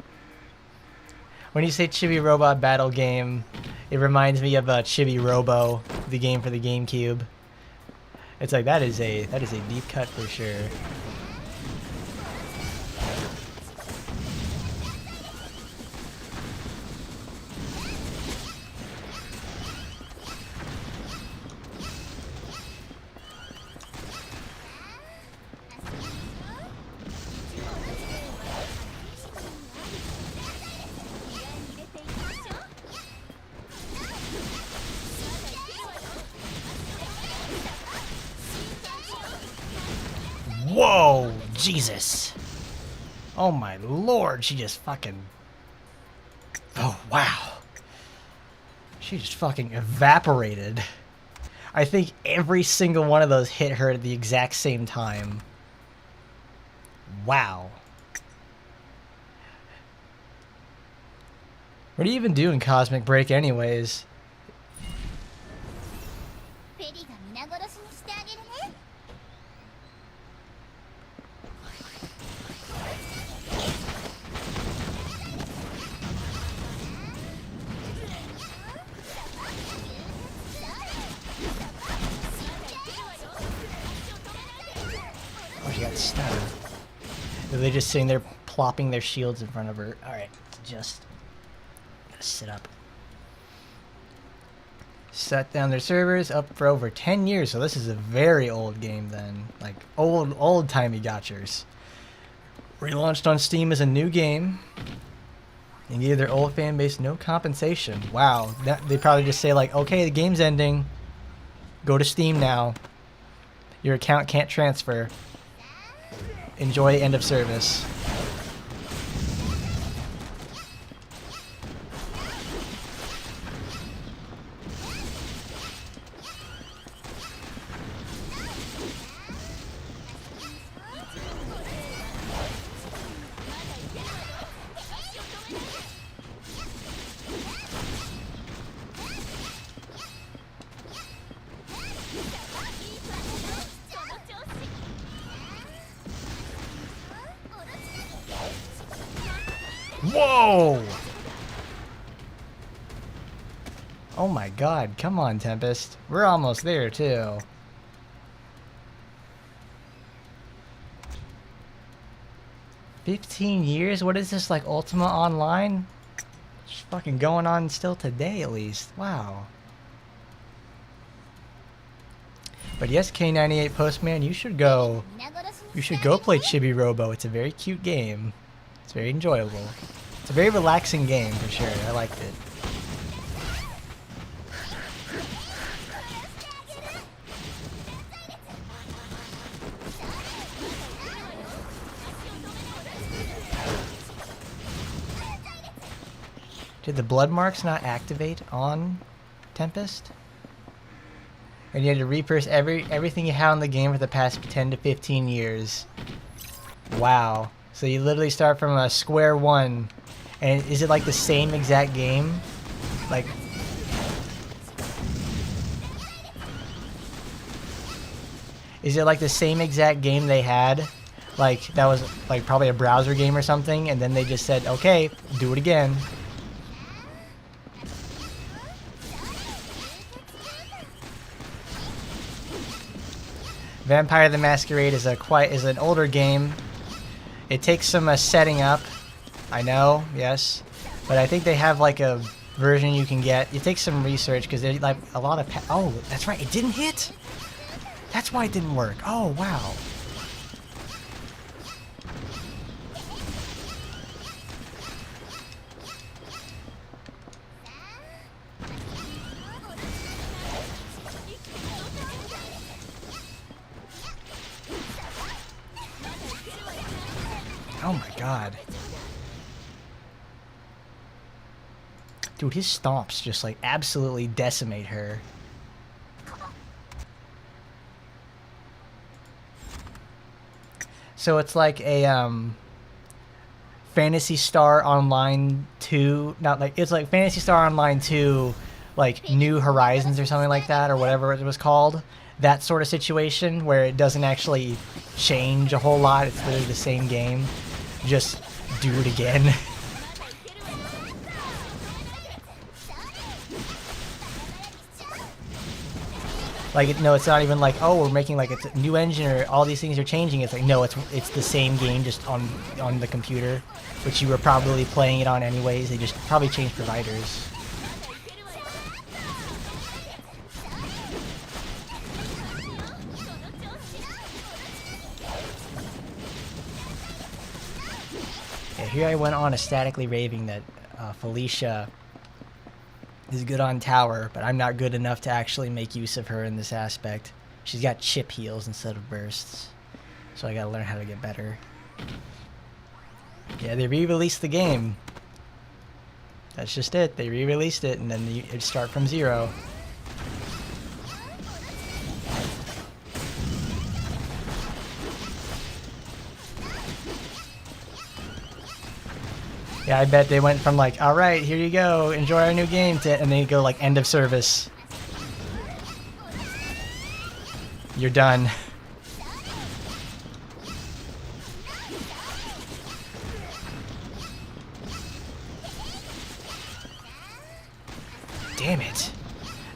When you say Chibi Robot Battle Game, it reminds me of Chibi Robo, the game for the GameCube. It's like that is a deep cut for sure. Whoa! Jesus! Oh my lord, she just fucking... Oh, wow. She just fucking evaporated. I think every single one of those hit her at the exact same time. Wow. What do you even do in Cosmic Break anyways? Oh, she got stunned. Are they just sitting there plopping their shields in front of her? Alright, just gotta sit up. Shut down their servers up for over 10 years, so this is a very old game then. Like, old-timey gotchers. Relaunched on Steam as a new game. And gave their old fan base no compensation. Wow, they probably just say like, okay, the game's ending. Go to Steam now. Your account can't transfer. Enjoy end of service. Whoa! Oh my god, come on, Tempest. We're almost there, too. $15? What is this, like Ultima Online? It's fucking going on still today, at least. Wow. But yes, K98 Postman, you should go play Chibi Robo. It's a very cute game. It's very enjoyable. It's a very relaxing game for sure. I liked it. Did the blood marks not activate on Tempest? And you had to repurse everything you had in the game for the past 10 to 15 years. Wow. So you literally start from a square one. And is it like the same exact game? Like... Is it like the same exact game they had? Like, that was like probably a browser game or something, and then they just said, okay, do it again. Vampire the Masquerade is an older game. It takes some setting up. I know, yes. But I think they have like a version you can get. It takes some research because there's like a lot of... Oh, that's right. It didn't hit? That's why it didn't work. Oh, wow. Oh my god. Dude, his stomps just like absolutely decimate her. So it's like a Phantasy Star Online 2, not like, it's like Phantasy Star Online 2 like New Horizons or something like that, or whatever it was called. That sort of situation where it doesn't actually change a whole lot. It's literally the same game. Just do it again. Like, no, it's not even like, oh, we're making like a new engine or all these things are changing. It's like, no, it's the same game just on the computer, which you were probably playing it on anyways. They just probably changed providers. Yeah, here I went on ecstatically raving that Felicia is good on tower, but I'm not good enough to actually make use of her in this aspect. She's got chip heals instead of bursts, so I gotta learn how to get better. Yeah, they re-released the game. That's just it. They re-released it, and then you start from zero. Yeah, I bet they went from like, all right, here you go, enjoy our new game, to, and then you go like, end of service. You're done. Damn it.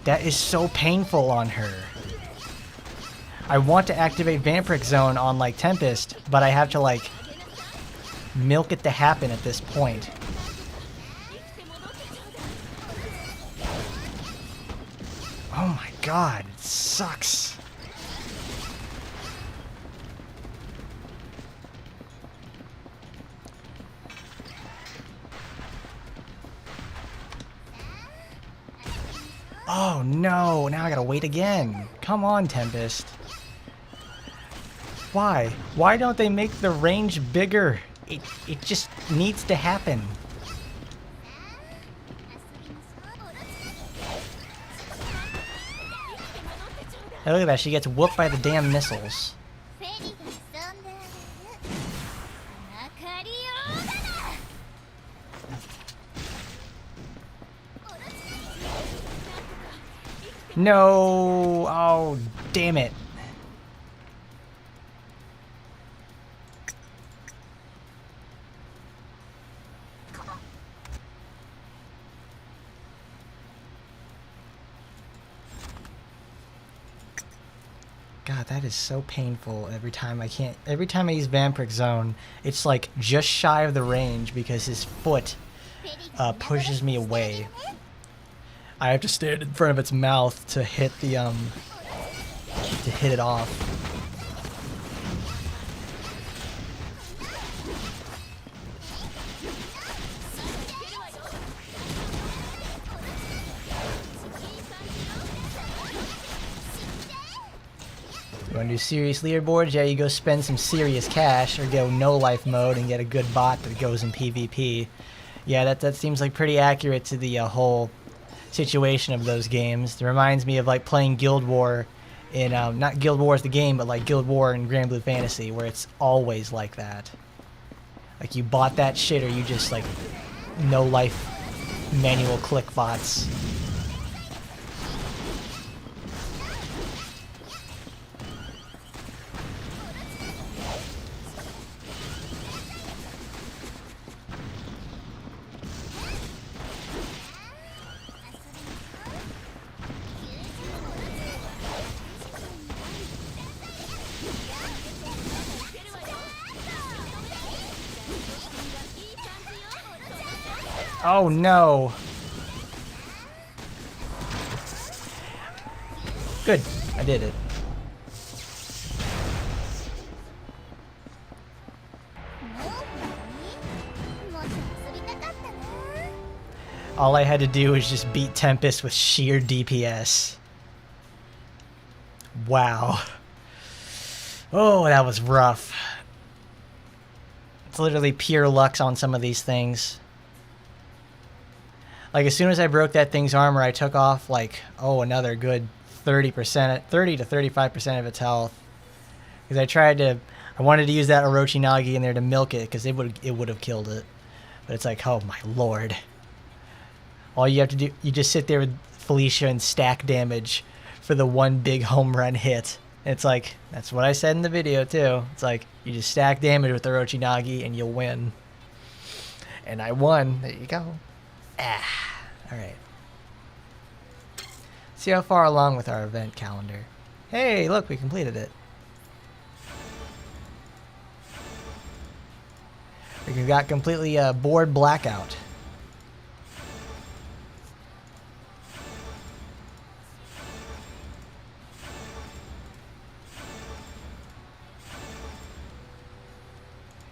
That is so painful on her. I want to activate Vampiric Zone on like Tempest, but I have to like milk it to happen at this point. Oh my god, it sucks. Oh no, now I gotta wait again. Come on, Tempest. Why? Why don't they make the range bigger? It just needs to happen. Hey, look at that, she gets whooped by the damn missiles. No! Oh, damn it. God, that is so painful every time I can't... Every time I use Vampiric Zone, it's like just shy of the range because his foot pushes me away. I have to stand in front of its mouth to hit the, to hit it off. You want to do serious leaderboards? Yeah, you go spend some serious cash or go no life mode and get a good bot that goes in PvP. Yeah, that seems like pretty accurate to the whole situation of those games. It reminds me of like playing Guild War in, not Guild War as the game, but like Guild War in Grand Blue Fantasy, where it's always like that. Like you bought that shit or you just like no life manual click bots. Oh no. Good. I did it. All I had to do was just beat Tempest with sheer DPS. Wow. Oh, that was rough. It's literally pure luck on some of these things. Like, as soon as I broke that thing's armor, I took off, like, oh, another good 30%, 30 to 35% of its health. Because I wanted to use that Orochi in there to milk it, because it would have killed it. But it's like, oh my lord. All you have to do, you just sit there with Felicia and stack damage for the one big home run hit. And it's like, that's what I said in the video too. It's like, you just stack damage with Orochi and you'll win. And I won. There you go. Alright. See how far along with our event calendar. Hey, look, we completed it. We got completely board blackout.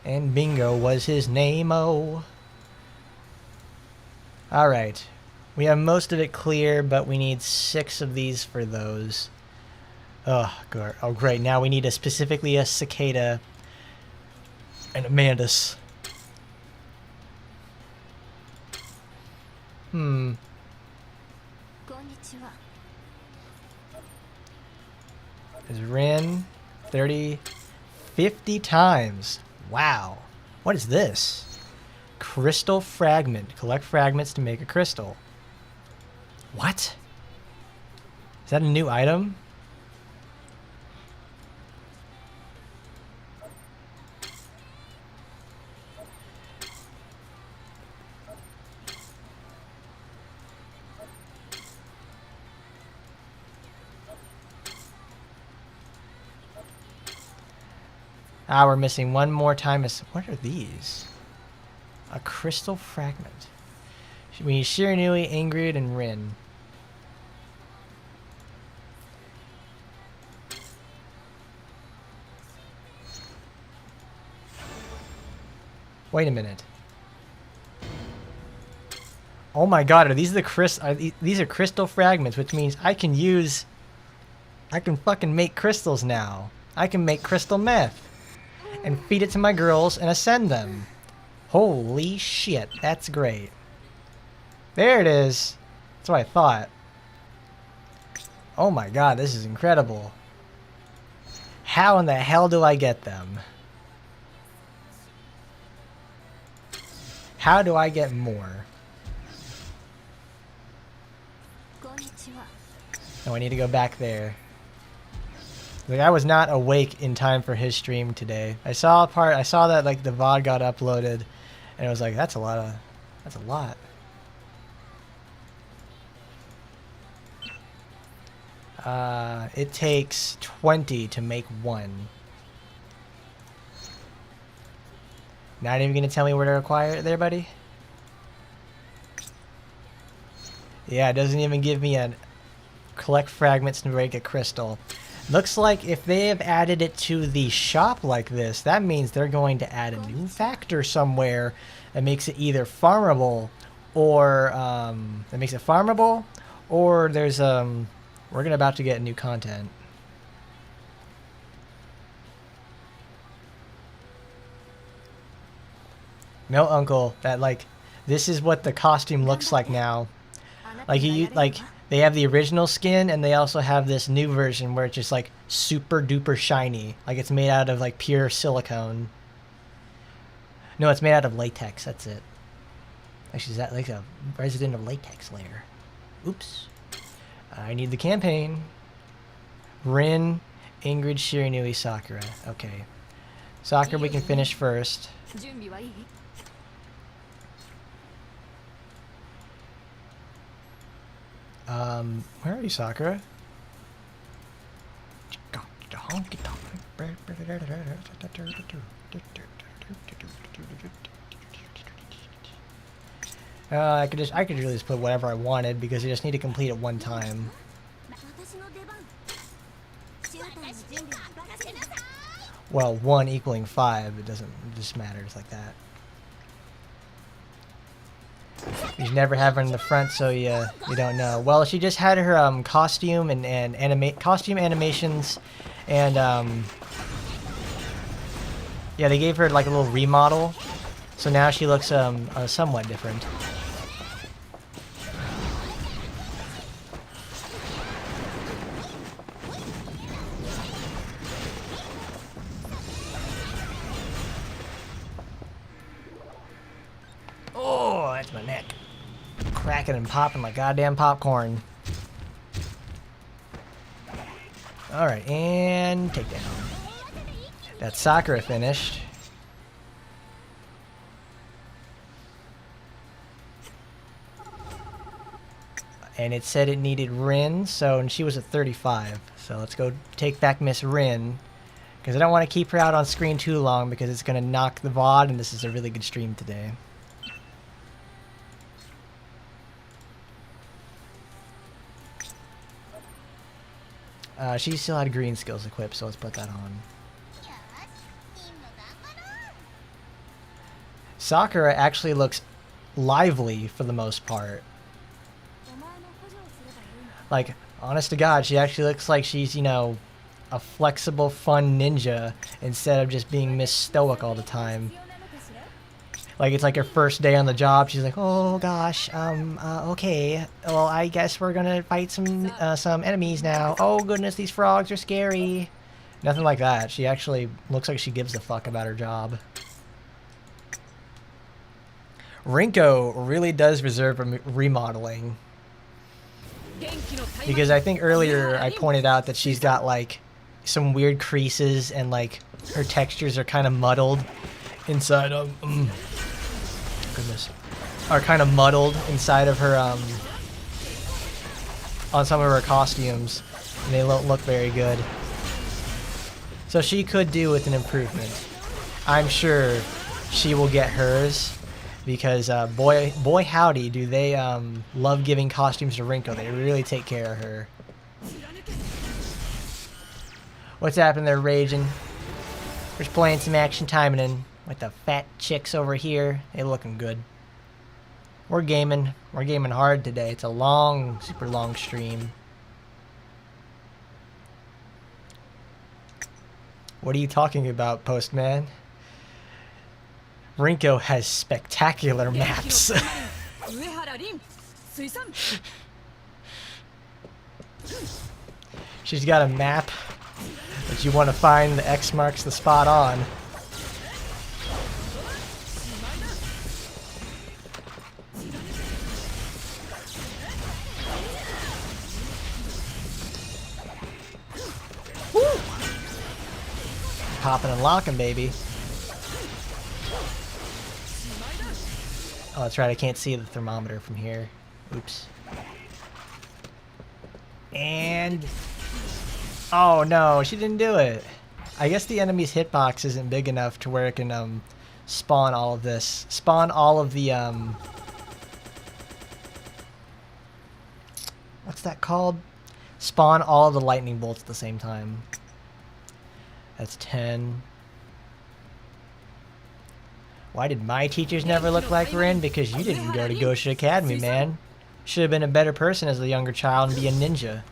And bingo was his name-o. Alright. We have most of it clear, but we need 6 of these for those. Oh, great. Now we need specifically a cicada and a mantis. Is Rin 30, 50 times. Wow. What is this? Crystal fragment. Collect fragments to make a crystal. What? Is that a new item? Ah, we're missing one more time. What are these? A crystal fragment. We need Shiranui, Ingrid, and Rin. Wait a minute. Oh my god, are these the these are crystal fragments, which means I can fucking make crystals now. I can make crystal meth and feed it to my girls and ascend them. Holy shit, that's great. There it is. That's what I thought. Oh my god, this is incredible. How in the hell do I get them? How do I get more? Oh, I need to go back there. Like, I was not awake in time for his stream today. I saw that like the VOD got uploaded, and I was like, that's a lot. It takes 20 to make one. Not even gonna tell me where to acquire it there, buddy? Yeah, it doesn't even give me a collect fragments to break a crystal. Looks like if they have added it to the shop like this, that means they're going to add a new factor somewhere that makes it either farmable or there's we're about to get new content. No, uncle, that like this is what the costume looks like now. Like they have the original skin, and they also have this new version where it's just like super duper shiny. Like it's made out of like pure silicone. No, it's made out of latex. That's it. Actually, is that like a resident of latex layer? Oops. I need the campaign. Rin, Ingrid, Shiranui, Sakura. Okay. Sakura we can finish first. Where are you, Sakura? I could really just put whatever I wanted because I just need to complete it one time. Well, 1 equaling 5, it just matters like that. You never have her in the front, so you don't know. Well, she just had her costume and costume animations, and yeah, they gave her like a little remodel, so now she looks somewhat different. Oh, that's my neck. Cracking and popping like goddamn popcorn. Alright, and take down. That Sakura finished. And it said it needed Rin, and she was at 35. So let's go take back Miss Rin. Because I don't want to keep her out on screen too long because it's going to knock the VOD, and this is a really good stream today. She still had green skills equipped, so let's put that on. Sakura actually looks lively for the most part. Like, honest to God, she actually looks like she's, you know, a flexible, fun ninja instead of just being Miss Stoic all the time. Like, it's like her first day on the job. She's like, oh gosh, okay. Well, I guess we're gonna fight some enemies now. Oh goodness, these frogs are scary. Nothing like that. She actually looks like she gives a fuck about her job. Rinko really does deserve a remodeling. Because I think earlier I pointed out that she's got like some weird creases and like her textures are kind of muddled inside of goodness, are kind of muddled inside of her on some of her costumes, and they don't look very good. So she could do with an improvement. I'm sure she will get hers because boy howdy do they love giving costumes to Rinko. They really take care of her. What's happening there, Raging? We're just playing some action Taimanin with the fat chicks over here. They looking good. We're gaming. We're gaming hard today. It's a long, super long stream. What are you talking about, Postman? Rinko has spectacular maps. She's got a map that you want to find the X marks the spot on. Woo! Popping and locking, baby. Oh, that's right, I can't see the thermometer from here. Oops. And... oh no, she didn't do it. I guess the enemy's hitbox isn't big enough to where it can spawn all of this. Spawn all of the what's that called? Spawn all of the lightning bolts at the same time. That's 10. Why did my teachers never look like Rin? Because you didn't go to Gosha Academy, man. Should have been a better person as a younger child and be a ninja.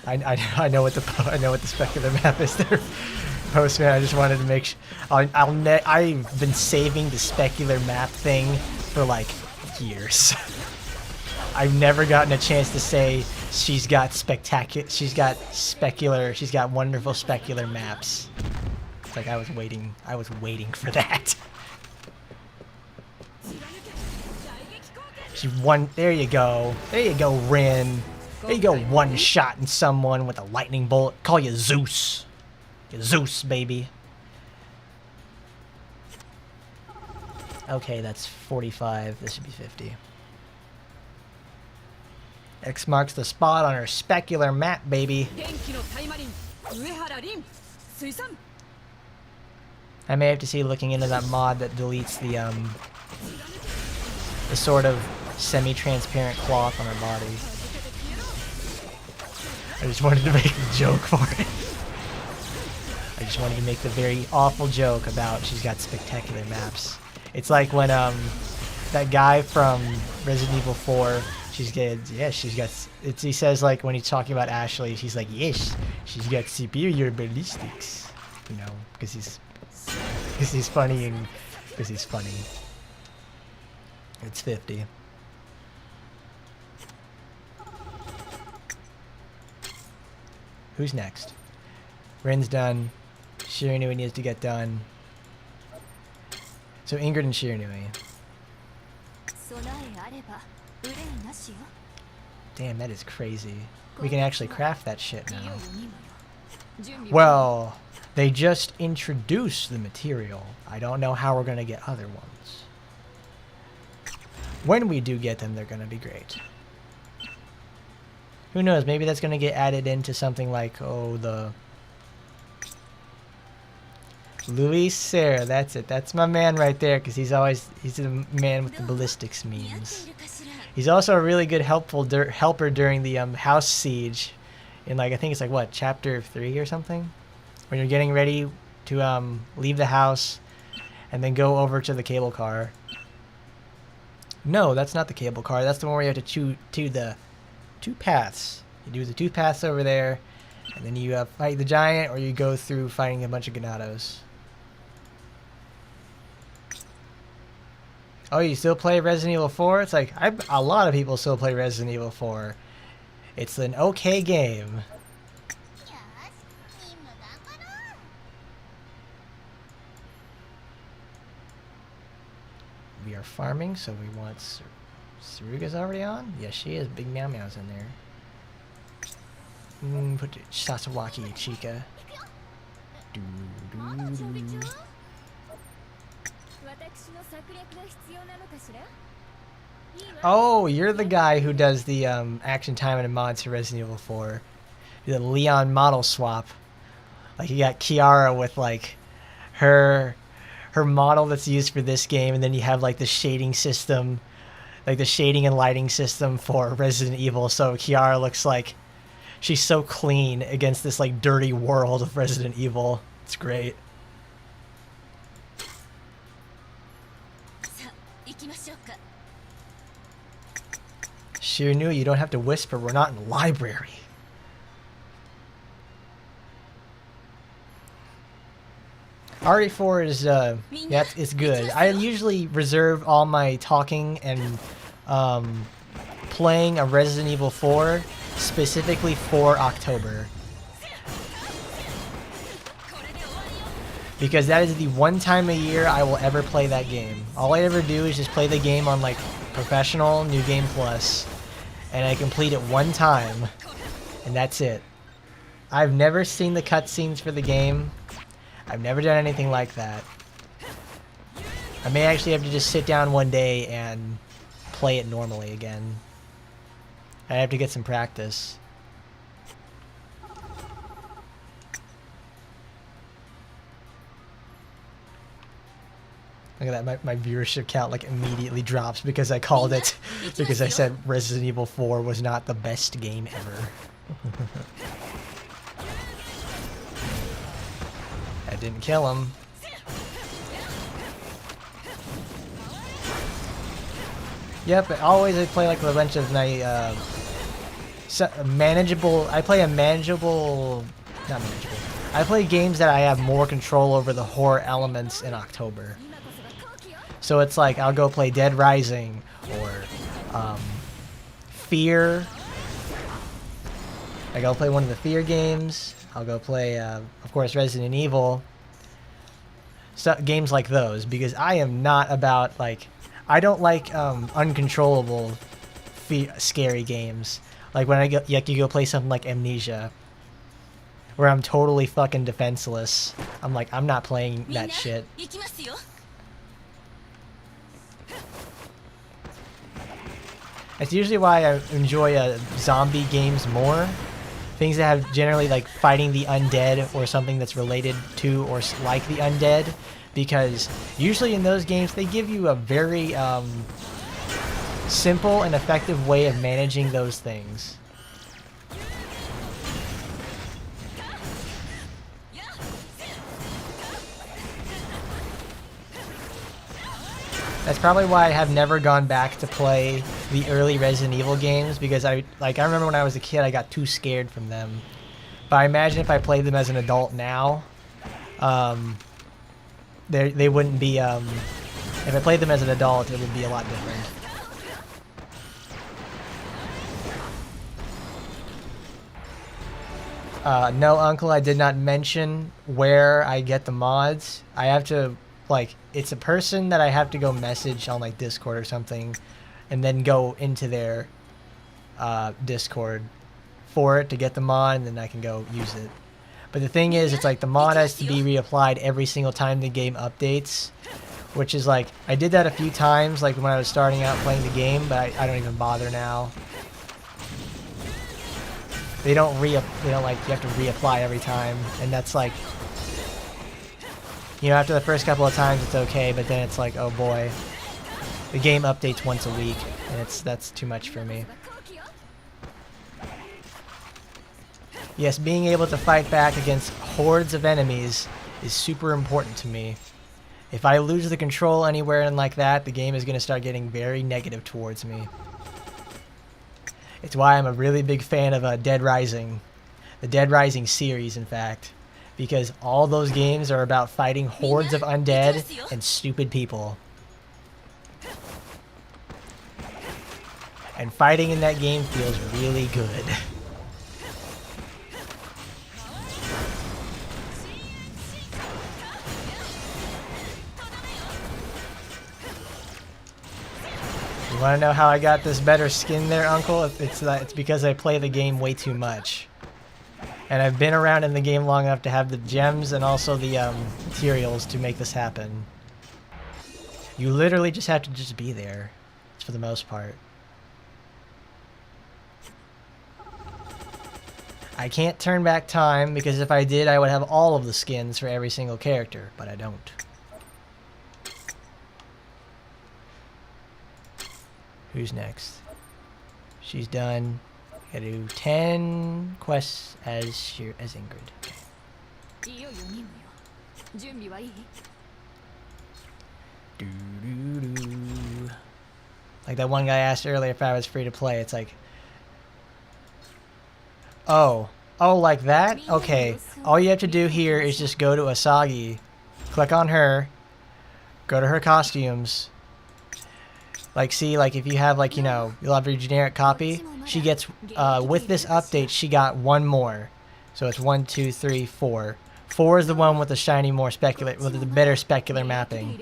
I know what the specular map is there, Postman. I just wanted to make sure. I've been saving the specular map thing for like years. I've never gotten a chance to say she's got spectacular. She's got specular. She's got wonderful specular maps. It's like I was waiting for that. She won. There you go. There you go, Rin. There you go, one-shotting someone with a lightning bolt. Call you Zeus. You're Zeus, baby. Okay, that's 45. This should be 50. X marks the spot on her specular map, baby. I may have to see looking into that mod that deletes the sort of semi-transparent cloth on her body. I just wanted to make a joke for it. I just wanted to make the very awful joke about she's got spectacular maps. It's like when that guy from Resident Evil 4, he says like when he's talking about Ashley, he's like, yes, she's got superior ballistics, you know, because he's funny and because he's funny. It's 50. Who's next? Rin's done. Shiranui needs to get done. So Ingrid and Shiranui. Damn, that is crazy. We can actually craft that shit now. Well, they just introduced the material. I don't know how we're going to get other ones. When we do get them, they're going to be great. Who knows? Maybe that's going to get added into something like, oh, the... Luis Serra, that's it. That's my man right there, because he's the man with the ballistics memes. He's also a really good helper during the house siege in, like, I think it's like, what, chapter 3 or something? When you're getting ready to leave the house and then go over to the cable car. No, that's not the cable car. That's the one where you have to choose the 2 paths. You do the 2 paths over there, and then you fight the giant, or you go through fighting a bunch of Ganados. Oh, you still play Resident Evil 4? It's like, a lot of people still play Resident Evil 4. It's an okay game. We are farming, so we want... Saruga's already on? Yes, she is. Big Meow Meow's in there. Put Sasawaki Chica. Oh, you're the guy who does the action time and mods for Resident Evil 4. The Leon model swap. Like, you got Kiara with, like, her model that's used for this game, and then you have, like, the shading system, like the shading and lighting system for Resident Evil, so Kiara looks like she's so clean against this, like, dirty world of Resident Evil. It's great. Shiranui, you don't have to whisper. We're not in the library. RE4 is it's good. I usually reserve all my talking and playing a Resident Evil 4 specifically for October, because that is the one time a year I will ever play that game. All I ever do is just play the game on, like, Professional, New Game Plus, and I complete it one time, and that's it. I've never seen the cutscenes for the game. I've never done anything like that. I may actually have to just sit down one day and play it normally again. I have to get some practice. Look at that, my viewership count like immediately drops because I called it, because I said Resident Evil 4 was not the best game ever. I didn't kill him. Yep, always I play like a bunch of manageable. I play not manageable. I play games that I have more control over the horror elements in October. So it's like I'll go play Dead Rising or Fear. I go play one of the Fear games. I'll go play, of course, Resident Evil. Games like those, because I am not about, like, I don't like uncontrollable scary games. Like when you go play something like Amnesia, where I'm totally fucking defenseless. I'm like, I'm not playing that shit. That's usually why I enjoy zombie games more. Things that have generally like fighting the undead or something that's related to or like the undead. Because usually in those games they give you a very simple and effective way of managing those things. That's probably why I have never gone back to play the early Resident Evil games, because I remember when I was a kid I got too scared from them. But I imagine if I played them as an adult now, they wouldn't be, if I played them as an adult it would be a lot different. No, Uncle, I did not mention where I get the mods. I have to, like, it's a person that I have to go message on, like, Discord or something, and then go into their Discord for it to get the mod, and then I can go use it. But the thing is, it's like the mod has to be reapplied every single time the game updates, which is like, I did that a few times, like when I was starting out playing the game, but I don't even bother now. They don't like, you have to reapply every time, and that's like, you know, after the first couple of times it's okay, but then it's like, oh boy, the game updates once a week, and that's too much for me. Yes, being able to fight back against hordes of enemies is super important to me. If I lose the control anywhere and like that, the game is going to start getting very negative towards me. It's why I'm a really big fan of Dead Rising. The Dead Rising series, in fact. Because all those games are about fighting hordes of undead and stupid people. And fighting in that game feels really good. You want to know how I got this better skin there, Uncle? It's because I play the game way too much. And I've been around in the game long enough to have the gems and also the materials to make this happen. You literally just have to just be there, for the most part. I can't turn back time, because if I did, I would have all of the skins for every single character, but I don't. Who's next? She's done. Gotta do 10 quests as Ingrid. Okay. Like that one guy asked earlier if I was free to play. It's like, oh, like that? Okay. All you have to do here is just go to Asagi, click on her, go to her costumes. Like, see, like, if you have, like, you know, you'll have your generic copy. She gets, with this update, she got one more. So it's 1, 2, 3, 4. 4 is the one with the shiny, more specular, with the better specular mapping.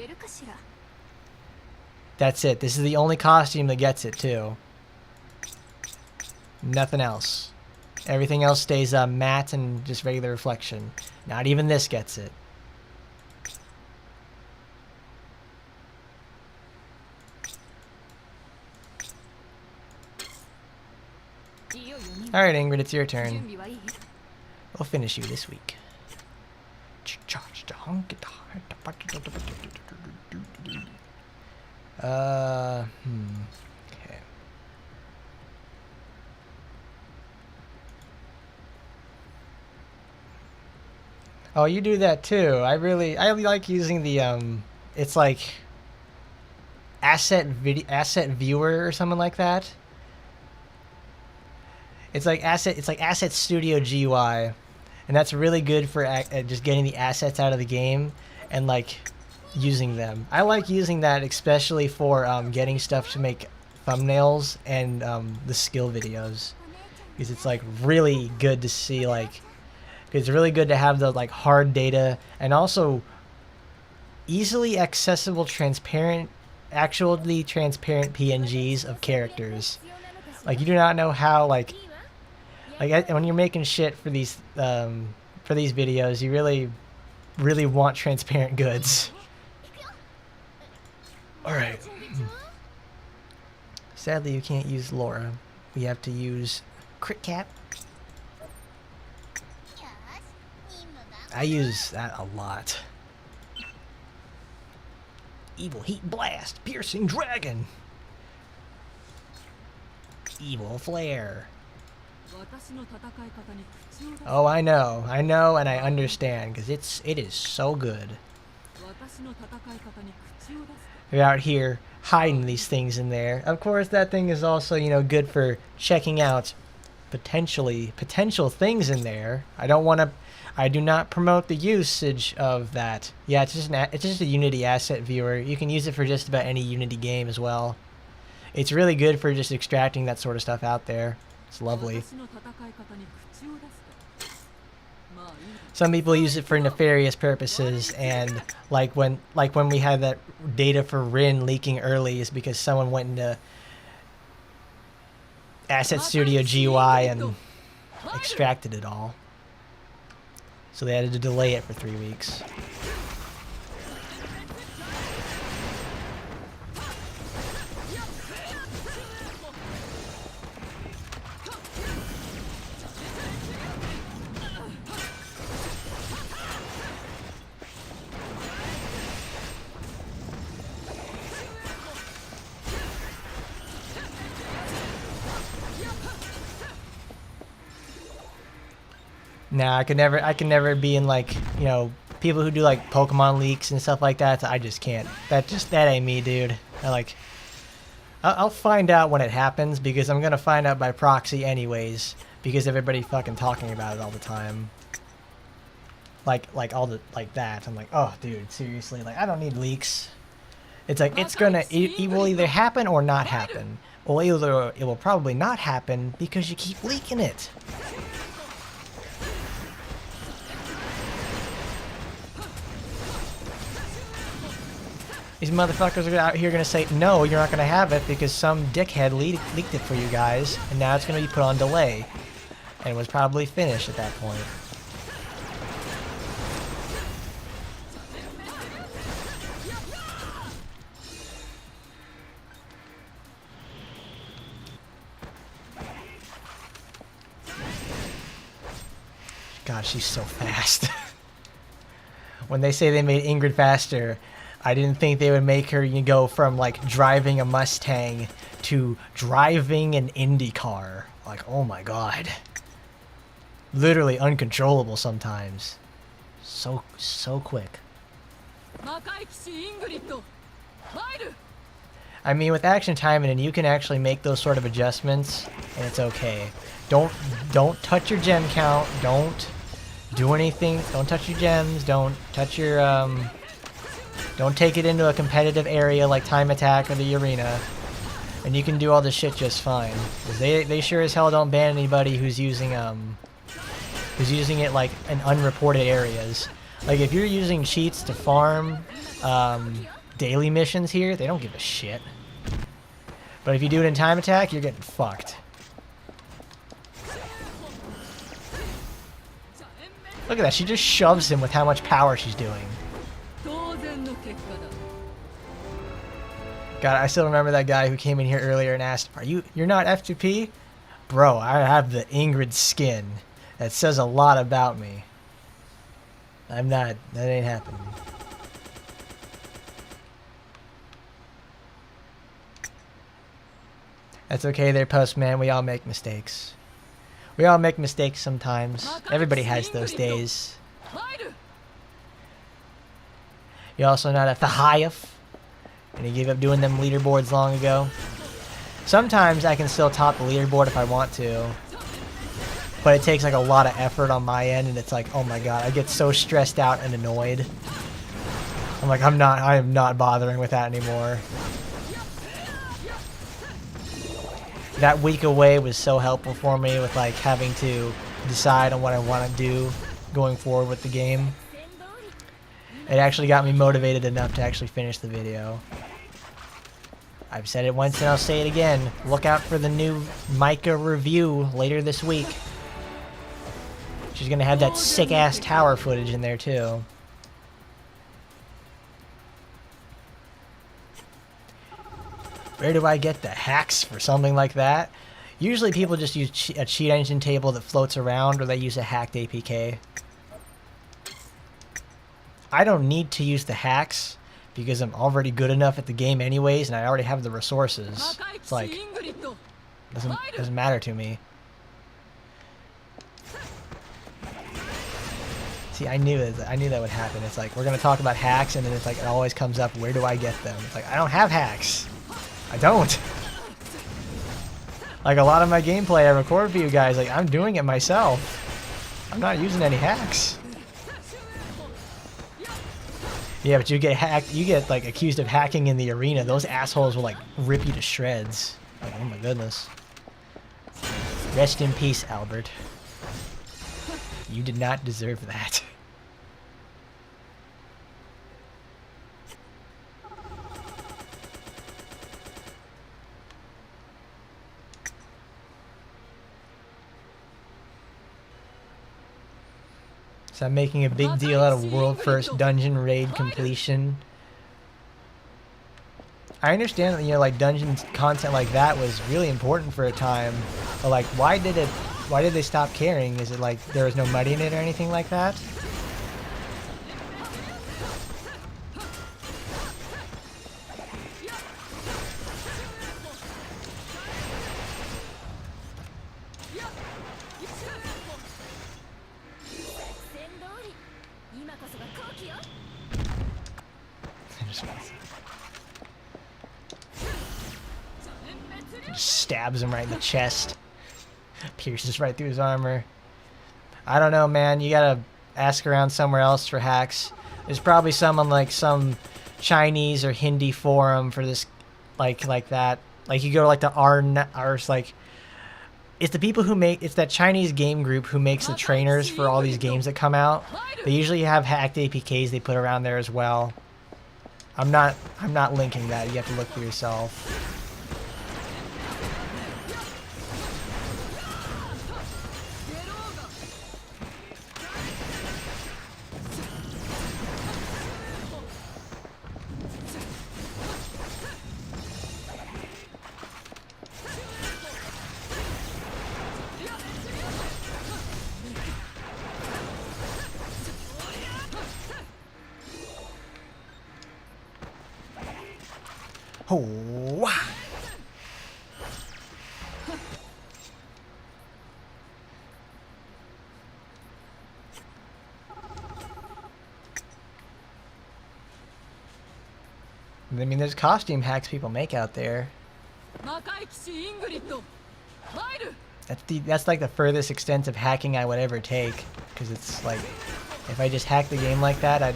That's it. This is the only costume that gets it, too. Nothing else. Everything else stays, matte and just regular reflection. Not even this gets it. Alright, Ingrid, it's your turn. We'll finish you this week. Okay. Oh, you do that too. I like using the it's like asset viewer or something like that. It's like Asset Studio GUI, and that's really good for just getting the assets out of the game and like using them. I like using that especially for getting stuff to make thumbnails and the skill videos, because it's like really good to see, like, it's really good to have the like hard data and also easily accessible actually transparent PNGs of characters. Like, you do not know how, like when you're making shit for these videos, you really want transparent goods. All right. Sadly, you can't use Laura. We have to use Crit Cat. I use that a lot. Evil Heat Blast, Piercing Dragon. Evil Flare. Oh, I know, and I understand, because it is so good. You're out here hiding these things in there. Of course, that thing is also, you know, good for checking out potential things in there. I do not promote the usage of that. Yeah, it's just a Unity asset viewer. You can use it for just about any Unity game as well. It's really good for just extracting that sort of stuff out there. It's lovely. Some people use it for nefarious purposes, and like when we had that data for Rin leaking early is because someone went into Asset Studio GUI and extracted it all. So they had to delay it for 3 weeks. Nah, I could never be in, like, you know, people who do like Pokemon leaks and stuff like that. I just can't. That ain't me, dude. I'll find out when it happens, because I'm gonna find out by proxy anyways, because everybody fucking talking about it all the time. Like that. I'm like, oh, dude, seriously, like, I don't need leaks. It's like, it's gonna, it will either happen or not happen. Well, either it will probably not happen because you keep leaking it. These motherfuckers are out here going to say, no, you're not going to have it because some dickhead leaked it for you guys, and now it's going to be put on delay. And it was probably finished at that point. God, she's so fast. When they say they made Ingrid faster, I didn't think they would make her, you go from, like, driving a Mustang to driving an Indy car. Like, oh my god. Literally uncontrollable sometimes. So quick. I mean, with Action Taimanin, you can actually make those sort of adjustments, and it's okay. Don't touch your gem count. Don't do anything. Don't touch your gems. Don't touch your, don't take it into a competitive area like Time Attack or the arena, and you can do all this shit just fine. 'Cause they sure as hell don't ban anybody who's using it like in unreported areas. Like, if you're using cheats to farm daily missions here, they don't give a shit. But if you do it in Time Attack, you're getting fucked. Look at that, she just shoves him with how much power she's doing. God, I still remember that guy who came in here earlier and asked, you're not F2P? Bro, I have the Ingrid skin. That says a lot about me. I'm not. That ain't happening. That's okay there, Postman. We all make mistakes. We all make mistakes sometimes. Everybody has those days. You're also not a Thahiaf. And he gave up doing them leaderboards long ago. Sometimes I can still top the leaderboard if I want to. But it takes like a lot of effort on my end, and it's like, oh my god, I get so stressed out and annoyed. I'm like, I am not bothering with that anymore. That week away was so helpful for me with like having to decide on what I want to do going forward with the game. It actually got me motivated enough to actually finish the video. I've said it once and I'll say it again. Look out for the new Micah review later this week. She's gonna have that sick-ass tower footage in there too. Where do I get the hacks for something like that? Usually people just use a cheat engine table that floats around, or they use a hacked APK. I don't need to use the hacks because I'm already good enough at the game anyways, and I already have the resources. It's like, doesn't matter to me. See, I knew that would happen. It's like, we're gonna talk about hacks, and then it's like, it always comes up, where do I get them? It's like, I don't have hacks. I don't. Like, a lot of my gameplay I record for you guys, like, I'm doing it myself. I'm not using any hacks. Yeah, but you get hacked, you get, like, accused of hacking in the arena. Those assholes will, like, rip you to shreds. Like, oh my goodness. Rest in peace, Albert. You did not deserve that. So I'm making a big deal out of world first dungeon raid completion. I understand that, you know, like, dungeon content like that was really important for a time, but like, why did they stop caring? Is it like there was no money in it or anything like that? Just stabs him right in the chest. Pierces right through his armor. I don't know, man. You gotta ask around somewhere else for hacks. There's probably some on, like, some Chinese or Hindi forum for this, like that. Like, you go to, like, the R's, like, it's the people who make, it's that Chinese game group who makes the trainers for all these games that come out. They usually have hacked APKs they put around there as well. I'm not linking that. You have to look for yourself. Oh, wow. I mean, there's costume hacks people make out there. That's like the furthest extent of hacking I would ever take, because it's like, if I just hack the game like that,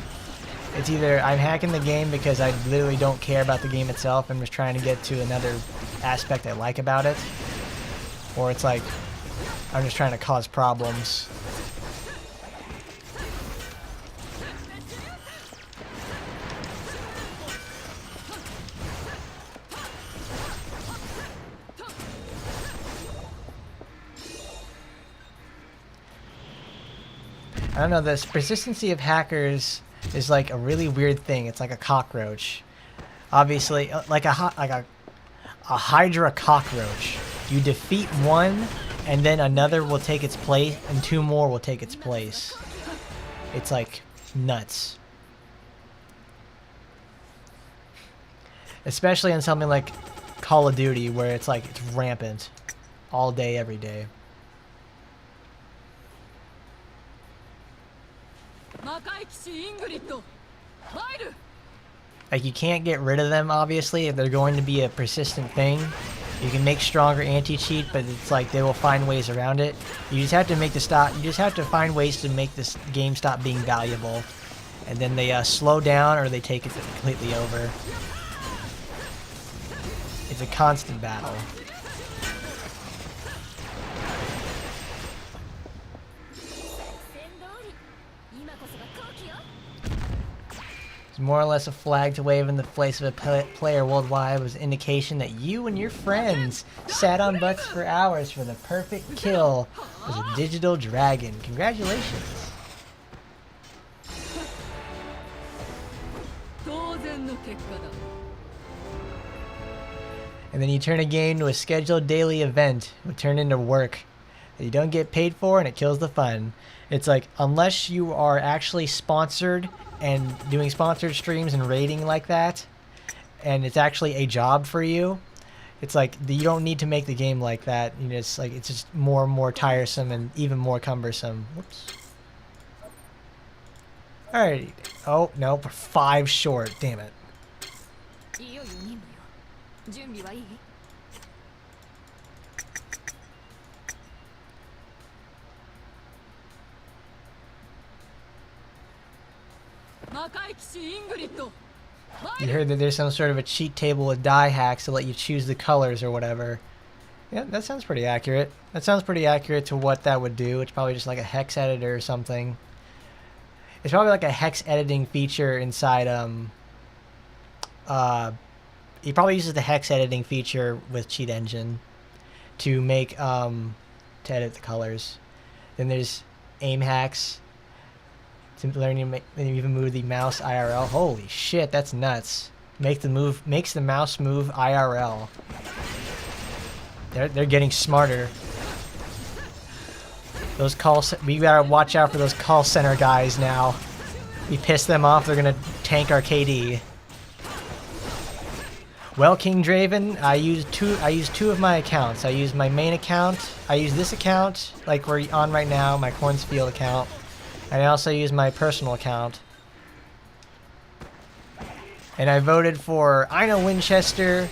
it's either I'm hacking the game because I literally don't care about the game itself and just trying to get to another aspect I like about it, or it's like I'm just trying to cause problems. I don't know, this persistency of hackers is like a really weird thing. It's like a cockroach. Obviously, like a Hydra cockroach. You defeat one, and then another will take its place, and two more will take its place. It's like nuts. Especially in something like Call of Duty, where it's like it's rampant all day, every day. Like, you can't get rid of them, obviously, if they're going to be a persistent thing. You can make stronger anti-cheat, but it's like they will find ways around it. You just have to make you just have to find ways to make this game stop being valuable. And then they slow down, or they take it completely over. It's a constant battle. More or less a flag to wave in the place of a player worldwide was indication that you and your friends sat on butts for hours for the perfect kill was a digital dragon. Congratulations. And then you turn a game into a scheduled daily event. It would turn into work that you don't get paid for, and it kills the fun. It's like, unless you are actually sponsored and doing sponsored streams and rating like that, and it's actually a job for you, it's like you don't need to make the game like that. You know, it's like it's just more and more tiresome and even more cumbersome. Whoops. Alright. Oh, no, we're 5 short. Damn it. You heard that there's some sort of a cheat table with die hacks to let you choose the colors or whatever. Yeah, that sounds pretty accurate. That sounds pretty accurate to what that would do. It's probably just like a hex editor or something. It's probably like a hex editing feature inside, he probably uses the hex editing feature with Cheat Engine to make, to edit the colors. Then there's aim hacks to learn to make, and even move the mouse IRL. Holy shit, that's nuts. Makes the mouse move IRL. They're getting smarter. Those we gotta watch out for those call center guys now. We piss them off, they're gonna tank our KD. Well, King Draven, I use two of my accounts. I use my main account. I use this account, like we're on right now, my Cornsfield account. And I also use my personal account. And I voted for Ina Winchester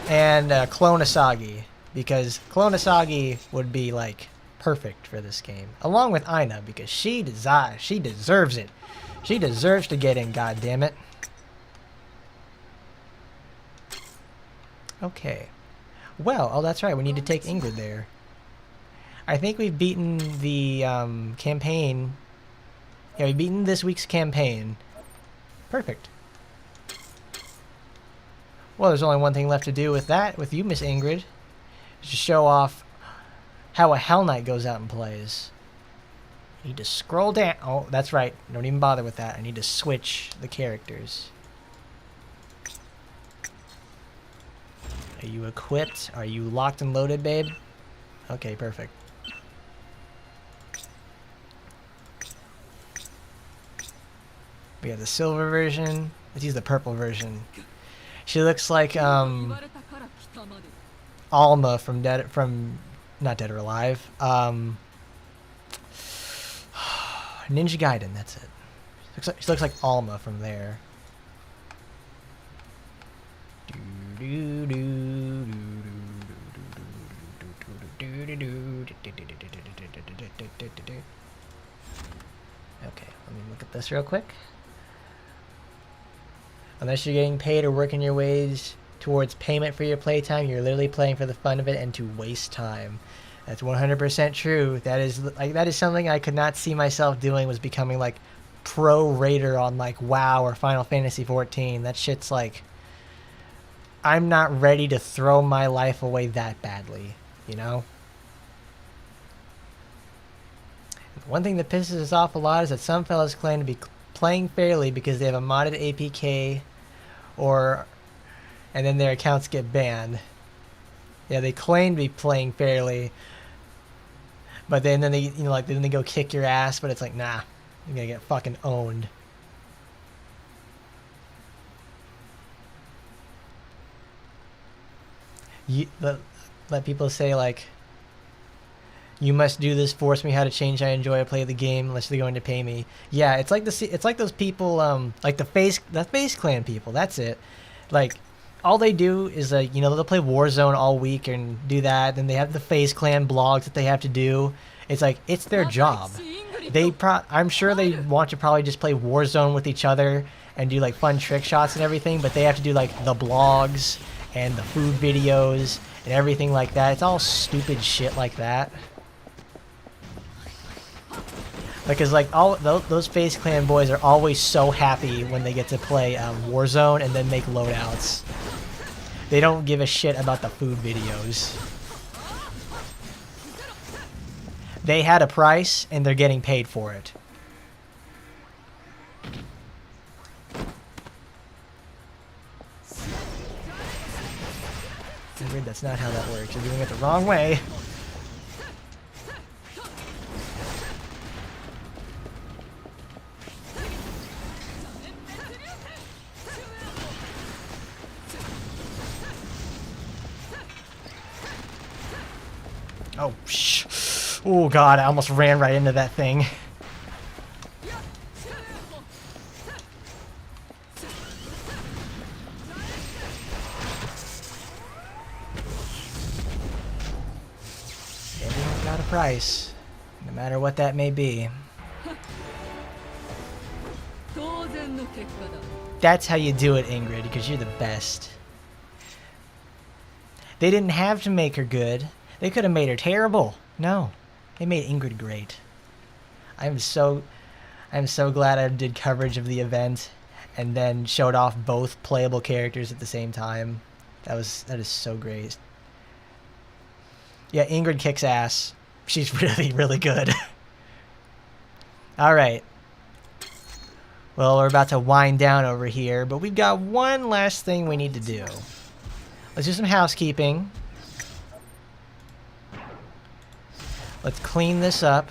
and Clone Asagi, because Clone Asagi would be like perfect for this game, along with Ina, because she deserves it. She deserves to get in, goddammit. Okay. Well, oh, that's right. We need to take Ingrid there. I think we've beaten the campaign. Yeah, we've beaten this week's campaign. Perfect. Well, there's only one thing left to do with that, with you, Miss Ingrid. Is to show off how a Hell Knight goes out and plays. I need to scroll down. Oh, that's right. Don't even bother with that. I need to switch the characters. Are you equipped? Are you locked and loaded, babe? Okay, perfect. We have the silver version. Let's use the purple version. She looks like Alma from not Dead or Alive. Ninja Gaiden, that's it. She looks like Alma from there. Okay, let me look at this real quick. Unless you're getting paid or working your ways towards payment for your playtime, you're literally playing for the fun of it and to waste time. That's 100% true. That is something I could not see myself doing, was becoming like pro raider on like WoW or Final Fantasy 14. That shit's like, I'm not ready to throw my life away that badly, you know? One thing that pisses us off a lot is that some fellas claim to be playing fairly because they have a modded APK, and then their accounts get banned. Yeah, they claim to be playing fairly, but then they then they go kick your ass, but it's like, nah, you're gonna get fucking owned. Let people say like, you must do this, force me how to change how I enjoy, play the game, unless they're going to pay me. Yeah, it's like those people, like the FaZe Clan people. That's it. Like, all they do is like, they'll play Warzone all week and do that. Then they have the FaZe Clan blogs that they have to do. It's like, it's their job. I'm sure they want to probably just play Warzone with each other and do like fun trick shots and everything, but they have to do like the blogs and the food videos and everything like that. It's all stupid shit like that. Because like all those FaZe Clan boys are always so happy when they get to play Warzone and then make loadouts. They don't give a shit about the food videos. They had a price and they're getting paid for it. Ingrid, that's not how that works. You're doing it the wrong way. Oh, oh god, I almost ran right into that thing. Everyone's got a price, no matter what that may be. That's how you do it, Ingrid, because you're the best. They didn't have to make her good. They could have made her terrible. No, they made Ingrid great. I'm so glad I did coverage of the event and then showed off both playable characters at the same time. That is so great. Yeah, Ingrid kicks ass. She's really, really good. All right. Well, we're about to wind down over here, but we've got one last thing we need to do. Let's do some housekeeping. Let's clean this up.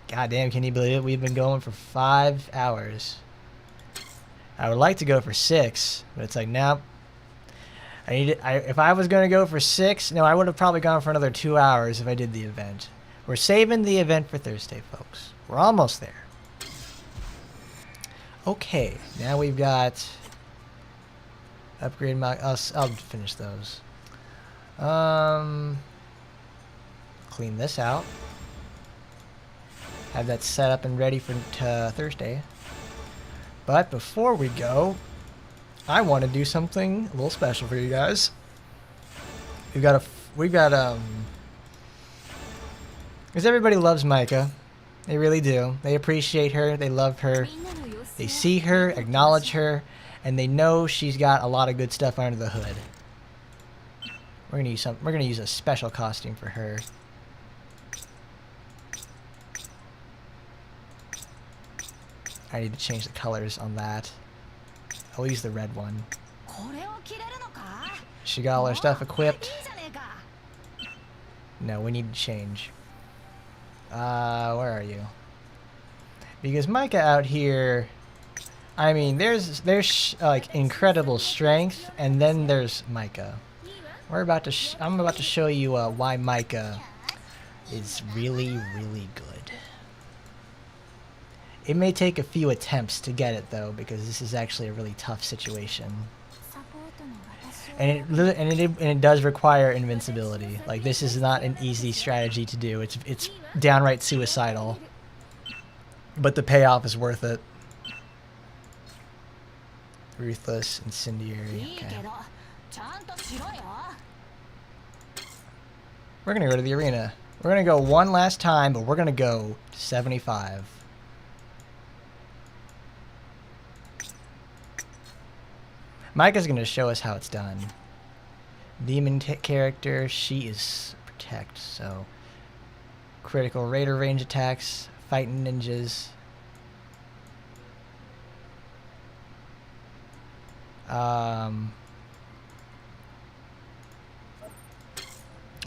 God damn, can you believe it? We've been going for 5 hours. I would like to go for 6, but it's like, nope. If I was going to go for 6, no, I would have probably gone for another 2 hours if I did the event. We're saving the event for Thursday, folks. We're almost there. Okay, now we've got... Upgrade my... I'll finish those. Clean this out. Have that set up and ready for Thursday. But before we go, I want to do something a little special for you guys. Because everybody loves Micah. They really do. They appreciate her. They love her. They see her, acknowledge her, and they know she's got a lot of good stuff under the hood. We're gonna use a special costume for her. I need to change the colors on that. I'll use the red one. She got all her stuff equipped. No, we need to change. Where are you? Because Micah out here, I mean, there's like incredible strength, and then there's Micah. I'm about to show you why Micah is really, really good. It may take a few attempts to get it though, because this is actually a really tough situation. And it does require invincibility. Like, this is not an easy strategy to do. It's downright suicidal. But the payoff is worth it. Ruthless, incendiary. Okay. We're gonna go to the arena. We're gonna go one last time, but we're gonna go to 75. Micah's gonna show us how it's done. Demon character, she is protect, so critical raider range attacks, fighting ninjas.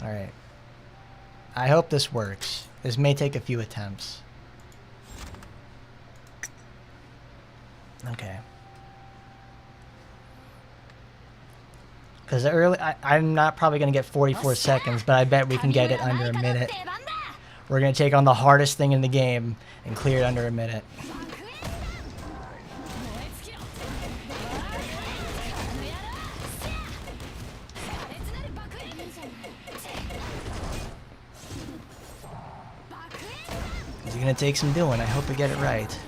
Alright. I hope this works. This may take a few attempts. Okay. Because I'm not probably going to get 44 seconds, but I bet we can get it under a minute. We're going to take on the hardest thing in the game and clear it under a minute. It's going to take some doing. I hope we get it right.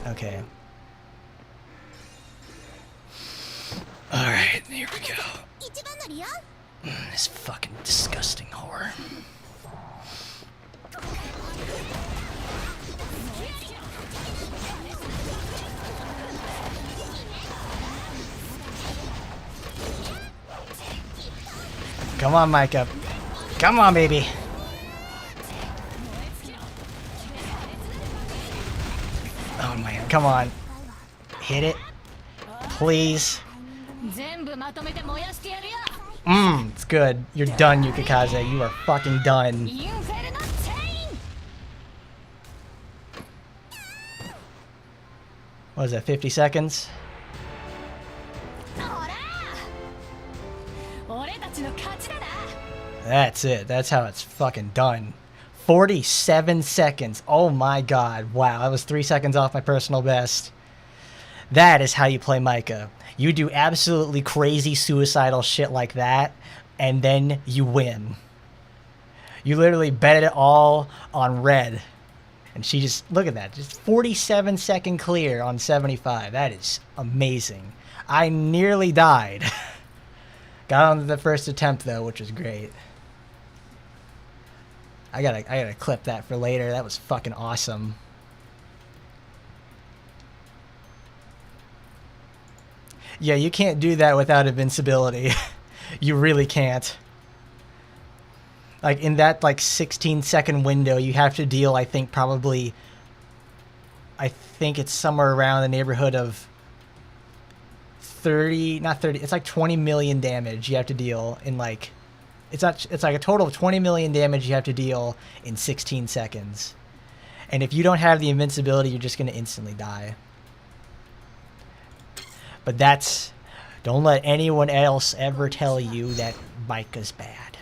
Okay. Alright, here we go. This fucking disgusting whore. Come on, Micah. Come on, baby. come on. Hit it. Please. It's good. You're done, Yukikaze. You are fucking done. What is that, 50 seconds? That's it. That's how it's fucking done. 47 seconds. Oh my god. Wow, that was 3 seconds off my personal best. That is how you play Micah. You do absolutely crazy suicidal shit like that, and then you win. You literally bet it all on red. And she just, look at that, just 47 second clear on 75. That is amazing. I nearly died. Got on the first attempt though, which was great. I gotta clip that for later. That was fucking awesome. Yeah, you can't do that without invincibility. You really can't. Like in that like 16-second window, you have to deal, I think, probably, I think it's somewhere around the neighborhood of 30, not 30, it's like 20 million damage you have to deal in like, it's like a total of 20 million damage you have to deal in 16 seconds. And if you don't have the invincibility, you're just going to instantly die. But that's, don't let anyone else ever tell you that Micah's bad.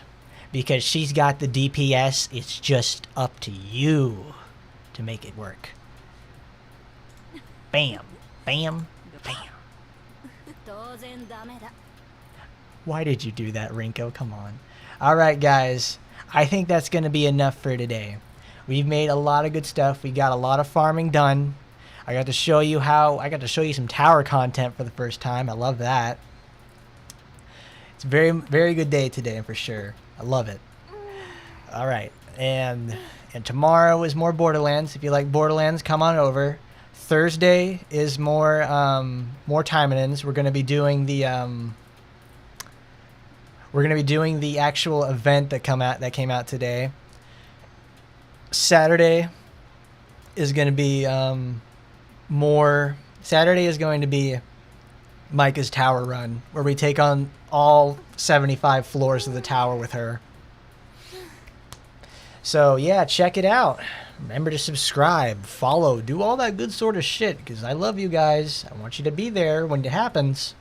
Because she's got the DPS, it's just up to you to make it work. Bam, bam, bam. Why did you do that, Rinko? Come on. Alright guys, I think that's going to be enough for today. We've made a lot of good stuff. We got a lot of farming done. I got to show you some tower content for the first time. I love that. It's a very, very good day today for sure. I love it. All right, and tomorrow is more Borderlands. If you like Borderlands, come on over. Thursday is more Taimanins. We're gonna be doing the actual event that came out today. Saturday is gonna be Saturday is going to be Micah's tower run, where we take on all 75 floors of the tower with her. So yeah, check it out. Remember to subscribe, follow, do all that good sort of shit, because I love you guys. I want you to be there when it happens.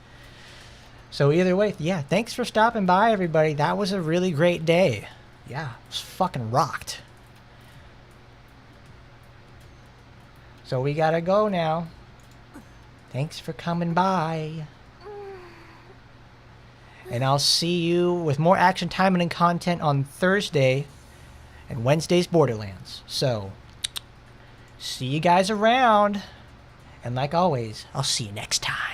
So either way, yeah, thanks for stopping by, everybody. That was a really great day. Yeah, it was fucking rocked. So we gotta go now. Thanks for coming by. And I'll see you with more Action Taimanin content on Thursday and Wednesday's Borderlands. So, see you guys around. And like always, I'll see you next time.